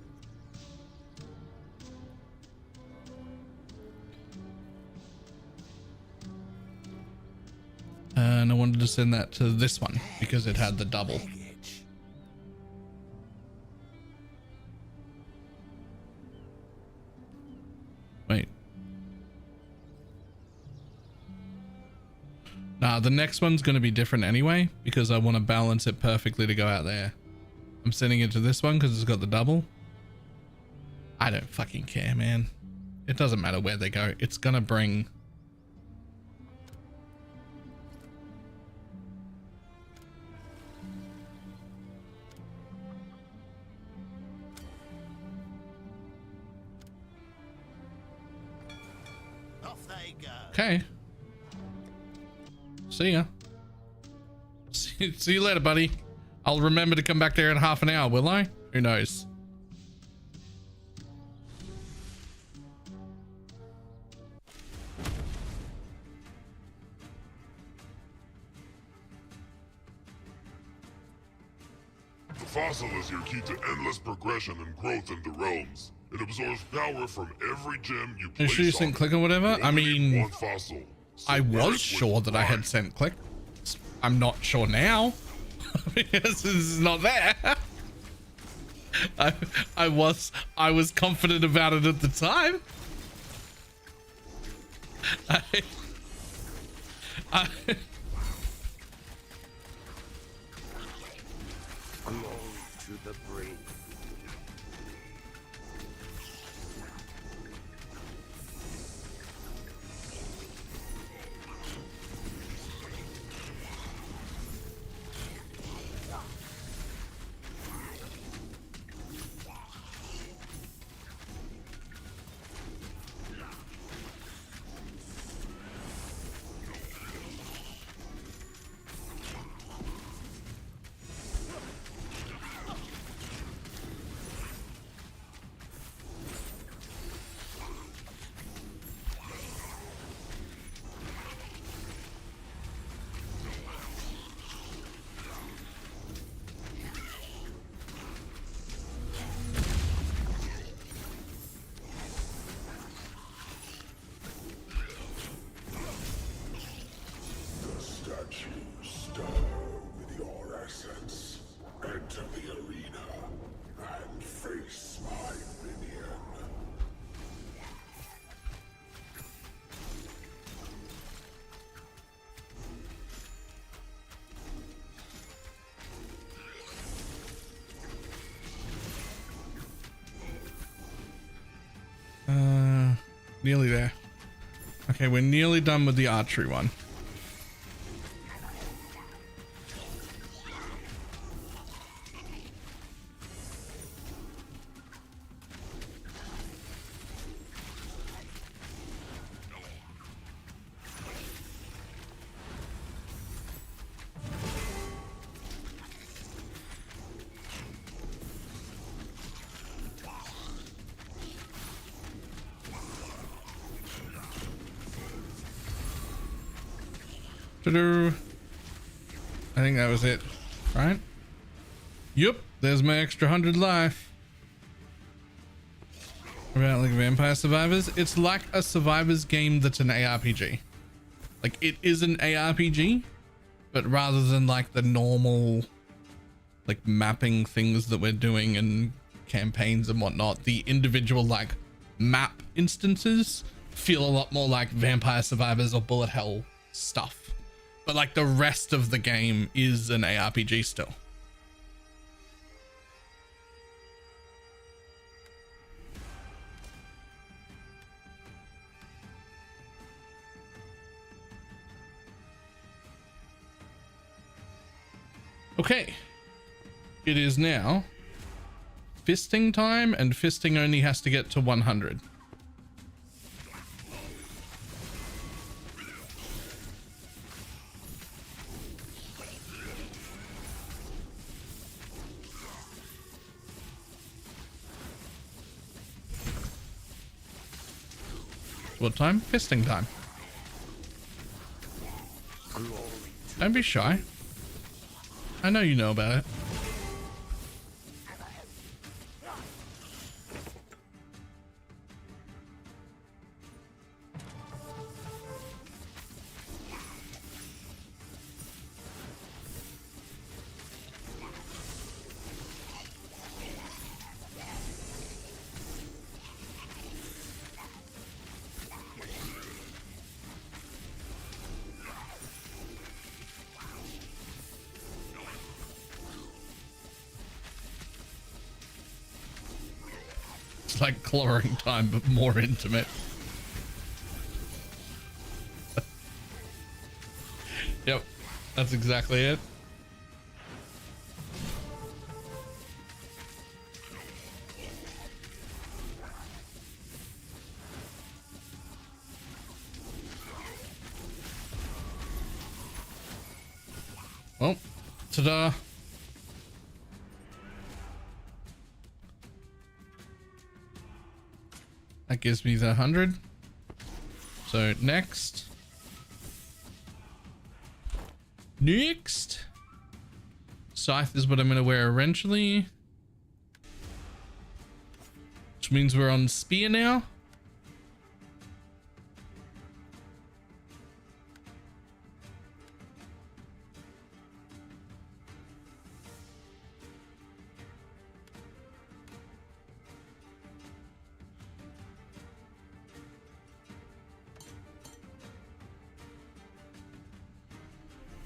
Speaker 1: And I wanted to send that to this one because it had the double. Wait. Nah, the next one's going to be different anyway because I want to balance it perfectly to go out there. I'm sending it to this one because it's got the double. I don't fucking care, man. It doesn't matter where they go. It's gonna bring...
Speaker 5: Off they go.
Speaker 1: Okay. See ya. See you later, buddy. I'll remember to come back there in half an hour, will I? Who knows?
Speaker 4: The fossil is your key to endless progression and growth in the realms. It absorbs power from every gem you place
Speaker 1: Sure you sent click or whatever? I mean,
Speaker 4: one fossil. So
Speaker 1: I was
Speaker 4: work
Speaker 1: sure
Speaker 4: with
Speaker 1: that I had
Speaker 4: pride.
Speaker 1: sent click. I'm not sure now. Because it's not there. I was confident about it at the time.
Speaker 5: Glory to the brave.
Speaker 3: Stir with your essence. Enter the arena and face my minion.
Speaker 1: Nearly there. Okay, we're nearly done with the archery one. Ta-da. I think that was it, right? Yup, there's my extra 100 life. About like Vampire Survivors, it's like a Survivors game that's an ARPG. Like it is an ARPG, but rather than like the normal like mapping things that we're doing and campaigns and whatnot, the individual like map instances feel a lot more like Vampire Survivors or Bullet Hell stuff. But like the rest of the game is an ARPG still. Okay. It is now fisting time, and fisting only has to get to 100. What time? Fisting time. Don't be shy. I know you know about it. Like clawing time, but more intimate. Yep, that's exactly it. Well, ta-da. That gives me the 100. So next. Scythe is what I'm going to wear eventually. Which means we're on spear now.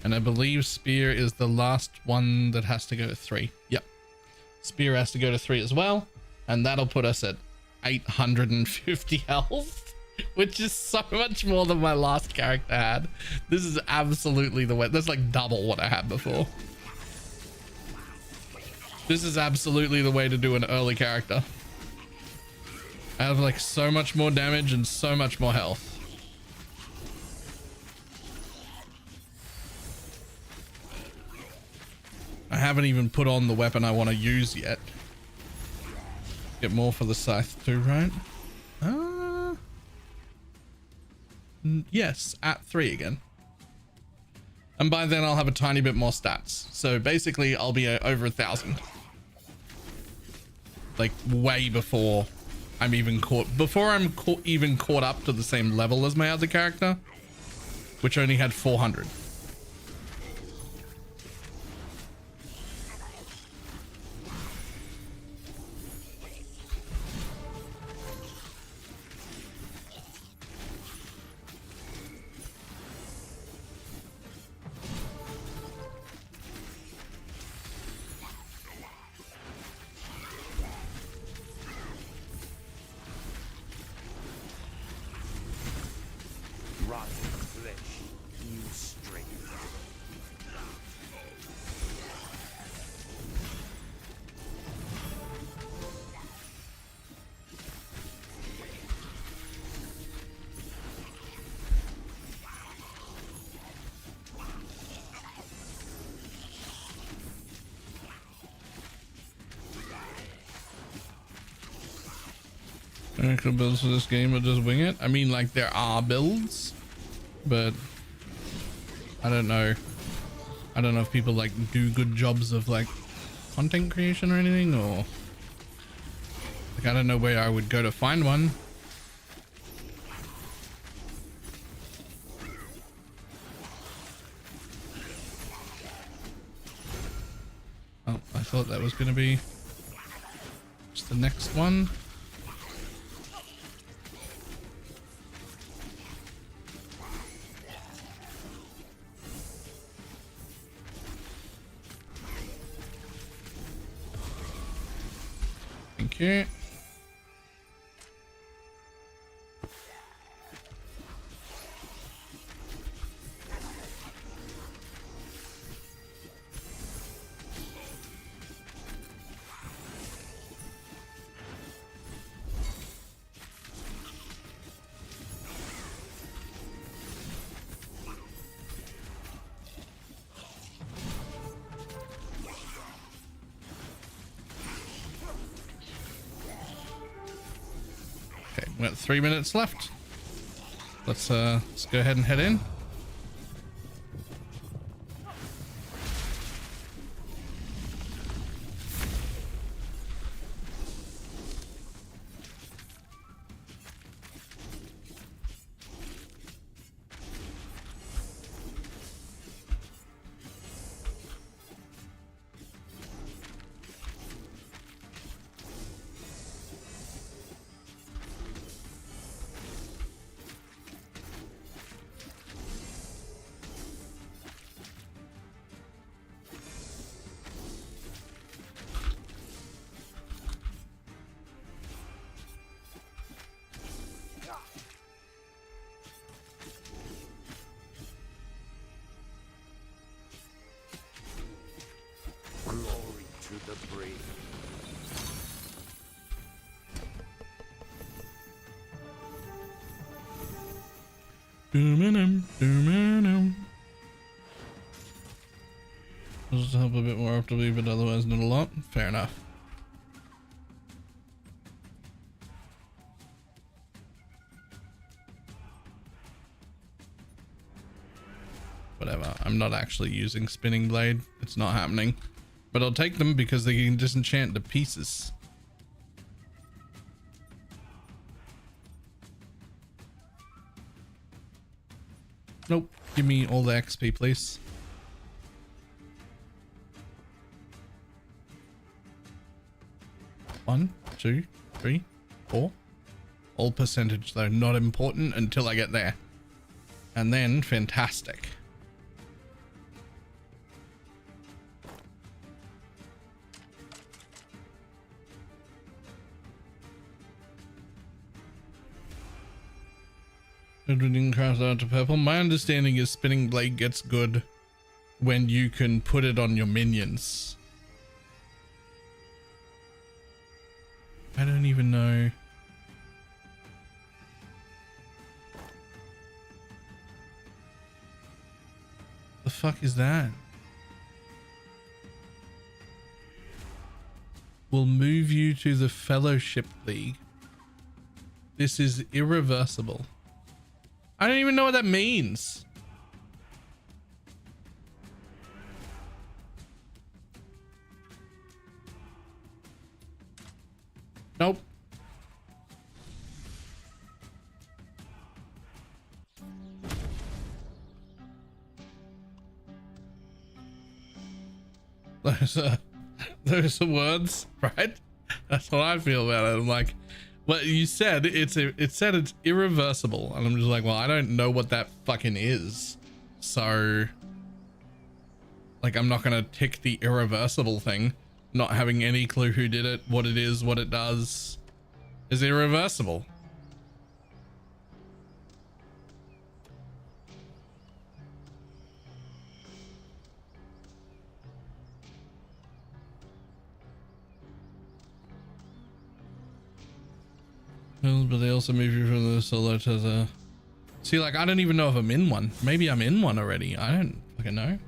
Speaker 1: And I believe spear is the last one that has to go to 3. Yep. Spear has to go to 3 as well. And that'll put us at 850 health, which is so much more than my last character had. This is absolutely the way. That's like double what I had before. This is absolutely the way to do an early character. I have like so much more damage and so much more health. I haven't even put on the weapon I want to use yet. Get more for the scythe too, right? Yes, at 3 again. And by then I'll have a tiny bit more stats. So basically I'll be over 1,000. Like way before I'm even even caught up to the same level as my other character, which only had 400. Actual builds for this game or just wing it? I mean, like, there are builds, but I don't know. I don't know if people like do good jobs of like content creation or anything, or like, I don't know where I would go to find one. Oh, I thought that was going to be just the next one. Thank you. Okay, we got 3 minutes left. Let's go ahead and head in.
Speaker 5: Glory to the brave.
Speaker 1: Just help a bit more optimally, but otherwise not a lot. Fair enough. Whatever. I'm not actually using spinning blade. It's not happening. But I'll take them because they can disenchant to pieces. Nope. Give me all the XP, please. One, two, three, four. All percentage though, not important until I get there. And then fantastic. Everything crafts out to purple. My understanding is spinning blade gets good when you can put it on your minions. I don't even know. The fuck is that? Will move you to the Fellowship League. This is irreversible. I don't even know what that means. Nope. Those are words, right? That's what I feel about it. I'm like, well, you said it said it's irreversible, and I'm just like, well, I don't know what that fucking is. So, like, I'm not gonna tick the irreversible thing, not having any clue who did it, what it is, what it does. Is irreversible. But they also move you from the solo to the... See, like, I don't even know if I'm in one. Maybe I'm in one already. I don't fucking know.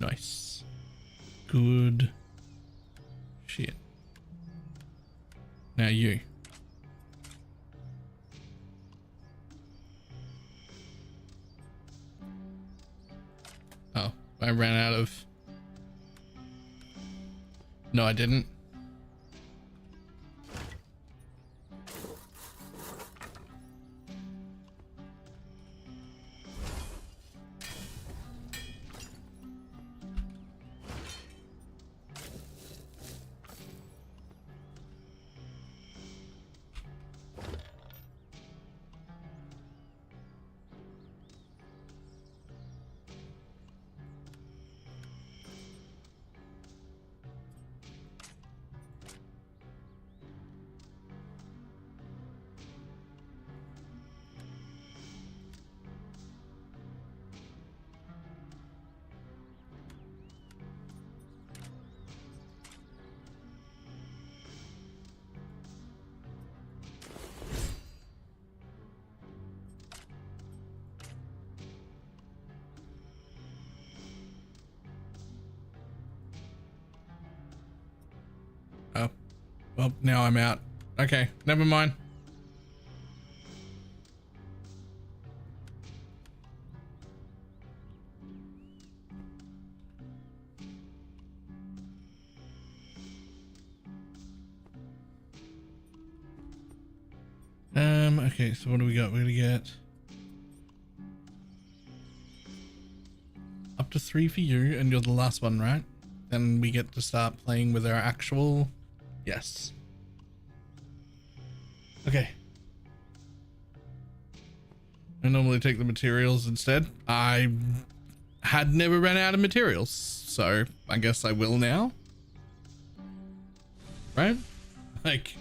Speaker 1: Nice. Good shit. Now you. Oh, I ran out of... No, I didn't. Oh, well, now I'm out. Okay, never mind. Okay, so what do we got? We're gonna get up to 3 for you, and you're the last one, right? Then we get to start playing with our actual... Yes. Okay. I normally take the materials instead. I had never ran out of materials, so I guess I will now. Right? Like...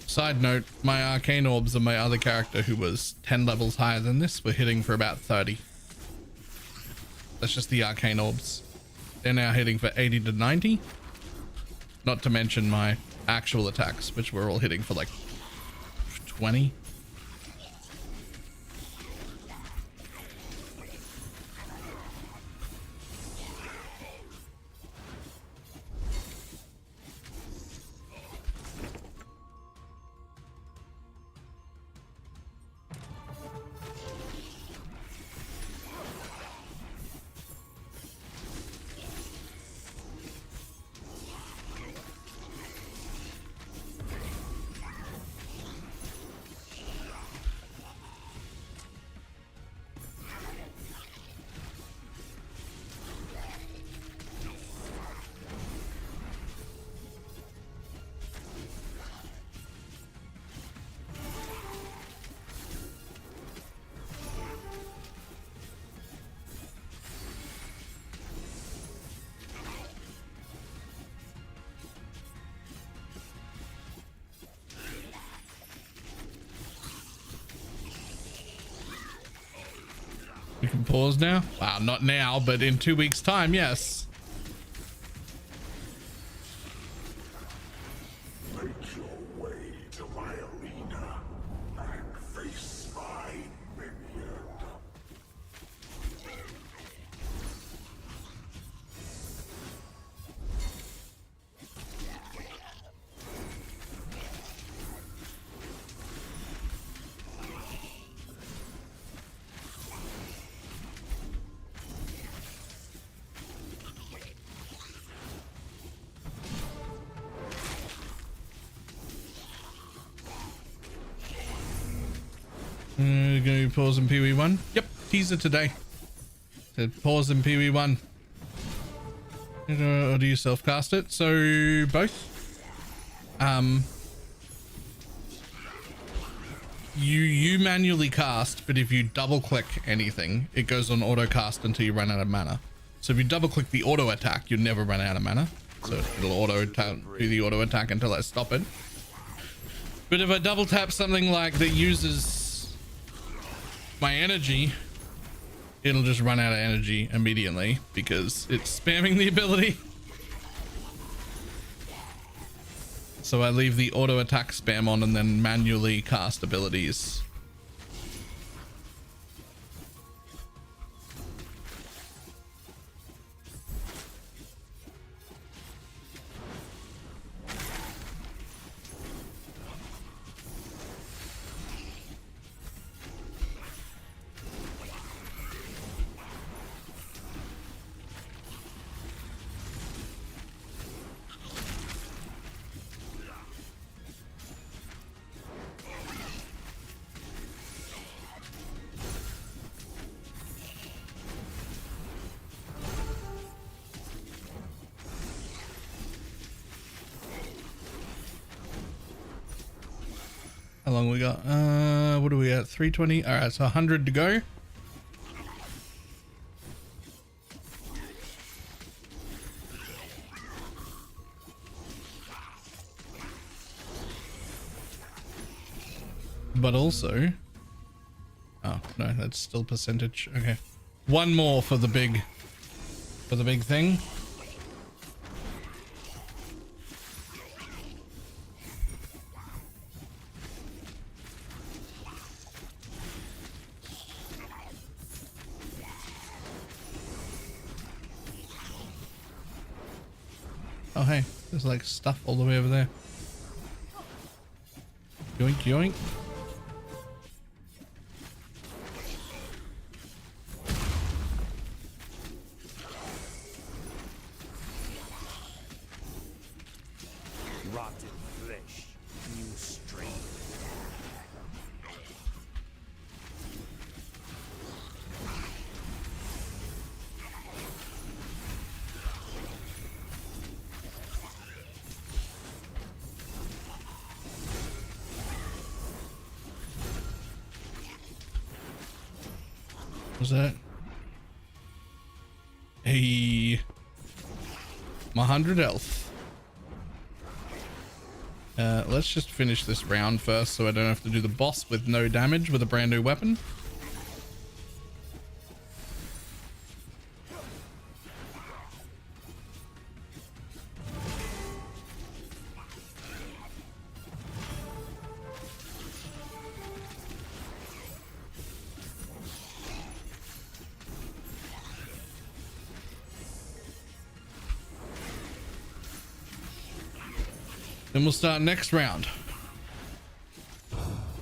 Speaker 1: Side note, my arcane orbs and my other character who was 10 levels higher than this were hitting for about 30. That's just the arcane orbs. They're now hitting for 80 to 90. Not to mention my actual attacks, which were all hitting for like 20. We can pause now? Wow, not now, but in 2 weeks' time, yes.
Speaker 3: Make your way to my arena and face my minion.
Speaker 1: Gonna be pausing PV1. Yep. teaser today. To pause in PV1. Or do you self-cast it? So both. You manually cast, but if you double click anything, it goes on auto cast until you run out of mana. So if you double click the auto attack, you'll never run out of mana. So it'll auto do the auto attack until I stop it. But if I double tap something like that uses my energy, it'll just run out of energy immediately because it's spamming the ability. So I leave the auto attack spam on and then manually cast abilities. How long we got? What are we at? 320. All right, so 100 to go. But also, oh no, that's still percentage. Okay, one more for the big thing. Oh hey, there's like stuff all the way over there. Yoink yoink.
Speaker 5: Rotten flesh, new strain.
Speaker 1: What's that? Hey, my 100 health. Let's just finish this round first so I don't have to do the boss with no damage with a brand new weapon. Then we'll start next round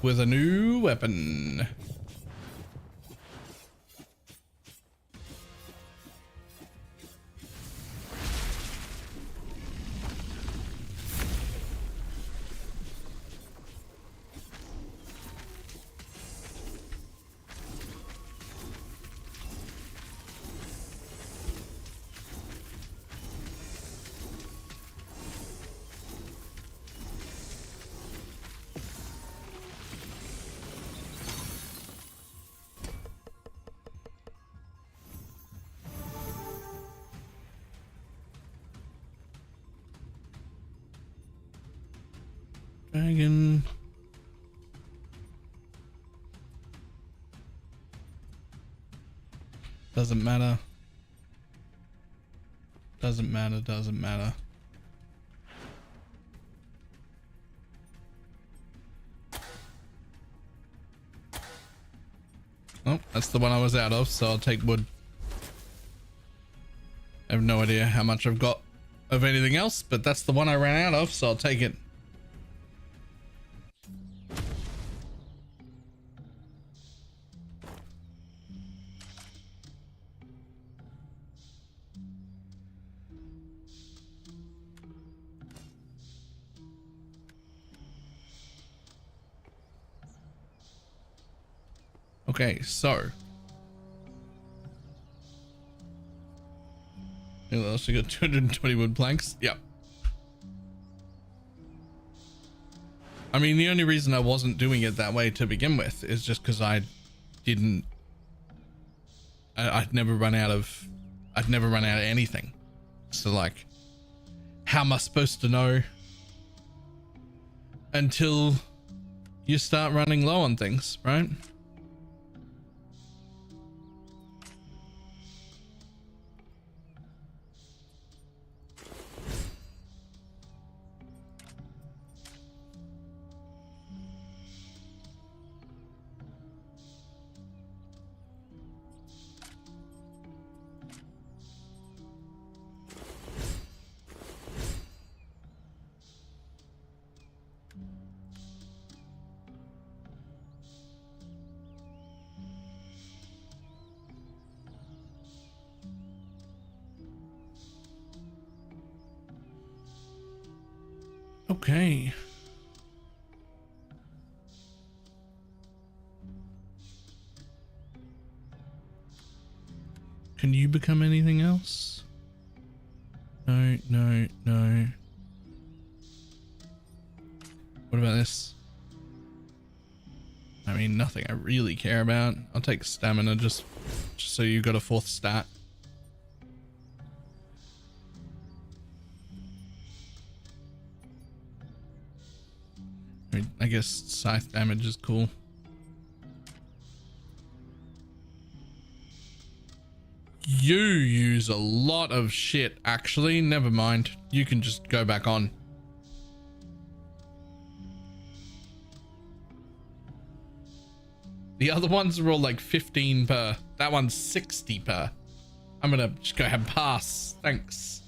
Speaker 1: with a new weapon. Dragon. Doesn't matter. Doesn't matter, doesn't matter. Oh, that's the one I was out of, so I'll take wood. I have no idea how much I've got of anything else, but that's the one I ran out of, so I'll take it. Okay, so We also got 220 wood planks. Yep. I mean, the only reason I wasn't doing it that way to begin with is just because I'd never run out of anything. So like, how am I supposed to know until you start running low on things, right? Okay. Can you become anything else? No, no, no. What about this? I mean, nothing I really care about. I'll take stamina just so you got a 4th stat. I guess scythe damage is cool. You use a lot of shit, actually. Never mind. You can just go back on. The other ones are all like 15 per. That one's 60 per. I'm gonna just go ahead and pass. Thanks.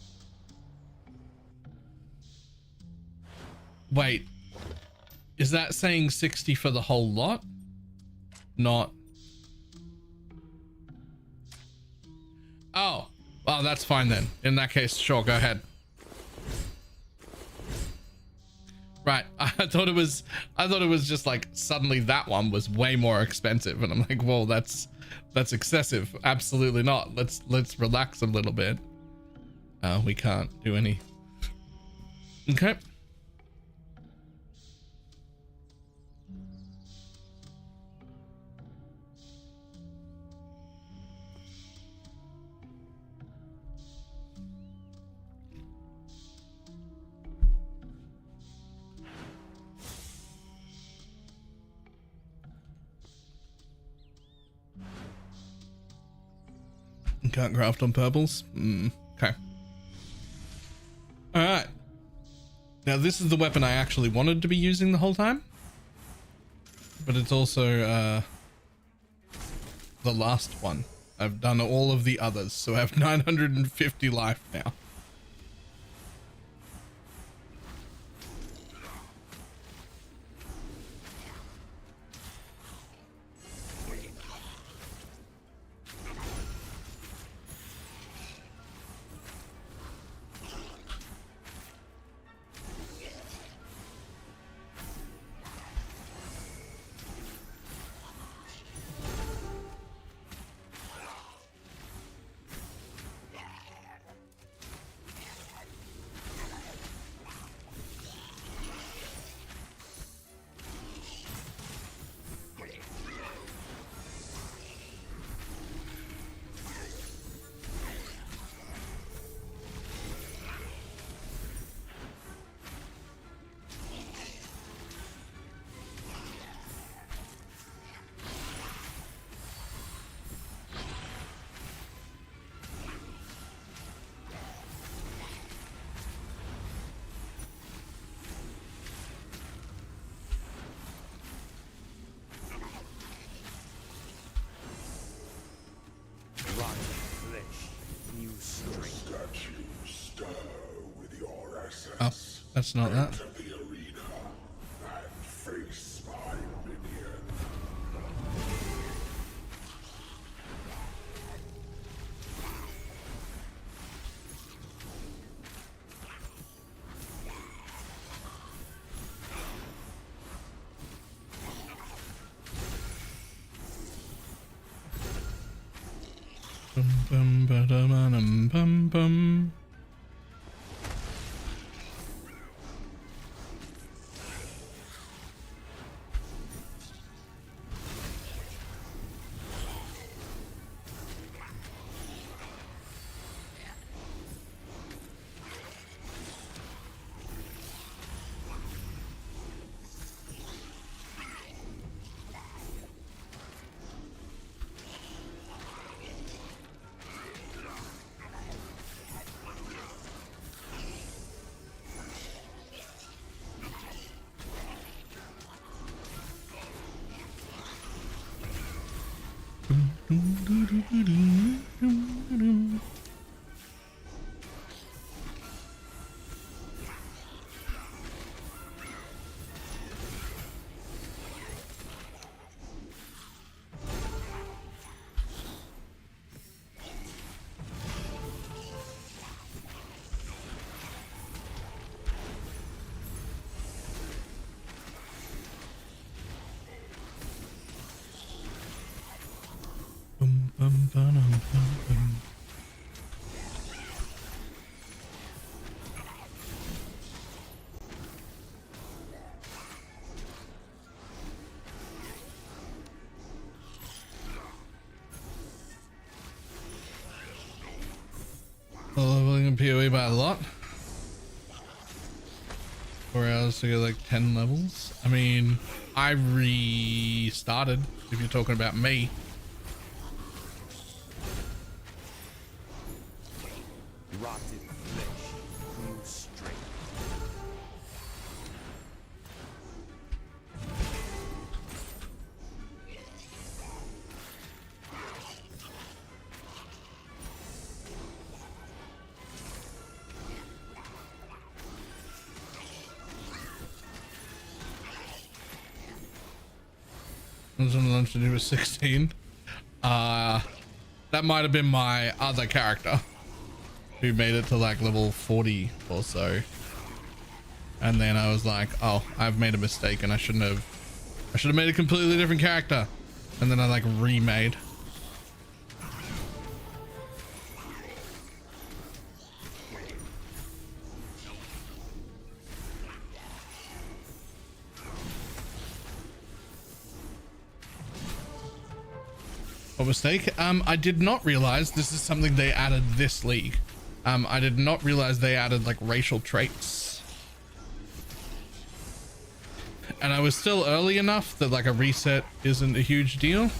Speaker 1: Wait. Is that saying 60 for the whole lot? Not. Oh, well, that's fine then. In that case, sure, go ahead. Right, I thought it was just like suddenly that one was way more expensive, and I'm like, whoa, that's excessive. Absolutely not. Let's relax a little bit. We can't do any. Okay. Can't craft on purples. Okay. All right. Now this is the weapon I actually wanted to be using the whole time, but it's also the last one. I've done all of the others, so I have 950 life now. Oh, that's not that. Bum, bum, ba-dum, bum, bum. Bum, bum, ba-dum, bum, bum. Leveling in PoE by a lot. 4 hours to go like 10 levels. I mean, I restarted, if you're talking about me.
Speaker 5: Rotted flesh grew straight.
Speaker 1: I was on lunch and he was 16. That might have been my other character who made it to like level 40 or so. And then I was like, oh, I've made a mistake and I should have made a completely different character. And then I like remade. What mistake? I did not realize this is something they added this league. I did not realize they added like racial traits. And I was still early enough that like a reset isn't a huge deal.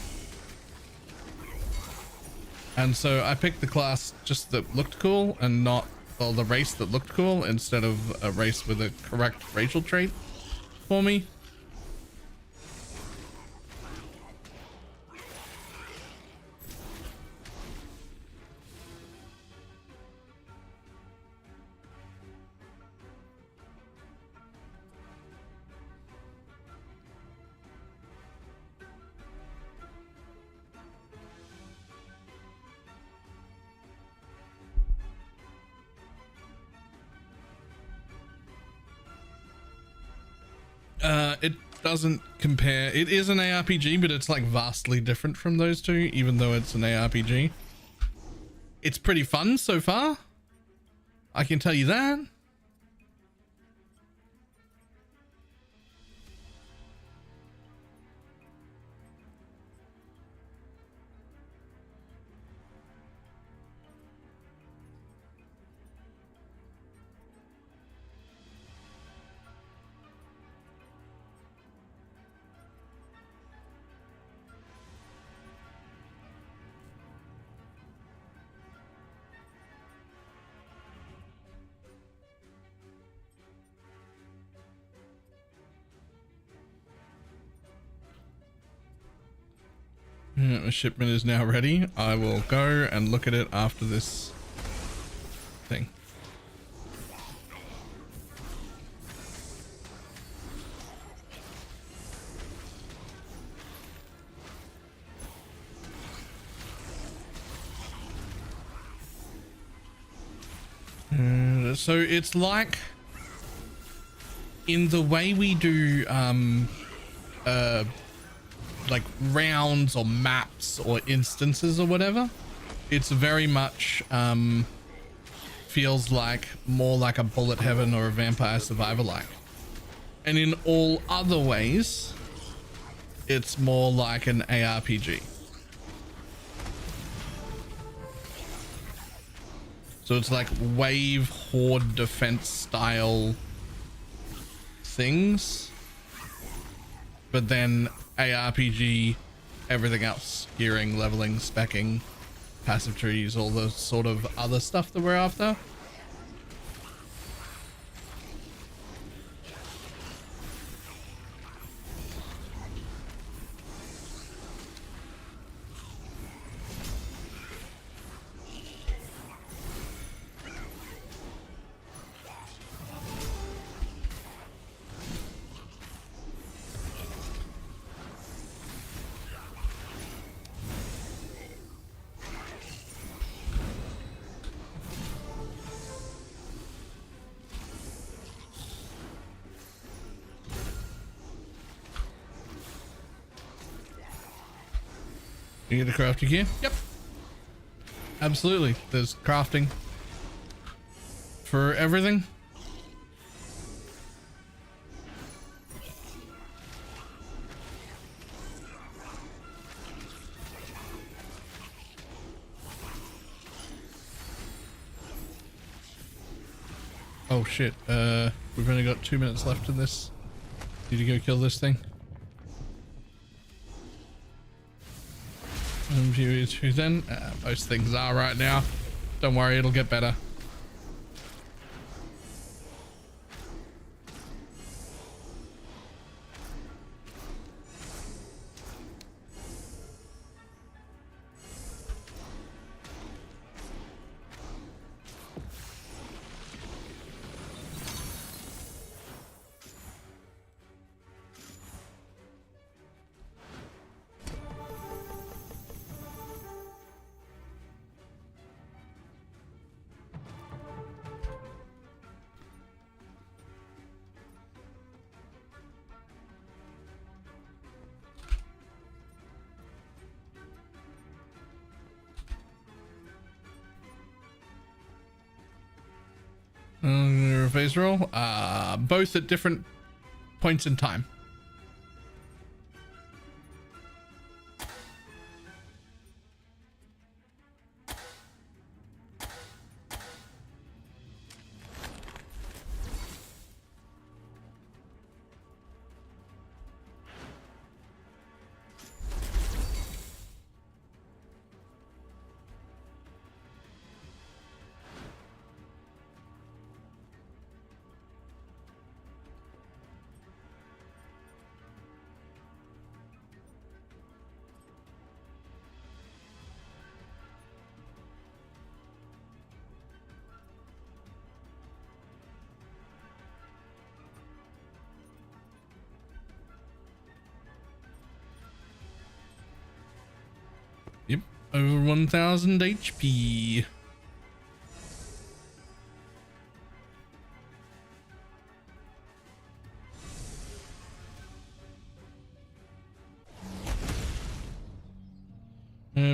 Speaker 1: And so I picked the class just that looked cool and not, well, the race that looked cool instead of a race with a correct racial trait for me. It doesn't compare. It is an ARPG, but it's like vastly different from those two, even though it's an ARPG. It's pretty fun so far, I can tell you that. The shipment is now ready. I will go and look at it after this thing. So it's like in the way we do like rounds or maps or instances or whatever, it's very much feels like more like a Bullet Heaven or a Vampire Survivor like. And in all other ways, it's more like an ARPG. So it's like wave horde defense style things, but then ARPG, everything else, gearing, leveling, specking, passive trees, all the sort of other stuff that we're after. You get a crafting gear? Yep. Absolutely. There's crafting for everything. Oh shit. We've only got 2 minutes left in this. Need to go kill this thing. Then most things are right now. Don't worry, it'll get better. Phase roll, both at different points in time. Yep, over 1000 HP.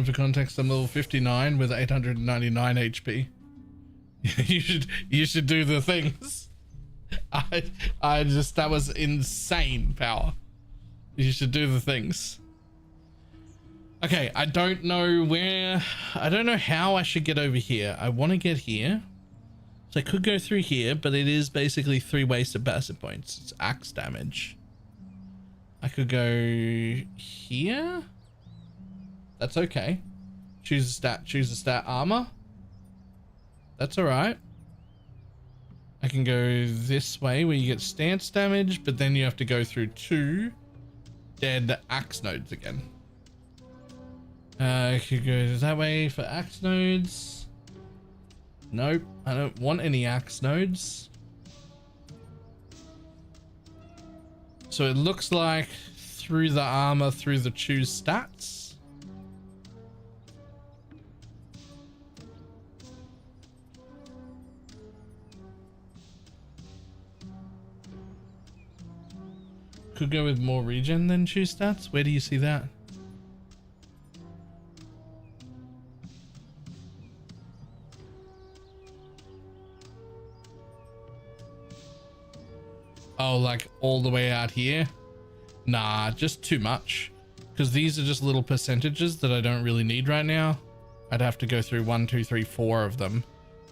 Speaker 1: For context, I'm level 59 with 899 HP. you should do the things. I just, that was insane power. You should do the things. Okay, I don't know how I should get over here. I want to get here. So I could go through here, but it is basically 3 wasted passive points. It's axe damage. I could go here. That's okay. Choose a stat armor. That's all right. I can go this way where you get stance damage, but then you have to go through 2 dead axe nodes again. I could go that way for axe nodes. Nope, I don't want any axe nodes. So it looks like through the armor, through the choose stats. Could go with more regen than choose stats. Where do you see that? Oh, like all the way out here? Nah, just too much. Because these are just little percentages that I don't really need right now. I'd have to go through 1, 2, 3, 4 of them.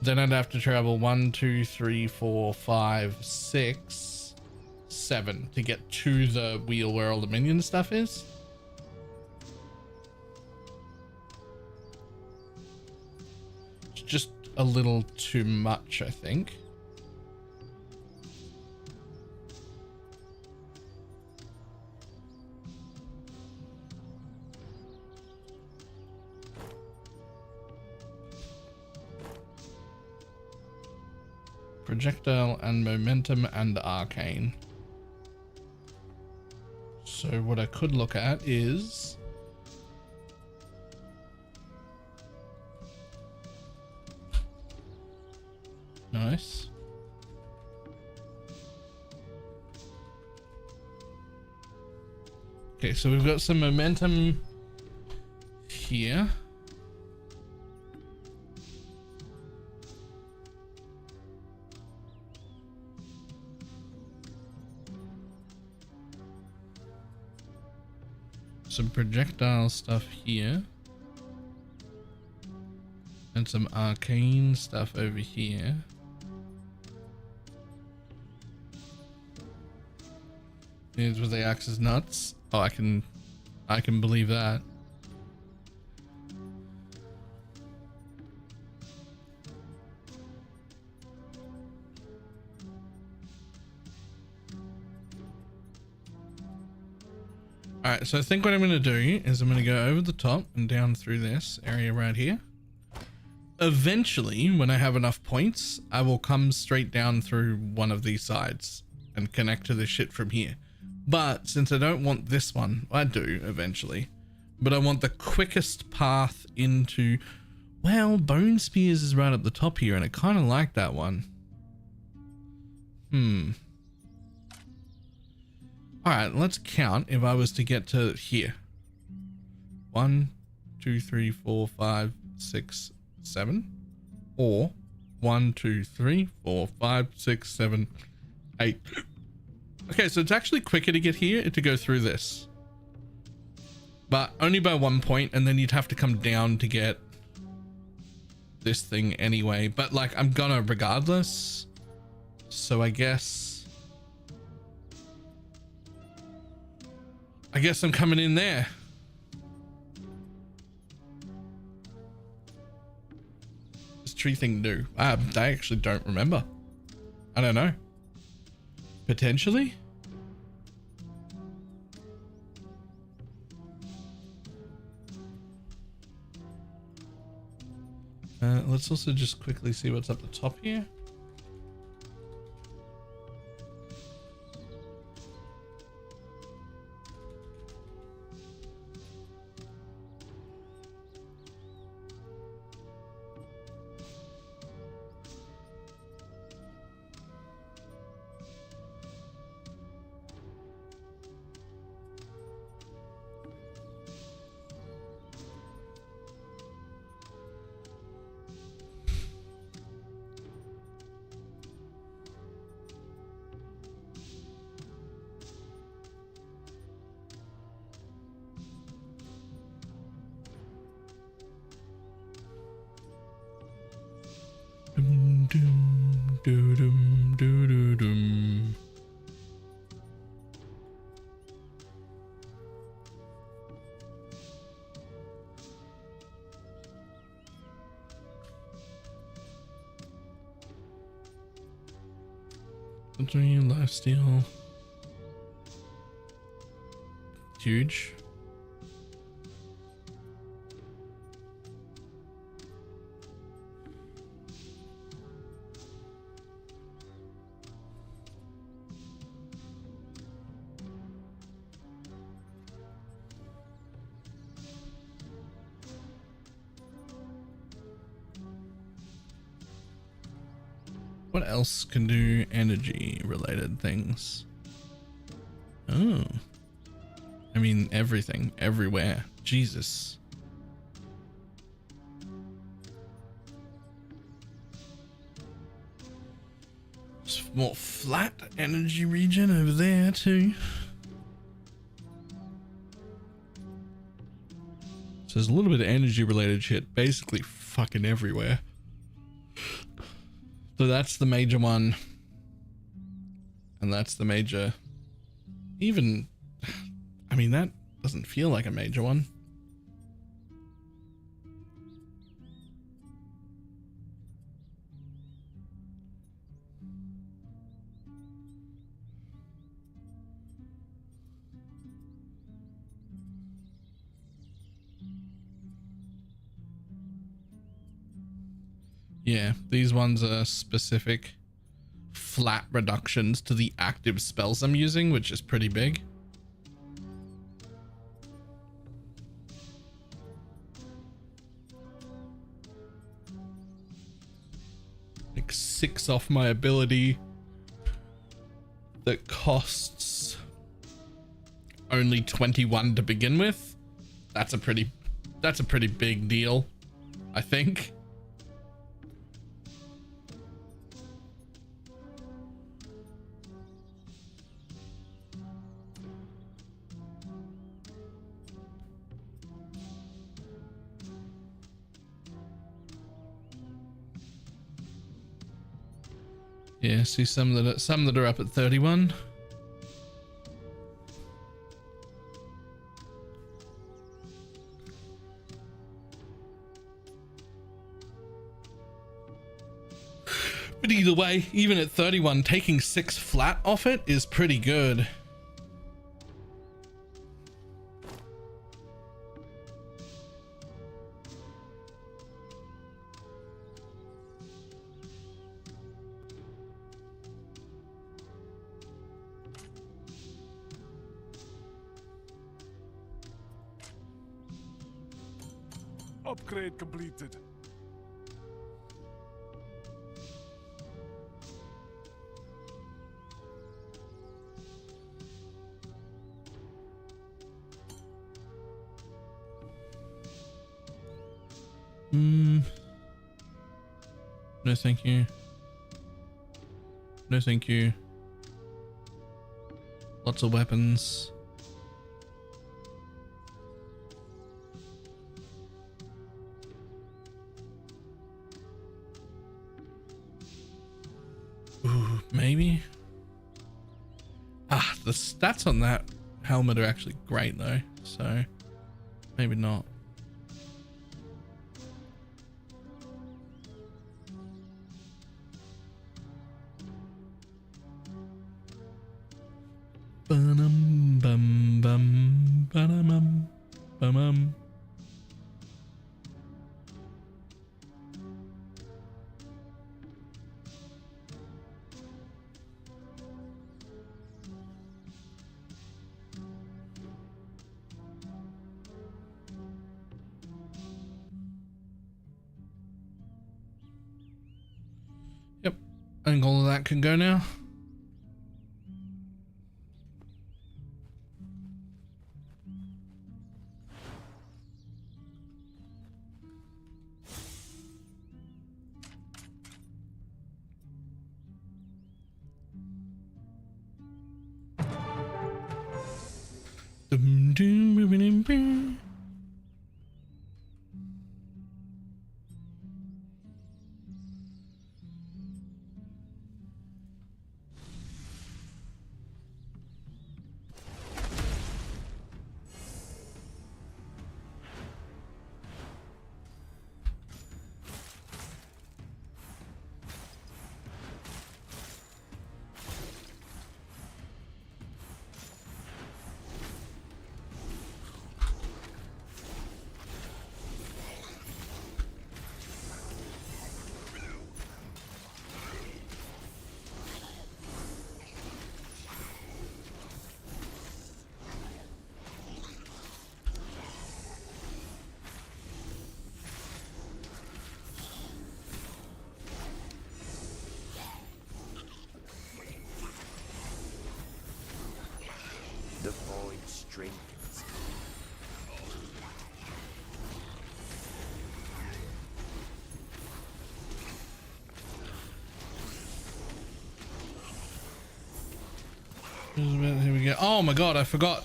Speaker 1: Then I'd have to travel 1, 2, 3, 4, 5, 6, 7 to get to the wheel where all the minion stuff is. It's just a little too much, I think. Projectile and momentum and arcane. So what I could look at is nice. Okay, so we've got some momentum here. Some projectile stuff here. And some arcane stuff over here. Here's where the axe is nuts. Oh, I can believe that. All right, so I think what I'm going to do is I'm going to go over the top and down through this area right here. Eventually, when I have enough points, I will come straight down through one of these sides and connect to this shit from here. But since I don't want this one, I do eventually, but I want the quickest path into, well, Bone Spears is right at the top here and I kind of like that one. All right, let's count if I was to get to here. 1, 2, 3, 4, 5, 6, 7. Or 1, 2, 3, 4, 5, 6, 7, 8. Okay, so it's actually quicker to get here to go through this. But only by 1 point, and then you'd have to come down to get this thing anyway. But like, I'm gonna regardless. So I guess I'm coming in there. This tree thing new. I actually don't remember. I don't know. Potentially? Let's also just quickly see what's up the top here. Lifesteal. Huge. What else can do energy related things? Oh, I mean everything, everywhere. Jesus. It's more flat energy regen over there too. So there's a little bit of energy related shit basically fucking everywhere. So that's the major one. And that's the major. Even, I mean, that doesn't feel like a major one. Yeah, these ones are specific flat reductions to the active spells I'm using, which is pretty big. Like 6 off my ability that costs only 21 to begin with. That's a pretty big deal, I think. Yeah, see some that are up at 31. But either way, even at 31, taking 6 flat off it is pretty good.
Speaker 3: Upgrade completed.
Speaker 1: No thank you. No thank you. Lots of weapons. Ooh, maybe. Ah, the stats on that helmet are actually great though, so maybe not. Bum bum bum bum bum. Yep, I think all of that can go now. Dum, dum, boom, boom, boom.
Speaker 5: The void strengthens.
Speaker 1: Here we go. Oh my god, I forgot.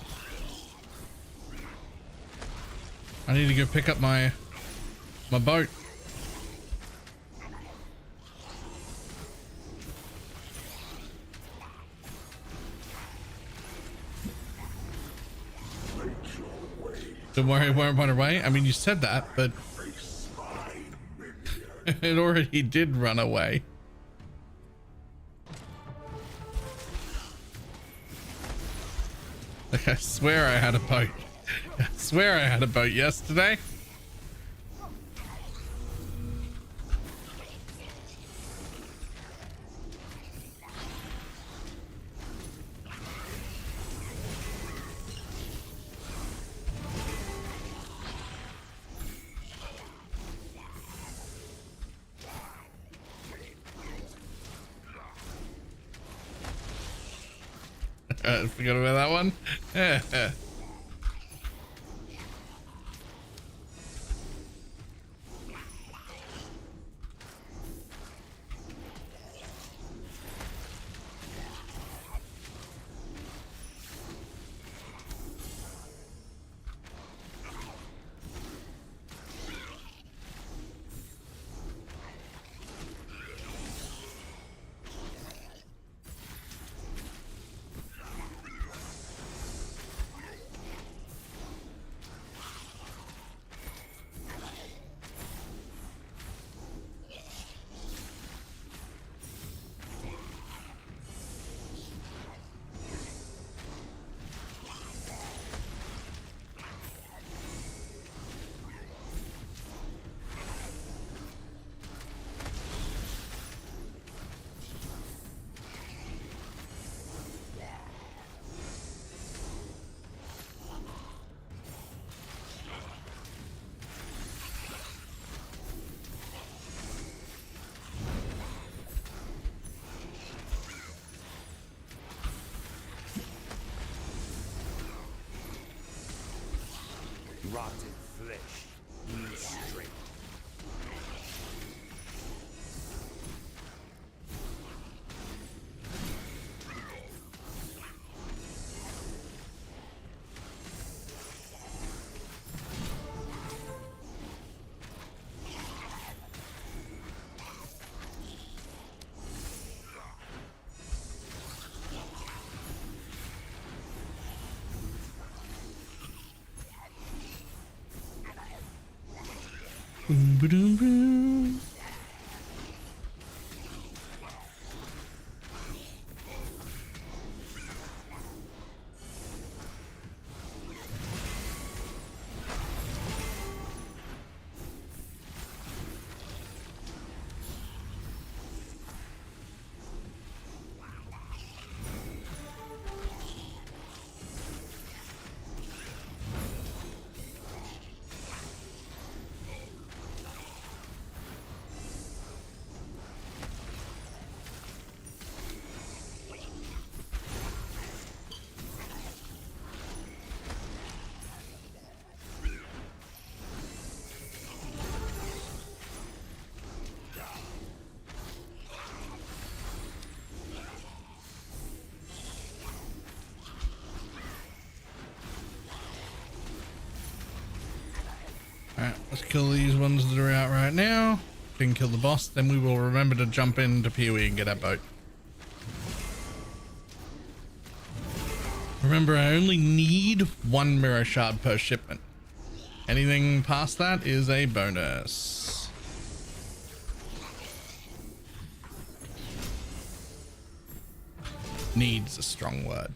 Speaker 1: I need to go pick up my boat. Don't worry, it won't run away. I mean, you said that, but it already did run away. Like, I swear I had a boat. I swear I had a boat yesterday. Forgot about that one.
Speaker 5: Rotten flesh, new strength.
Speaker 1: Boom, boom, boom. Alright, let's kill these ones that are out right now. Then kill the boss, then we will remember to jump into PoE and get our boat. Remember, I only need 1 mirror shard per shipment. Anything past that is a bonus. Needs a strong word.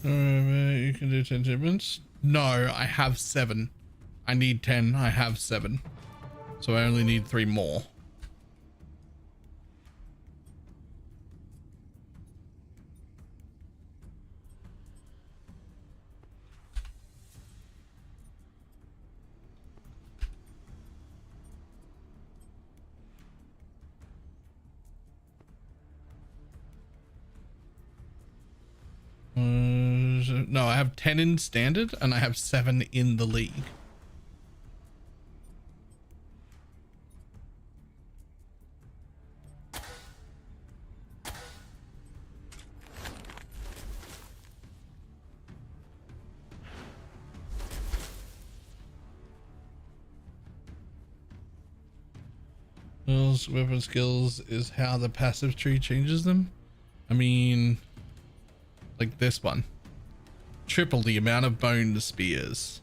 Speaker 1: You can do 10 shipments? No, I have 7. I need 10. I have 7. So I only need 3 more. No, I have 10 in standard and I have 7 in the league. Weapon skills is how the passive tree changes them. I mean, like this one. Triple the amount of bone spears.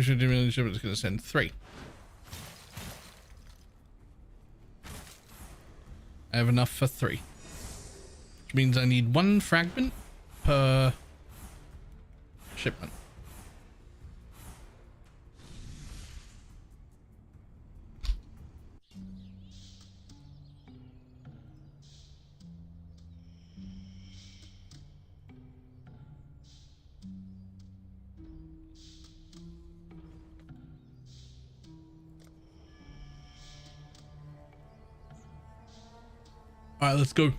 Speaker 1: Should do million shipment is going to send 3. I have enough for 3, which means I need 1 fragment per shipment. All right, let's go.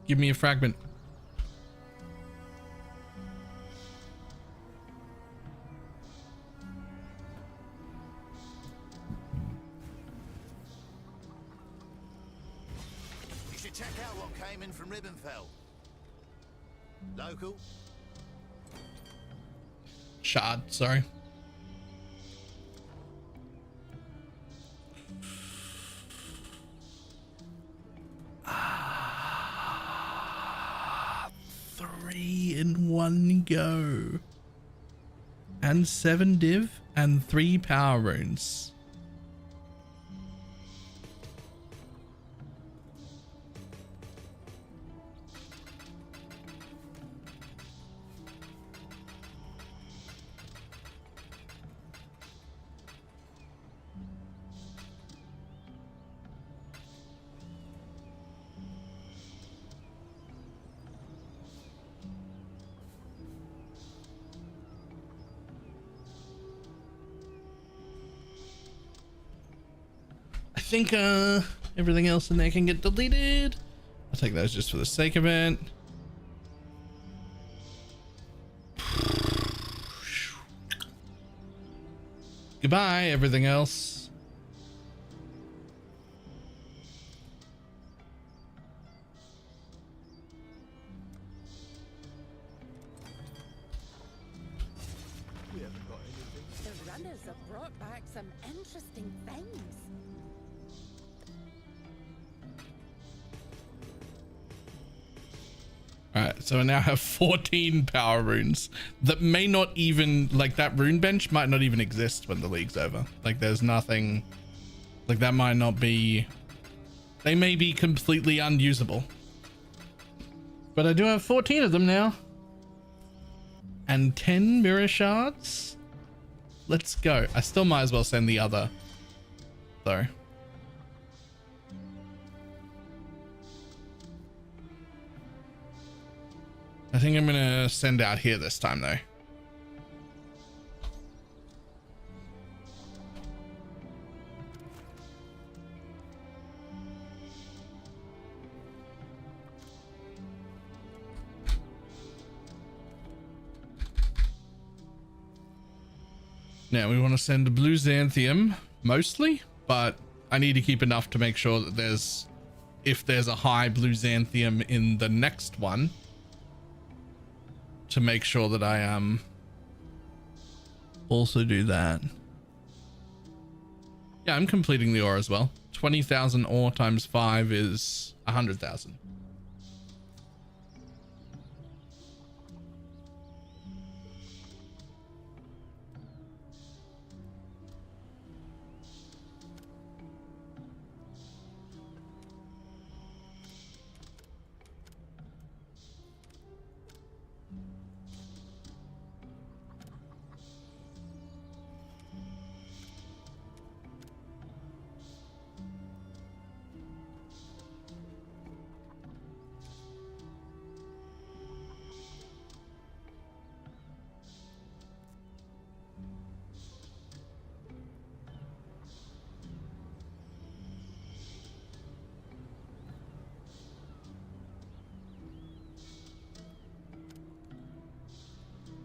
Speaker 1: Give me a fragment.
Speaker 8: You should check out what came in from Ribbenfell. Local?
Speaker 1: Shard, sorry. In one go, and 7 div and 3 power runes. I think everything else in there can get deleted. I'll take those just for the sake of it. Goodbye, everything else.
Speaker 7: The runners have brought back some interesting things.
Speaker 1: Alright, so I now have 14 power runes that may not even, like, that rune bench might not even exist when the league's over. Like, there's nothing, like, that might not be, they may be completely unusable. But I do have 14 of them now. And 10 mirror shards. Let's go. I still might as well send the other, though. I think I'm gonna send out here this time though. Now we want to send a blue xanthium mostly, but I need to keep enough to make sure that if there's a high blue xanthium in the next one, to make sure that I also do that. Yeah, I'm completing the ore as well. 20,000 ore times 5 is 100,000.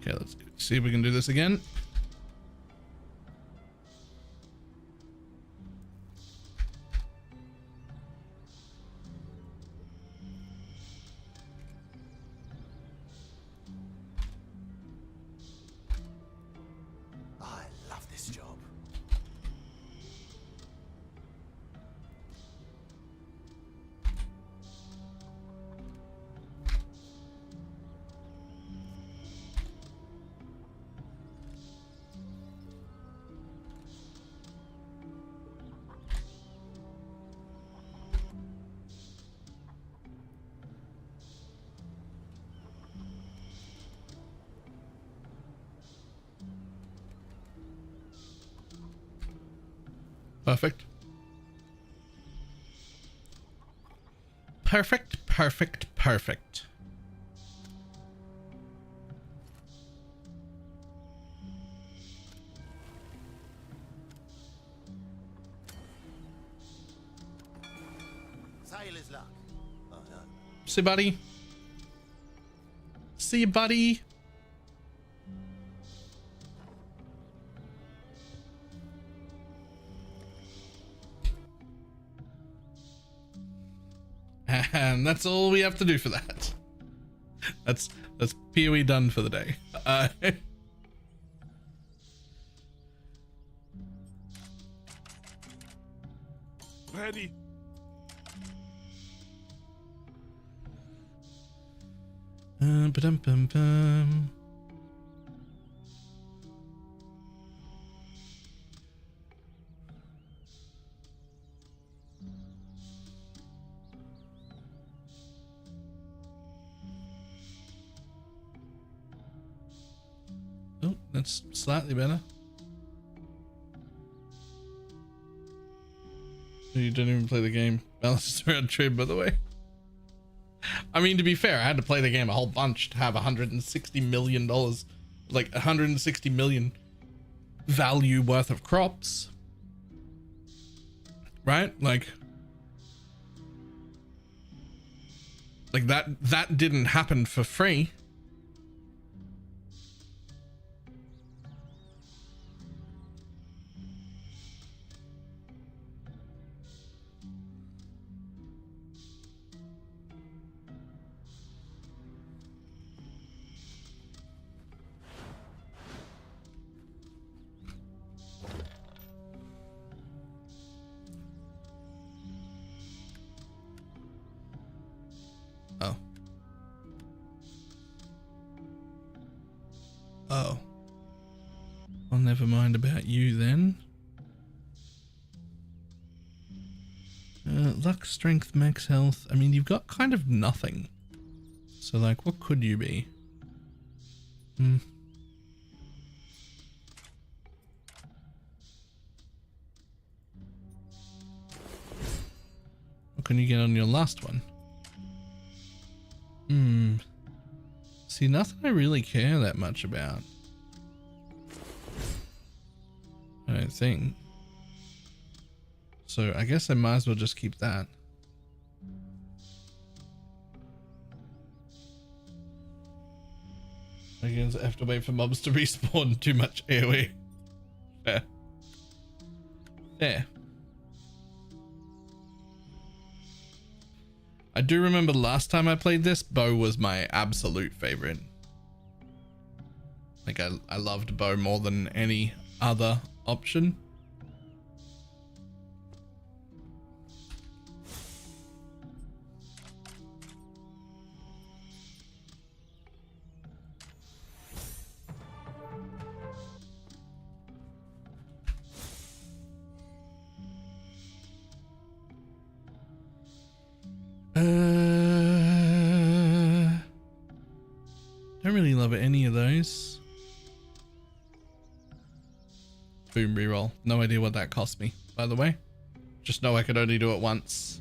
Speaker 1: Okay, let's see if we can do this again.
Speaker 8: I love this job.
Speaker 1: Perfect. Perfect, perfect, perfect.
Speaker 8: Sailor's luck. Oh no.
Speaker 1: See you, buddy. See you, buddy. And that's all we have to do for that. That's PoE done for the day.
Speaker 4: Ready.
Speaker 1: Ba-dum-bum-bum. Oh, that's slightly better. You don't even play the game. Balance around trade, by the way. I mean, to be fair, I had to play the game a whole bunch to have $160 million, like 160 million value worth of crops. Right? Like that didn't happen for free. Oh. Well, never mind about you then. Luck, strength, max health. I mean, you've got kind of nothing. So, like, what could you be? What can you get on your last one? See, nothing I really care that much about. I don't think. So I guess I might as well just keep that. I guess I have to wait for mobs to respawn. Too much AoE. Fair. There. I do remember last time I played this, bow was my absolute favorite. Like I loved bow more than any other option. Don't really love any of those. Boom, reroll. No idea what that cost me, by the way. Just know I could only do it once.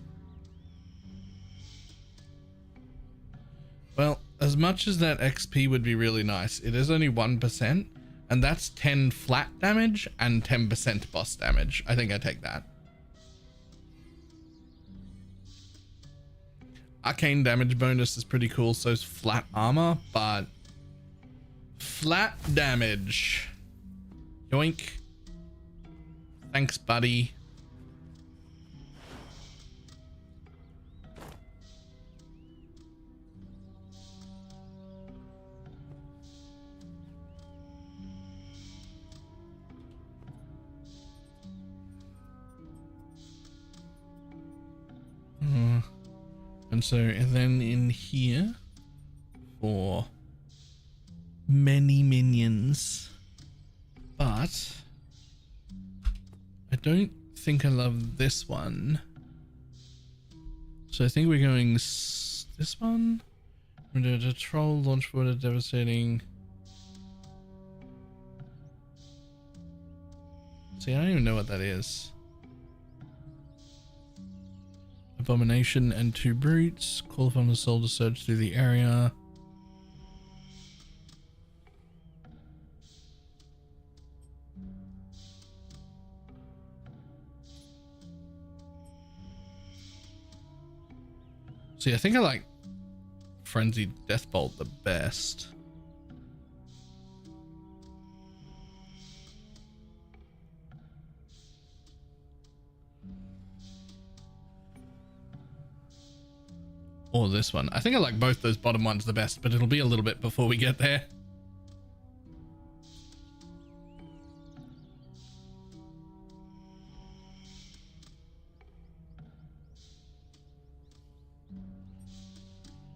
Speaker 1: Well, as much as that XP would be really nice, it is only 1%, and that's 10 flat damage and 10% boss damage. I think I take that. Arcane damage bonus is pretty cool, so is flat armor, but flat damage. Yoink. Thanks, buddy. And so, and then in here for many minions, but I don't think I love this one. So I think we're going this one. We're going to troll, launch water, devastating. See, I don't even know what that is. Abomination and 2 brutes. Call upon the soul to surge through the area. See, I think I like Frenzied Deathbolt the best. Or this one. I think I like both those bottom ones the best, but it'll be a little bit before we get there.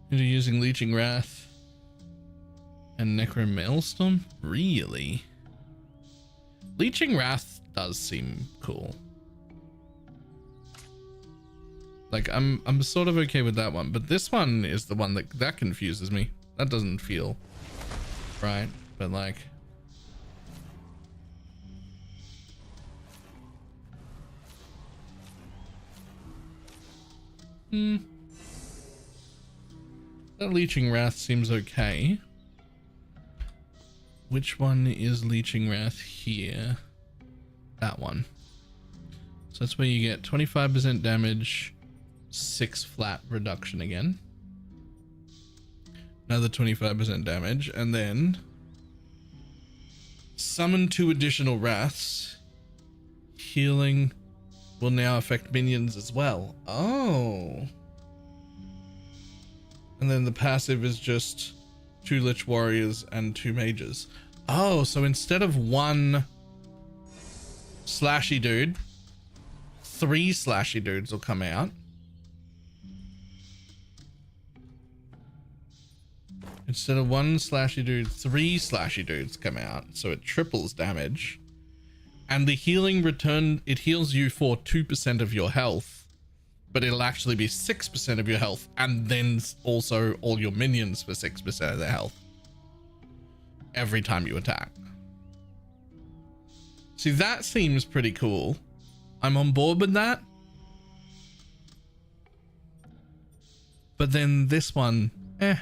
Speaker 1: You're using Leeching Wrath and Necromancer? Really? Leeching Wrath does seem cool. Like I'm sort of okay with that one, but this one is the one that confuses me. That doesn't feel right, but like that Leeching Wrath seems okay. Which one is Leeching Wrath here? That one. So that's where you get 25% damage, 6 flat reduction again, another 25% damage, and then summon 2 additional wraths. Healing will now affect minions as well. Oh. And then the passive is just 2 Lich Warriors and 2 Mages. Oh, so instead of 1 slashy dude, 3 slashy dudes will come out. Instead of 1 slashy dude, 3 slashy dudes come out. So it triples damage. And the healing return, it heals you for 2% of your health, but it'll actually be 6% of your health, and then also all your minions for 6% of their health every time you attack. See, that seems pretty cool. I'm on board with that. But then this one, like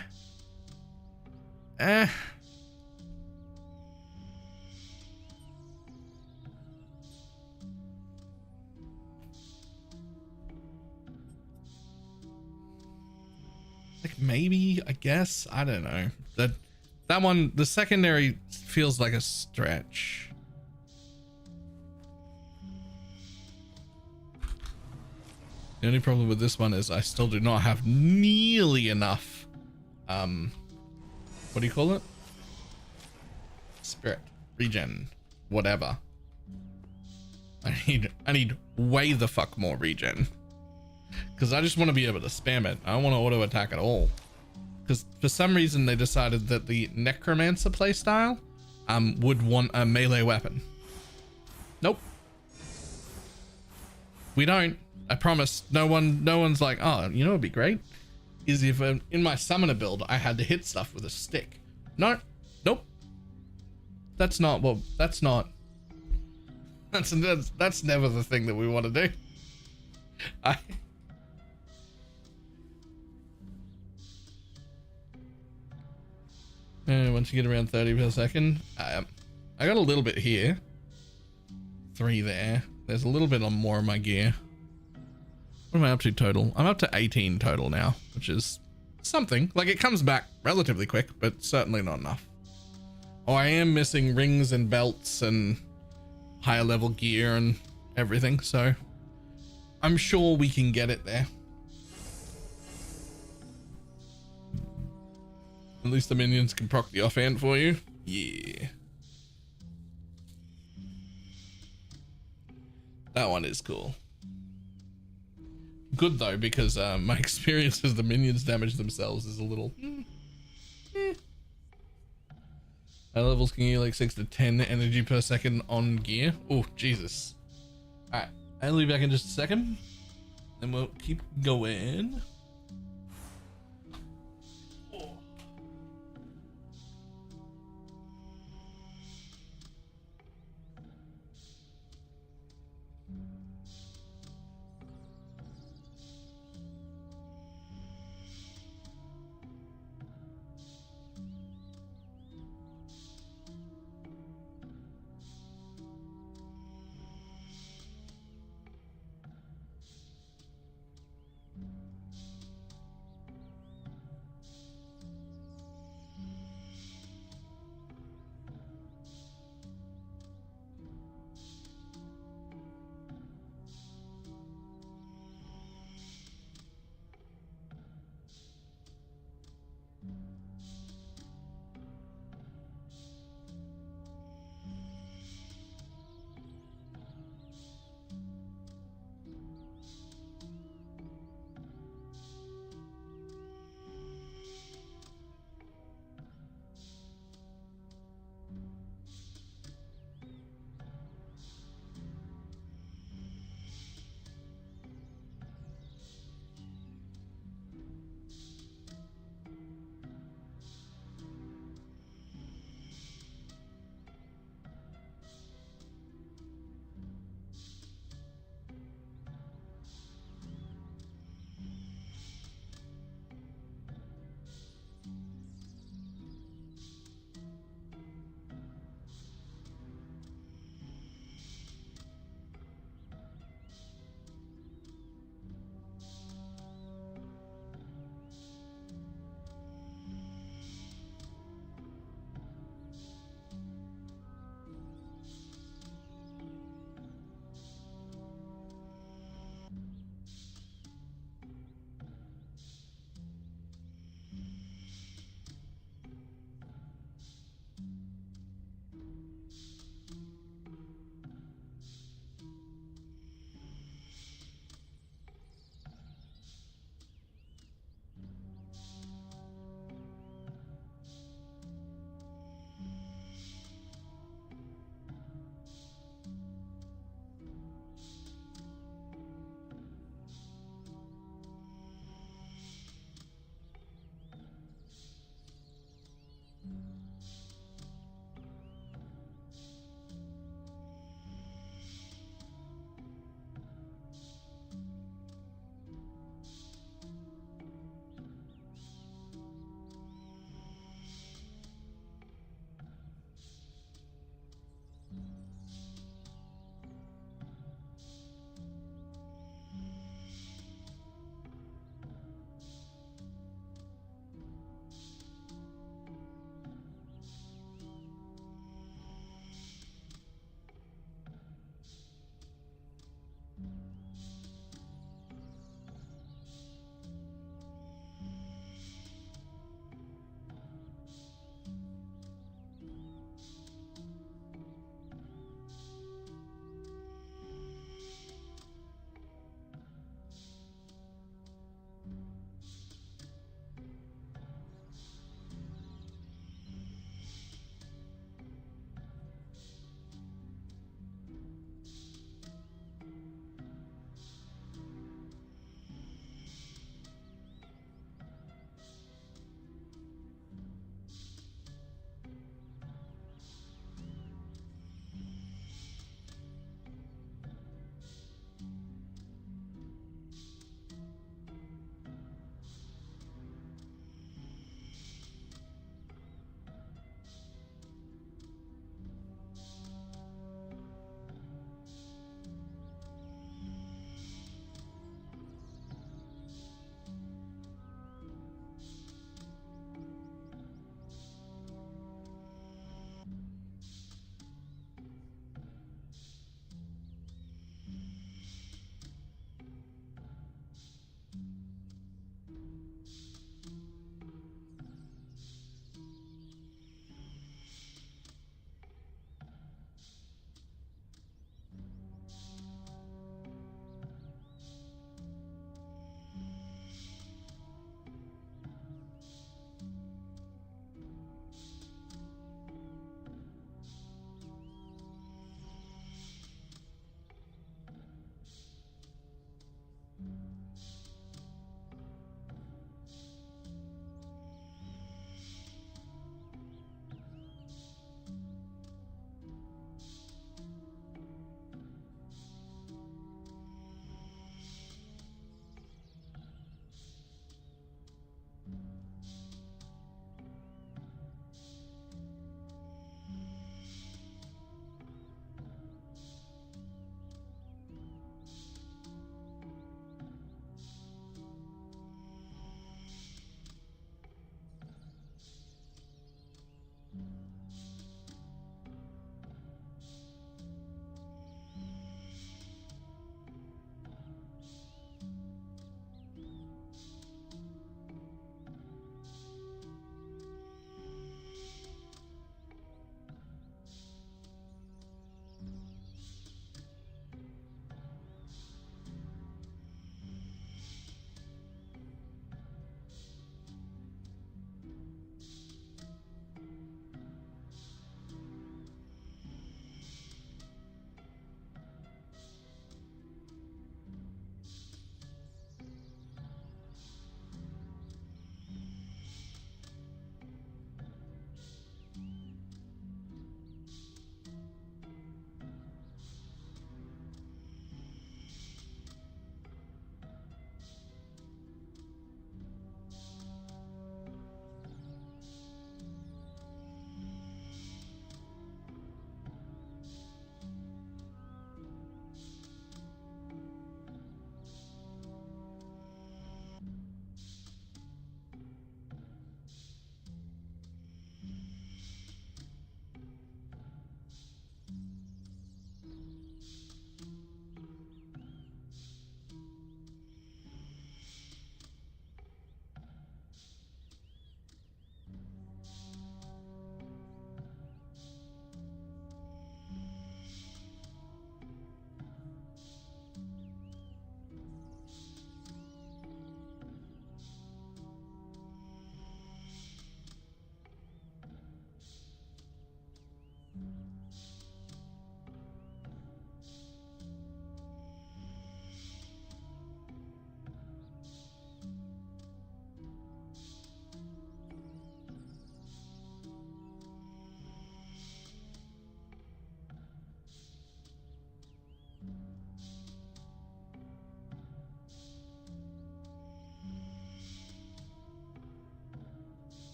Speaker 1: maybe, I guess, I don't know. That one, the secondary feels like a stretch. The only problem with this one is I still do not have nearly enough, what do you call it? spirit, regen, whatever. I need way the fuck more regen. Because I just want to be able to spam it. I don't want to auto attack at all. Because for some reason they decided that the necromancer playstyle would want a melee weapon. Nope. We don't. I promise. No one's like, oh, you know what'd be great? Is if in my summoner build I had to hit stuff with a stick. No. Nope. That's not what. That's not. That's never the thing that we want to do. Once you get around 30 per second, I got a little bit here. 3 there. There's a little bit on more of my gear. What am I up to total? I'm up to 18 total now, which is something. Like, it comes back relatively quick, but certainly not enough. Oh, I am missing rings and belts and higher level gear and everything, so I'm sure we can get it there. At least the minions can proc the offhand for you. Yeah. That one is cool. Good though, because my experience as the minions damage themselves is a little... High levels can give like 6 to 10 energy per second on gear. Oh, Jesus. Alright, I'll be back in just a second. Then we'll keep going.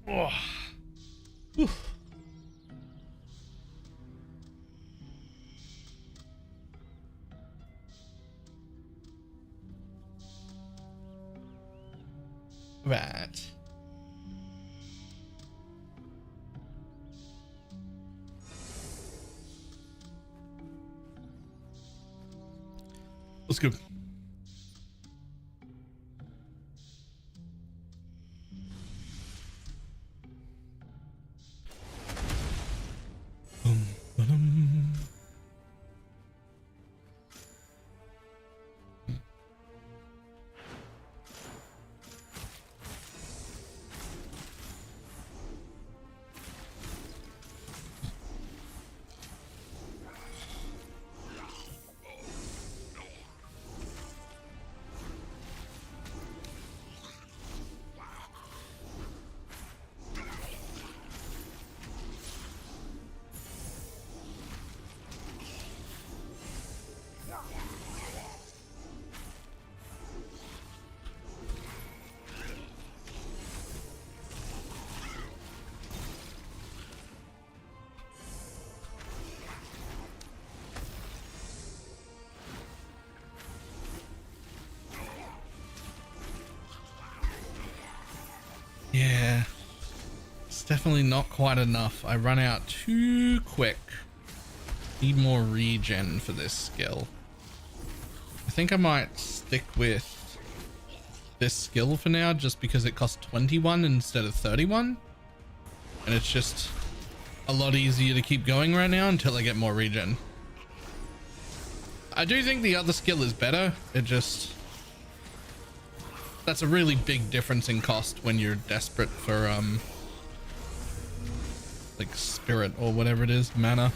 Speaker 1: Oh. Whew. Right. Let's go. Ba-dum. Yeah, it's definitely not quite enough. I run out too quick. Need more regen for this skill. I think I might stick with this skill for now just because it costs 21 instead of 31. And it's just a lot easier to keep going right now until I get more regen. I do think the other skill is better. It just... That's a really big difference in cost when you're desperate for like spirit or whatever it is, mana.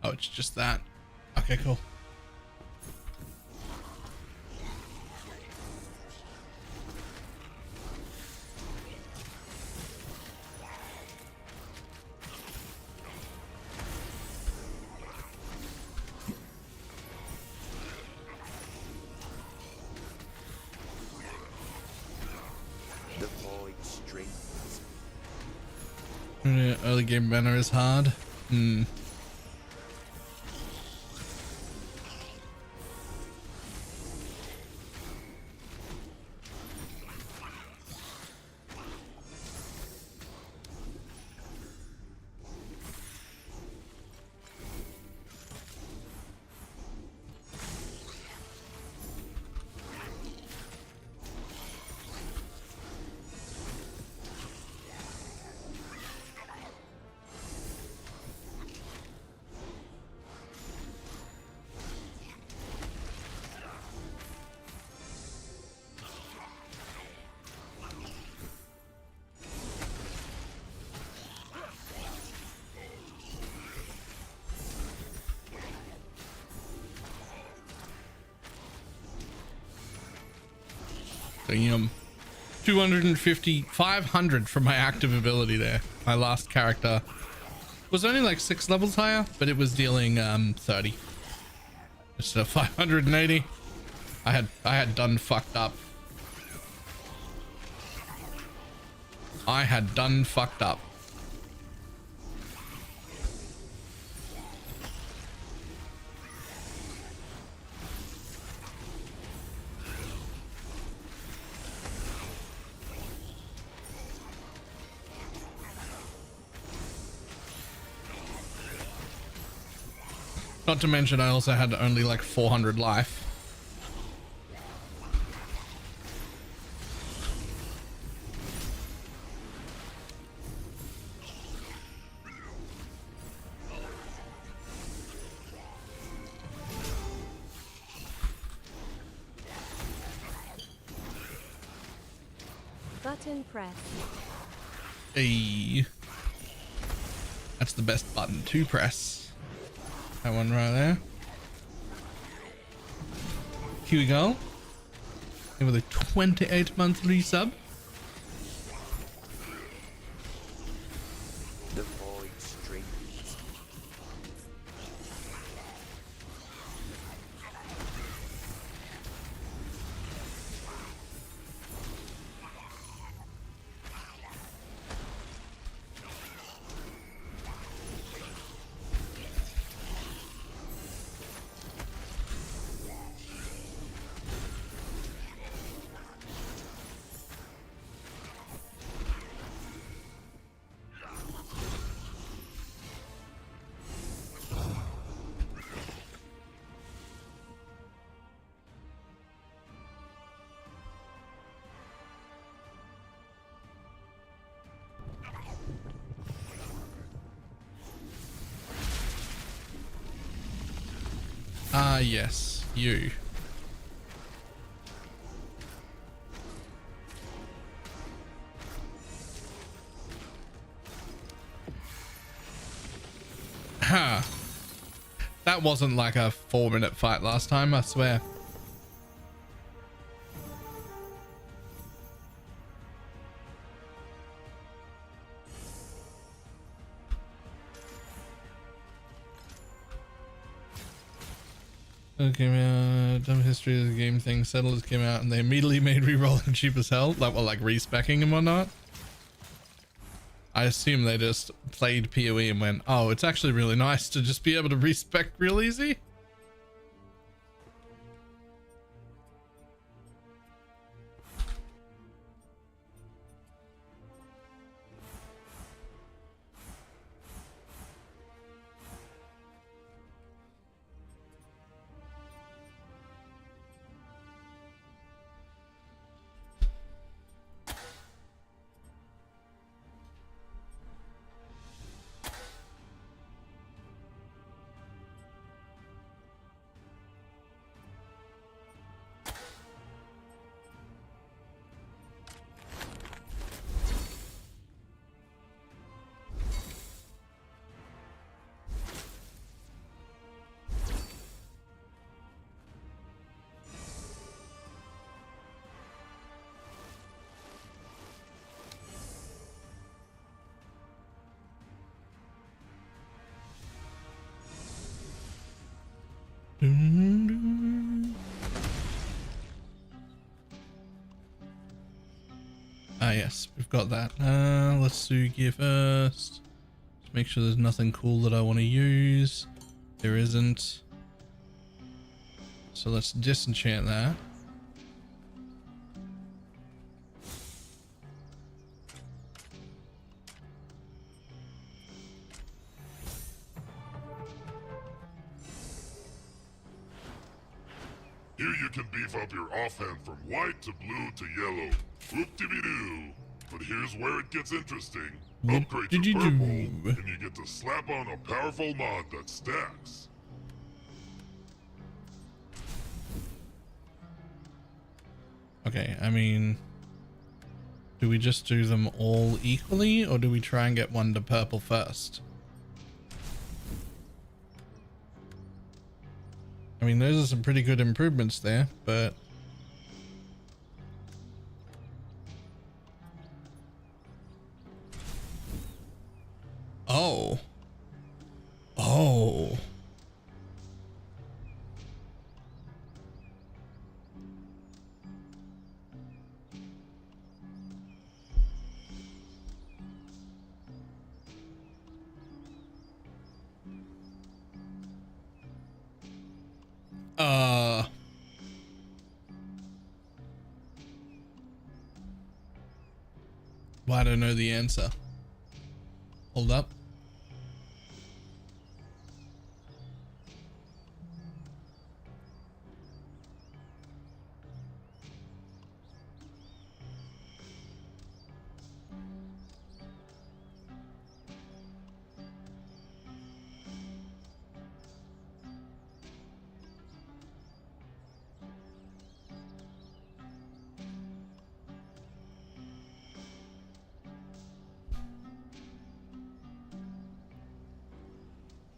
Speaker 1: Oh, it's just that. Okay, cool.
Speaker 8: The void strengthens.
Speaker 1: Early game banner is hard. Damn. 250, 500 from my active ability there. My last character was only like 6 levels higher, but it was dealing 30 instead of 580. I had done fucked up. I had done fucked up. Not to mention I also had only like 400 life.
Speaker 9: Button press.
Speaker 1: Hey, that's the best button to press. That one right there. Here we go. And with a 28-month resub.
Speaker 8: The void strengthens.
Speaker 1: Ah, yes, you. Ha! That wasn't like a 4-minute fight last time, I swear. Came out, dumb history of the game thing, settlers came out and they immediately made re-rolling cheap as hell, like well, like respecking and whatnot. I assume they just played PoE and went, oh, it's actually really nice to just be able to respec real easy. Ah, yes, we've got that. Let's do gear first. Just make sure there's nothing cool that I want to use. There isn't. So let's disenchant that.
Speaker 4: Here you can beef up your offhand from white to blue to yellow. Whoop-de-be-doo. But here's where it gets interesting. Upgrade to purple, and you get to slap on a powerful mod that stacks.
Speaker 1: Okay, I mean, do we just do them all equally, or do we try and get one to purple first? I mean, those are some pretty good improvements there, but... Oh. Oh. Well, I don't know the answer. Hold up.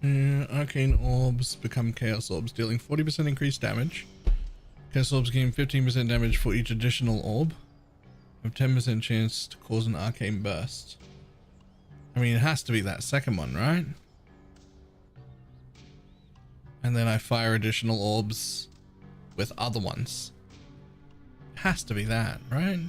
Speaker 1: Arcane orbs become chaos orbs, dealing 40% increased damage. Chaos orbs gain 15% damage for each additional orb. Have 10% chance to cause an arcane burst. I mean, it has to be that second one, right? And then I fire additional orbs with other ones. It has to be that, right?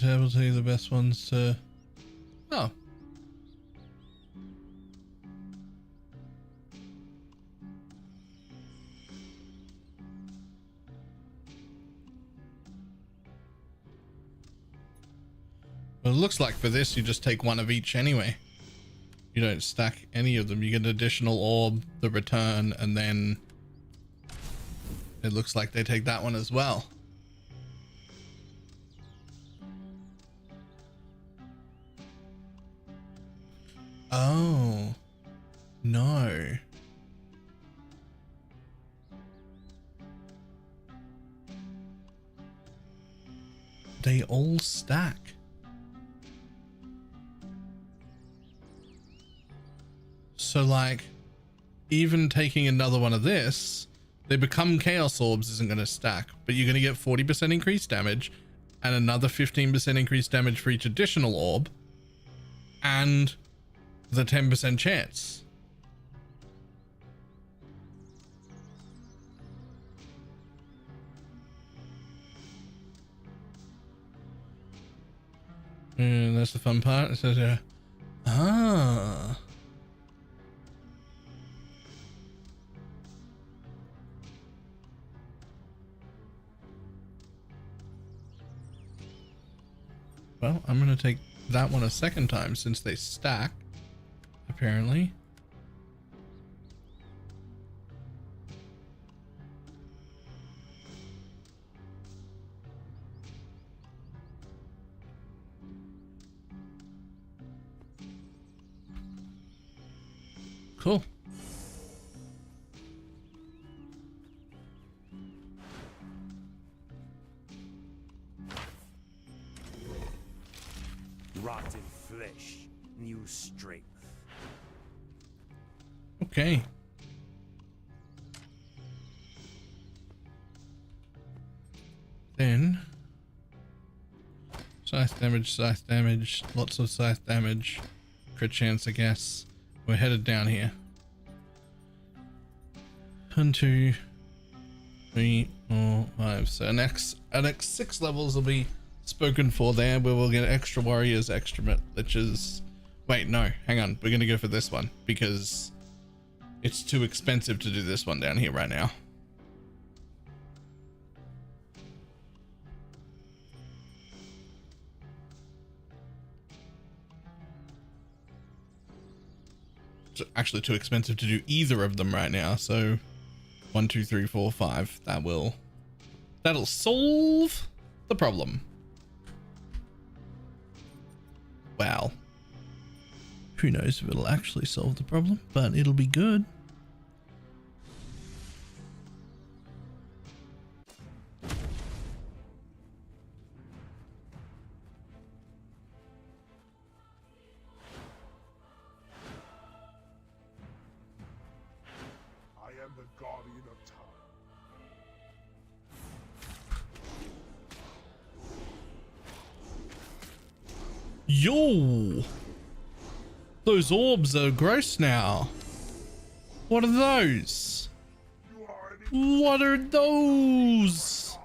Speaker 1: Able to tell you the best ones to. Oh. Well, it looks like for this you just take one of each anyway. You don't stack any of them. You get an additional orb, the return, and then it looks like they take that one as well. Oh, no. They all stack. So like, even taking another one of this, they become chaos orbs isn't going to stack, but you're going to get 40% increased damage and another 15% increased damage for each additional orb. And the 10% chance. And that's the fun part. It says, ah. Well, I'm going to take that one a second time since they stack. Apparently. Cool.
Speaker 5: Rotten flesh, new strength.
Speaker 1: Okay. Then scythe damage, lots of scythe damage, crit chance, I guess. We're headed down here. 1, 2, 3, 4, 5. So next 6 levels will be spoken for there, where we'll get extra warriors, extra liches. Wait, no, hang on. We're gonna go for this one because it's too expensive to do this one down here right now. It's actually too expensive to do either of them right now. So 1, 2, 3, 4, 5. That'll solve the problem. Wow. Who knows if it'll actually solve the problem, but it'll be good.
Speaker 3: I am the guardian of time.
Speaker 1: Yo! Those orbs are gross now. What are those? What are those?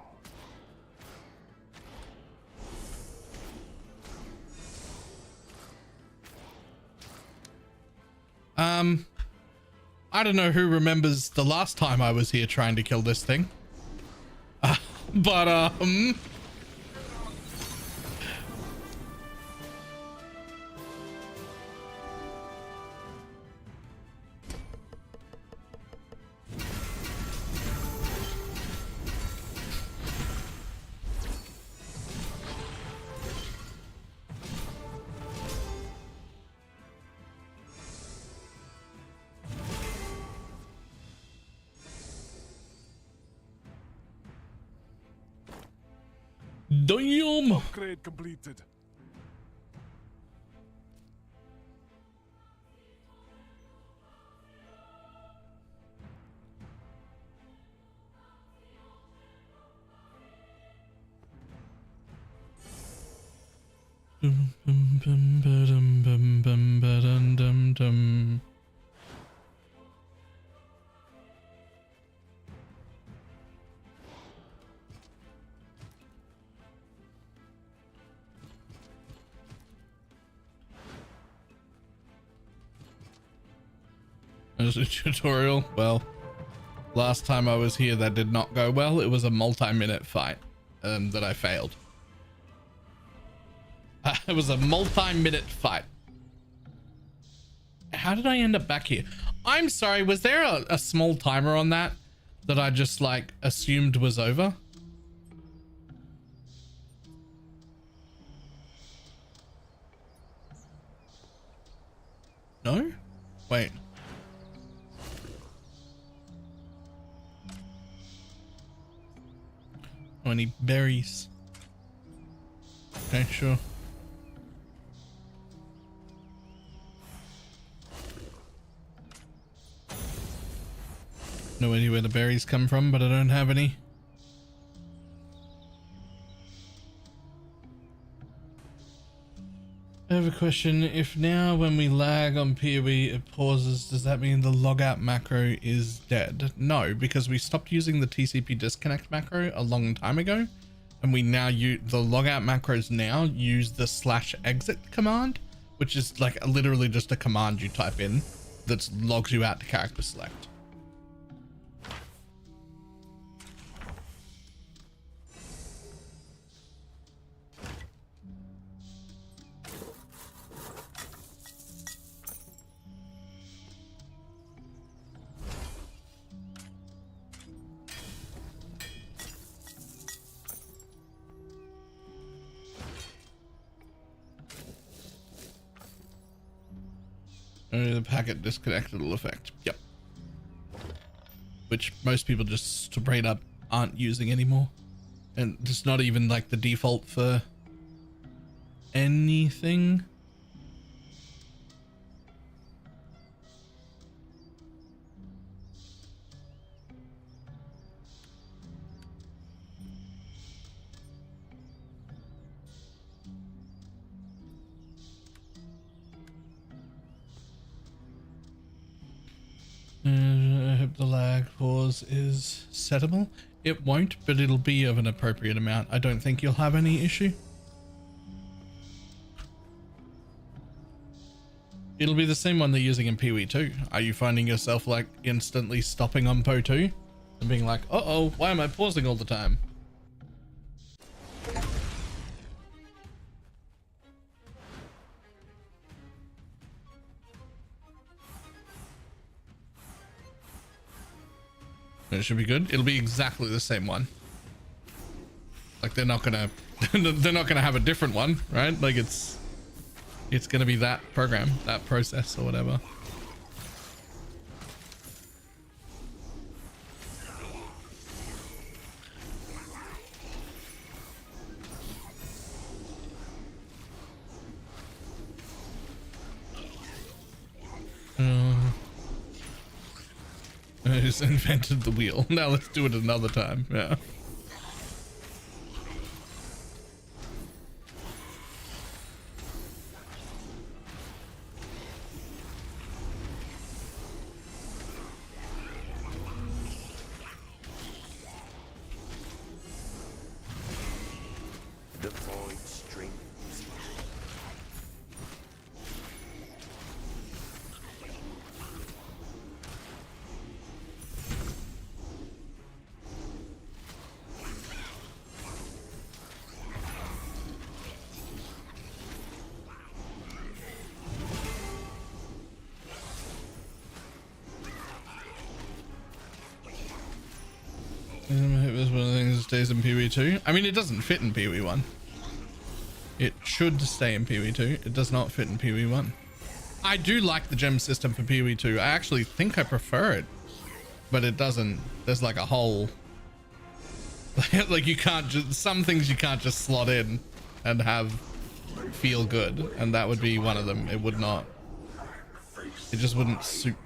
Speaker 1: I don't know who remembers the last time I was here trying to kill this thing. But Damn.
Speaker 3: Upgrade completed.
Speaker 1: Bum, bum, bum, ba-dum, bum, bum, ba-dum, dum, dum. As a tutorial, well, last time I was here that did not go well. It was a multi-minute fight that I failed. It was a multi-minute fight. How did I end up back here? I'm sorry, was there a small timer on that I just like assumed was over? No? Wait. Oh, any berries? Okay, sure. No idea where the berries come from, but I don't have any. I have a question. If now when we lag on PoE it pauses, does that mean the logout macro is dead? No, because we stopped using the TCP disconnect macro a long time ago, and we now use the logout macros now use the /exit command, which is like literally just a command you type in that logs you out to character select. The packet disconnected will affect. Yep. Which most people just straight up aren't using anymore. And it's not even like the default for anything. I hope the lag pause is settable. It won't, but it'll be of an appropriate amount. I don't think you'll have any issue. It'll be the same one they're using in PoE 2. Are you finding yourself like instantly stopping on Po 2 and being like, uh-oh, why am I pausing all the time? It should be good. It'll be exactly the same one. Like they're not gonna have a different one, right? Like it's gonna be that program, that process or whatever. I just invented the wheel. Now let's do it another time. Yeah.
Speaker 5: The void strengthens.
Speaker 1: I hope this one of the things that stays in PoE 2. I mean, it doesn't fit in PoE 1. It should stay in PoE 2. It does not fit in PoE 1. I do like the gem system for PoE 2. I actually think I prefer it, but it doesn't. There's like a whole Like you can't just, some things you can't just slot in and have feel good, and that would be one of them. It would not. It just wouldn't suit.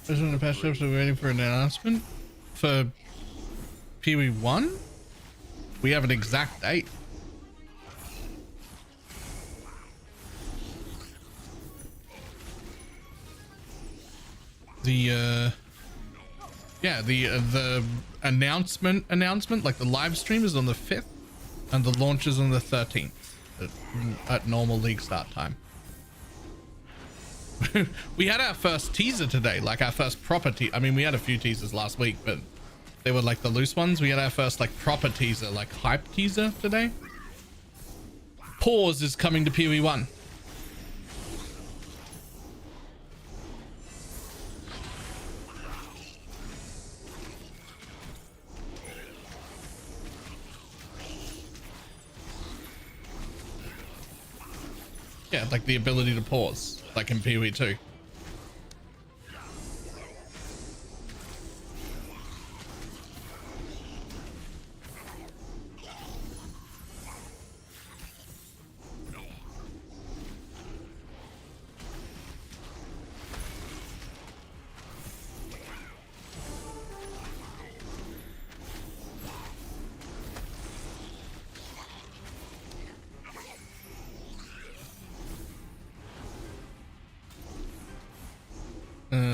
Speaker 1: This one of the past ships are waiting for an announcement for Pee-wee 1. We have an exact date. The the announcement, like the live stream, is on the 5th, and the launch is on the 13th at normal league start time. We had our first teaser today, like our first proper I mean, we had a few teasers last week, but they were like the loose ones. We had our first like proper teaser, like hype teaser today. Pause is coming to Pee-wee 1. Yeah, like the ability to pause, like in Pee-wee 2.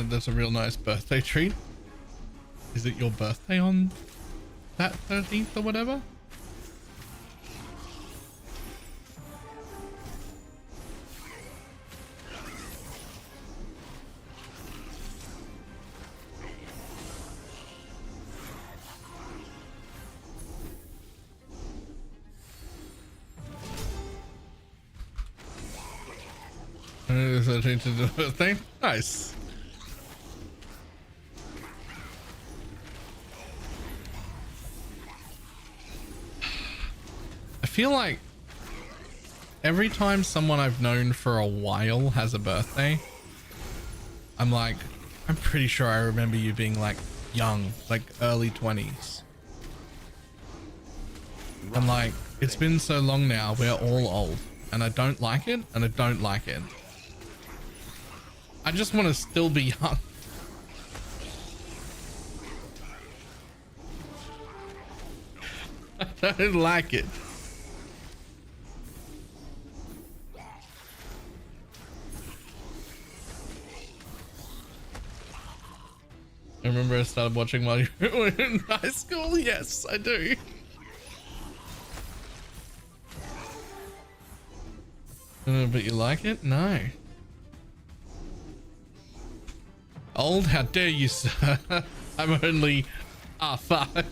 Speaker 1: That's a real nice birthday treat. Is it your birthday on that 13th or whatever? The 13th is the birthday. Nice. I feel like every time someone I've known for a while has a birthday, I'm like, I'm pretty sure I remember you being like young, like early 20s. I'm like, it's been so long now, we're all old, and I don't like it, and I don't like it. I just want to still be young. I don't like it. I remember I started watching while you were in high school. Yes, I do. But you like it? No. Old? How dare you, sir? I'm only Ah, fuck.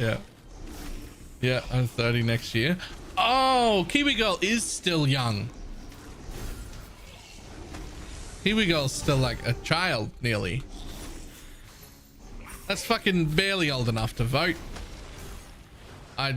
Speaker 1: Yeah. Yeah, I'm 30 next year. Oh, Kiwi Girl is still young. Kiwi Girl's still like a child, nearly. That's fucking barely old enough to vote. I...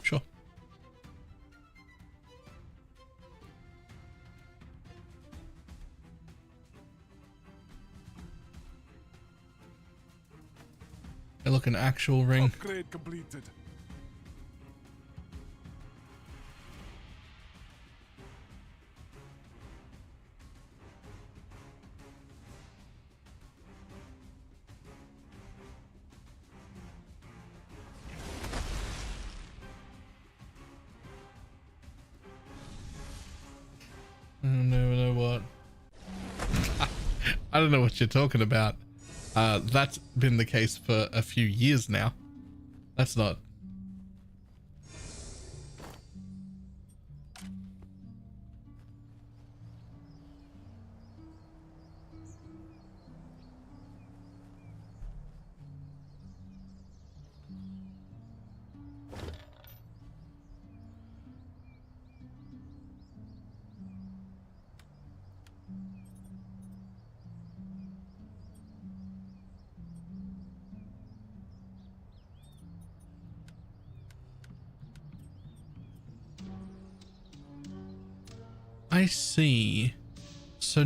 Speaker 1: Sure. Hey, look, an actual ring.
Speaker 3: Upgrade completed.
Speaker 1: I don't know what. I don't know what you're talking about. That's been the case for a few years now. That's not. I see. So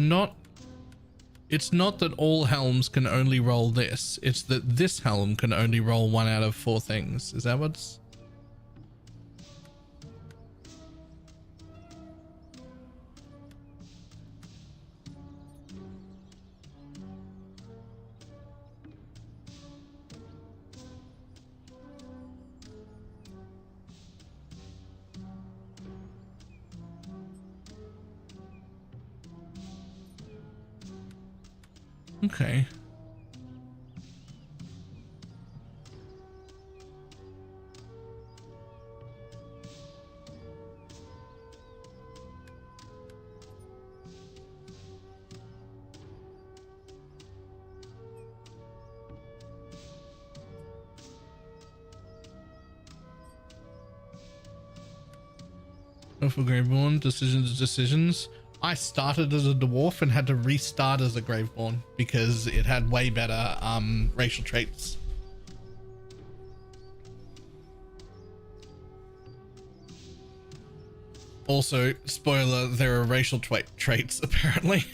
Speaker 1: it's not that all helms can only roll this. It's that this helm can only roll 1 out of 4 things. Is that what's... Okay. No for Graveborn, decisions. I started as a dwarf and had to restart as a Graveborn because it had way better racial traits. Also, spoiler, there are racial traits apparently.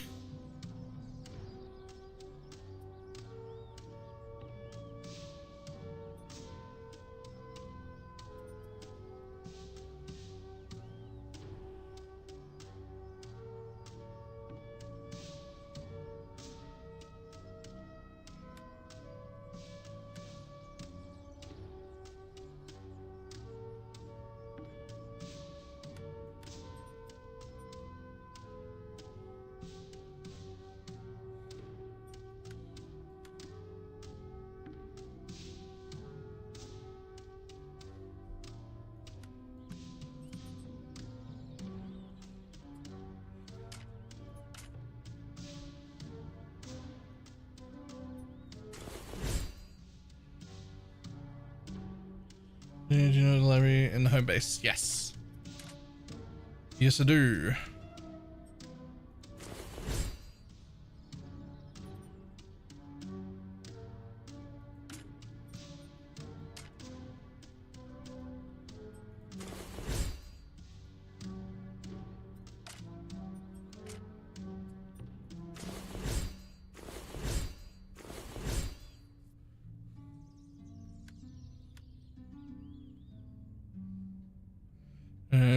Speaker 1: Do you know the library in the home base? Yes. Yes, I do.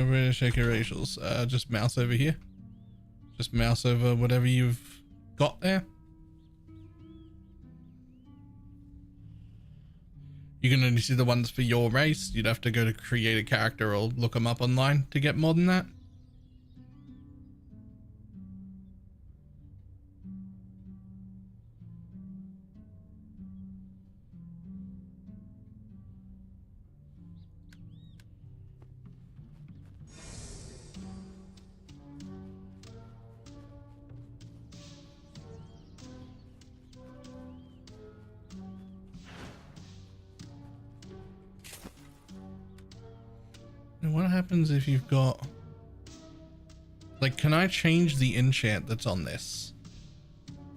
Speaker 1: Where check your racials. Just mouse over here. Just mouse over whatever you've got there. You can only see the ones for your race. You'd have to go to create a character or look them up online to get more than that. And what happens if you've got, like, can I change the enchant that's on this,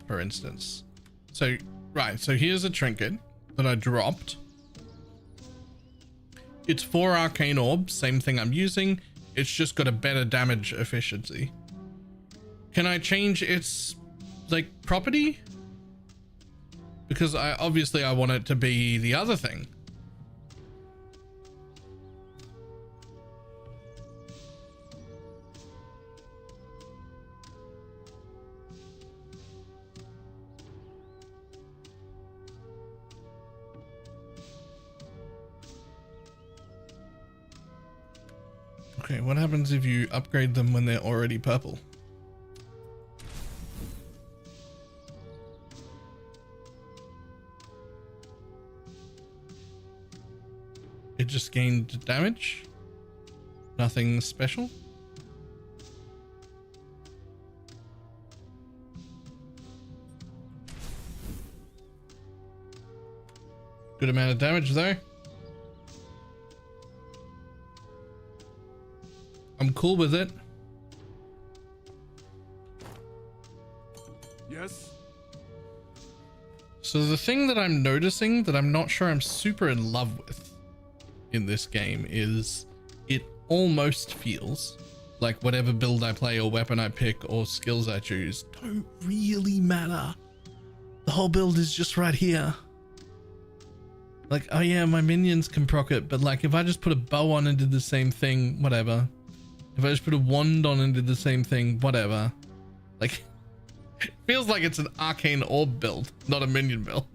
Speaker 1: for instance? So, right, so here's a trinket that I dropped. It's 4 arcane orbs, same thing I'm using. It's just got a better damage efficiency. Can I change its, like, property? Because obviously I want it to be the other thing. Okay, what happens if you upgrade them when they're already purple? It just gained damage? Nothing special? Good amount of damage though. I'm cool with it.
Speaker 3: Yes?
Speaker 1: So the thing that I'm noticing that I'm not sure I'm super in love with in this game is it almost feels like whatever build I play or weapon I pick or skills I choose don't really matter. The whole build is just right here. Like, oh yeah, my minions can proc it, but like if I just put a bow on and did the same thing, whatever. If I just put a wand on and did the same thing, whatever. Like, it feels like it's an arcane orb build, not a minion build.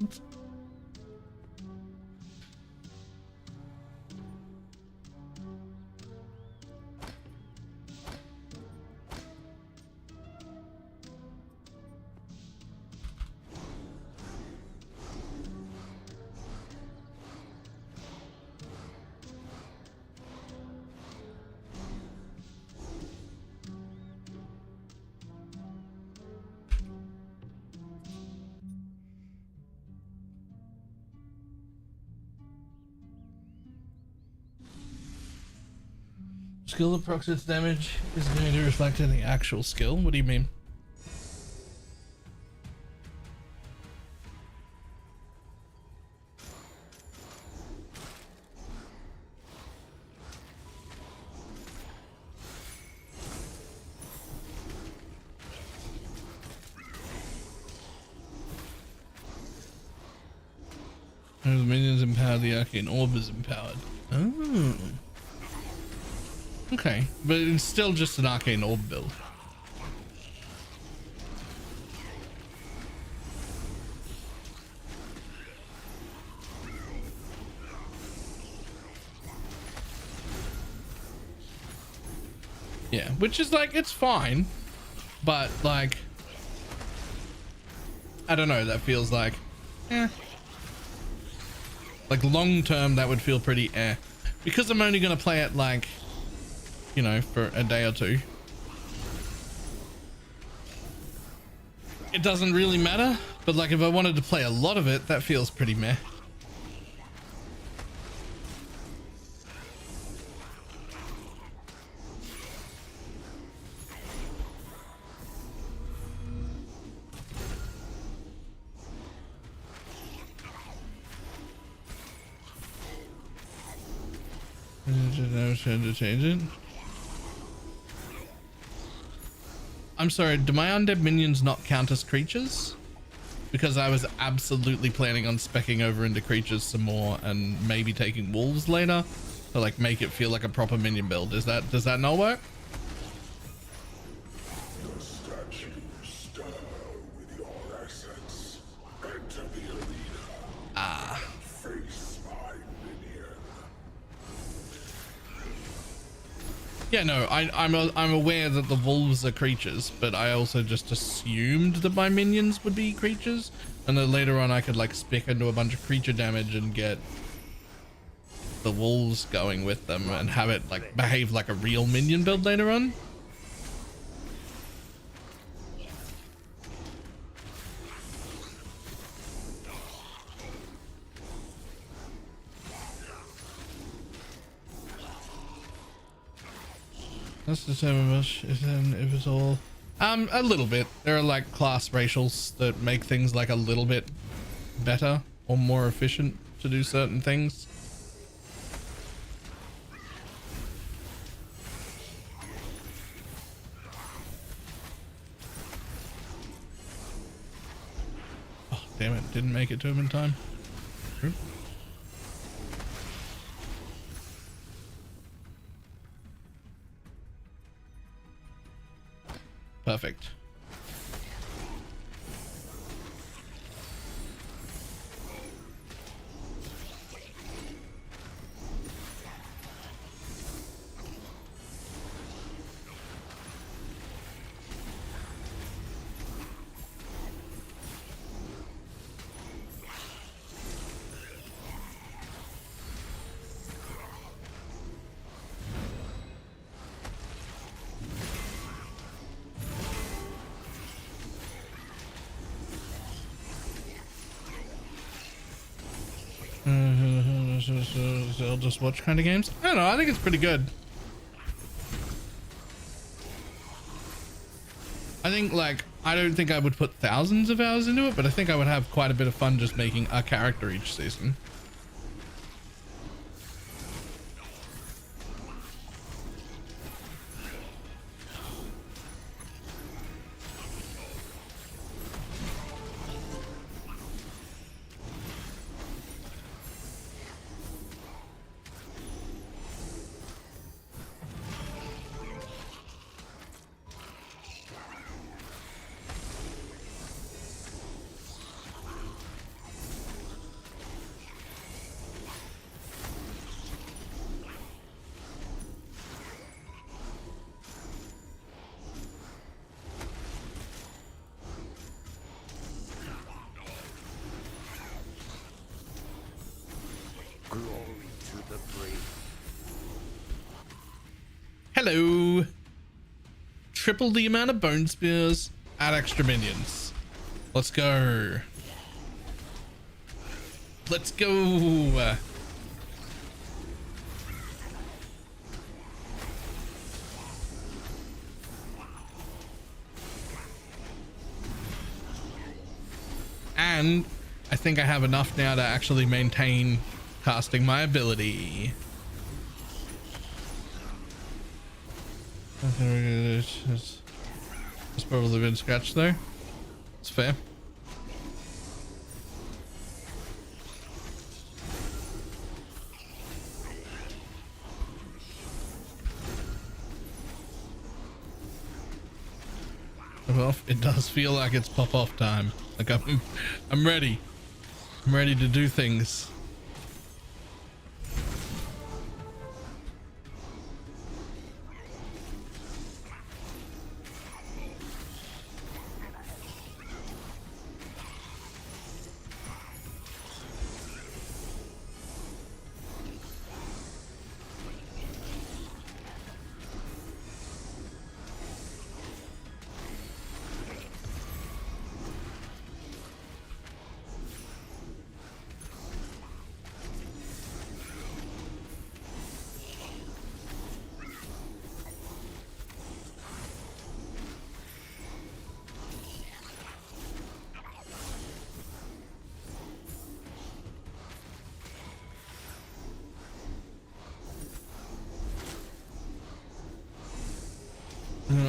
Speaker 1: Skill that procs its damage is going to reflect in the actual skill. What do you mean? The minions empowered, the arcane orb is empowered. Oh. Okay, but it's still just an arcane orb build. Yeah, which is like, it's fine, but like, I don't know, that feels like, eh. Like long term, that would feel pretty eh. Because I'm only going to play it like, you know, for a day or two. It doesn't really matter, but like if I wanted to play a lot of it, that feels pretty meh. To change it. I'm sorry, do my undead minions not count as creatures? Because I was absolutely planning on specking over into creatures some more and maybe taking wolves later to like make it feel like a proper minion build. Does that not work?
Speaker 3: The statue stir with your essence. Enter the arena. Face my minion.
Speaker 1: Yeah, no, I'm aware that the wolves are creatures, but I also just assumed that my minions would be creatures, and then later on I could like spec into a bunch of creature damage and get the wolves going with them and have it like behave like a real minion build later on. That's determined if it's all a little bit. There are like class racials that make things like a little bit better or more efficient to do certain things. Oh damn it, didn't make it to him in time. Oop. Perfect. I'll just watch kind of games. I don't know. I think it's pretty good. I think like I don't think I would put thousands of hours into it, but I think I would have quite a bit of fun just making a character each season. Hello. Triple the amount of bone spears, add extra minions. Let's go. Let's go. And I think I have enough now to actually maintain casting my ability. It's probably been scratched there. It's fair. Well, it does feel like it's pop-off time. Like I'm ready. I'm ready to do things.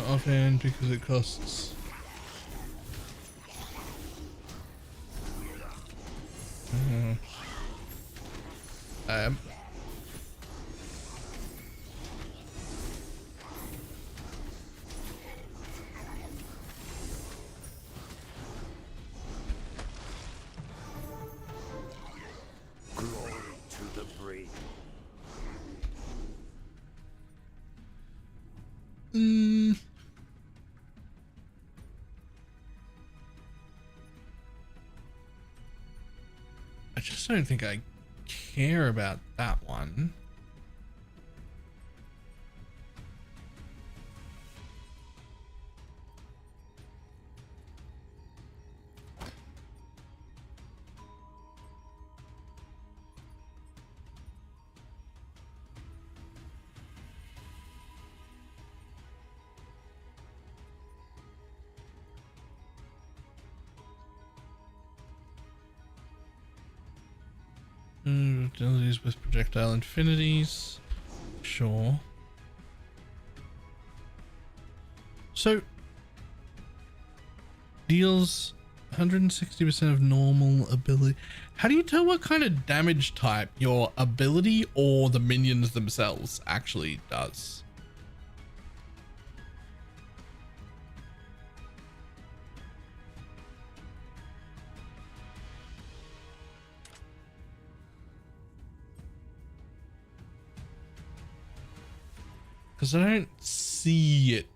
Speaker 1: Offhand because it costs. Um.
Speaker 5: Glory to the brave.
Speaker 1: I just don't think I care about that one. Abilities with projectile infinities. Sure. So deals 160% of normal ability. How do you tell what kind of damage type your ability or the minions themselves actually does? Because I don't see it.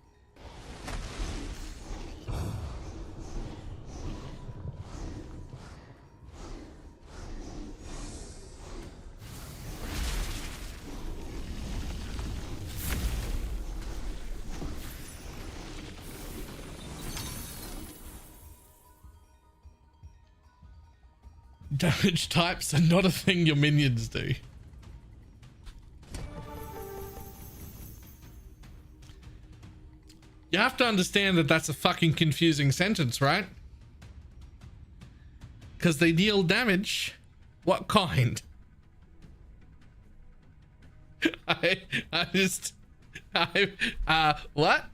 Speaker 1: Damage types are not a thing your minions do. You have to understand that that's a fucking confusing sentence, right? Because they deal damage. What kind? What?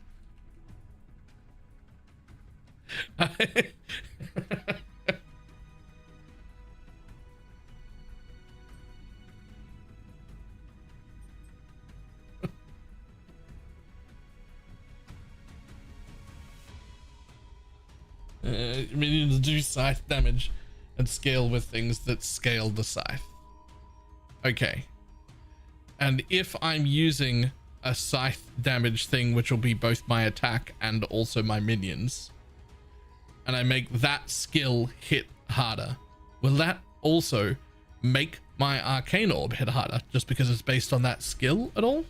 Speaker 1: Minions do scythe damage and scale with things that scale the scythe. Okay. And if I'm using a scythe damage thing, which will be both my attack and also my minions, and I make that skill hit harder, will that also make my arcane orb hit harder just because it's based on that skill at all?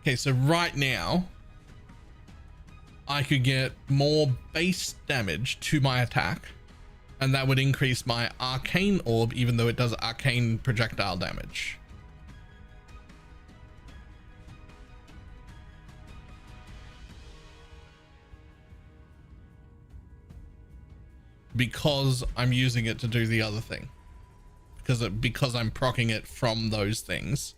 Speaker 1: Okay, so right now, I could get more base damage to my attack, and that would increase my arcane orb, even though it does arcane projectile damage. Because I'm using it to do the other thing. Because I'm proccing it from those things.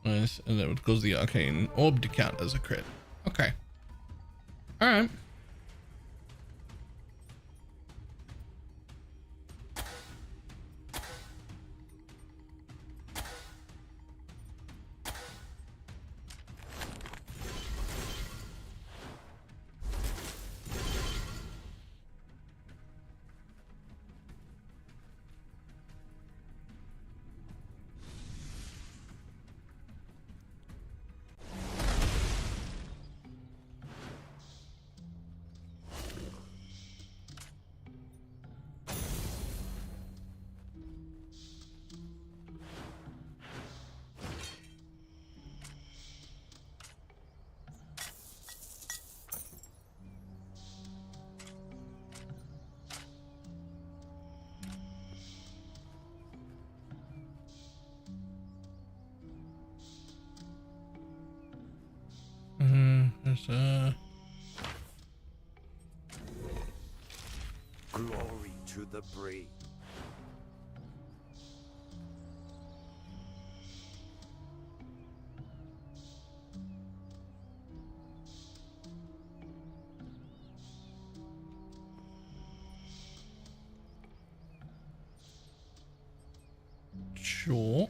Speaker 1: Nice, and that would cause the arcane orb to count as a crit. Okay. Alright.
Speaker 5: Glory to the brave.
Speaker 1: Sure.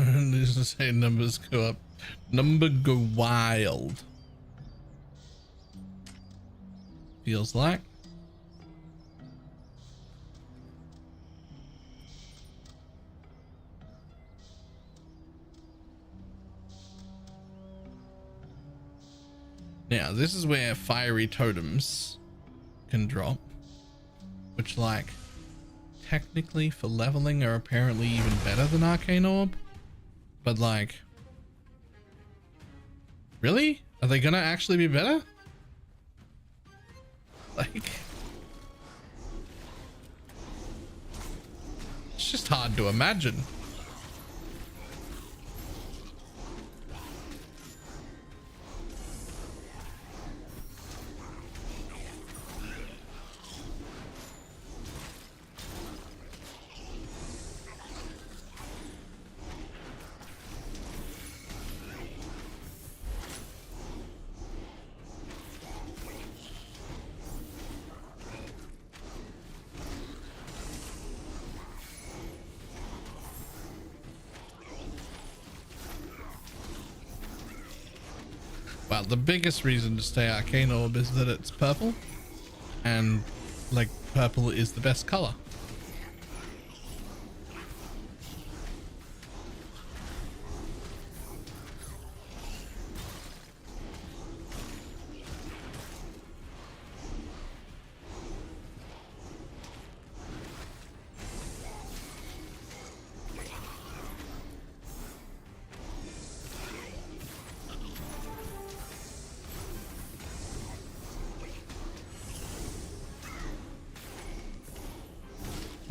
Speaker 1: This is say numbers go up. Number go wild. Feels like. Now, this is where fiery totems can drop, which, like, technically for leveling are apparently even better than arcane orb. But, like, really? Are they gonna actually be better? Like, it's just hard to imagine. Well, the biggest reason to stay arcane orb is that it's purple, and like purple is the best color.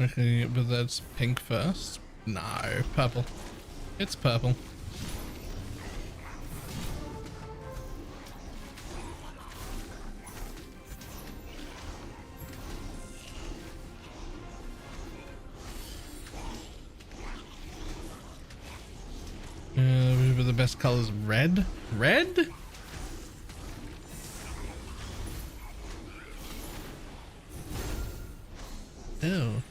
Speaker 1: Okay, but that's pink first. No, purple. It's purple. But the best color is red. Red? Ew.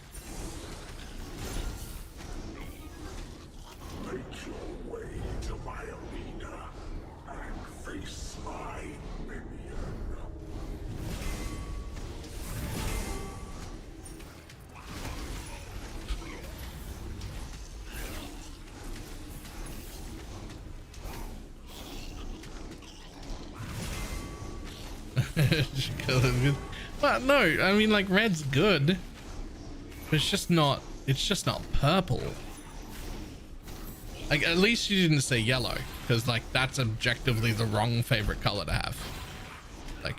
Speaker 3: Make your way to my arena and face my minion.
Speaker 1: But no, I mean, like, red's good, but it's just not purple. Like, at least you didn't say yellow, because like that's objectively the wrong favorite color to have. Like,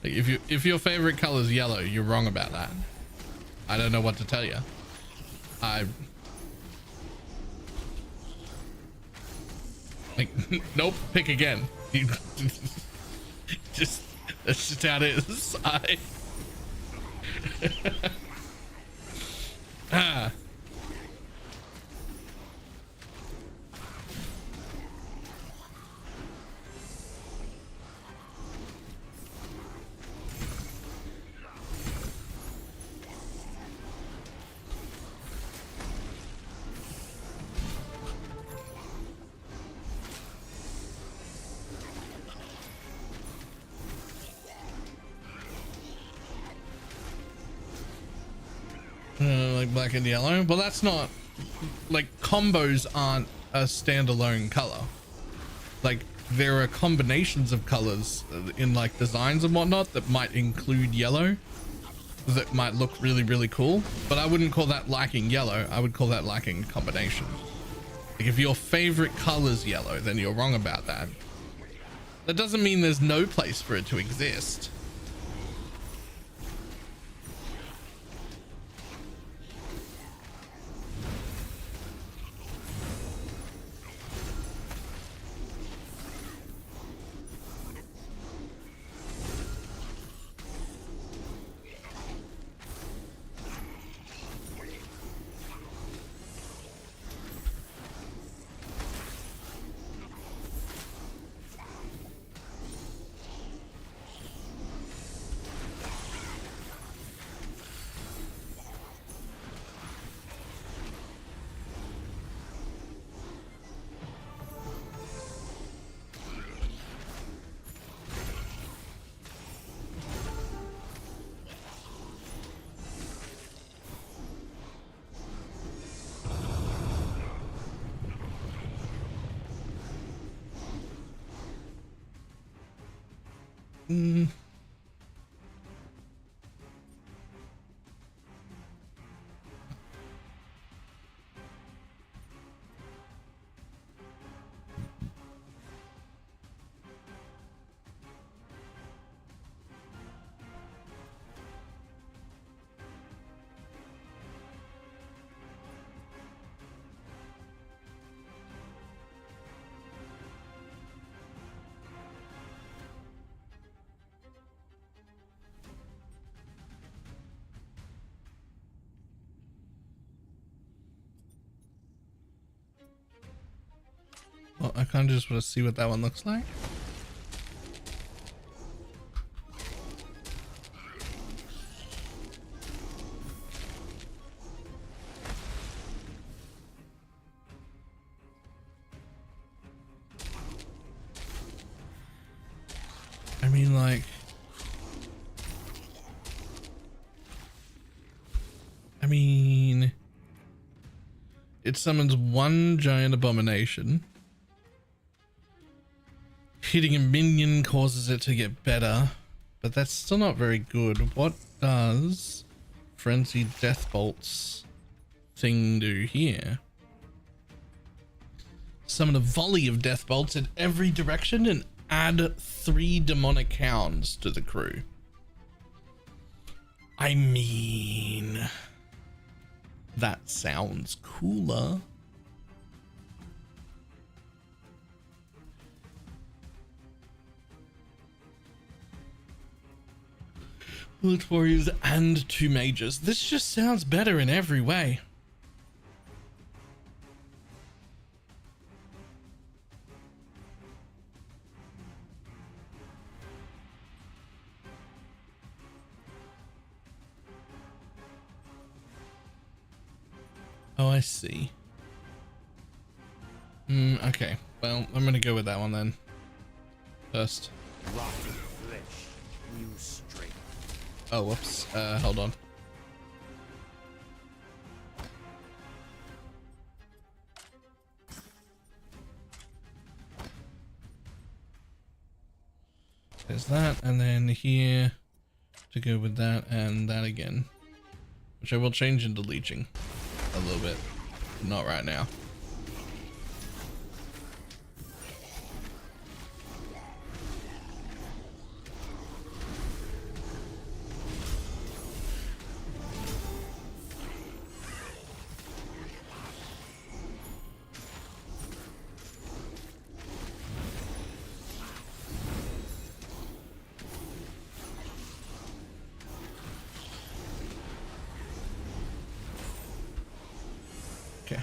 Speaker 1: like if your favorite color is yellow, you're wrong about that. I don't know what to tell you. Like, nope, pick again. Just, that's just how it is. Like black and yellow. Well, that's not like combos aren't a standalone color. Like there are combinations of colors in like designs and whatnot that might include yellow that might look really, really cool, but I wouldn't call that lacking yellow. I would call that lacking combination. Like if your favorite color's yellow, then you're wrong about that. That doesn't mean there's no place for it to exist. Well, I kind of just want to see what that one looks like. I mean, like, it summons one giant abomination. Hitting a minion causes it to get better, but that's still not very good. What does Frenzied Death Bolts thing do here? Summon a volley of Death Bolts in every direction and add 3 demonic hounds to the crew. I mean, that sounds cooler. Bullet warriors and 2 mages. This just sounds better in every way. Oh, I see. Okay. Well, I'm gonna go with that one then. First.
Speaker 5: Rotten flesh, new strength.
Speaker 1: Oh, whoops. Hold on. There's that, and then here to go with that and that again, which I will change into leeching a little bit, but not right now. Okay.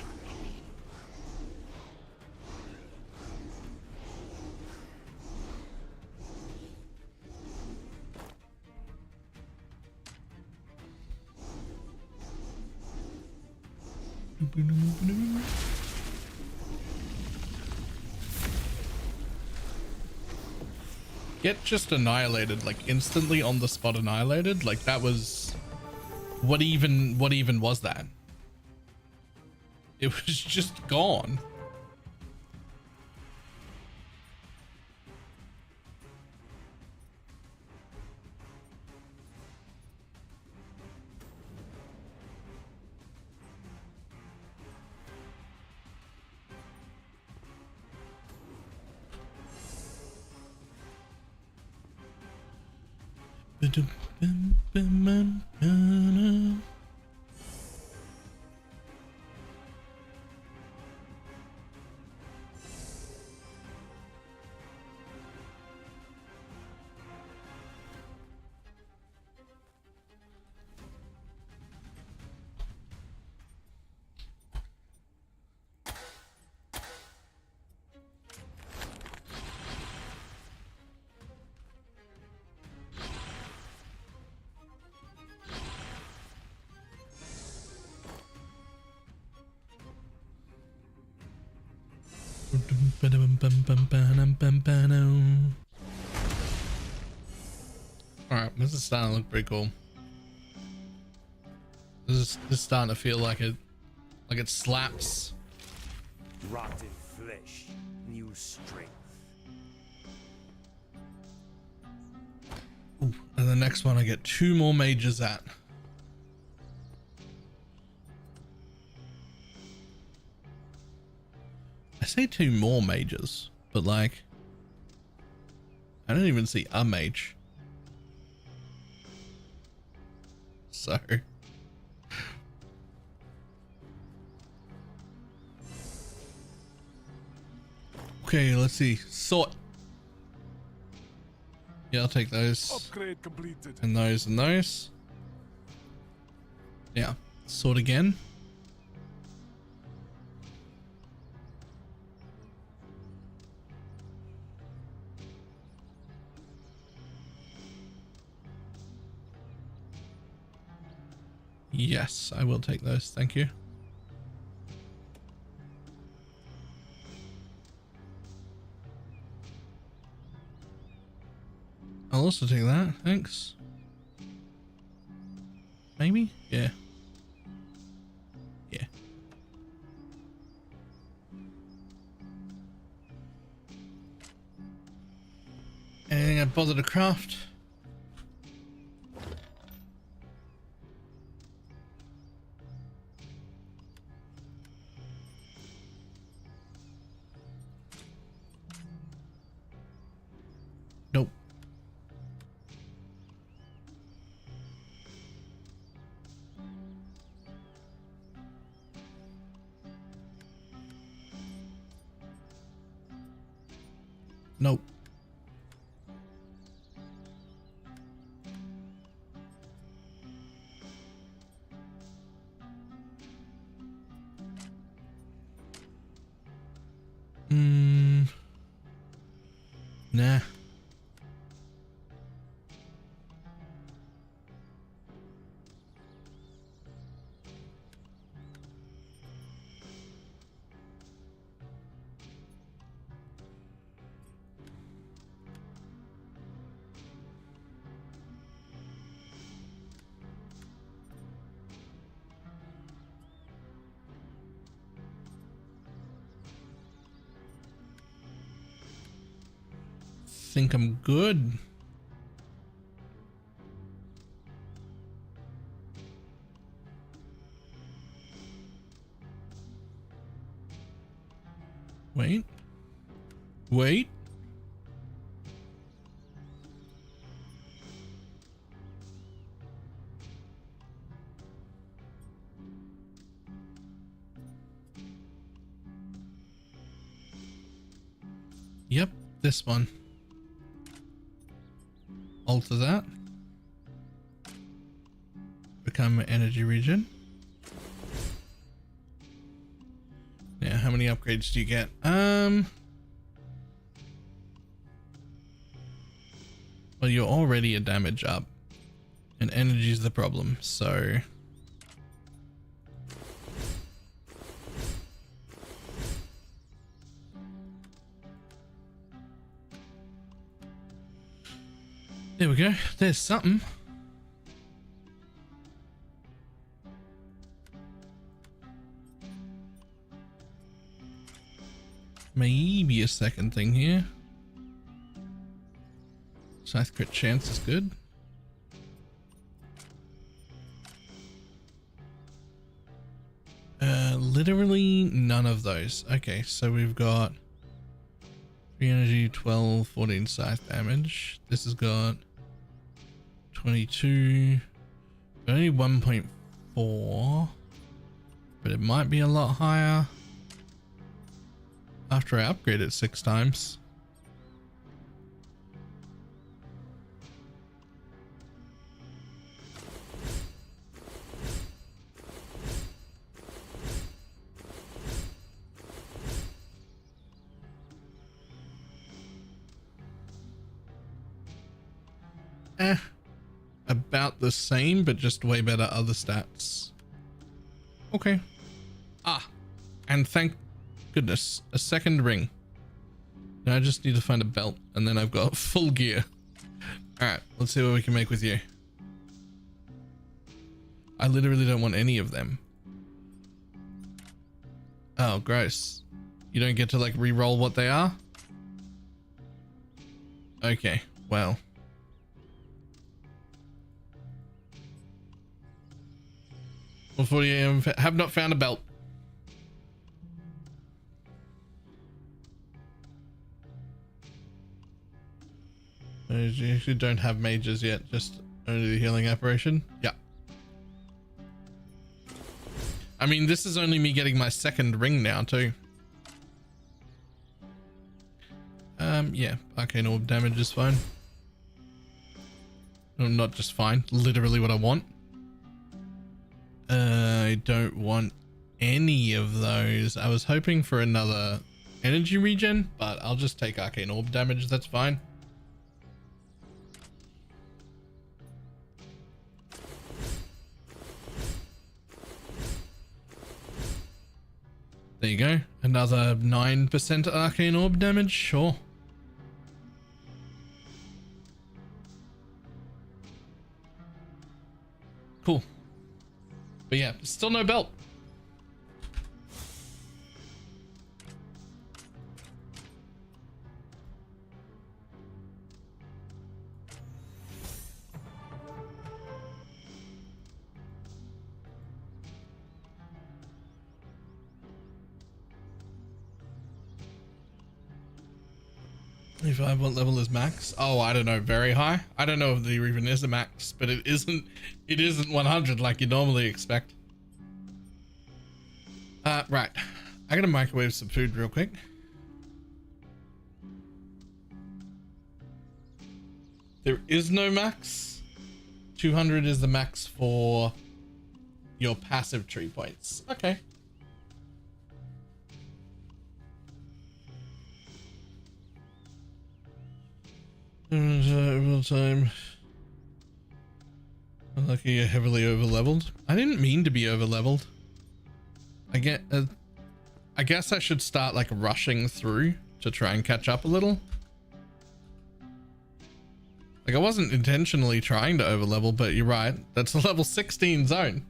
Speaker 1: Get just annihilated, like instantly on the spot annihilated. Like that was What even was that? It was just gone. Alright, this is starting to look pretty cool. This is starting to feel like it slaps.
Speaker 5: Rotten flesh, new strength.
Speaker 1: Ooh, and the next one I get 2 more mages at. I say 2 more mages, but like I don't even see a mage. So okay, let's see. Sort. Yeah, I'll take those.
Speaker 3: Upgrade completed.
Speaker 1: And those and those. Yeah. Sort again. Yes, I will take those. Thank you. I'll also take that. Thanks. Maybe? Yeah. Yeah. Anything I bother to craft? Nope. Nope. Nah. Think I'm good. Wait. Wait. Yep, this one. Alter that. Become an energy region. Yeah, how many upgrades do you get? Well, you're already a damage up. And energy is the problem, so... There we go. There's something. maybe a second thing here. Scythe crit chance is good. Literally none of those. Okay, so we've got 3 energy, 12, 14 scythe damage. This has got 22, only 1.4, but it might be a lot higher after I upgrade it 6 times. About the same, but just way better other stats. Okay. And thank goodness, a second ring. Now I just need to find a belt, and then I've got full gear. Alright, let's see what we can make with you. I literally don't want any of them. Oh, gross. You don't get to like re-roll what they are? Okay, well. Unfortunately, I have not found a belt. You actually don't have mages yet, just only the healing apparition. Yeah. I mean, this is only me getting my second ring now too. Yeah, arcane orb damage is fine. No, not just fine, literally what I want. I don't want any of those. I was hoping for another energy regen, but I'll just take arcane orb damage. That's fine. There you go. Another 9% arcane orb damage. Sure. Cool. But yeah, still no belt. What level is max? Oh, I don't know. Very high. I don't know if there even is a max, but it isn't 100 like you normally expect. Right. I gotta microwave some food real quick. There is no max. 200 is the max for your passive tree points. Okay. Real time. Unlucky you're heavily over-leveled. I didn't mean to be over-leveled. I guess I should start like rushing through to try and catch up a little. Like I wasn't intentionally trying to over-level, but you're right. That's a level 16 zone.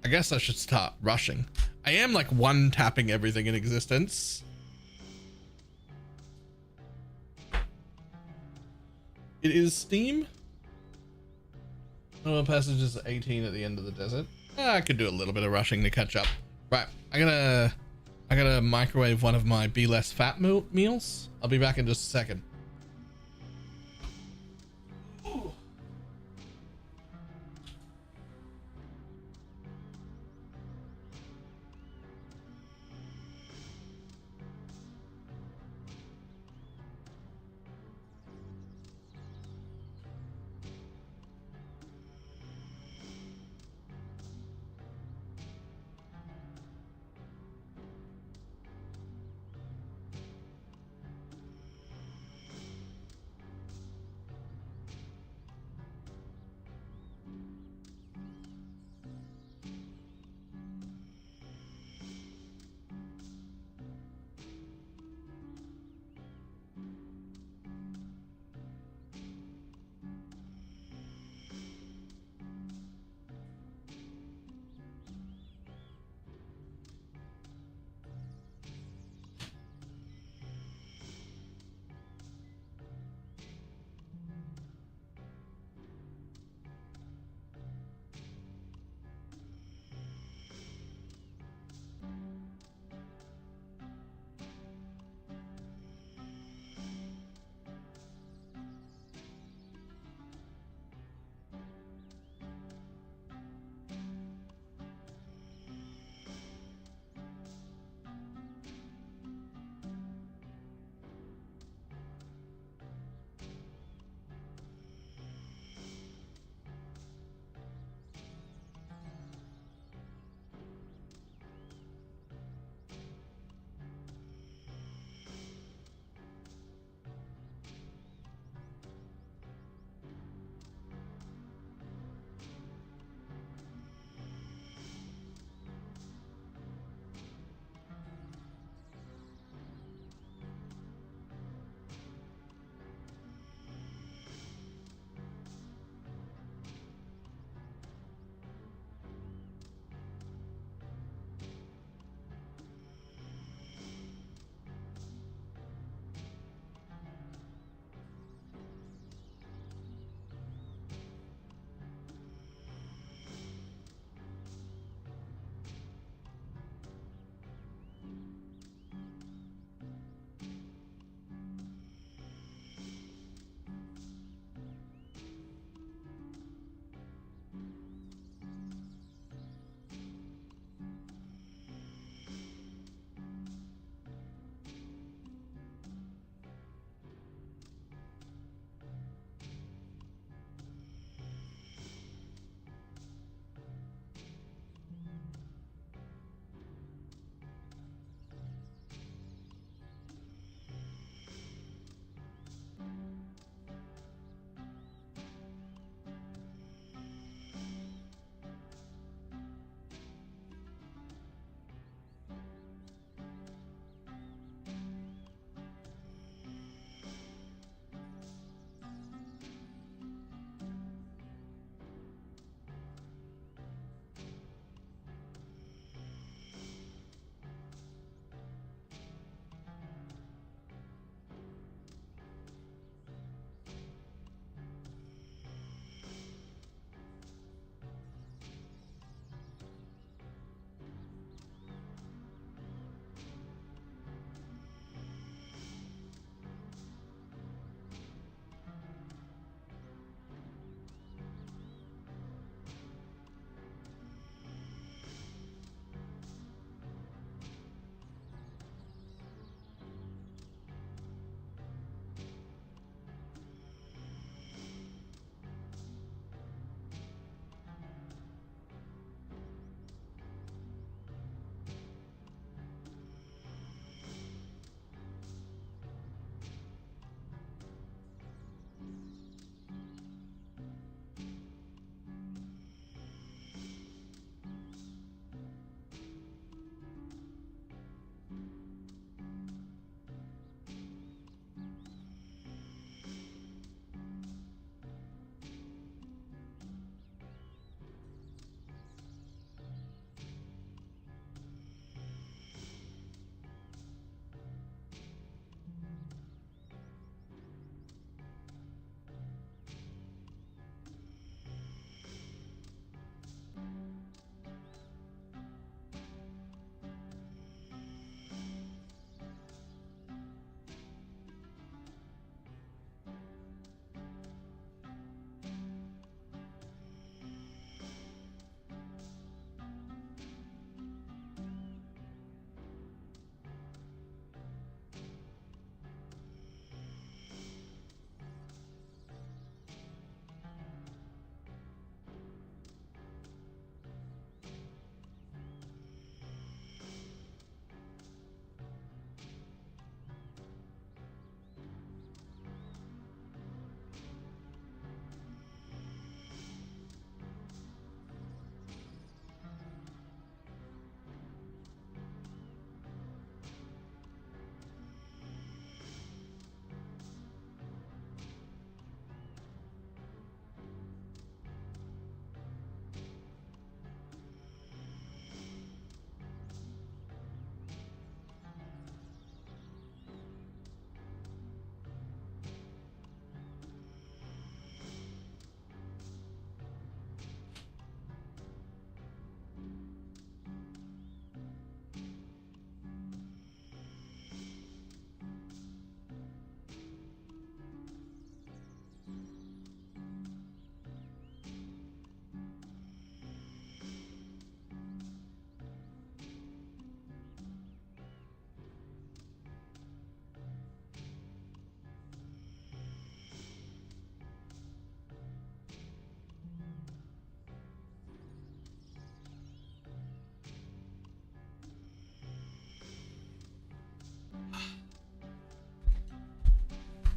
Speaker 1: I guess I should start rushing. I am like one tapping everything in existence. It is Steam. Oh, passages 18 at the end of the desert. I could do a little bit of rushing to catch up. Right, I gotta microwave one of my Be Less Fat meals. I'll be back in just a second.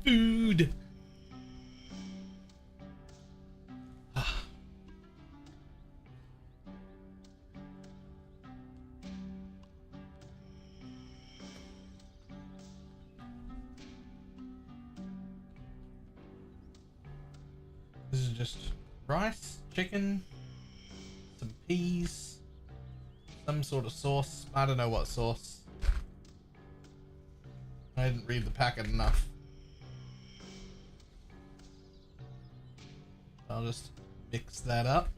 Speaker 1: Food. This is just rice, chicken, some peas, some sort of sauce. I don't know what sauce. I didn't read the packet enough. I'll just mix that up.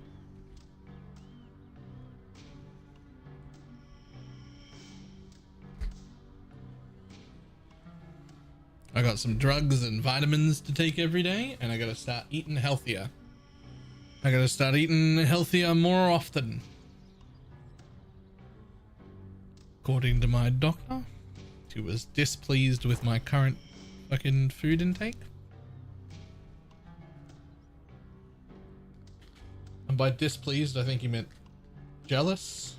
Speaker 1: I got some drugs and vitamins to take every day, and I gotta start eating healthier. I gotta start eating healthier more often. According to my doctor, who was displeased with my current fucking food intake. And by displeased, I think he meant jealous.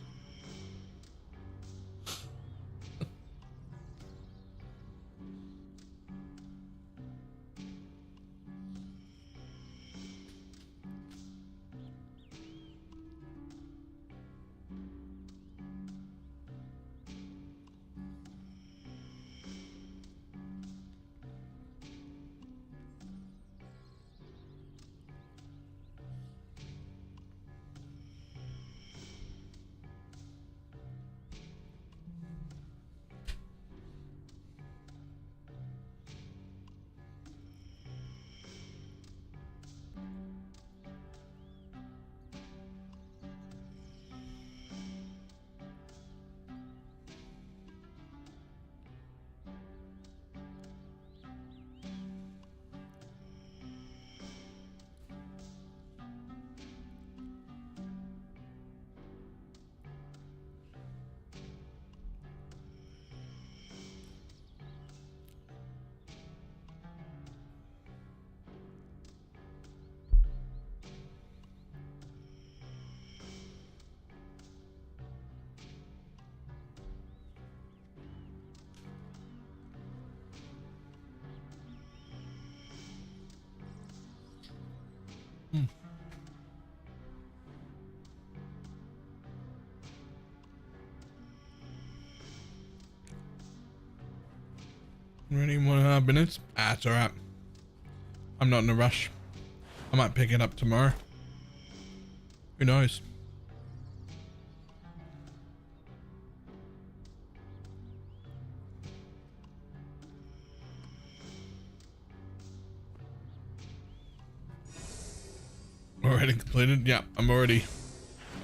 Speaker 1: Ready 1.5 minutes? Ah, it's alright. I'm not in a rush. I might pick it up tomorrow. Who knows? Already completed? Yeah, I've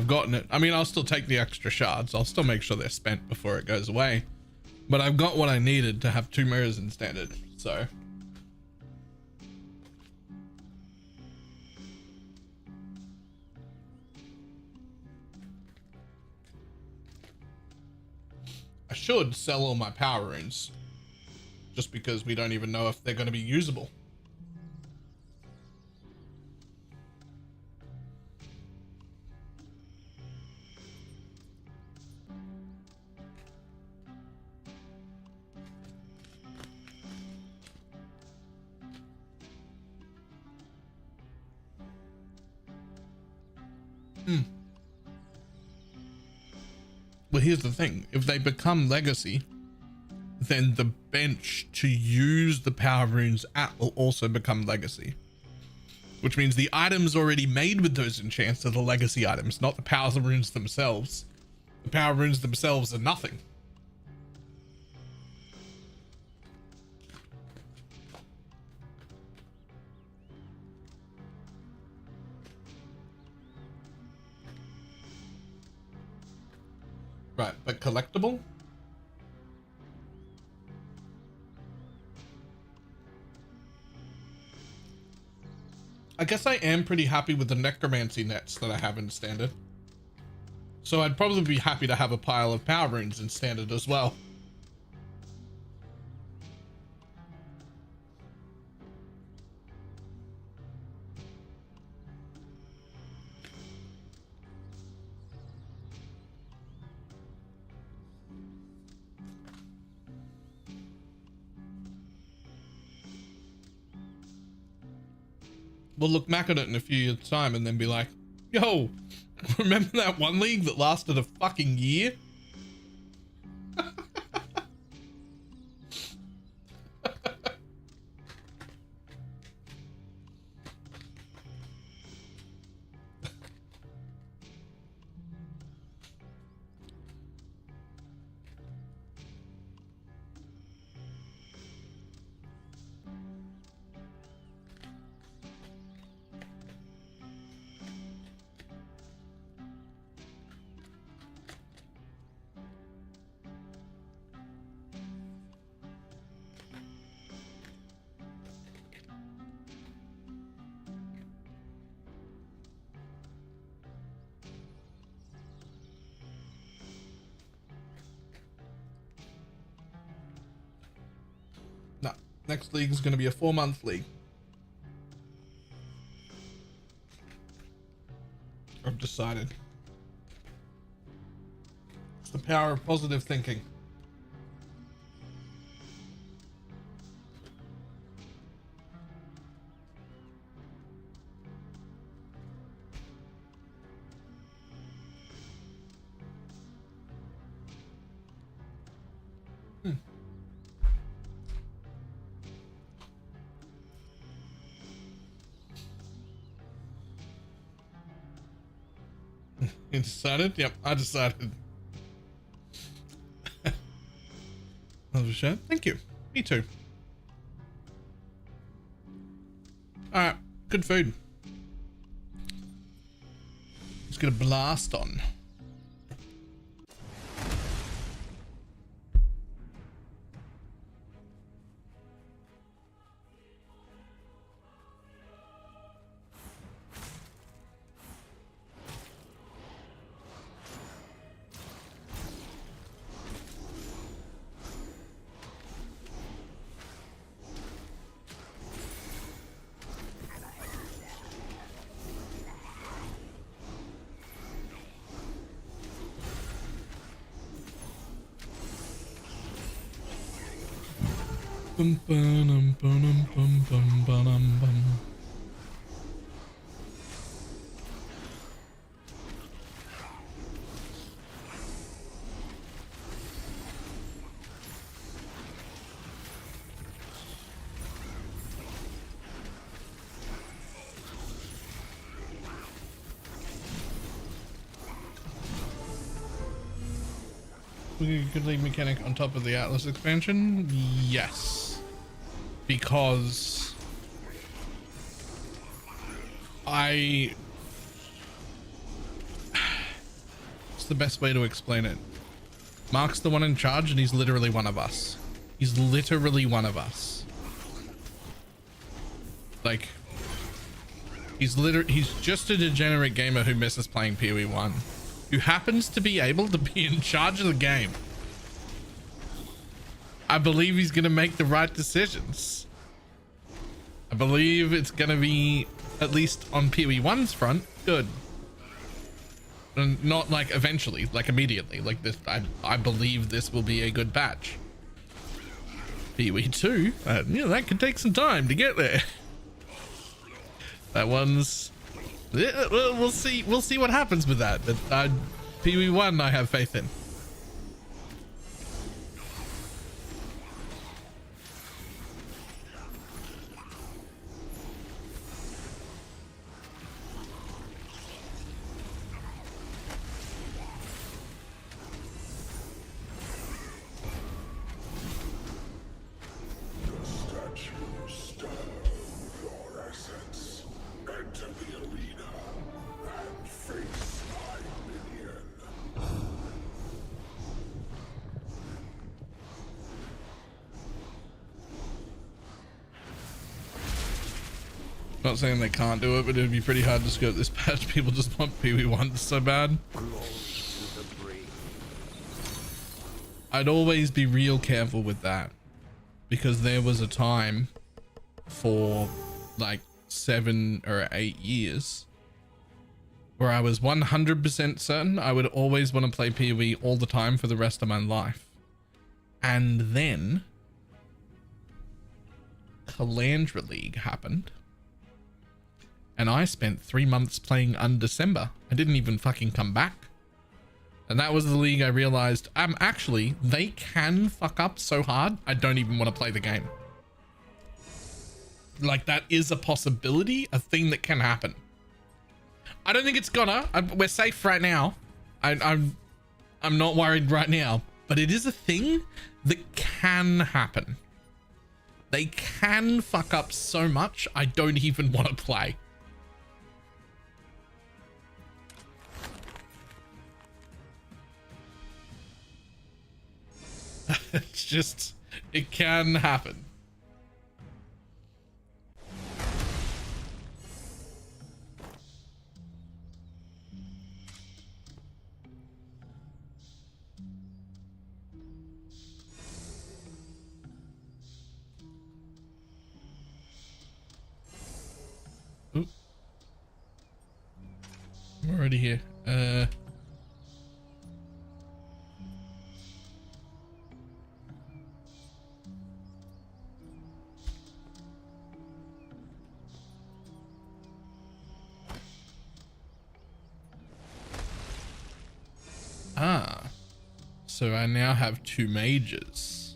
Speaker 1: gotten it. I mean, I'll still take the extra shards. I'll still make sure they're spent before it goes away. But I've got what I needed to have 2 mirrors in standard, so. I should sell all my power runes, just because we don't even know if they're going to be usable. Well, here's the thing. If they become legacy, then the bench to use the power runes at will also become legacy. Which means the items already made with those enchants are the legacy items, not the power runes themselves. The power runes themselves are nothing. Right, but collectible? I guess I am pretty happy with the necromancy nets that I have in standard. So I'd probably be happy to have a pile of power runes in standard as well. we'll look back at it in a few years' time and then be like, yo, remember that one league that lasted a fucking year? No, next league is going to be a 4-month league. I've decided. It's the power of positive thinking. You decided? Yep, I decided. That was a show. Thank you. Me too. Alright, good food. Let's get a blast on. Bum, ba-dum, ba-dum, bum, bum, ba-dum, bum. Good league mechanic on top of the Atlas expansion? Yes. Because it's the best way to explain it. Mark's the one in charge and he's literally one of us. He's literally one of us. Like, he's just a degenerate gamer who misses playing PoE1. Who happens to be able to be in charge of the game. I believe he's going to make the right decisions. I believe it's going to be, at least on PoE1's front, good. And not like eventually, like immediately. Like this, I believe this will be a good batch. PoE2, you know, that could take some time to get there. That one's... We'll see what happens with that, but PoE1 I have faith in. Not saying they can't do it, but it'd be pretty hard to scope this patch. People just want PoE1 so bad. I'd always be real careful with that, because there was a time for like 7 or 8 years where I was 100% certain I would always want to play PoE all the time for the rest of my life. And then Calandra League happened. And I spent 3 months playing Undecember. I didn't even fucking come back. And that was the league I realized, actually, they can fuck up so hard, I don't even want to play the game. Like, that is a possibility, a thing that can happen. I don't think it's gonna. We're safe right now. I'm not worried right now. But it is a thing that can happen. They can fuck up so much, I don't even want to play. It's just, it can happen. Oop. I'm already here. So I now have 2 mages.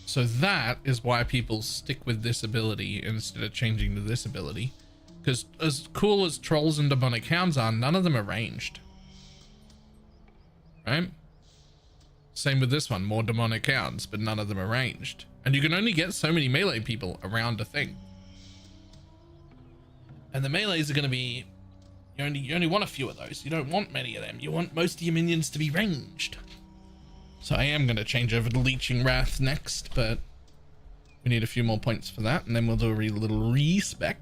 Speaker 1: So that is why people stick with this ability instead of changing to this ability. Because as cool as trolls and demonic hounds are, none of them are ranged. Right? Same with this one, more demonic hounds, but none of them are ranged. And you can only get so many melee people around a thing. And the melees are going to be... You only want a few of those. You don't want many of them. You want most of your minions to be ranged. So I am going to change over to Leeching Wrath next, but we need a few more points for that, and then we'll do a little respec.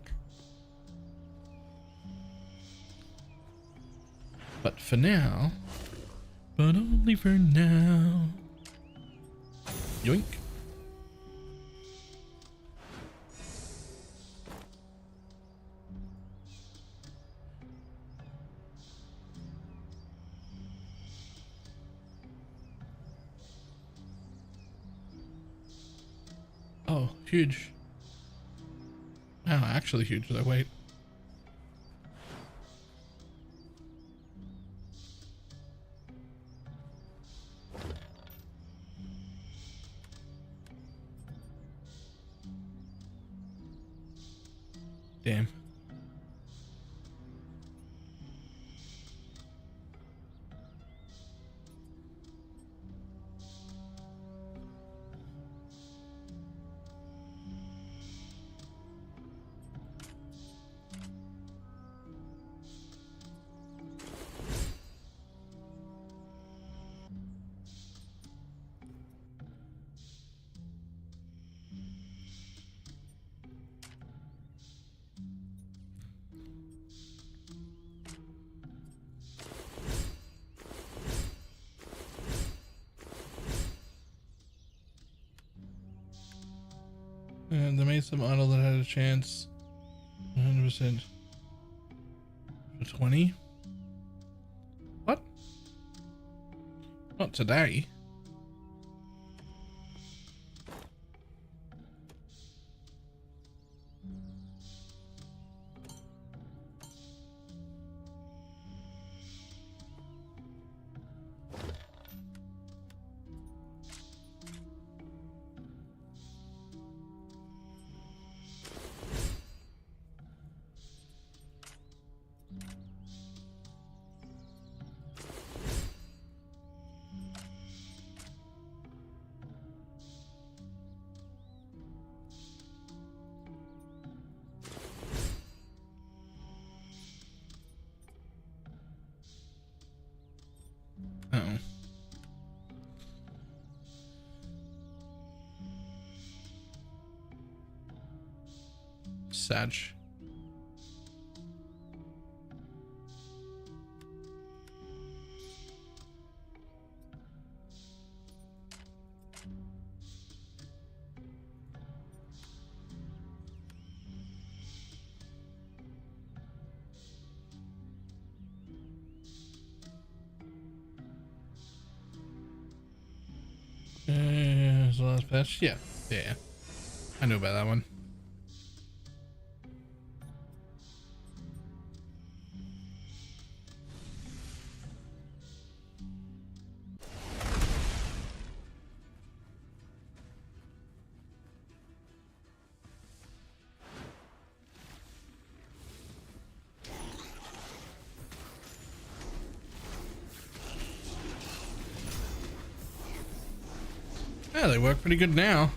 Speaker 1: But for now, but only for now. Yoink. Oh, huge. Wow, actually huge. Though, wait. Damn. And they made some idol that had a chance 100% for 20. What? Not today. Uh-oh. Sag. Is the last patch? Yeah. I knew about that one. Yeah, they work pretty good now.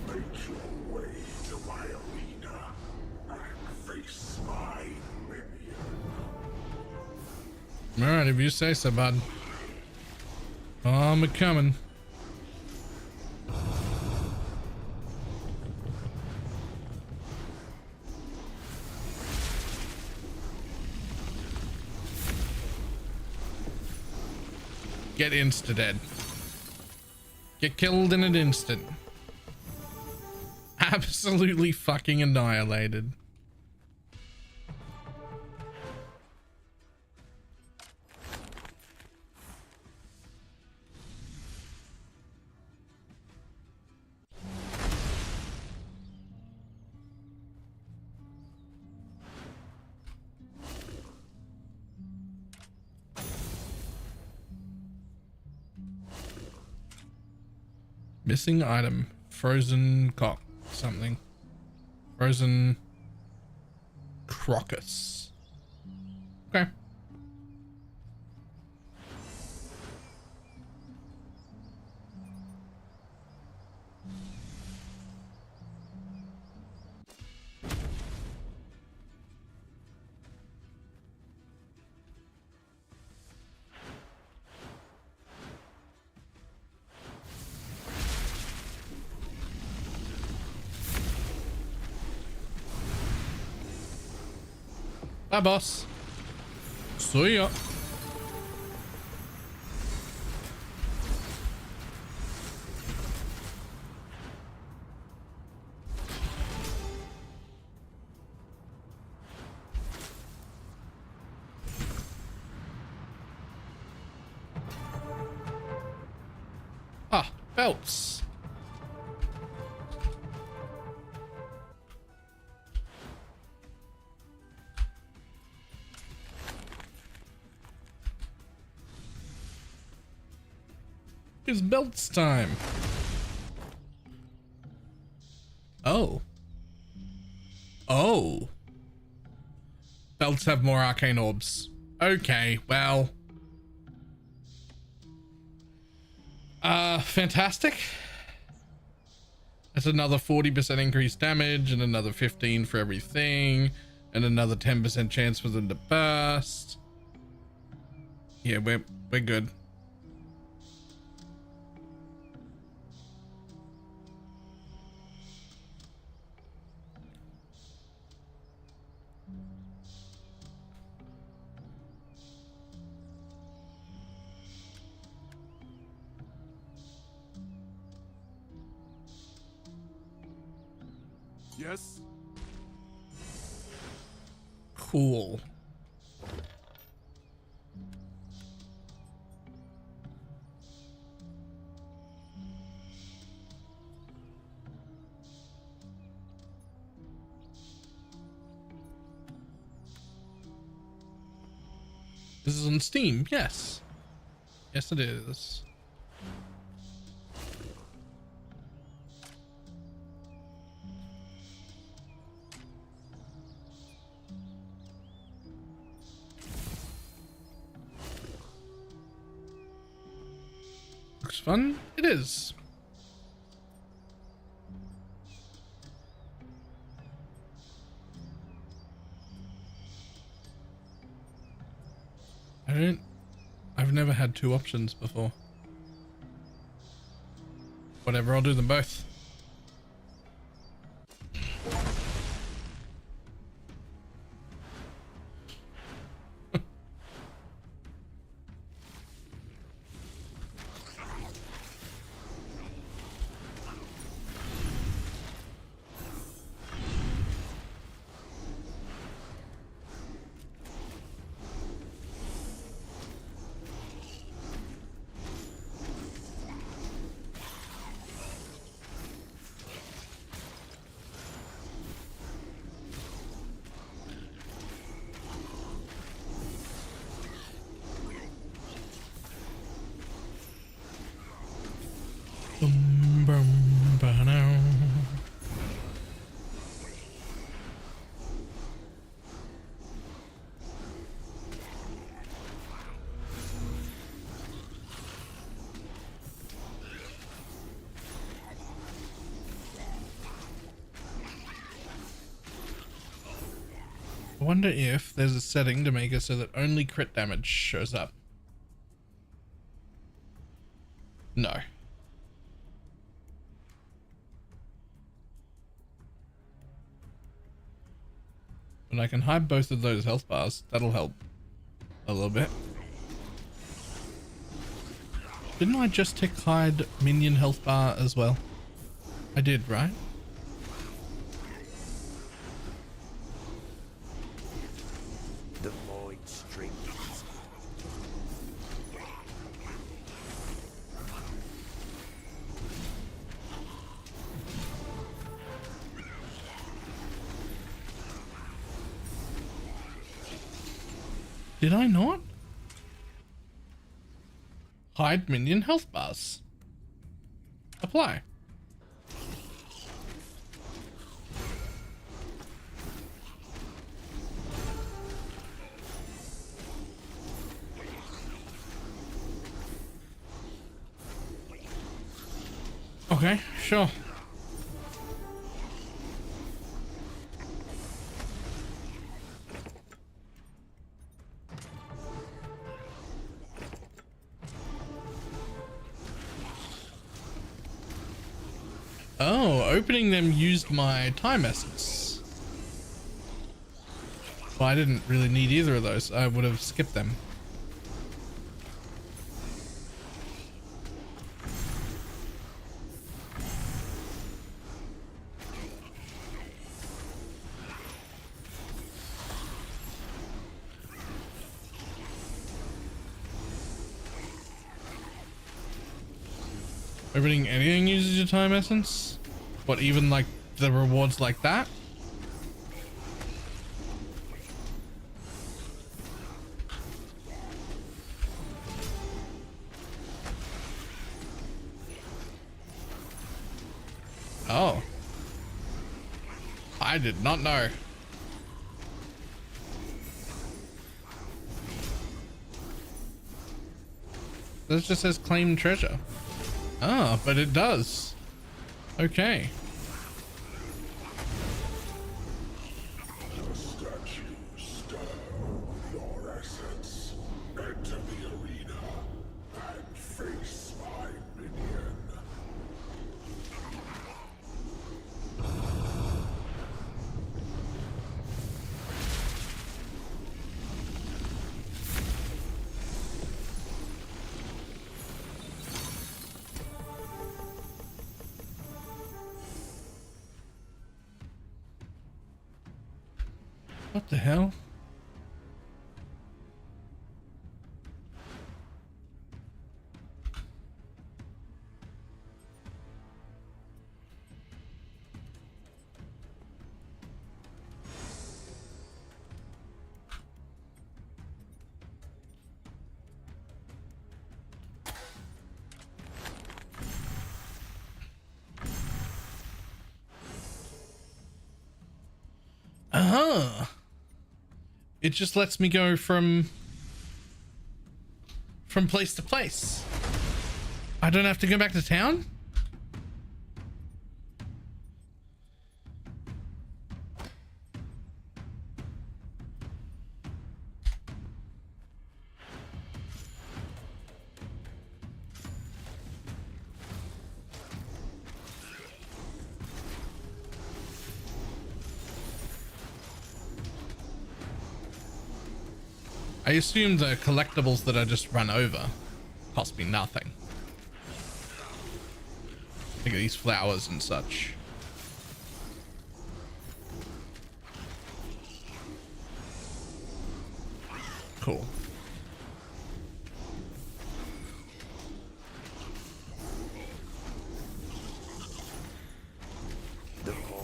Speaker 3: Make your way to my arena and face my minion.
Speaker 1: Alright, if you say so, bud. I'm a-coming. Get insta-dead. Get killed in an instant. Absolutely fucking annihilated. Missing item. Frozen cock. Something. Frozen crocus. Okay. Bye, boss. See ya. Ah, belts. It's belts time. Oh. Oh. Belts have more arcane orbs. Okay, well. Fantastic. That's another 40% increased damage and another 15 for everything and another 10% chance for them to burst. Yeah, we're good.
Speaker 4: Yes?
Speaker 1: Cool. This is on Steam, yes. Yes, it is. Looks fun. It is. I've never had two options before. Whatever, I'll do them both. I wonder if there's a setting to make it so that only crit damage shows up. No. But I can hide both of those health bars. That'll help a little bit. Didn't I just tick hide minion health bar as well? I did, right?
Speaker 5: The void strengthens.
Speaker 1: Did I not? Hide minion health bars. Apply. Okay, sure. Oh, opening them used my time essence. Well, I didn't really need either of those. I would have skipped them. Opening anything uses your time essence? What, even like the rewards like that? Oh. I did not know. This just says claim treasure. Ah, but it does. Okay.
Speaker 3: The statues stir your essence. Enter the arena and face my minion.
Speaker 1: What the hell? Uh-huh. It just lets me go from place to place. I don't have to go back to town? I assume the collectibles that I just run over cost me nothing. Look at these flowers and such. Cool.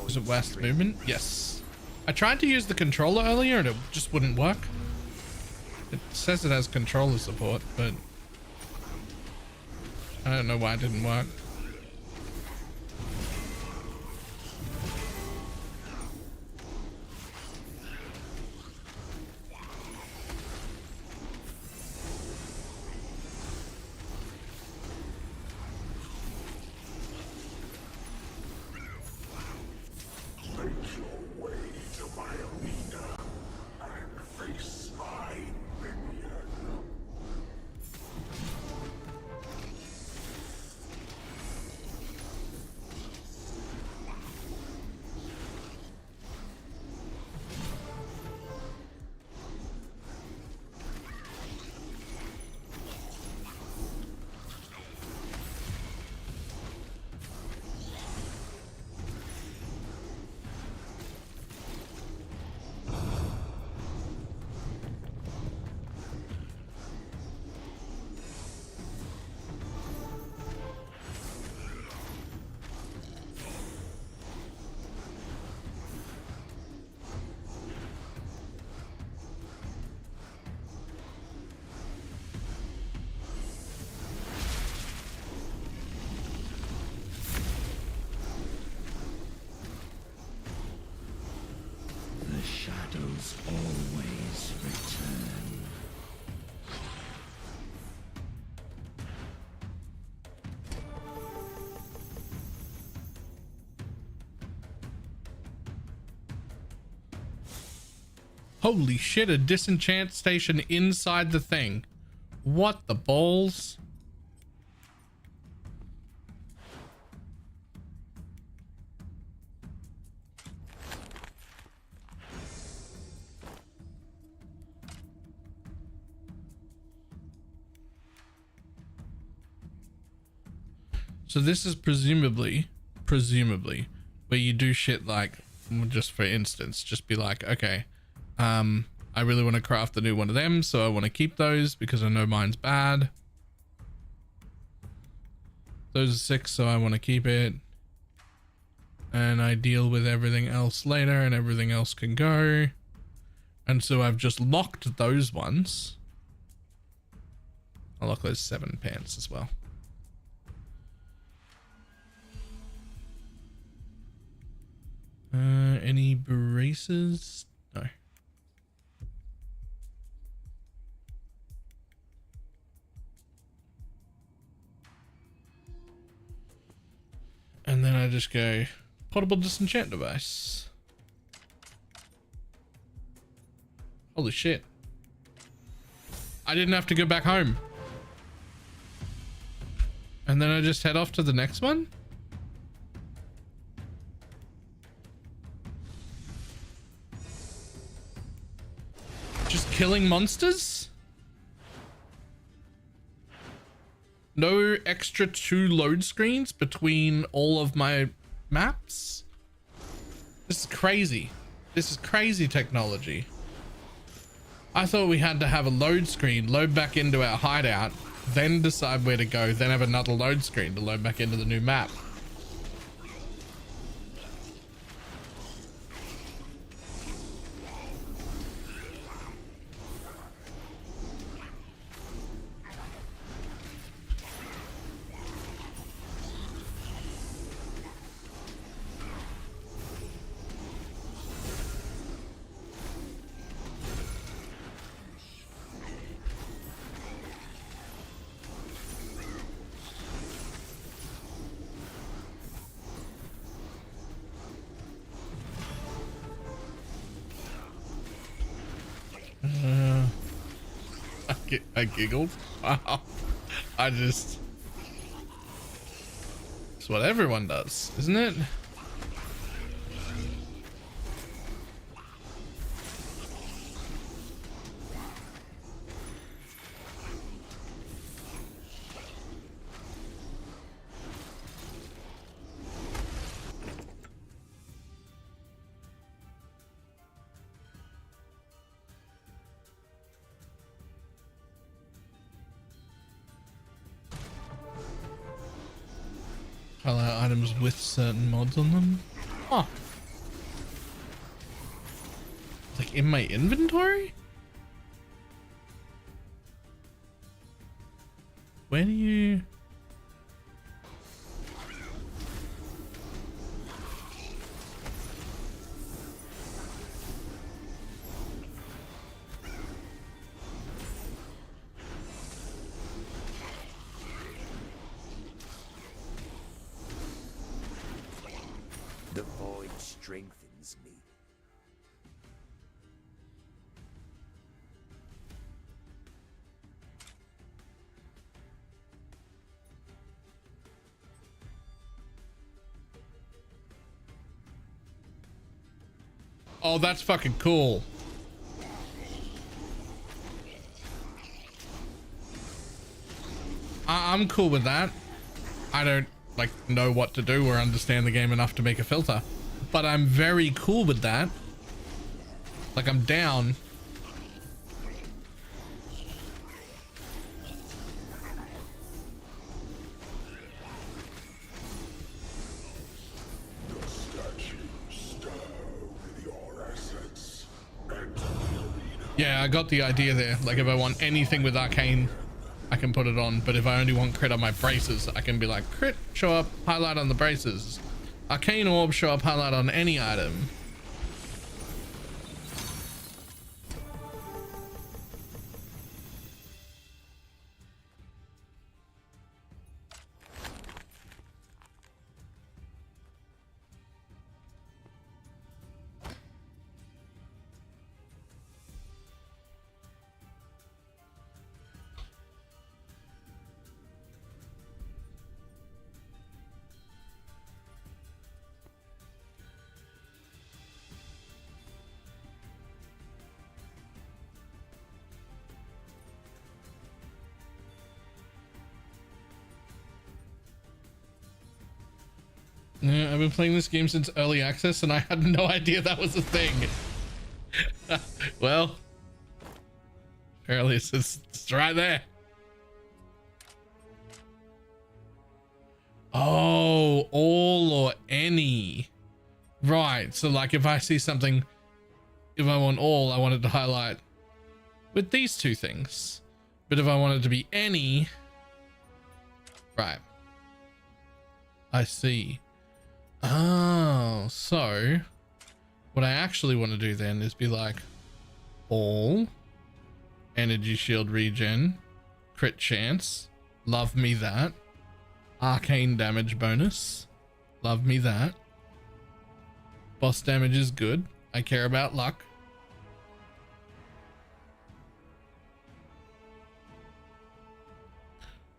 Speaker 1: Is it west movement? Yes. I tried to use the controller earlier and it just wouldn't work. It says it has controller support, but I don't know why it didn't work.
Speaker 3: Make your way to my arena and face my minion.
Speaker 9: The shadows always return.
Speaker 1: Holy shit, a disenchant station inside the thing. What the balls? So this is presumably where you do shit like, just for instance, just be like, okay, I really want to craft a new one of them, so I want to keep those because I know mine's bad. Those are 6, so I want to keep it. And I deal with everything else later and everything else can go. And so I've just locked those ones. I'll lock those 7 pants as well. Any braces? No. And then I just go portable disenchant device. Holy shit. I didn't have to go back home. And then I just head off to the next one. Just killing monsters? No extra 2 load screens between all of my maps? This is crazy. This is crazy technology. I thought we had to have a load screen, load back into our hideout, then decide where to go, then have another load screen to load back into the new map. I giggled. Wow. It's what everyone does, isn't it? Highlight items with certain mods on them. Huh. Like in my inventory? Where do you...
Speaker 5: The void strengthens me.
Speaker 1: Oh, that's fucking cool. I'm cool with that. I don't like know what to do or understand the game enough to make a filter, but I'm very cool with that. Like, I'm down. Yeah, I got the idea there. Like, if I want anything with arcane, I can put it on, but if I only want crit on my braces, I can be like, crit, show up, highlight on the braces. Arcane orb, show up, highlight on any item. Yeah, I've been playing this game since early access and I had no idea that was a thing. Well, apparently it's right there. Oh, all or any. Right, so like if I see something, if I want all, I want it to highlight with these two things. But if I want it to be any, right. I see. Oh, so what I actually want to do then is be like all energy shield regen, crit chance, love me that, arcane damage bonus, love me that, boss damage is good, I care about luck,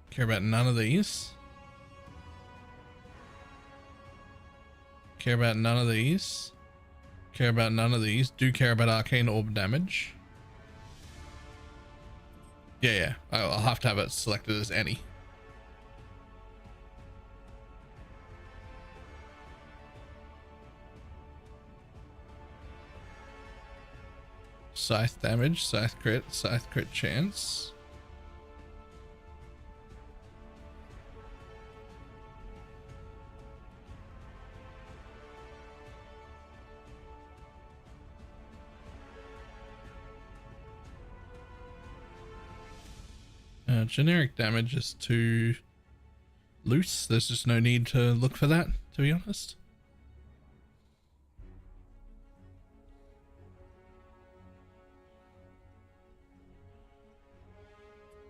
Speaker 1: care about none of these. Care about none of these. Care about none of these. Do care about arcane orb damage. Yeah. I'll have to have it selected as any. Scythe damage, scythe crit chance. Generic damage is too loose. There's just no need to look for that, to be honest.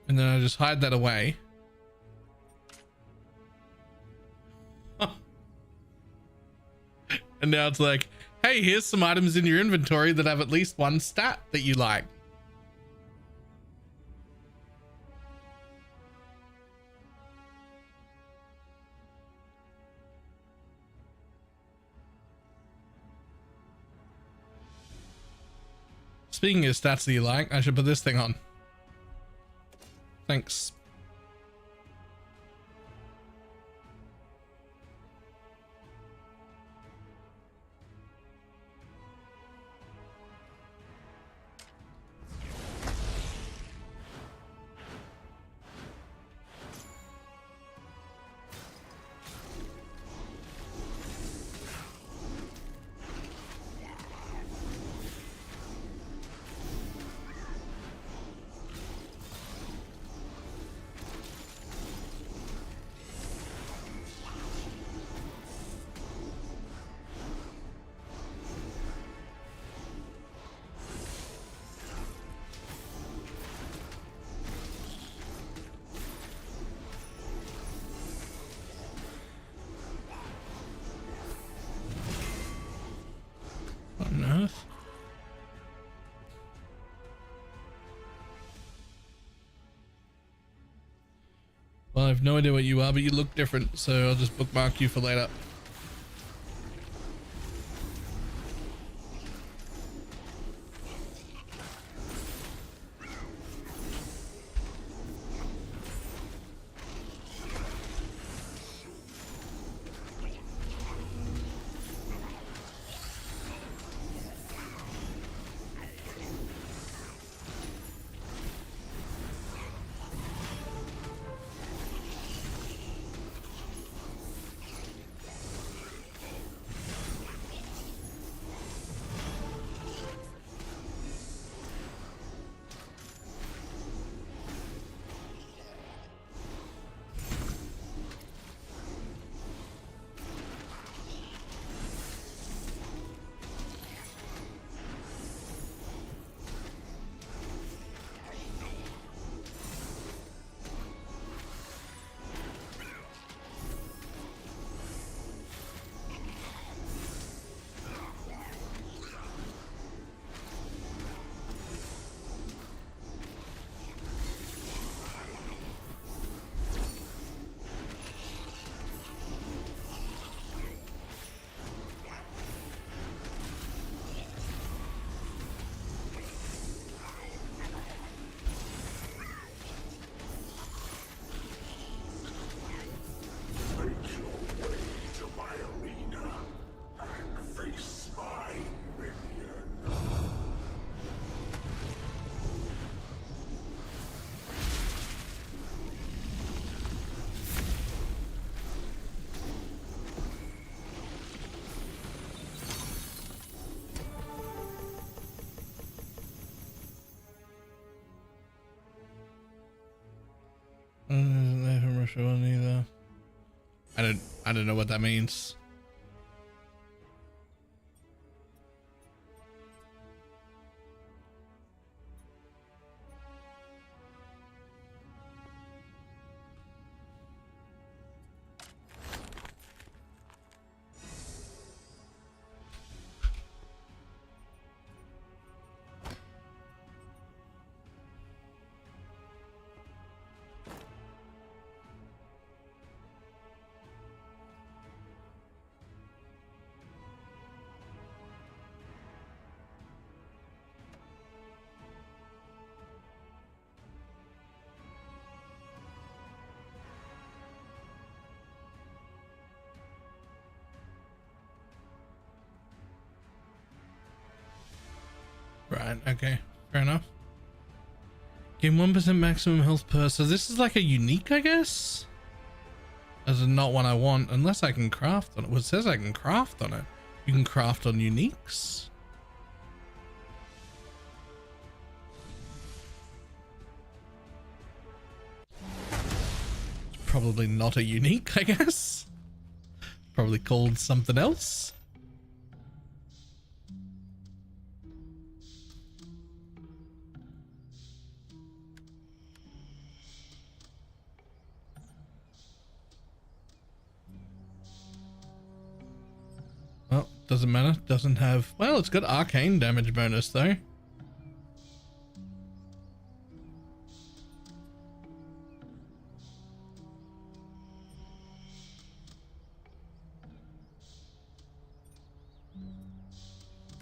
Speaker 1: And then I just hide that away. And now it's like, hey, here's some items in your inventory that have at least one stat that you like. Speaking of stats that you like, I should put this thing on. Thanks. have no idea what you are, but you look different, so I'll just bookmark you for later. Russia one either. I don't know what that means. Right, okay, fair enough. Gain 1% maximum health per, so this is like a unique, I guess? As in not one I want, unless I can craft on it. Well, it says I can craft on it. You can craft on uniques. It's probably not a unique, I guess. Probably called something else. Well, doesn't matter. Doesn't have... Well, it's got arcane damage bonus, though.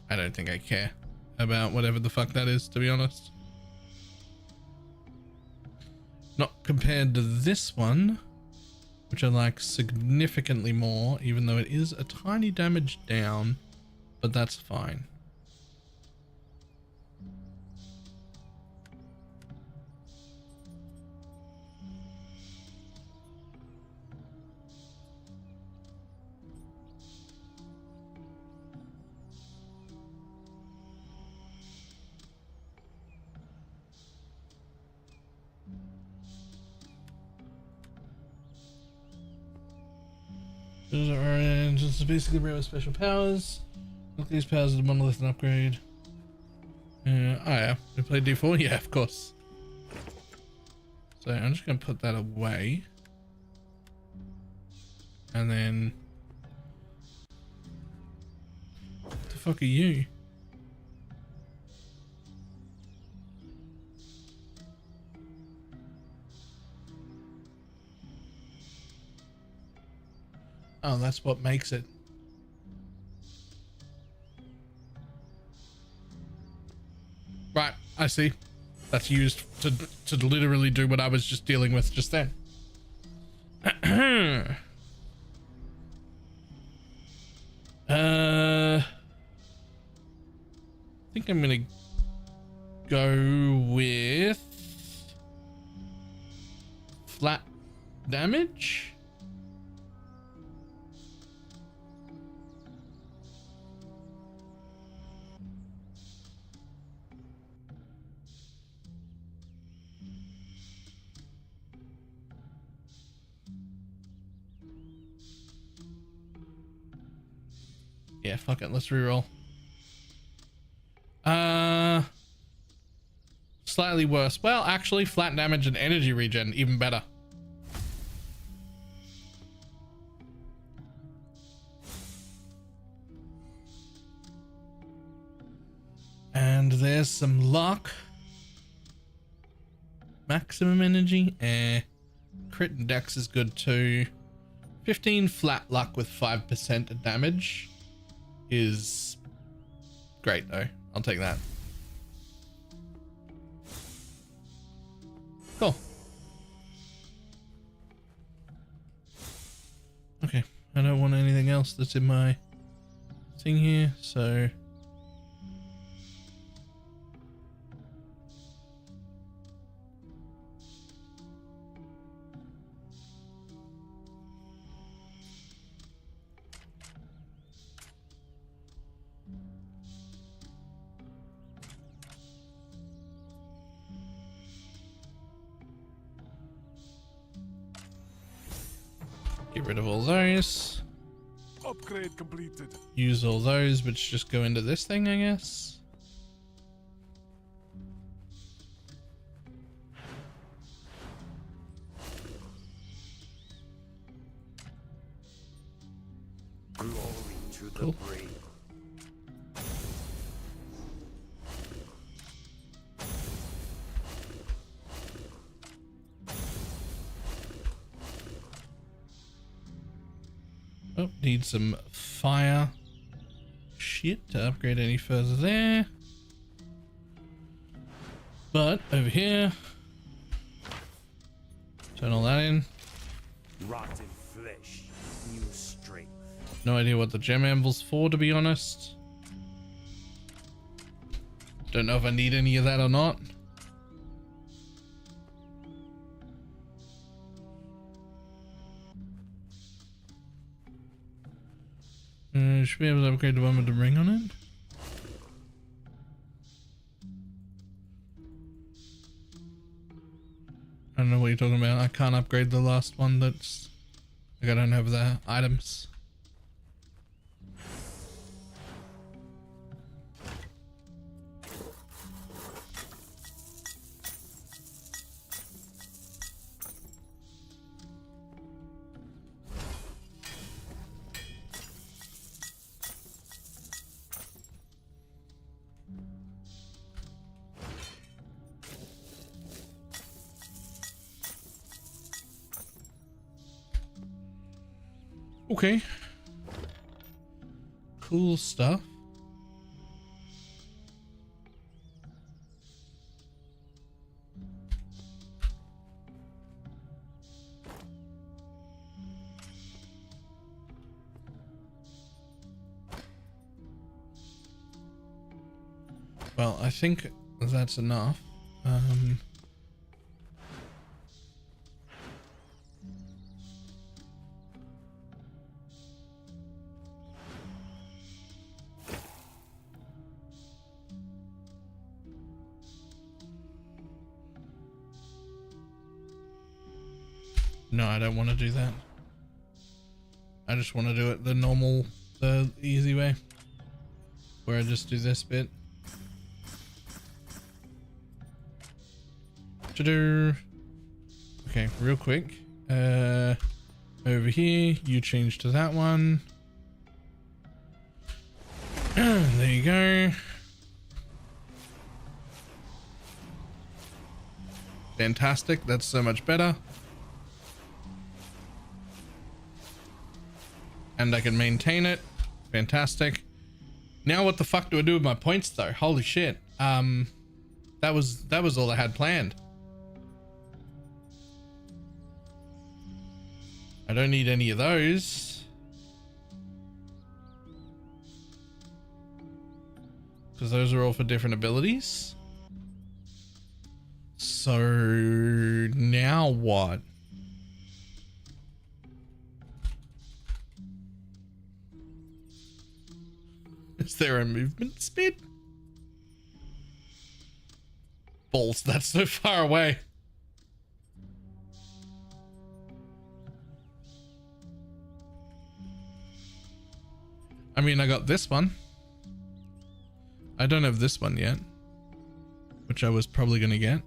Speaker 1: I don't think I care about whatever the fuck that is, to be honest. Not compared to this one, which I like significantly more, even though it is a tiny damage down, but that's fine. Just basically rare with special powers. Look, these powers are the monolith and upgrade. Oh yeah, we played D4? Yeah, of course. So I'm just gonna put that away. And then... What the fuck are you? Oh, that's what makes it. Right, I see. That's used to literally do what I was just dealing with just then. I think I'm gonna go with flat damage. Yeah, fuck it, let's reroll. Slightly worse. Well, actually, flat damage and energy regen, even better. And there's some luck. Maximum energy. Crit and dex is good too. 15 flat luck with 5% damage is great though. I'll take that. Cool. Okay, I don't want anything else that's in my thing here, so get rid of all those.
Speaker 3: Upgrade completed.
Speaker 1: Use all those, which just go into this thing, I guess.
Speaker 5: Glory to the
Speaker 1: Cool.
Speaker 5: brave.
Speaker 1: Oh, need some fire shit to upgrade any further there. But over here, turn all that in.
Speaker 5: Rotten flesh, new strength.
Speaker 1: No idea what the gem anvil's for, to be honest. Don't know if I need any of that or not. Should be able to upgrade the one with the ring on it. I don't know what you're talking about. I can't upgrade the last one that's... Like I don't have the items. Okay. Cool stuff. Well, I think that's enough. No, I don't want to do that. I just want to do it the normal, the easy way, where I just do this bit. Okay, real quick. Over here, you change to that one. There you go. Fantastic. That's so much better. and I can maintain it. Fantastic. Now what the fuck do I do with my points though? Holy shit. That was all I had planned. I don't need any of those. Because those are all for different abilities. So now what? Is there a movement speed? Balls, that's so far away. I mean, I got this one. I don't have this one yet, which I was probably going to get.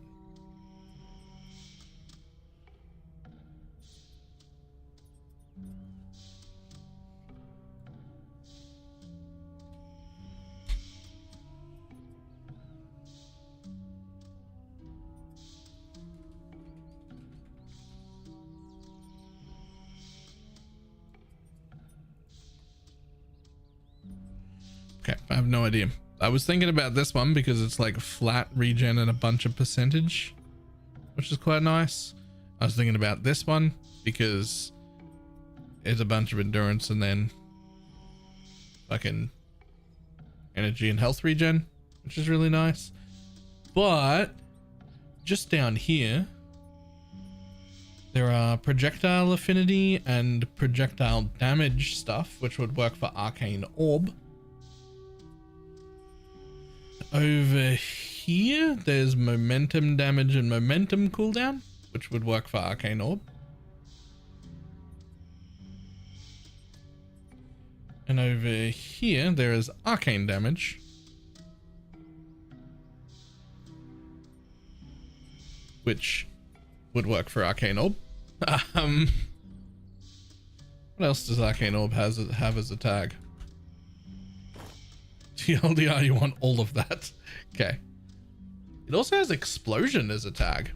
Speaker 1: Okay, I have no idea. I was thinking about this one because it's like flat regen and a bunch of percentage, which is quite nice. I was thinking about this one because it's a bunch of endurance and then fucking energy and health regen, which is really nice. But just down here, there are projectile affinity and projectile damage stuff, which would work for Arcane Orb. Over here, there's momentum damage and momentum cooldown, which would work for Arcane Orb. And over here, there is arcane damage, which would work for Arcane Orb. What else does Arcane Orb have as a tag? TLDR, you want all of that. Okay. It also has explosion as a tag.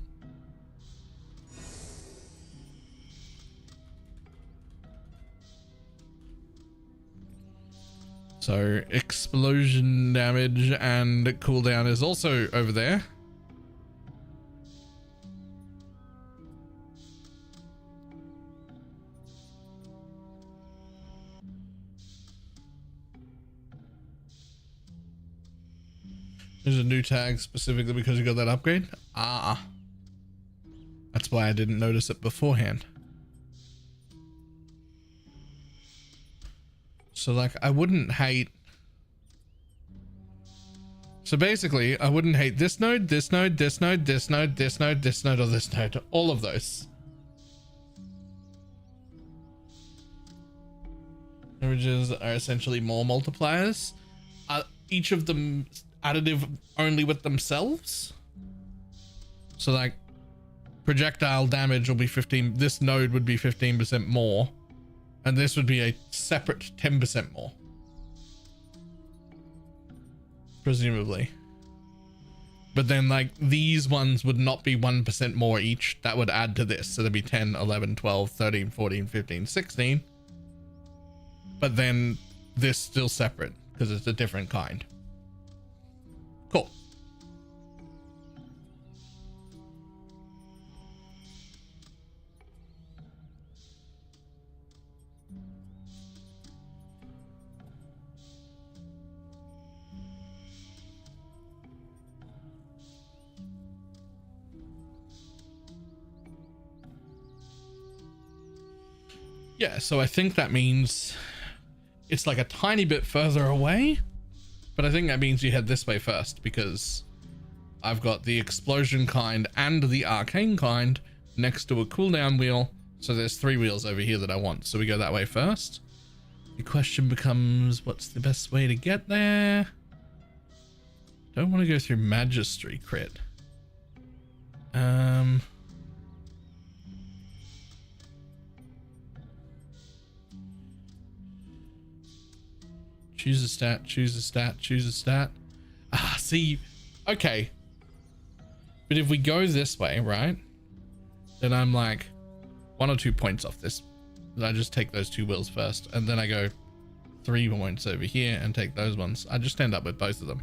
Speaker 1: So explosion damage and cooldown is also over there. There's a new tag specifically because you got that upgrade. Ah, that's why I didn't notice it beforehand. So like I wouldn't hate. So basically I wouldn't hate this node, this node, this node, this node, this node, this node, or this node. All of those. Averages are essentially more multipliers. Each of them additive only with themselves. So like projectile damage will be 15. This node would be 15% more. And this would be a separate 10% more. Presumably. But then like these ones would not be 1% more each. That would add to this. So there'd be 10, 11, 12, 13, 14, 15, 16. But then this still separate because it's a different kind. Cool. Yeah, so I think that means it's like a tiny bit further away. But I think that means you head this way first because I've got the explosion kind and the arcane kind next to a cooldown wheel. So there's 3 wheels over here that I want. So we go that way first. The question becomes, what's the best way to get there? Don't want to go through Magistry crit. Choose a stat, choose a stat, choose a stat. Ah, see, okay. But if we go this way, right? Then I'm like 1 or 2 points off this I just take those 2 wheels first, and then I go 3 points over here and take those ones. I just end up with both of them.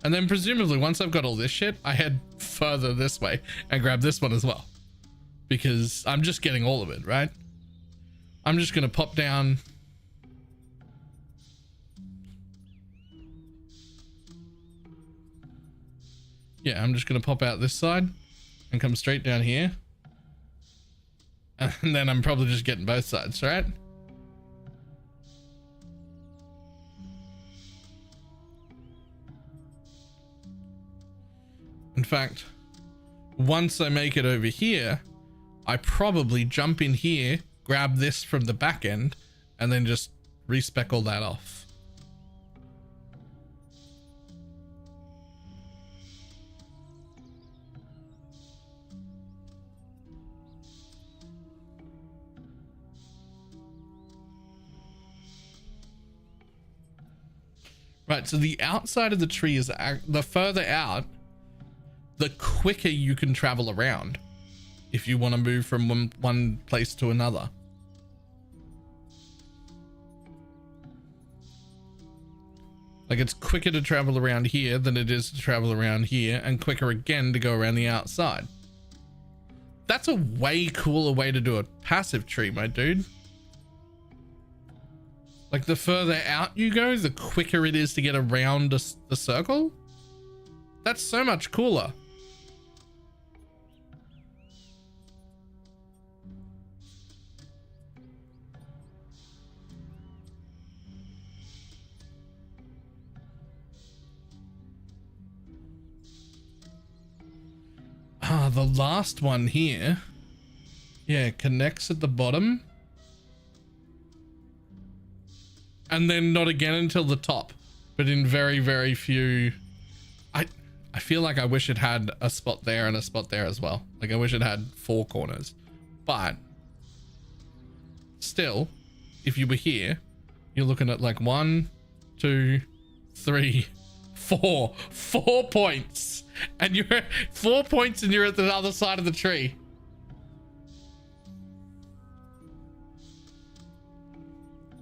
Speaker 1: And then presumably once I've got all this shit, I head further this way and grab this one as well. Because I'm just getting all of it, right? I'm just going to pop down. Yeah, I'm just going to pop out this side and come straight down here. And then I'm probably just getting both sides, right? In fact, once I make it over here, I probably jump in here, grab this from the back end, and then just respec all that off. Right, so the outside of the tree is the further out, the quicker you can travel around if you want to move from one place to another. Like, it's quicker to travel around here than it is to travel around here, and quicker again to go around the outside. That's a way cooler way to do a passive tree, my dude. Like, the further out you go, the quicker it is to get around the circle. That's so much cooler. Ah, the last one here. Yeah, connects at the bottom. And then not again until the top, but in very, very few. I feel like I wish it had a spot there and a spot there as well. Like, I wish it had 4 corners, but still, if you were here, you're looking at like 1, 2, 3, 4 points, and you're at 4 points and you're at the other side of the tree.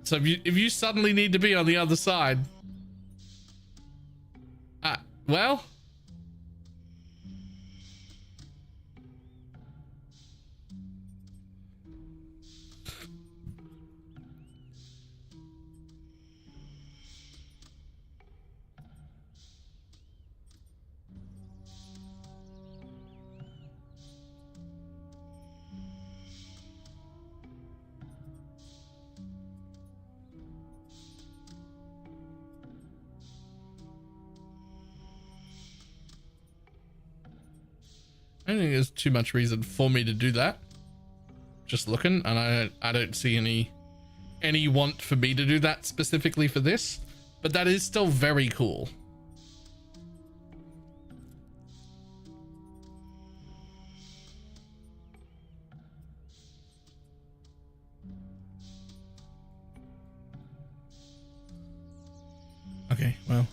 Speaker 1: So if you suddenly need to be on the other side, well, I don't think there's too much reason for me to do that. Just looking, and I don't see any want for me to do that specifically for this, but that is still very cool. Okay, well.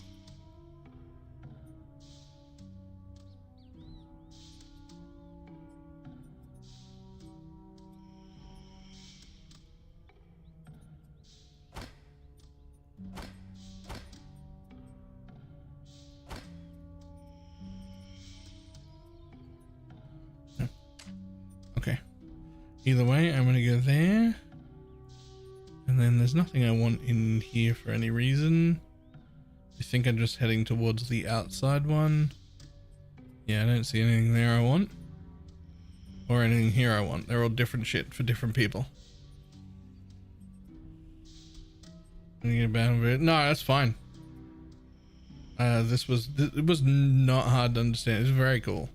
Speaker 1: Either way, I'm going to go there. And then there's nothing I want in here for any reason. I think I'm just heading towards the outside one. Yeah, I don't see anything there I want. Or anything here I want. They're all different shit for different people. No, that's fine. It was not hard to understand. It's very cool.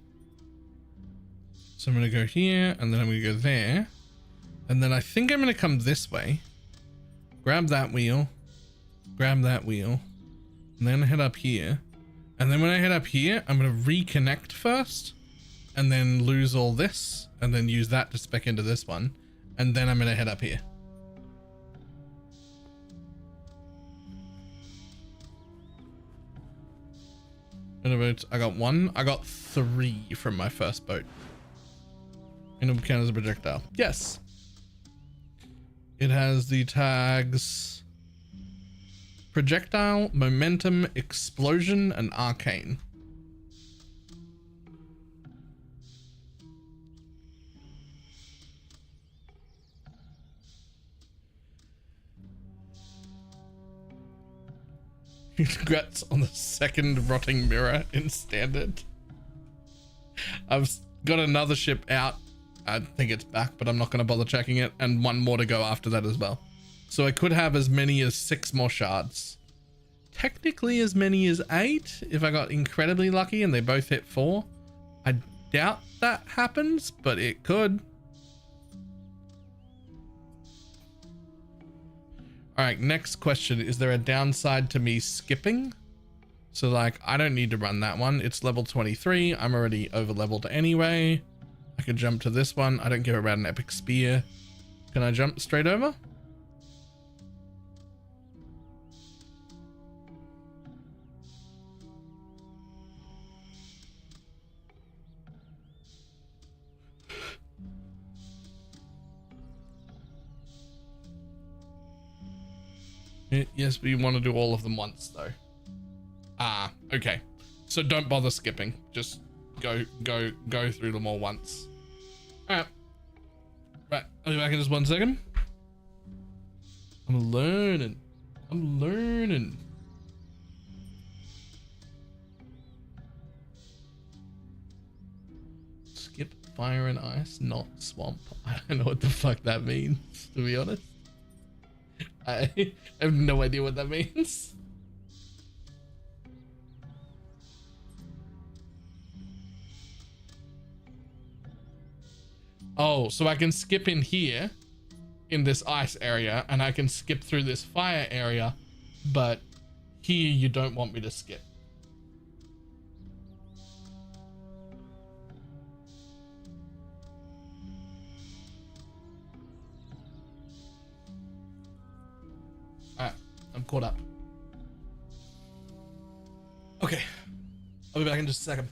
Speaker 1: So I'm going to go here, and then I'm going to go there. And then I think I'm going to come this way. Grab that wheel. Grab that wheel. And then head up here. And then when I head up here, I'm going to reconnect first. And then lose all this. And then use that to spec into this one. And then I'm going to head up here. I got 1. I got 3 from my first boat. And it will count as a projectile. Yes. It has the tags projectile, momentum, explosion, and arcane. Congrats on the second rotting mirror in standard. I've got another ship out. I think it's back, but I'm not going to bother checking it. And one more to go after that as well. So I could have as many as 6 more shards. Technically as many as 8 if I got incredibly lucky and they both hit 4. I doubt that happens, but it could. All right, next question. Is there a downside to me skipping? So like, I don't need to run that one. It's level 23. I'm already over leveled anyway. I could jump to this one. I don't care about an epic spear. Can I jump straight over? Yes, but you want to do all of them once though. Ah, okay. So don't bother skipping. Just go through them all once. Alright. Right, I'll be back in just 1 second. I'm learning. Skip fire and ice, not swamp. I don't know what the fuck that means, to be honest. I have no idea what that means. Oh, so I can skip in here in this ice area and I can skip through this fire area, but here you don't want me to skip. Alright, I'm caught up. Okay, I'll be back in just a second.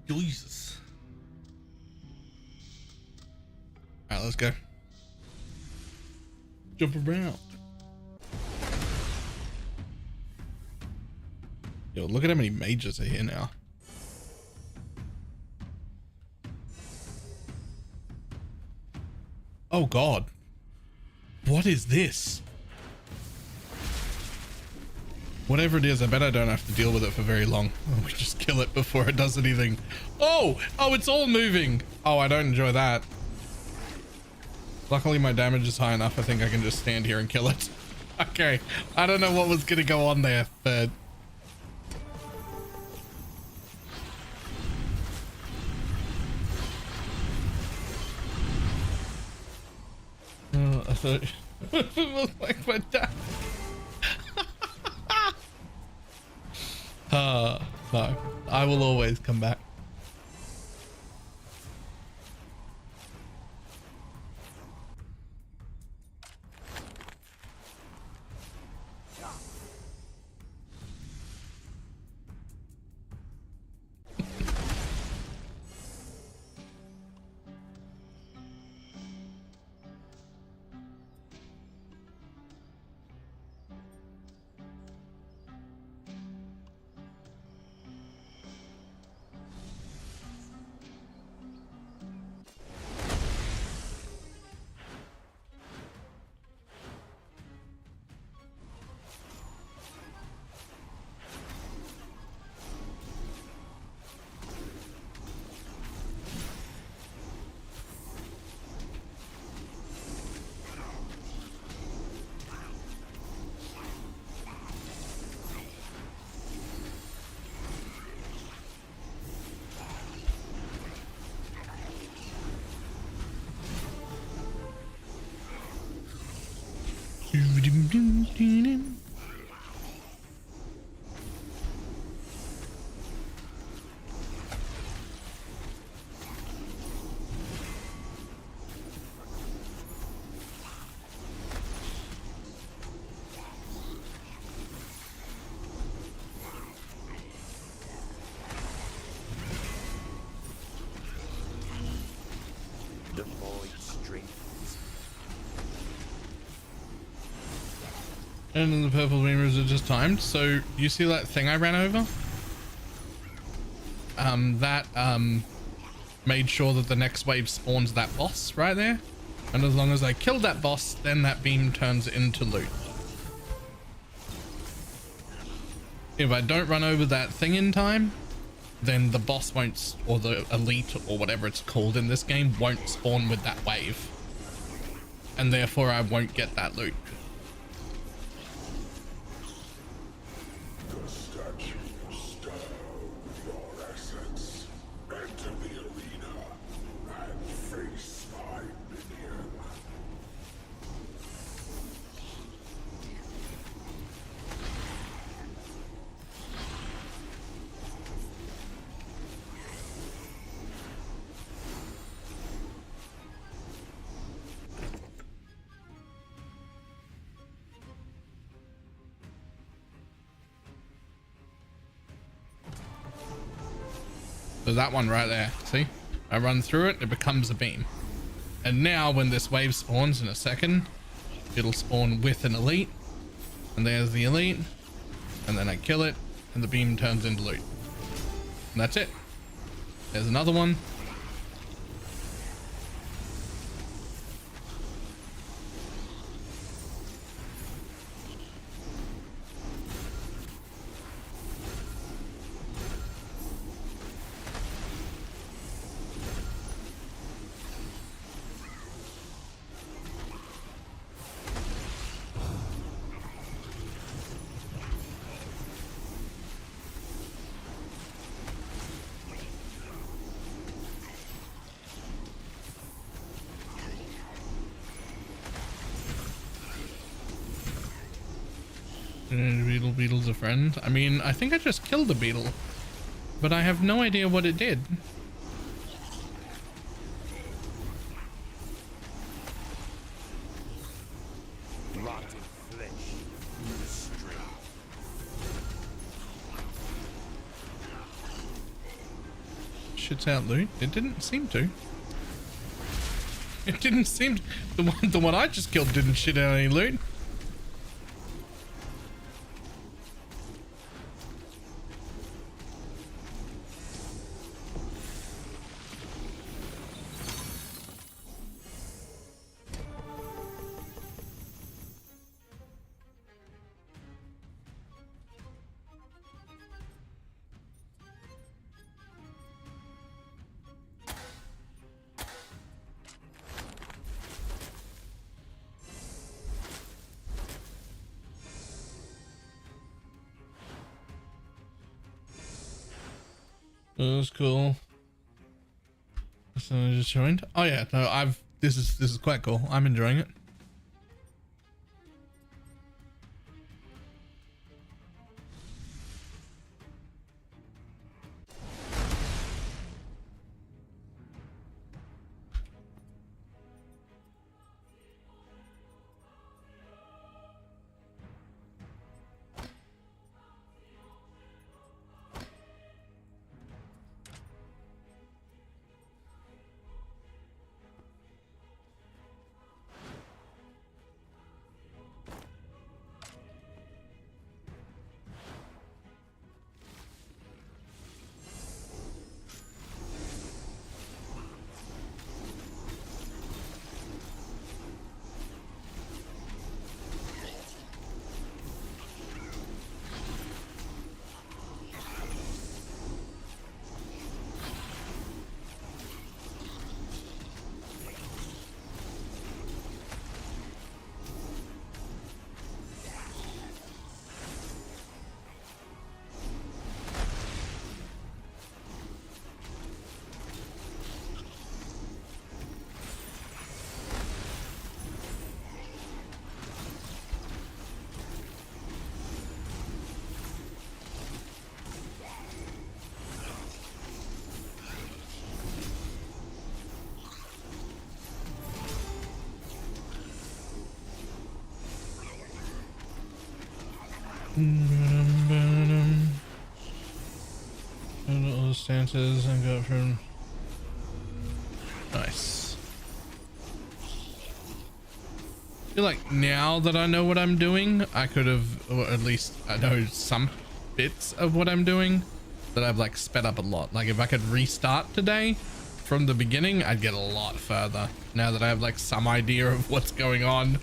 Speaker 1: Jesus. All right, let's go. Jump around. Yo, look at how many mages are here now. Oh God. What is this? Whatever it is, I bet I don't have to deal with it for very long. Oh, we just kill it before it does anything. Oh, it's all moving. Oh, I don't enjoy that. Luckily, my damage is high enough. I think I can just stand here and kill it. Okay, I don't know what was gonna go on there, but... I thought it was like my dad. No, I will always come back.
Speaker 5: The void strengthens.
Speaker 1: And then the purple beamers are just timed. So you see that thing I ran over? That made sure that the next wave spawns that boss right there. And as long as I killed that boss, then that beam turns into loot. If I don't run over that thing in time, then the boss won't, or the elite, or whatever it's called in this game, won't spawn with that wave. And therefore I won't get that loot.
Speaker 3: The statue stir your essence. Enter the arena and face my minion.
Speaker 1: So that one right there, see? I run through it, it becomes a beam. And now when this wave spawns in a second, it'll spawn with an elite. And there's the elite. And then I kill it, and the beam turns into loot. And that's it. There's another one. Beetle's a friend. I mean, I think I just killed the beetle, but I have no idea what it did.
Speaker 5: Rotted flesh. The strength.
Speaker 1: shits out loot? It didn't seem to. It didn't seem the one I just killed didn't shit out any loot. That was cool. So I just joined. Oh yeah, no, this is quite cool. I'm enjoying it. All the stances and go from nice. I feel like now that I know what I'm doing, I could have, or at least I know some bits of what I'm doing, that I've like sped up a lot. Like if I could restart today from the beginning, I'd get a lot further now that I have like some idea of what's going on.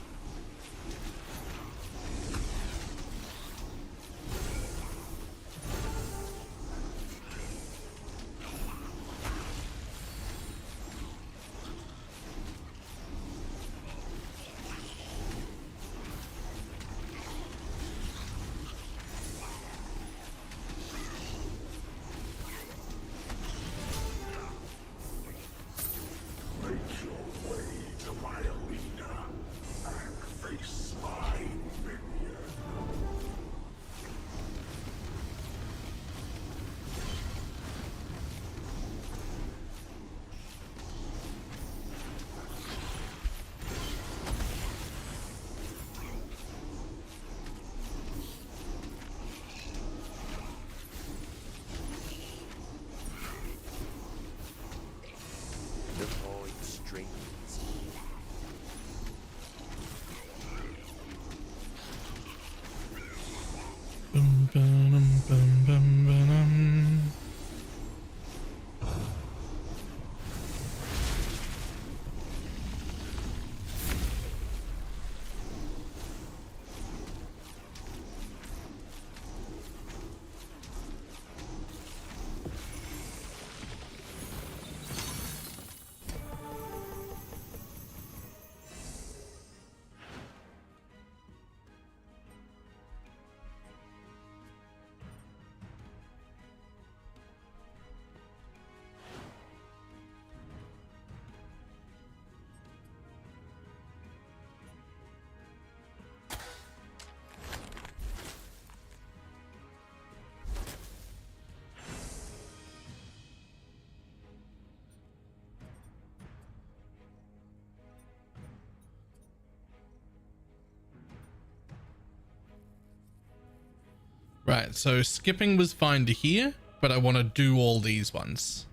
Speaker 1: Right, so skipping was fine to here, but I want to do all these ones.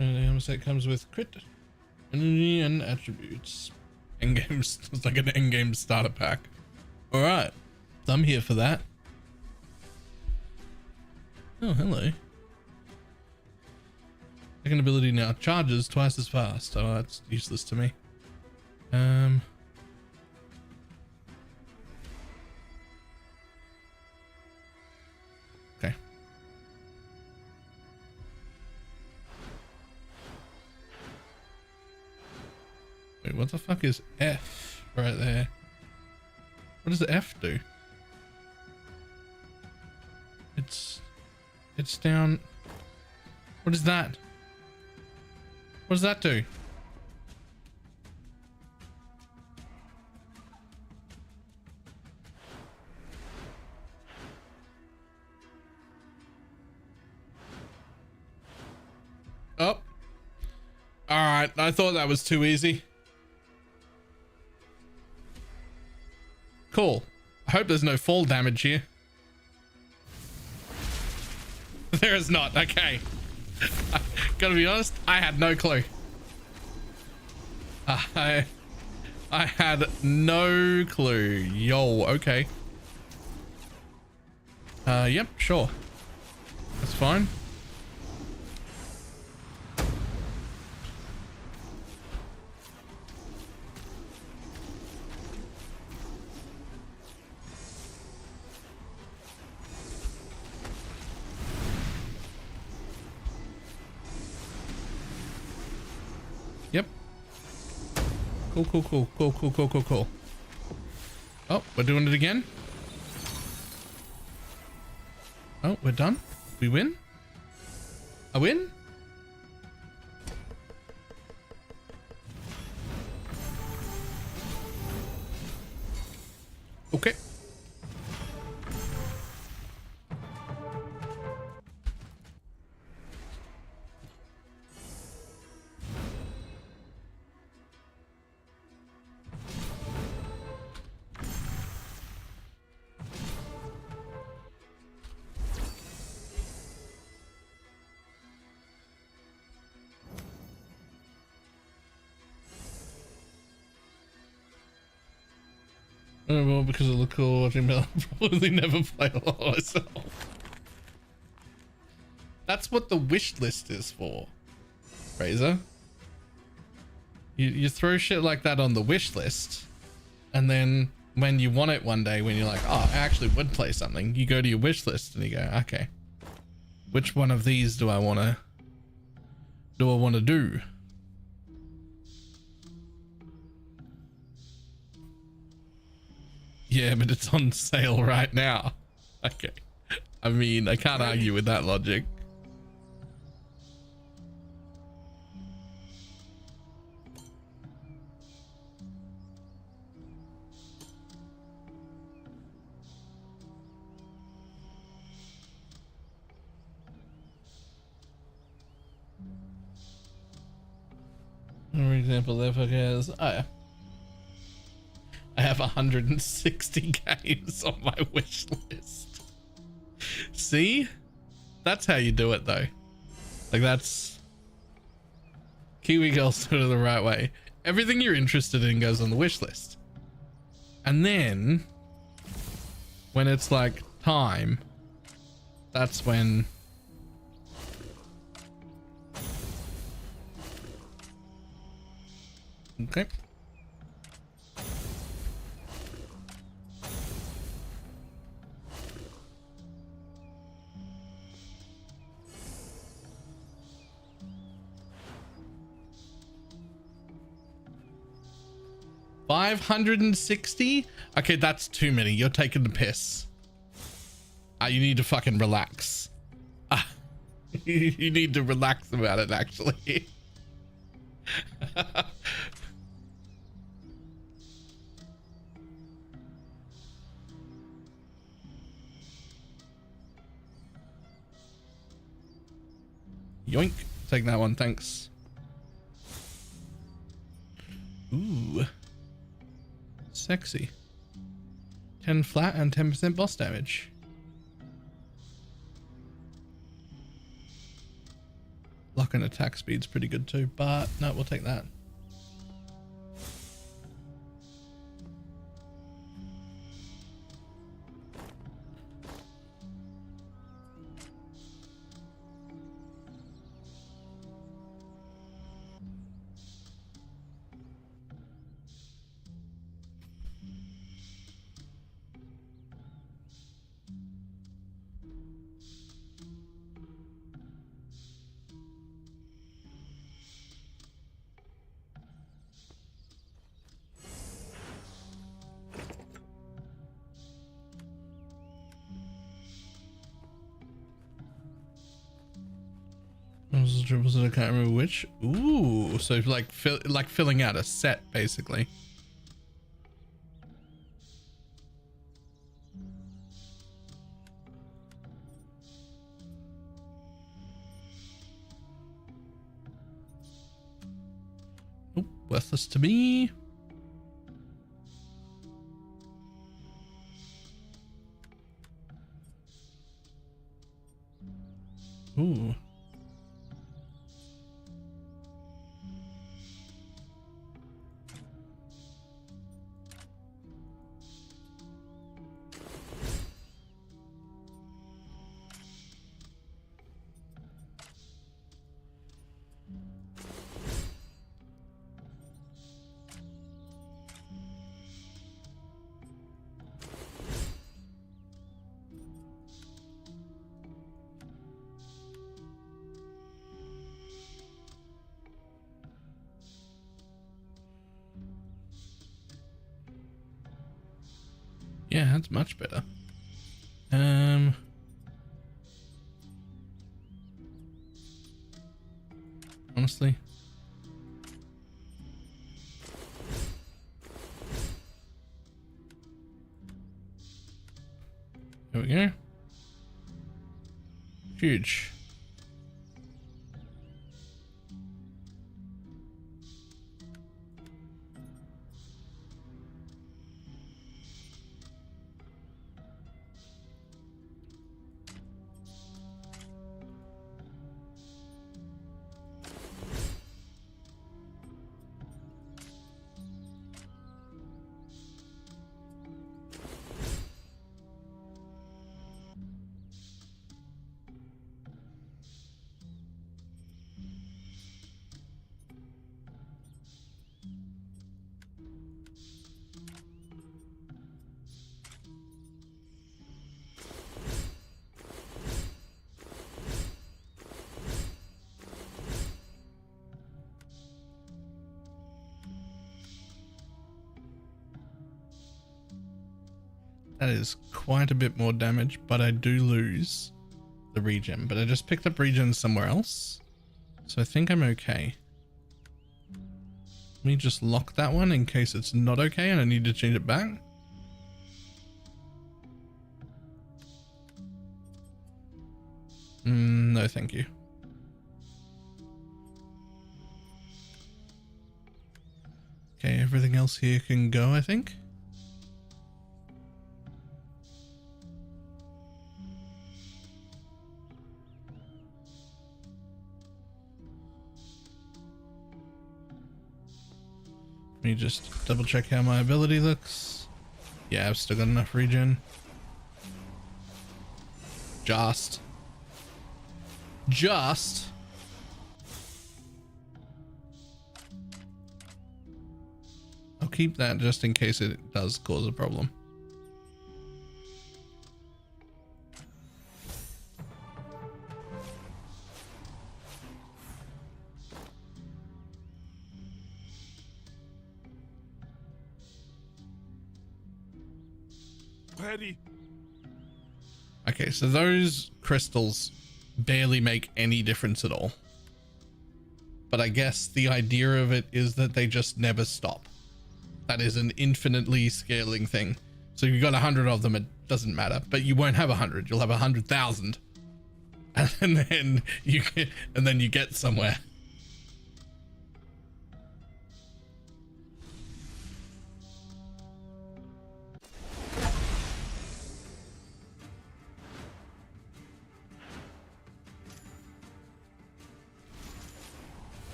Speaker 1: And the armor set comes with crit, energy, and attributes. Endgame, it's like an endgame starter pack. All right, I'm here for that. Oh, hello. Second ability now charges twice as fast. Oh, that's useless to me. Okay. Wait, what the fuck is F right there? What does the F do? It's down. What is that? What does that do? Oh. Alright, I thought that was too easy. Cool. I hope there's no fall damage here. There is not. Okay. Gotta be honest, I had no clue. I had no clue. Yo, okay. Yep, sure. That's fine. Yep. Cool. Oh, we're doing it again. Oh, we're done. We win. A win. Okay. Oh, well, because it looked cool watching, I'll probably never play a lot myself. That's what the wish list is for, Razor. You throw shit like that on the wish list, and then when you want it one day, when you're like, oh, I actually would play something, you go to your wish list and you go, okay, which one of these do I want to do? Yeah, but it's on sale right now. Okay. I mean, I can't argue with that logic. For example, therefore, has I have 160 games on my wish list. See? That's how you do it though. Like that's Kiwi Girls do it the right way. Everything you're interested in goes on the wish list. And then when it's like time, that's when okay. $560? Okay, that's too many. You're taking the piss. You need to fucking relax. You need to relax about it, actually. Yoink. Take that one, thanks. Ooh. Sexy. 10 flat and 10% boss damage. Block and attack speed's pretty good too, but no, we'll take that. Dribbles that I can't remember which. Ooh, so like filling out a set basically. Oop, worthless to me. Ooh. Yeah, that's much better. Honestly. There we go. Huge. That is quite a bit more damage, but I do lose the regen. But I just picked up regen somewhere else, so I think I'm okay. Let me just lock that one in case it's not okay and I need to change it back. No, thank you. Okay, everything else here can go, I think. Let me just double check how my ability looks. Yeah, I've still got enough regen. Just. I'll keep that just in case it does cause a problem.
Speaker 3: Petty.
Speaker 1: Okay, so those crystals barely make any difference at all. But I guess the idea of it is that they just never stop. That is an infinitely scaling thing. So if you've got 100 of them, it doesn't matter. But you won't have 100. You'll have 100,000, and then you get somewhere.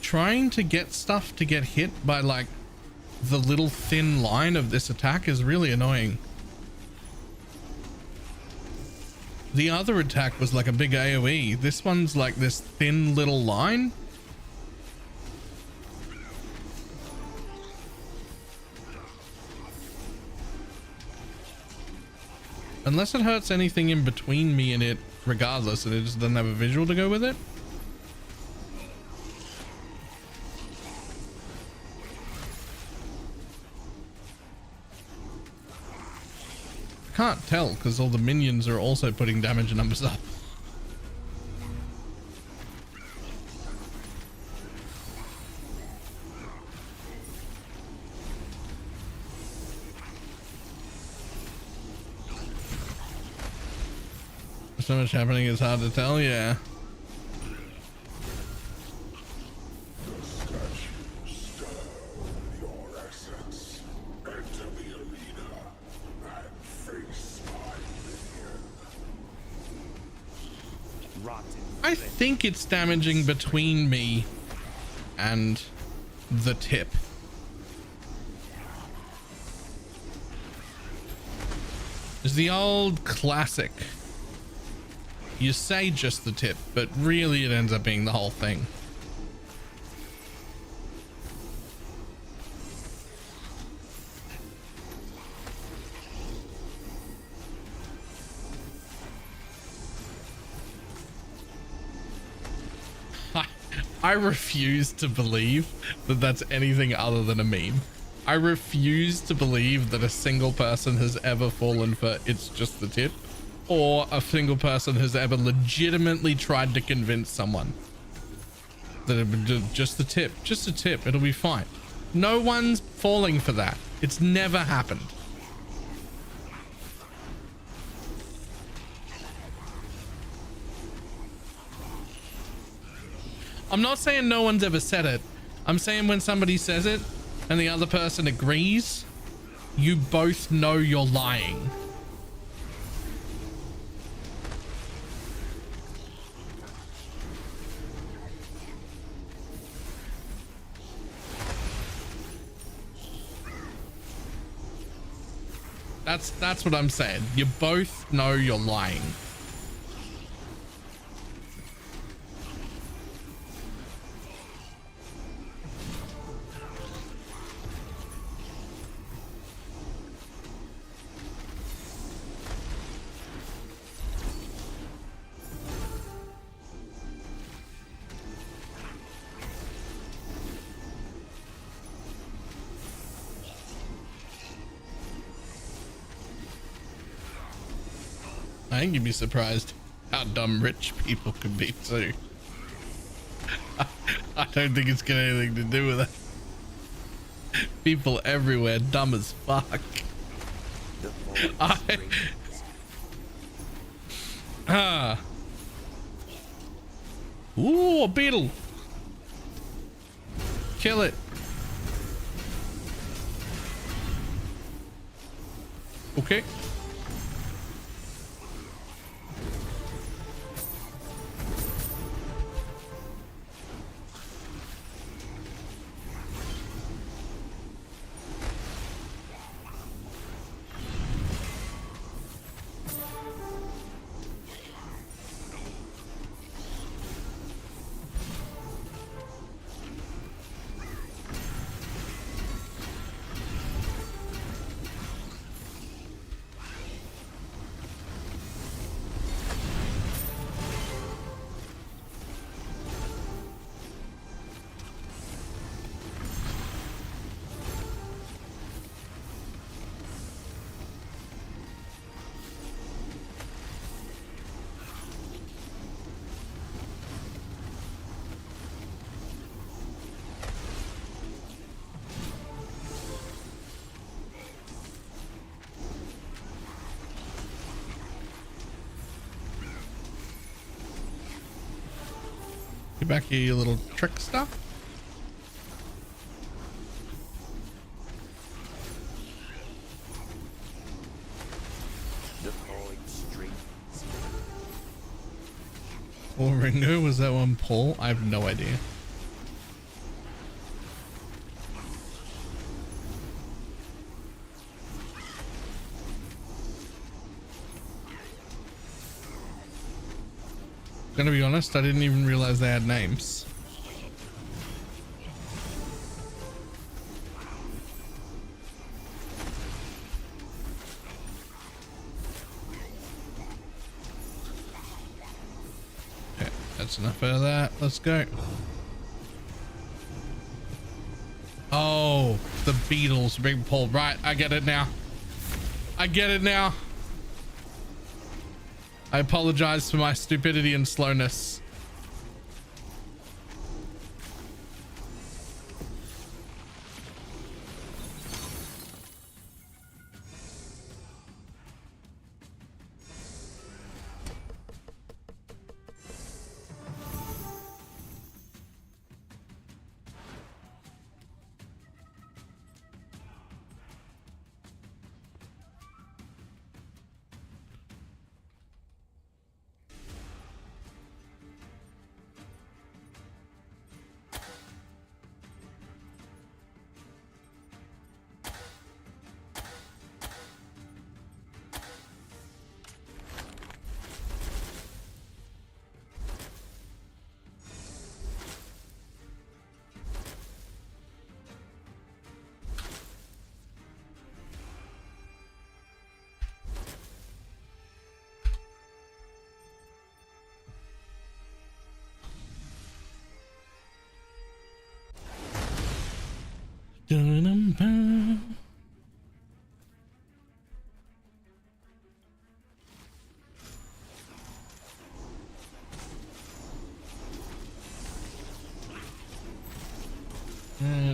Speaker 1: trying to get stuff to get hit by like the little thin line of this attack is really annoying. The other attack was like a big AoE. This one's like this thin little line. Unless it hurts anything in between me and it regardless, and it just doesn't have a visual to go with it. Can't tell because all the minions are also putting damage numbers up. So much happening, it's hard to tell. Yeah. I think it's damaging between me and the tip. It's the old classic. You say just the tip, but really it ends up being the whole thing. I refuse to believe that that's anything other than a meme. I refuse to believe that a single person has ever fallen for it's just the tip, or a single person has ever legitimately tried to convince someone that it would do just the tip, just a tip, it'll be fine. No one's falling for that. It's never happened. I'm not saying no one's ever said it. I'm saying when somebody says it and the other person agrees, you both know you're lying. That's what I'm saying. You both know you're lying. I think you'd be surprised how dumb rich people can be too. I don't think it's got anything to do with it. People everywhere dumb as fuck. Ooh, a beetle. Kill it. Okay. Get back here, you little trick stuff. Or Ringo, was that one Paul? I have no idea. Gonna be honest, I didn't even realize they had names. Okay, that's enough of that. Let's go. Oh, the beetles being pulled. Right, I get it now. I get it now. I apologize for my stupidity and slowness.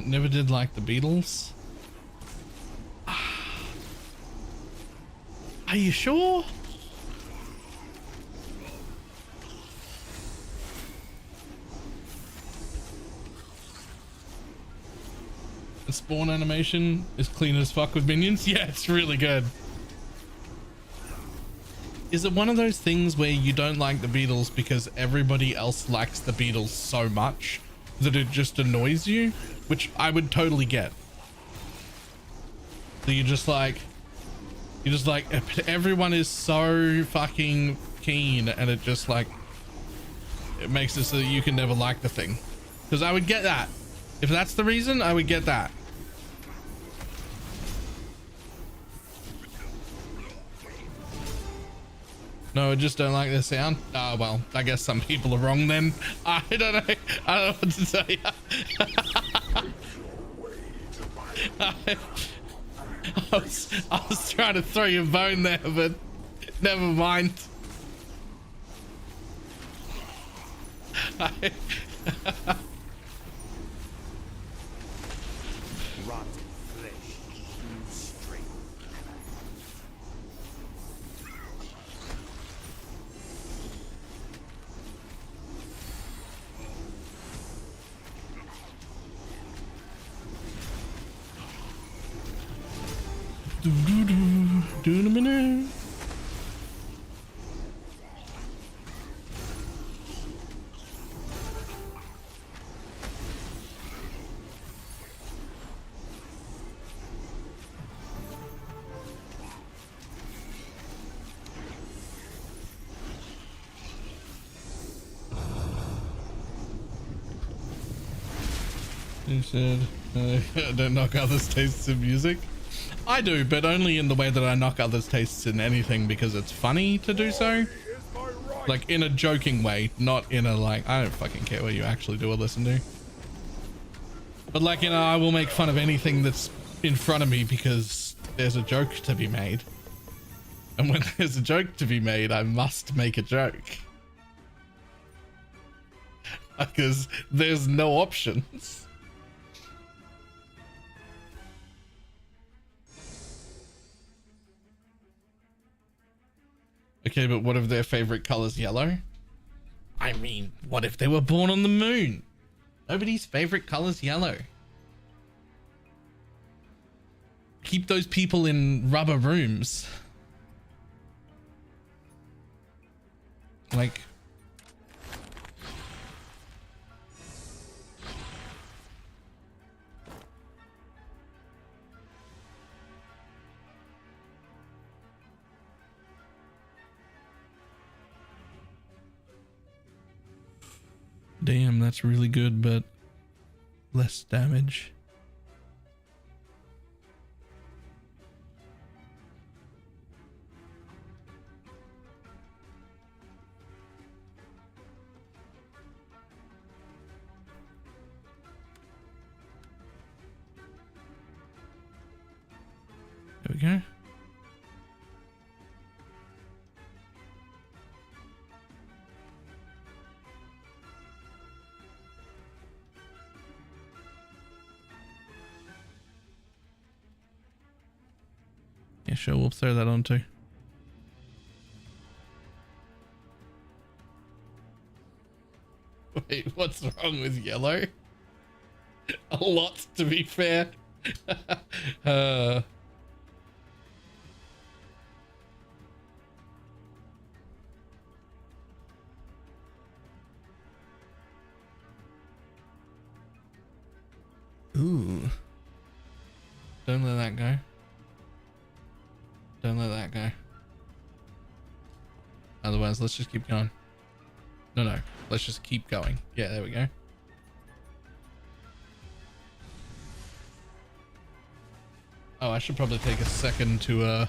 Speaker 1: Never did like the Beatles. Are you sure? The spawn animation is clean as fuck with minions. Yeah, it's really good. Is it one of those things where you don't like the Beatles because everybody else likes the Beatles so much that it just annoys you? Which I would totally get. So you're just like everyone is so fucking keen, and it just like it makes it so that you can never like the thing. Because I would get that. If that's the reason, I would get that. No, I just don't like the sound. Oh, well, I guess some people are wrong then. I don't know. I don't know what to tell you. I was trying to throw you a bone there, but never mind.
Speaker 5: Rotten flesh, true strength.
Speaker 1: Do in a minute. He said, don't knock others' tastes in music. I do, but only in the way that I knock others' tastes in anything because it's funny to do so. Like in a joking way, not in a like, I don't fucking care what you actually do or listen to. But like, you know, I will make fun of anything that's in front of me because there's a joke to be made. And when there's a joke to be made, I must make a joke. Because there's no options. Okay, but what if their favorite color is yellow? I mean, what if they were born on the moon? Nobody's favorite color is yellow. Keep those people in rubber rooms. Like... Damn, that's really good, but less damage. There we go. Yeah, sure, we'll throw that on too. Wait, what's wrong with yellow? A lot, to be fair. Ooh. Don't let that go. Don't let that go. Otherwise, let's just keep going. No. Let's just keep going. Yeah, there we go. Oh, I should probably take a second to,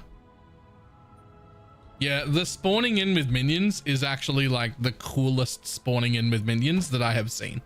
Speaker 1: yeah, the spawning in with minions is actually like the coolest spawning in with minions that I have seen.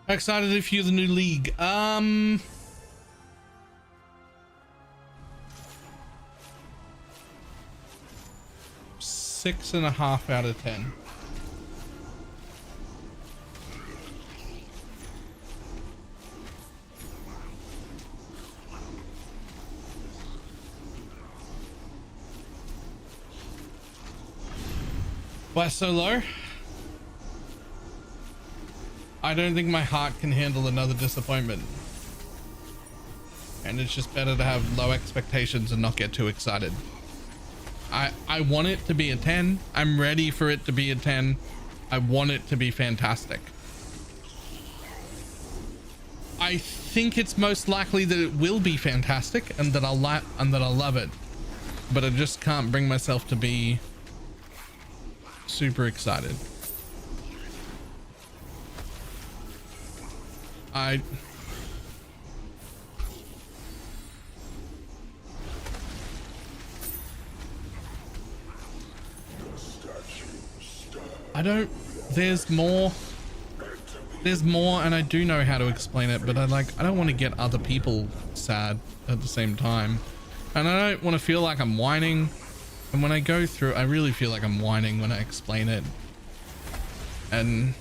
Speaker 1: Excited if you're the new league. 6.5 out of 10. Why so low? I don't think my heart can handle another disappointment. And it's just better to have low expectations and not get too excited. I want it to be a 10. I'm ready for it to be a 10. I want it to be fantastic. I think it's most likely that it will be fantastic and that I'll love it. But I just can't bring myself to be super excited. I don't, there's more and I do know how to explain it, but I don't want to get other people sad at the same time, and I don't want to feel like I'm whining, and when I go through, I really feel like I'm whining when I explain it, and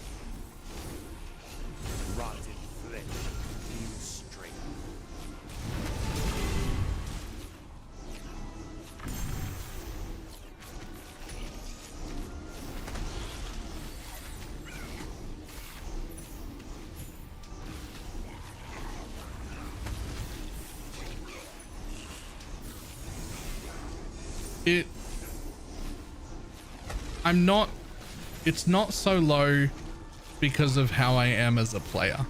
Speaker 1: it's not so low because of how I am as a player.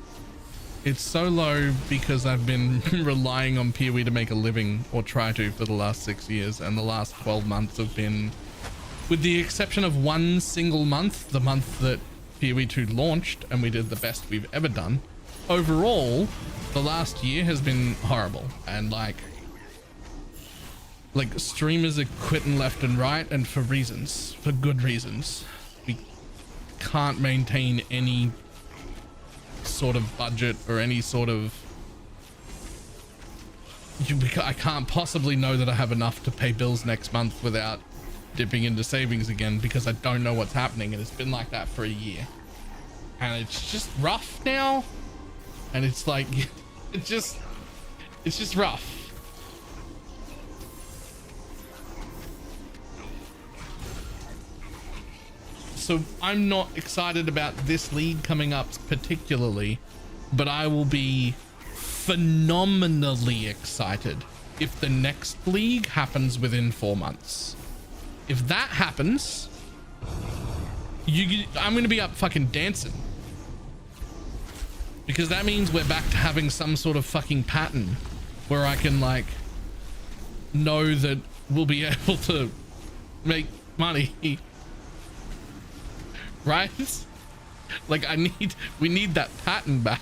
Speaker 1: It's so low because I've been relying on PoE to make a living, or try to, for the last 6 years, and the last 12 months have been, with the exception of one single month, the month that PoE 2 launched and we did the best we've ever done, overall the last year has been horrible, and like streamers are quitting left and right, and for good reasons. We can't maintain any sort of budget or any sort of, I can't possibly know that I have enough to pay bills next month without dipping into savings again, because I don't know what's happening, and it's been like that for a year, and it's just rough now, and it's like it's just rough. So I'm not excited about this league coming up particularly, but I will be phenomenally excited if the next league happens within 4 months. If that happens, I'm gonna be up fucking dancing, because that means we're back to having some sort of fucking pattern where I can like know that we'll be able to make money, right? Like we need that pattern back.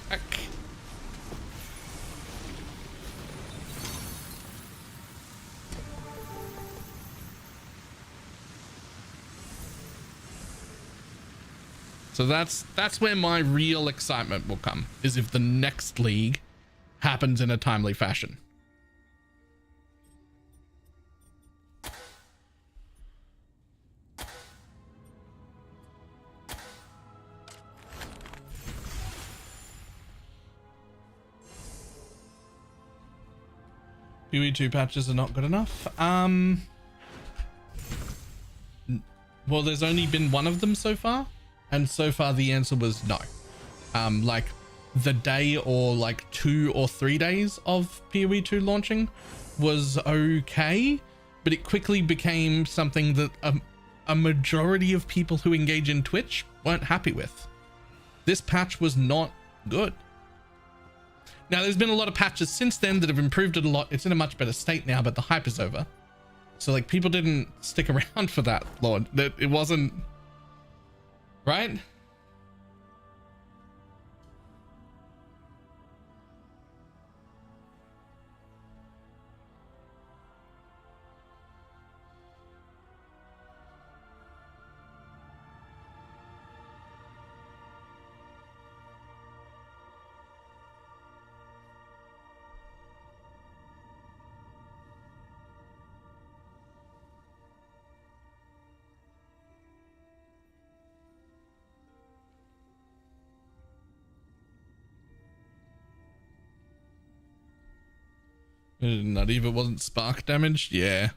Speaker 1: So that's where my real excitement will come, is if the next league happens in a timely fashion. PoE2 patches are not good enough. Well, there's only been one of them so far, and so far the answer was no. Like the day or like 2 or 3 days of PoE2 launching was okay, but it quickly became something that a majority of people who engage in Twitch weren't happy with. This patch was not good. Now, there's been a lot of patches since then that have improved it a lot. It's in a much better state now, but the hype is over. So like people didn't stick around for that, Lord. That it wasn't right. Not even wasn't spark damaged. Yeah.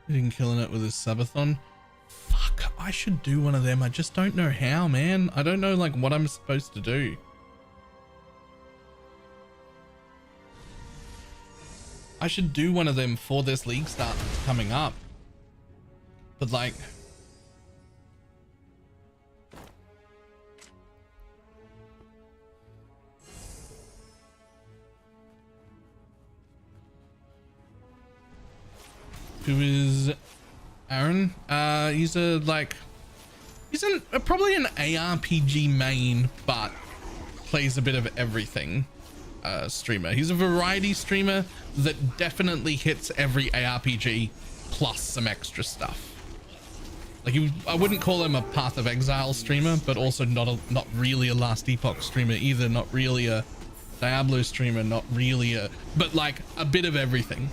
Speaker 1: Been killing it with his subathon. Fuck, I should do one of them. I just don't know how, man. I don't know like what I'm supposed to do. I should do one of them for this league start coming up. But like, who is Aaron? He's a like, he's probably an ARPG main, but plays a bit of everything. Streamer. He's a variety streamer that definitely hits every ARPG plus some extra stuff. Like I wouldn't call him a Path of Exile streamer, but also not really a Last Epoch streamer either. Not really a Diablo streamer. Not really but like a bit of everything.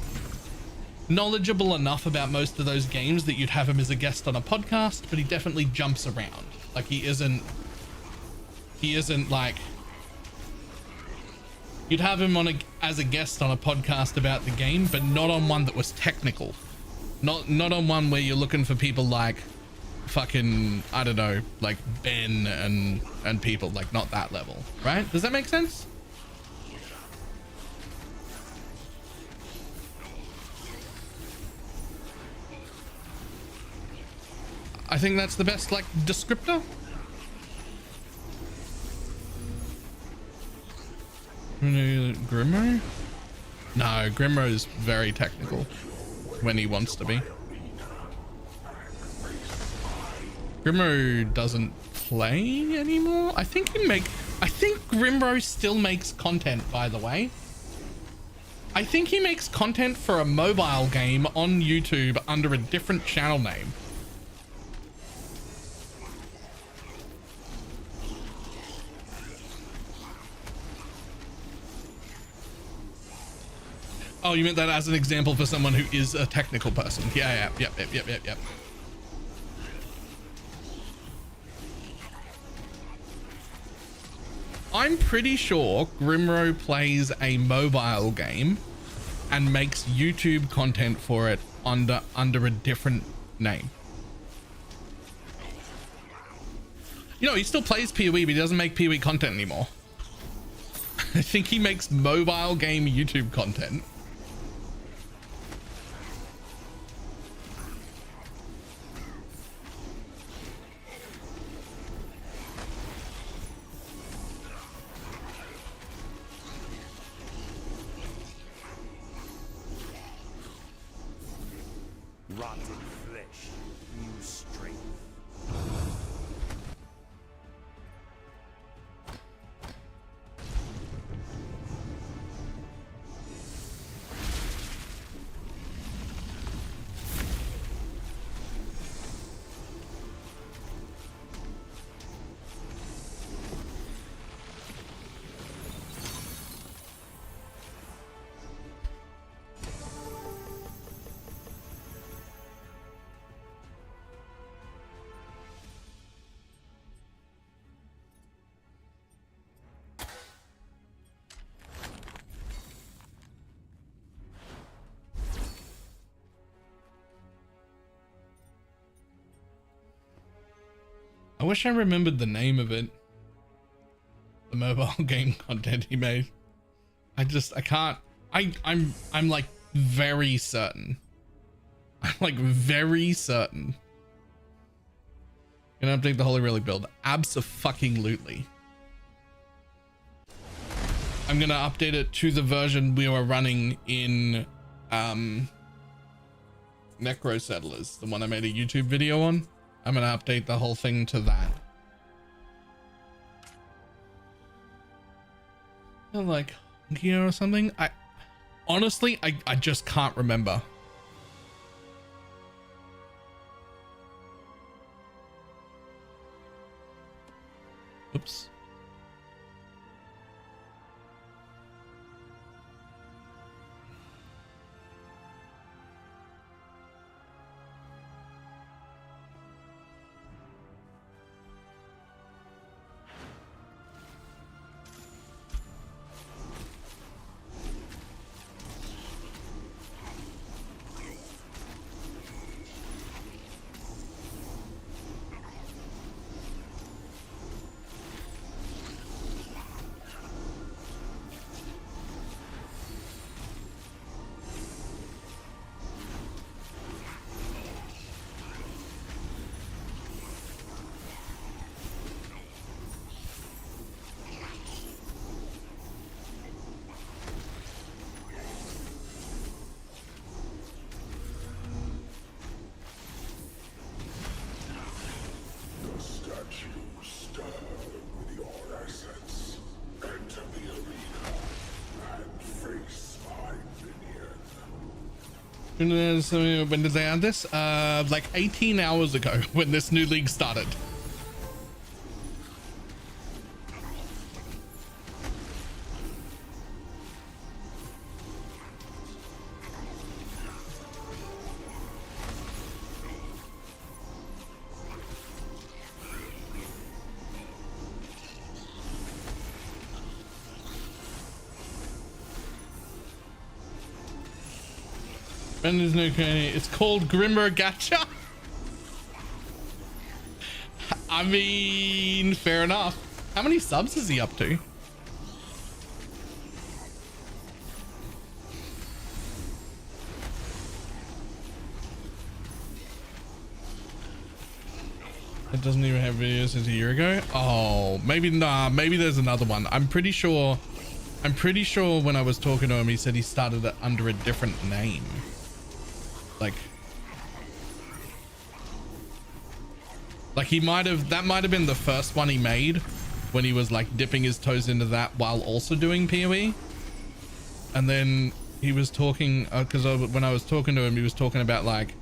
Speaker 1: Knowledgeable enough about most of those games that you'd have him as a guest on a podcast, but he definitely jumps around. Like he isn't like, you'd have him on as a guest on a podcast about the game, but not on one that was technical. Not on one where you're looking for people like fucking, I don't know, like Ben and people, like not that level, right? Does that make sense? I think that's the best like descriptor. Grimro? No, Grimro's very technical when he wants to be. Grimro doesn't play anymore. I think Grimro still makes content, by the way. I think he makes content for a mobile game on YouTube under a different channel name. Oh, you meant that as an example for someone who is a technical person. Yeah, yep. I'm pretty sure Grimro plays a mobile game and makes YouTube content for it under a different name. You know, he still plays PoE, but he doesn't make PoE content anymore. I think he makes mobile game YouTube content.
Speaker 5: Rotted flesh, new strength.
Speaker 1: I wish I remembered the name of it. The mobile game content he made. I can't. I'm like very certain. I'm like very certain. Gonna update the Holy Relic build. Abso-fucking-lutely. I'm gonna update it to the version we were running in Necro Settlers, the one I made a YouTube video on. I'm gonna update the whole thing to that. Like gear or something. I honestly I just can't remember. Oops. When did they add this? Like 18 hours ago when this new league started. Brendan's new candy. It's called Grimmer Gacha. I mean, fair enough. How many subs is he up to? It doesn't even have videos since a year ago. Oh, maybe nah. Maybe there's another one. I'm pretty sure when I was talking to him, he said he started it under a different name. Like he that might have been the first one he made when he was like dipping his toes into that while also doing PoE. And then he was talking because when I was talking to him, he was talking about like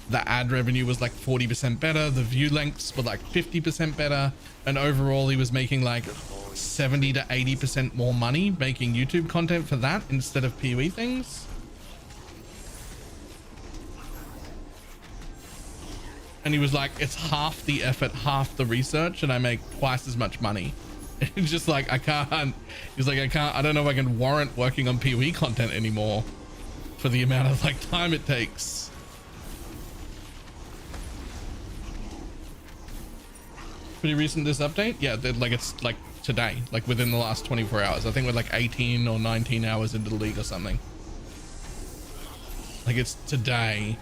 Speaker 1: the ad revenue was like 40% better, the view lengths were like 50% better, and overall he was making like 70 to 80% more money making YouTube content for that instead of PoE things. And he was like, it's half the effort, half the research, and I make twice as much money. It's just like, I can't. He's like, I don't know if I can warrant working on PoE content anymore for the amount of like time it takes. Pretty recent, this update? Yeah, like it's like today, like within the last 24 hours. I think we're like 18 or 19 hours into the league or something. Like it's today.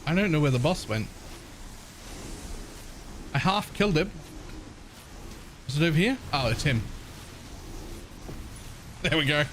Speaker 1: I don't know where the boss went. I half killed him. Is it over here? Oh, it's him. There we go.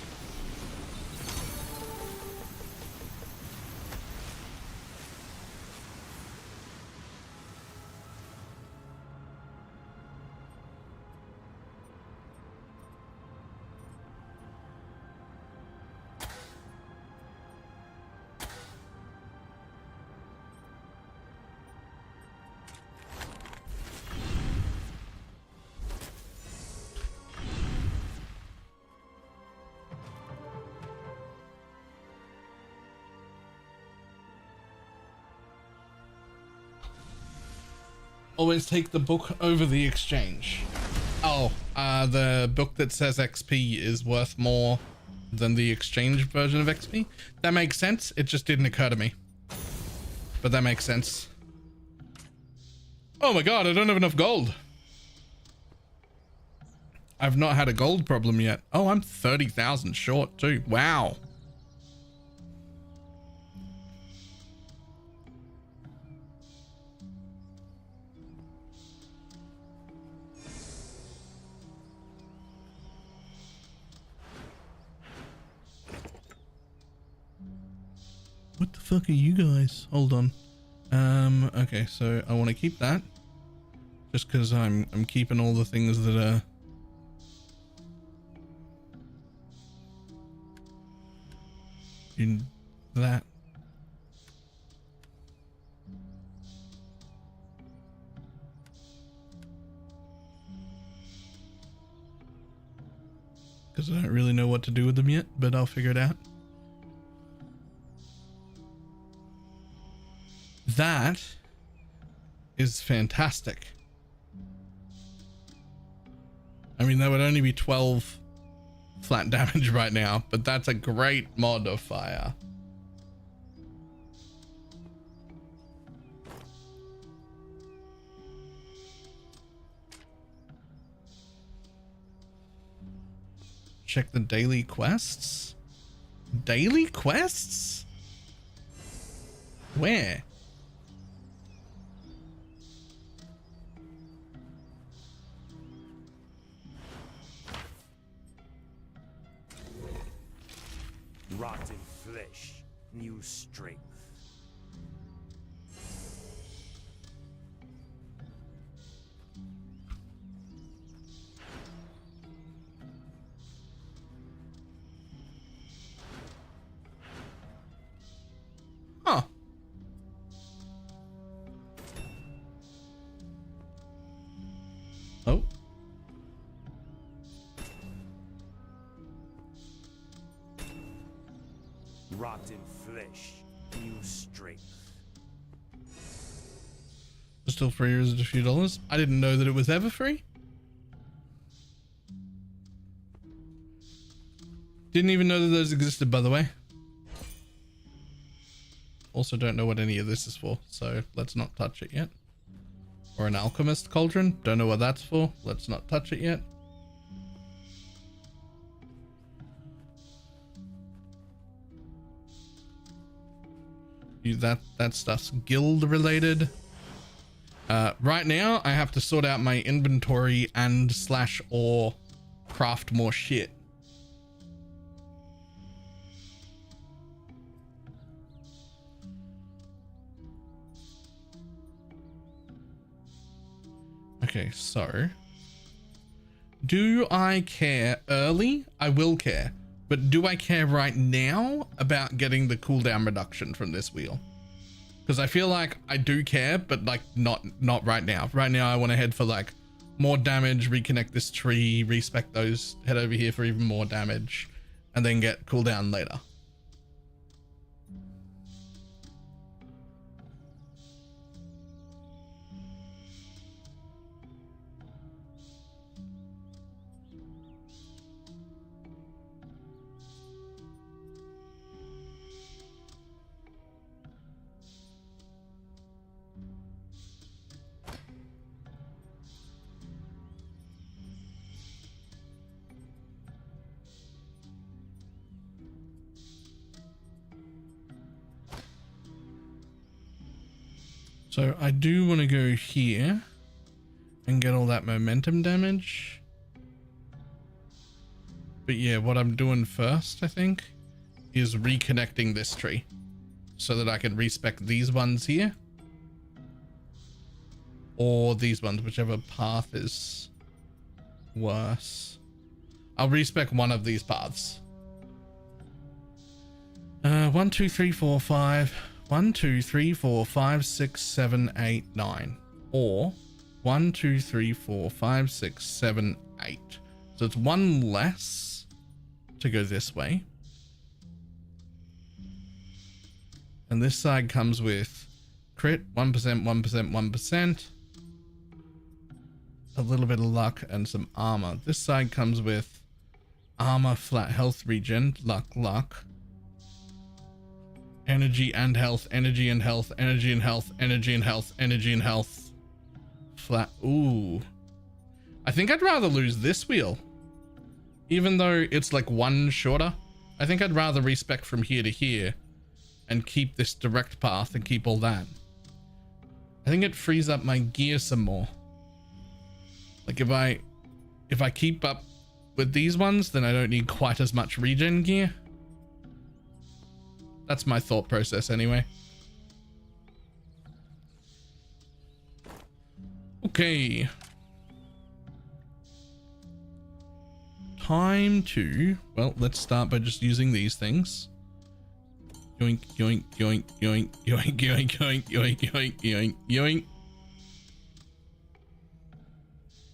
Speaker 1: Always take the book over the exchange. Oh, the book that says XP is worth more than the exchange version of XP. That makes sense. It just didn't occur to me. But that makes sense. Oh my god, I don't have enough gold. I've not had a gold problem yet. Oh, I'm 30,000 short too. Wow. What the fuck are you guys? Hold on. Okay, so I want to keep that. Just because I'm keeping all the things that are in that. Because I don't really know what to do with them yet, but I'll figure it out. That is fantastic. I mean, that would only be 12 flat damage right now, but that's a great modifier. Check the daily quests. Daily quests? Where?
Speaker 5: Rotten flesh, new strength.
Speaker 1: Huh. Oh.
Speaker 5: Rotten flesh, new strength.
Speaker 1: Still free or is it a few dollars? I didn't know that it was ever free. Didn't even know that those existed, by the way. Also don't know what any of this is for, so let's not touch it yet. Or an alchemist cauldron. Don't know what that's for. Let's not touch it yet. That stuff's guild related. Right now I have to sort out my inventory and /or craft more shit. Okay, so do I care early? I will care, but do I care right now about getting the cooldown reduction from this wheel? Because I feel like I do care, but like not right now. Right now I want to head for like more damage, reconnect this tree, respec those, head over here for even more damage, and then get cooldown later. So I do want to go here and get all that momentum damage. But yeah, what I'm doing first, I think, is reconnecting this tree so that I can respec these ones here. Or these ones, whichever path is worse. I'll respec one of these paths. 1, 2, 3, 4, 5. 1, 2, 3, 4, 5, 6, 7, 8, 9. Or 1, 2, 3, 4, 5, 6, 7, 8. So it's one less to go this way. And this side comes with crit, 1%, 1%, 1%. A little bit of luck and some armor. This side comes with armor, flat health regen, luck. Energy and health, energy and health, energy and health, energy and health, energy and health. Flat. Ooh. I think I'd rather lose this wheel. Even though it's like one shorter. I think I'd rather respec from here to here and keep this direct path and keep all that. I think it frees up my gear some more. Like if I keep up with these ones, then I don't need quite as much regen gear. That's my thought process anyway. Okay. Time to, well, let's start by just using these things. Yoink, yoink, yoink, yoink, yoink, yoink, yoink, yoink, yoink, yoink, yoink.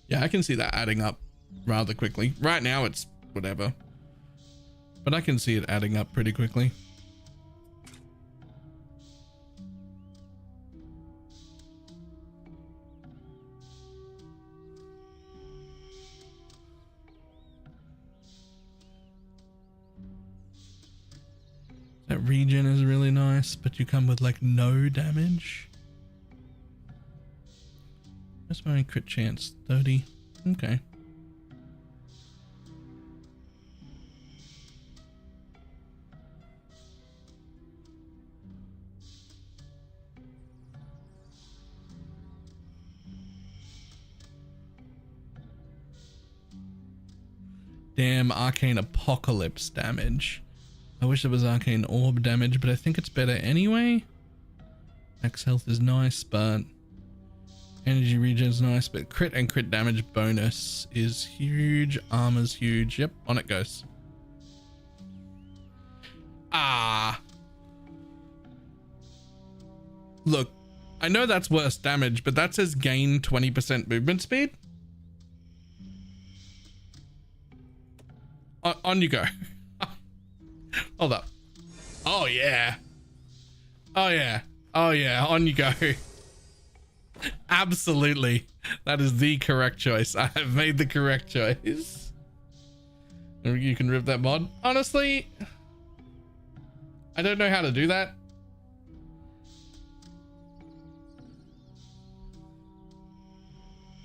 Speaker 1: Yeah, I can see that adding up rather quickly. Right now it's whatever. But I can see it adding up pretty quickly. That regen is really nice, but you come with like no damage. What's my crit chance? 30. Okay. Damn, arcane apocalypse damage. I wish it was arcane orb damage, but I think it's better anyway. Max health is nice, but energy regen is nice, but crit and crit damage bonus is huge. Armor's huge. Yep, on it goes. Ah. Look, I know that's worse damage, but that says gain 20% movement speed. On you go. Hold up. Oh yeah. Oh yeah. Oh yeah. On you go. Absolutely. That is the correct choice. I have made the correct choice. You can rip that mod. Honestly, I don't know how to do that.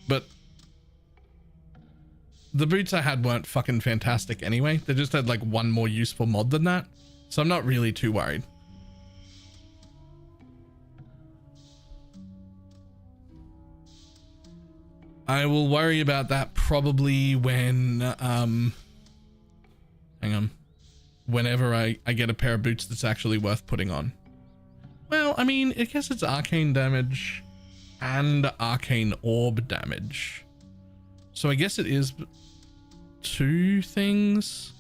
Speaker 1: But the boots I had weren't fucking fantastic anyway. They just had like one more useful mod than that. So I'm not really too worried. I will worry about that probably when, hang on. Whenever I get a pair of boots that's actually worth putting on. Well, I mean, I guess it's arcane damage and arcane orb damage. So I guess it is 2 things.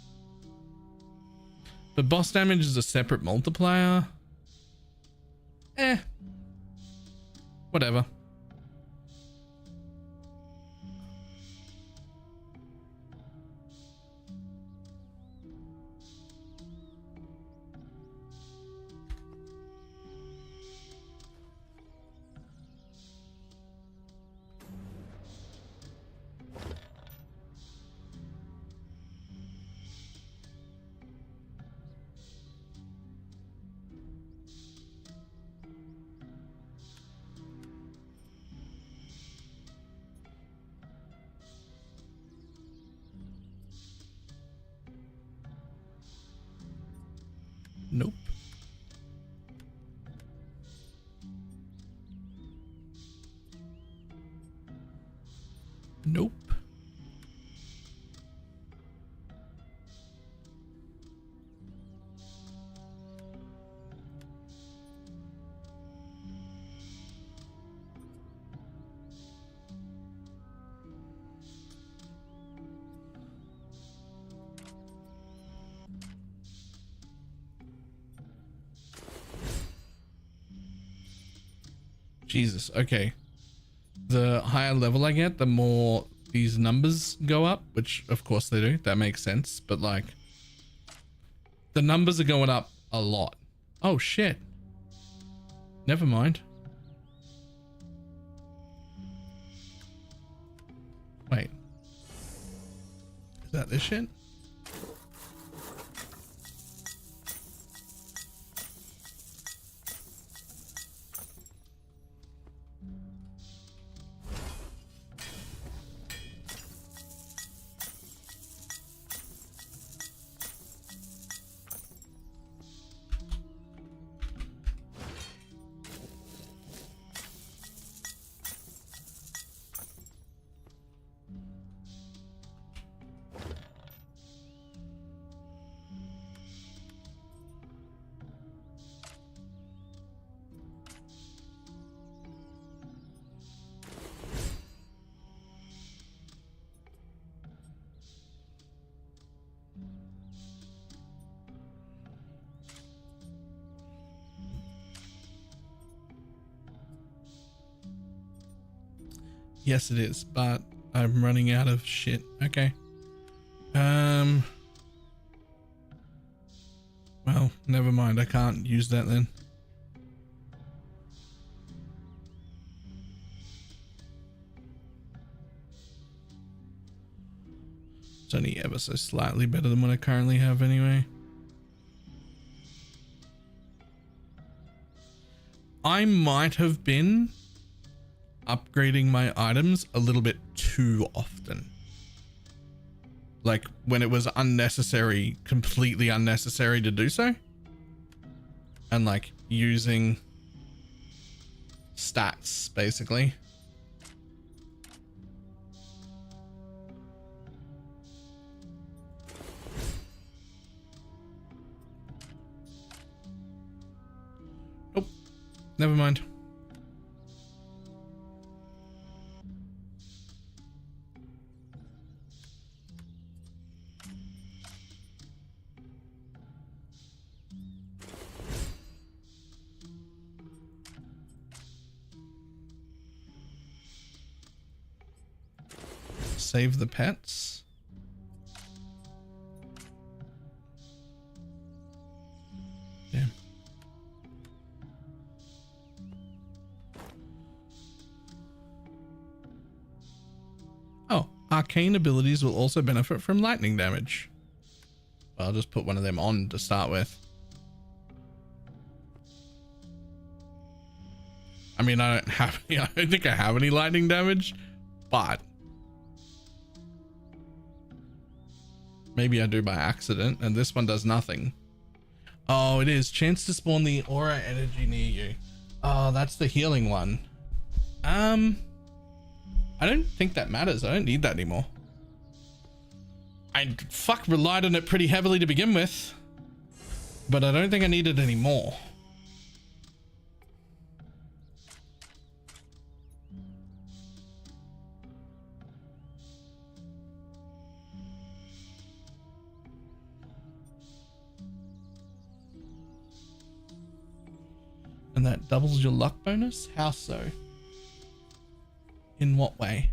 Speaker 1: But boss damage is a separate multiplier. Whatever. Nope. Nope. Jesus, okay. The higher level I get, the more these numbers go up, which of course they do. That makes sense. But like, the numbers are going up a lot. Oh shit. Never mind. Wait. Is that this shit? Yes, it is, but I'm running out of shit. Okay. Well, never mind. I can't use that then. It's only ever so slightly better than what I currently have anyway. I might have been upgrading my items a little bit too often. Like when it was unnecessary, completely unnecessary to do so. And like using stats basically. Oh, never mind. Save the pets. Damn. Oh, arcane abilities will also benefit from lightning damage. I'll just put one of them on to start with. I mean, I don't think I have any lightning damage, but maybe I do by accident, and this one does nothing. Oh, it is. Chance to spawn the aura energy near you. Oh, that's the healing one. I don't think that matters. I don't need that anymore. I relied on it pretty heavily to begin with, but I don't think I need it anymore. And that doubles your luck bonus? How so? In what way?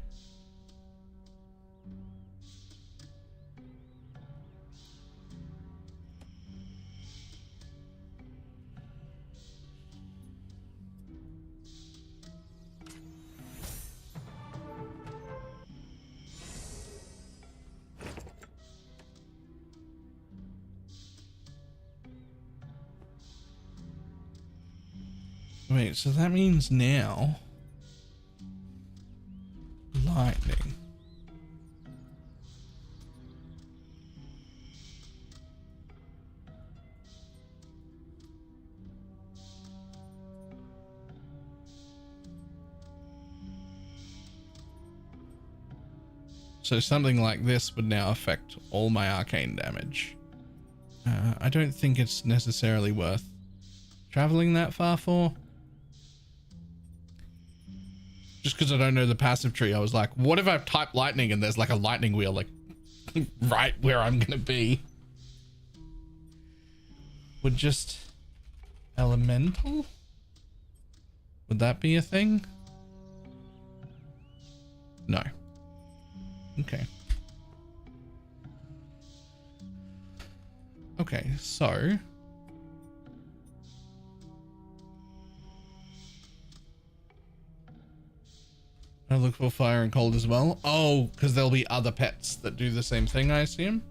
Speaker 1: Wait, so that means now lightning. So something like this would now affect all my arcane damage. I don't think it's necessarily worth traveling that far for. Just because I don't know the passive tree, I was like, what if I type lightning and there's like a lightning wheel like right where I'm gonna be? Would just elemental? Would that be a thing? No. Okay. Okay, so I look for fire and cold as well. Oh, because there'll be other pets that do the same thing, I assume.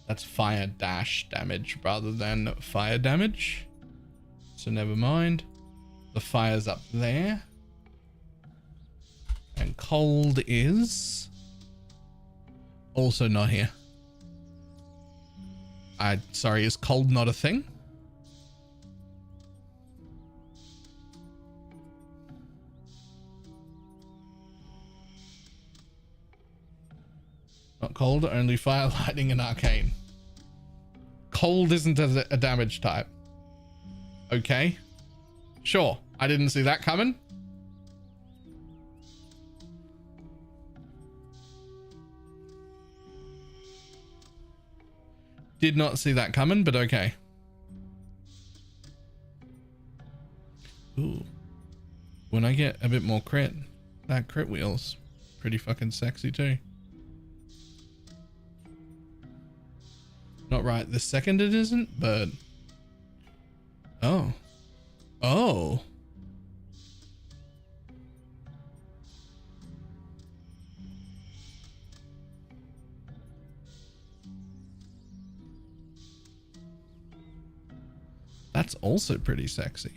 Speaker 1: That's fire dash damage rather than fire damage. So never mind. The fire's up there. And cold is also not here. Sorry, is cold not a thing? Not cold, only fire, lightning, and arcane. Cold isn't a damage type. Okay. Sure. I didn't see that coming. Did not see that coming, but okay. Ooh. When I get a bit more crit, that crit wheel's pretty fucking sexy too. Not right this second it isn't, but oh. Oh. That's also pretty sexy.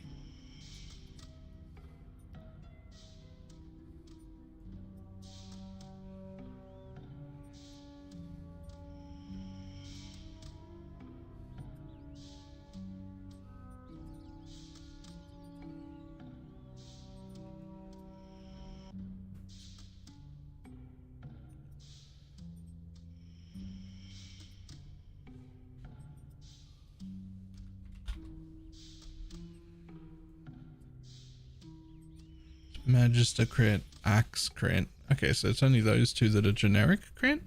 Speaker 1: Magister crit, axe crit. Okay, so it's only those two that are generic crit?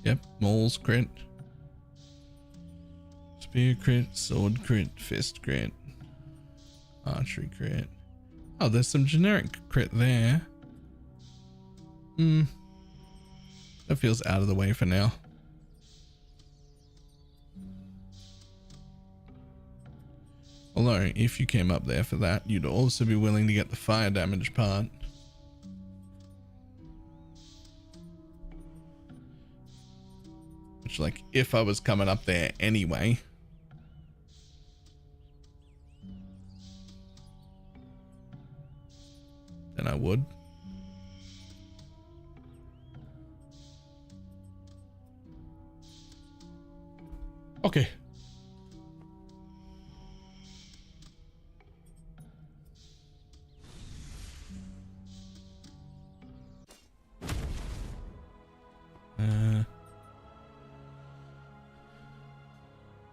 Speaker 1: Yep, Maul's crit. Spear crit, sword crit, fist crit, archery crit. Oh, there's some generic crit there. That feels out of the way for now. Although, if you came up there for that, you'd also be willing to get the fire damage part. Which, like, if I was coming up there anyway. Then I would. Okay.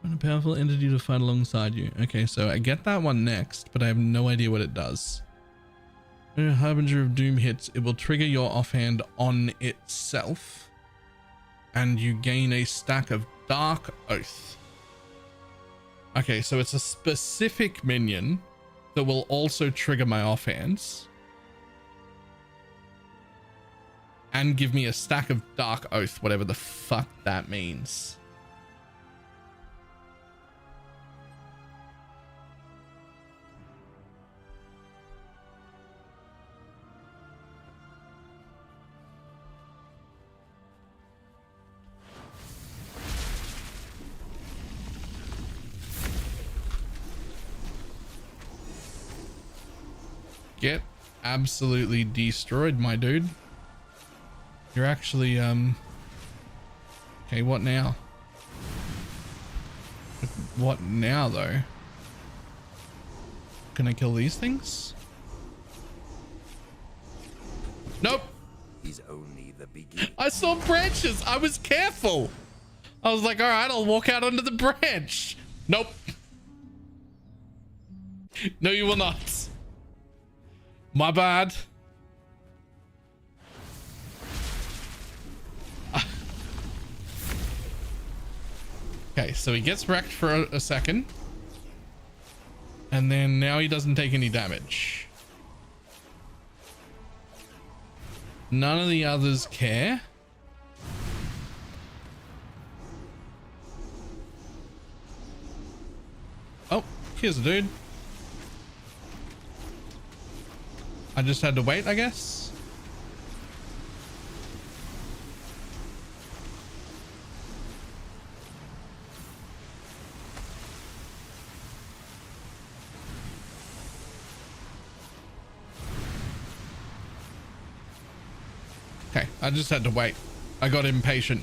Speaker 1: Find a powerful entity to fight alongside you. Okay, so I get that one next, but I have no idea what it does. When a Harbinger of Doom hits, it will trigger your offhand on itself, and you gain a stack of Dark Oath. Okay, so it's a specific minion that will also trigger my offhands and give me a stack of Dark Oath, whatever the fuck that means. Get absolutely destroyed, my dude. You're actually, okay, what now? What now, though? Can I kill these things? Nope.
Speaker 5: He's only the beginning.
Speaker 1: I saw branches. I was careful. I was like, all right, I'll walk out onto the branch. Nope. No, you will not. My bad. Okay, so he gets wrecked for a second. And then now he doesn't take any damage. None of the others care. Oh, here's a dude. I just had to wait, I guess. Okay, I just had to wait. I got impatient.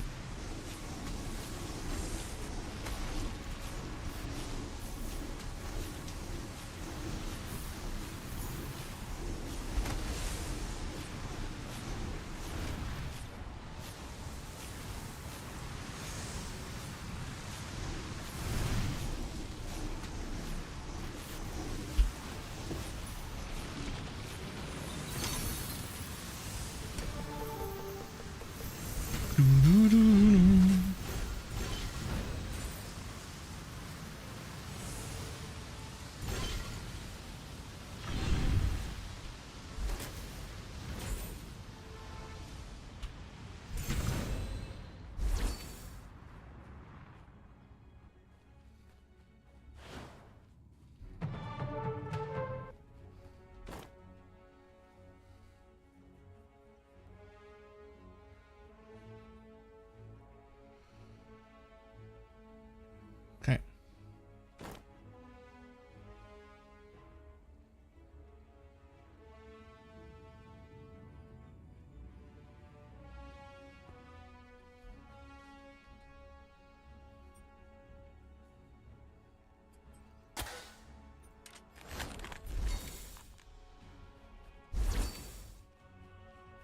Speaker 1: Okay.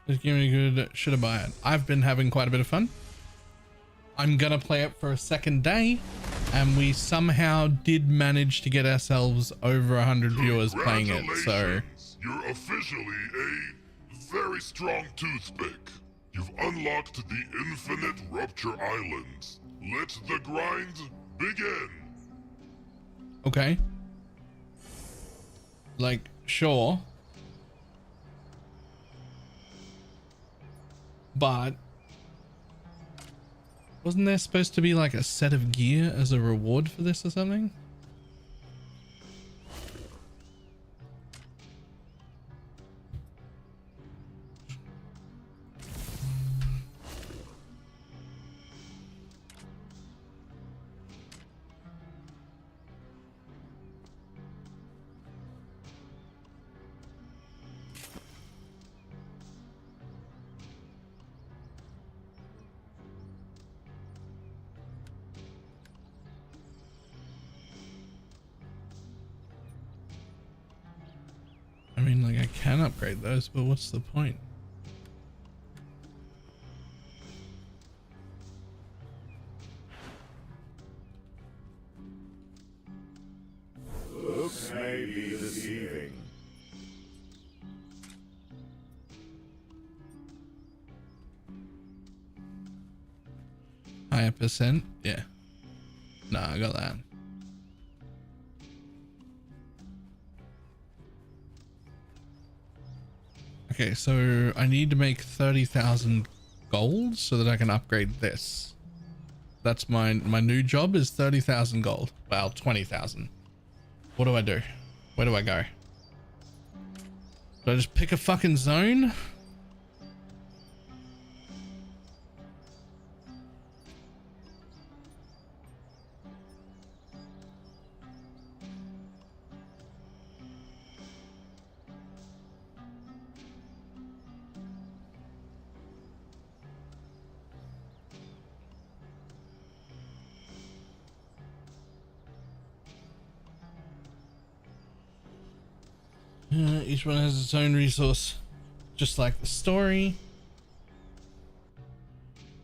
Speaker 1: Just give me a good should I buy it. I've been having quite a bit of fun. I'm gonna play it for a second day, and we somehow did manage to get ourselves over 100 viewers playing it. So
Speaker 4: you're officially a very strong toothpick. You've unlocked the infinite Rupture Islands. Let the grind begin.
Speaker 1: okay, like sure, but wasn't there supposed to be like a set of gear as a reward for this or something? I mean, like I can upgrade those, but what's the point?
Speaker 3: Looks may be deceiving.
Speaker 1: Higher percent? Yeah. No, I got that. Okay, so I need to make 30,000 gold so that I can upgrade this. That's my new job is 30,000 gold. Well, 20,000. What do I do? Where do I go? Do I just pick a fucking zone? Each one has its own resource, just like the story.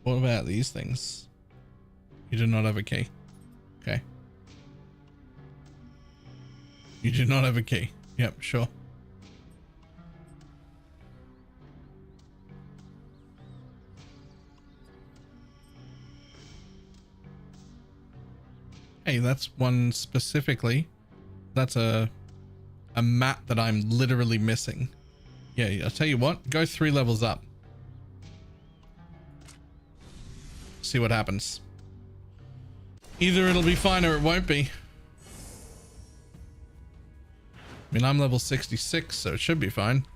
Speaker 1: What about these things? You do not have a key. Okay. You do not have a key. Yep, sure. Hey, that's one specifically. That's a map that I'm literally missing. Yeah, I'll tell you what, go 3 levels up. See what happens. Either it'll be fine or it won't be. I mean, I'm level 66, so it should be fine.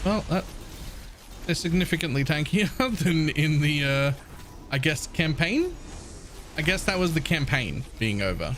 Speaker 1: Well, that is significantly tankier than in the, I guess, campaign? I guess that was the campaign being over.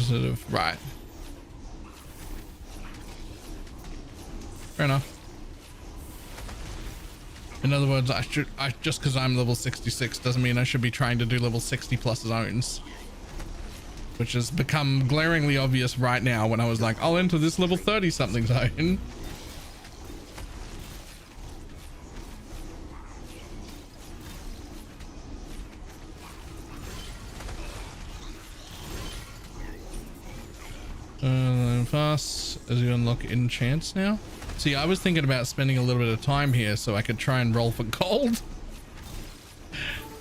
Speaker 1: Sort of right. Fair enough. In other words, just because I'm level 66 doesn't mean I should be trying to do level 60 plus zones, which has become glaringly obvious right now when I was like, I'll enter this level 30 something zone. Fast as you unlock enchants now. See, I was thinking about spending a little bit of time here so I could try and roll for gold,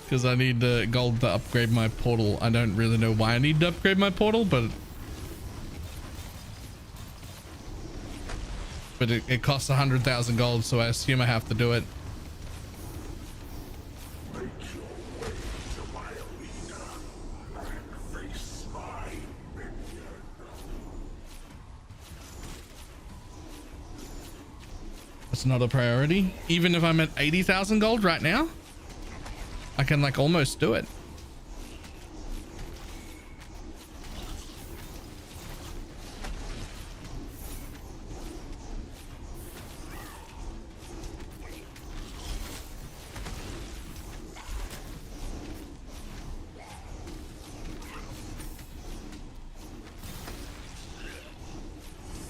Speaker 1: because I need gold to upgrade my portal. I don't really know why I need to upgrade my portal, but it costs 100,000 gold, so I assume I have to do it. That's not a priority. Even if I'm at 80,000 gold right now, I can like almost do it.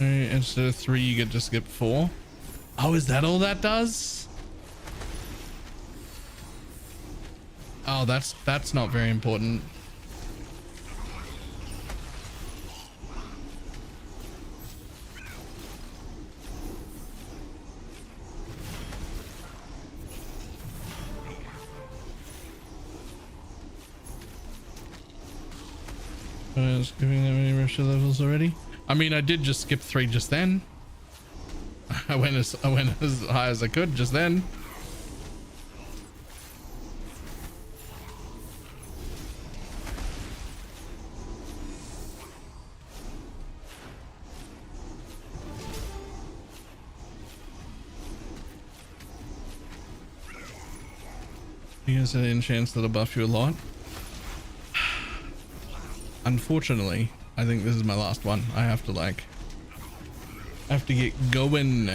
Speaker 1: Instead of 3, you get to skip 4. Oh, is that all that does? Oh, that's not very important. Skipping that many Russia levels already. I mean, I did just skip 3 just then. I went as high as I could just then. Here's an enchant that'll buff you a lot. Unfortunately, I think this is my last one. I have to get going.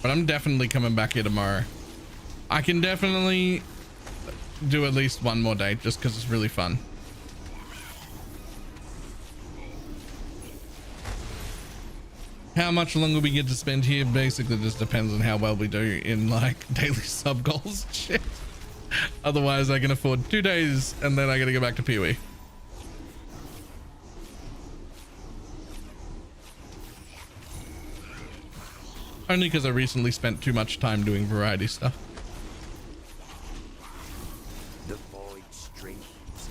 Speaker 1: But I'm definitely coming back here tomorrow. I can definitely do at least one more day just because it's really fun. How much longer we get to spend here basically just depends on how well we do in like daily sub goals and shit. Otherwise I can afford 2 days and then I gotta go back to PoE. Only because I recently spent too much time doing variety stuff.
Speaker 5: The void strengthens.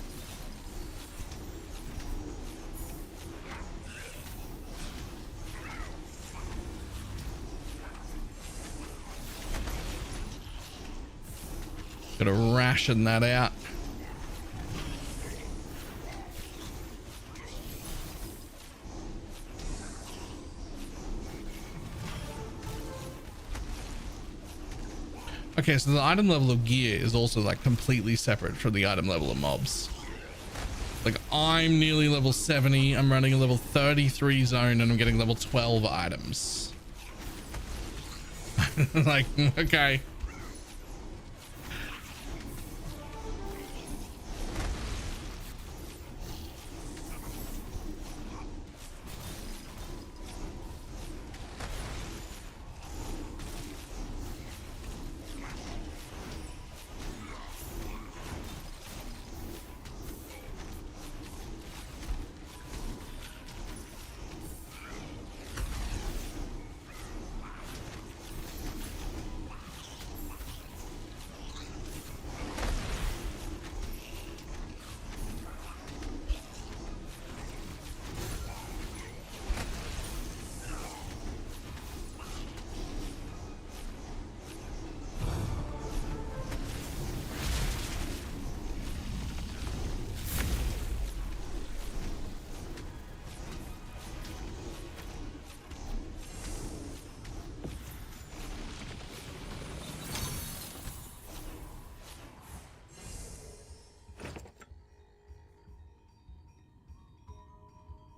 Speaker 1: Gotta ration that out. Okay, so the item level of gear is also like completely separate from the item level of mobs. Like I'm nearly level 70, I'm running a level 33 zone and I'm getting level 12 items. Like, okay.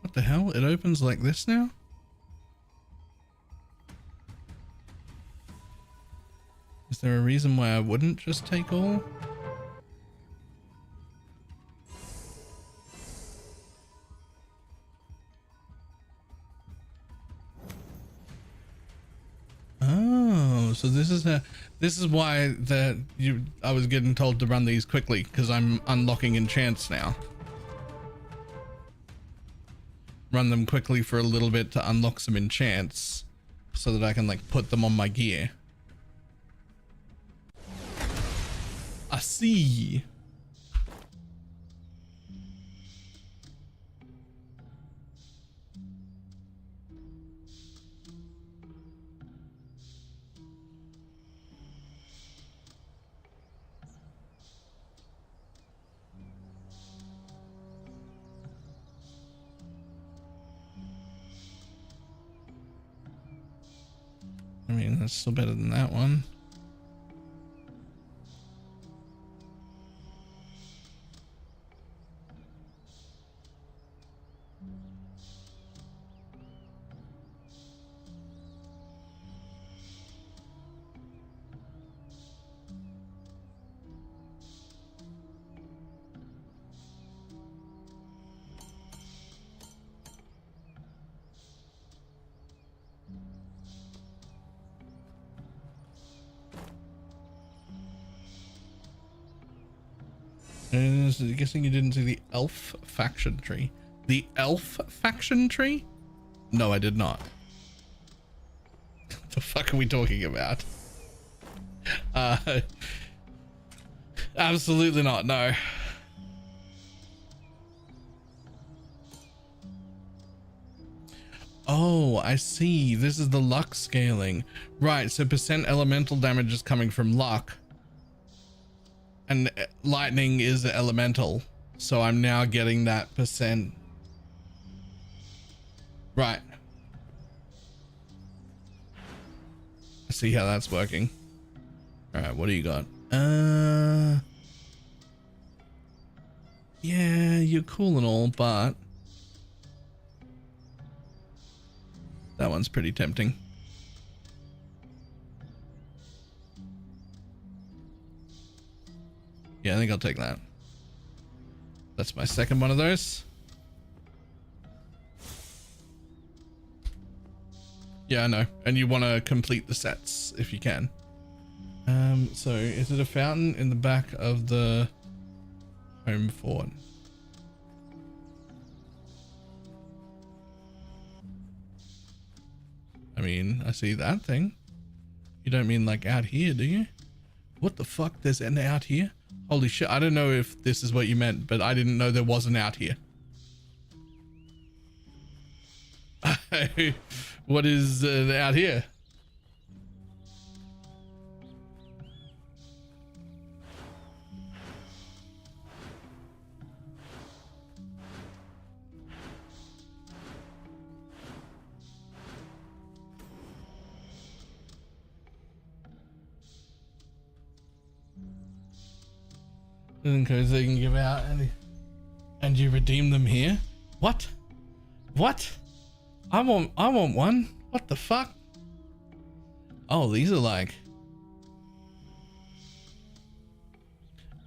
Speaker 1: What the hell? It opens like this now? Is there a reason why I wouldn't just take all? Oh, so this is why I was getting told to run these quickly because I'm unlocking enchants now. Run them quickly for a little bit to unlock some enchants so that I can like put them on my gear. I see. I mean, that's still better than that one. I'm guessing you didn't see the elf faction tree. The elf faction tree? No, I did not. What the fuck are we talking about? Absolutely not, no. Oh, I see. This is the luck scaling. Right, so percent elemental damage is coming from luck. And lightning is elemental, so I'm now getting that percent. Right. I see how that's working. All right, what do you got? Yeah, you're cool and all, but that one's pretty tempting. Yeah, I think I'll take that. That's my second one of those. Yeah, I know. And you want to complete the sets if you can. So is it a fountain in the back of the home fort? I mean, I see that thing. You don't mean like out here, do you? What the fuck? There's an out here? Holy shit. I don't know if this is what you meant, but I didn't know there was an out here. What is out here? Codes they can give out and you redeem them here? What? What? I want one. What the fuck? Oh, these are like,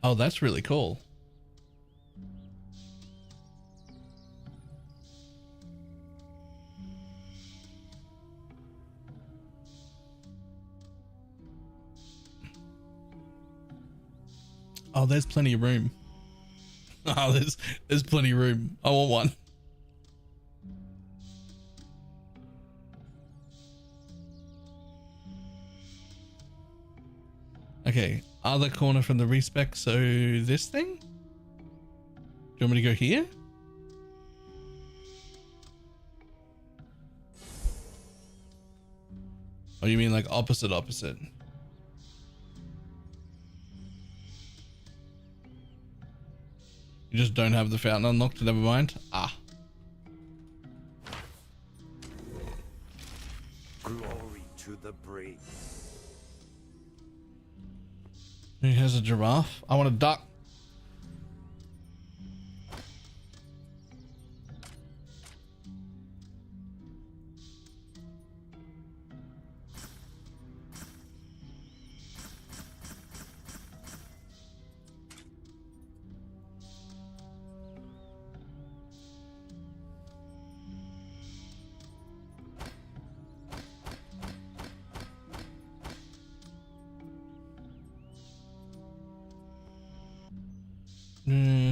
Speaker 1: oh, that's really cool. Oh, there's plenty of room. Oh, there's plenty of room. I want one. Okay, other corner from the respec. So this thing? Do you want me to go here? Oh, you mean like opposite? You just don't have the fountain unlocked, never mind. Ah.
Speaker 5: Glory to the brave.
Speaker 1: Who has a giraffe? I want a duck.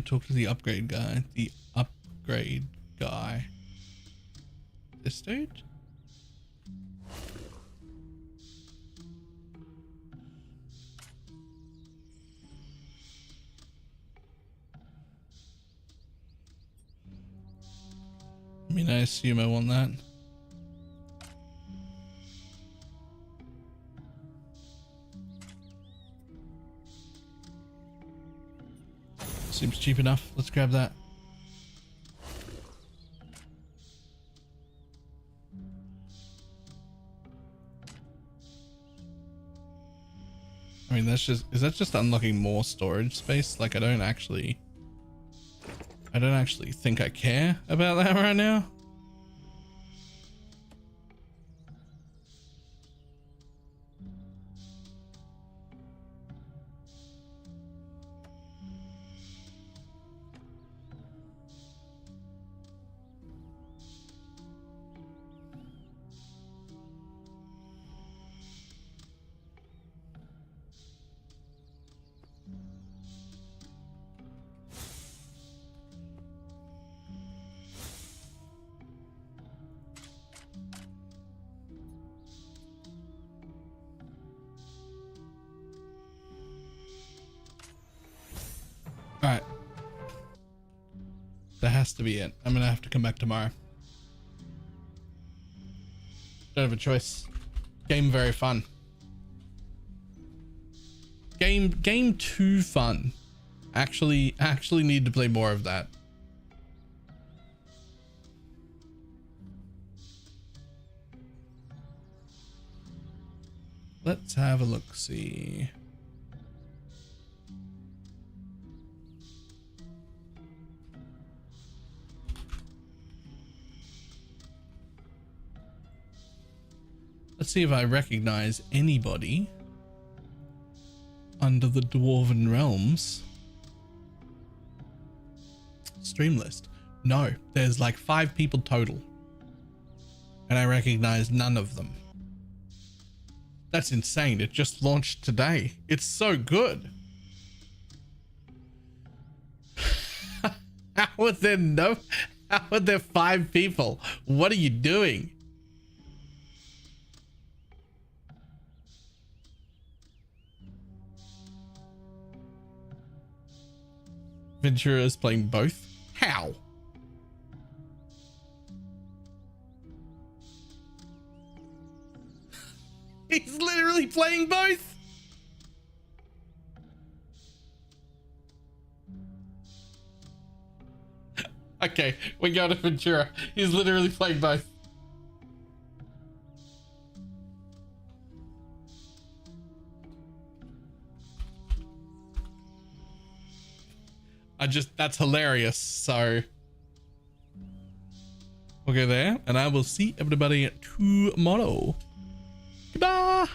Speaker 1: Talk to the upgrade guy. This dude? I mean, I assume I want that. Seems cheap enough. Let's grab that. I mean, is that just unlocking more storage space? Like, I don't actually think I care about that right now. Alright. That has to be it. I'm gonna have to come back tomorrow. Don't have a choice. Game very fun. Game too fun. Actually need to play more of that. Let's have a look, see. Let's see if I recognize anybody under the Dwarven Realms stream list. No, there's like 5 people total, and I recognize none of them. That's insane. It just launched today. It's so good. How are there 5 people? What are you doing? Ventura is playing both? How? He's literally playing both. Okay, we go to Ventura. He's literally playing both. That's hilarious. So we'll go there, and I will see everybody tomorrow. Goodbye.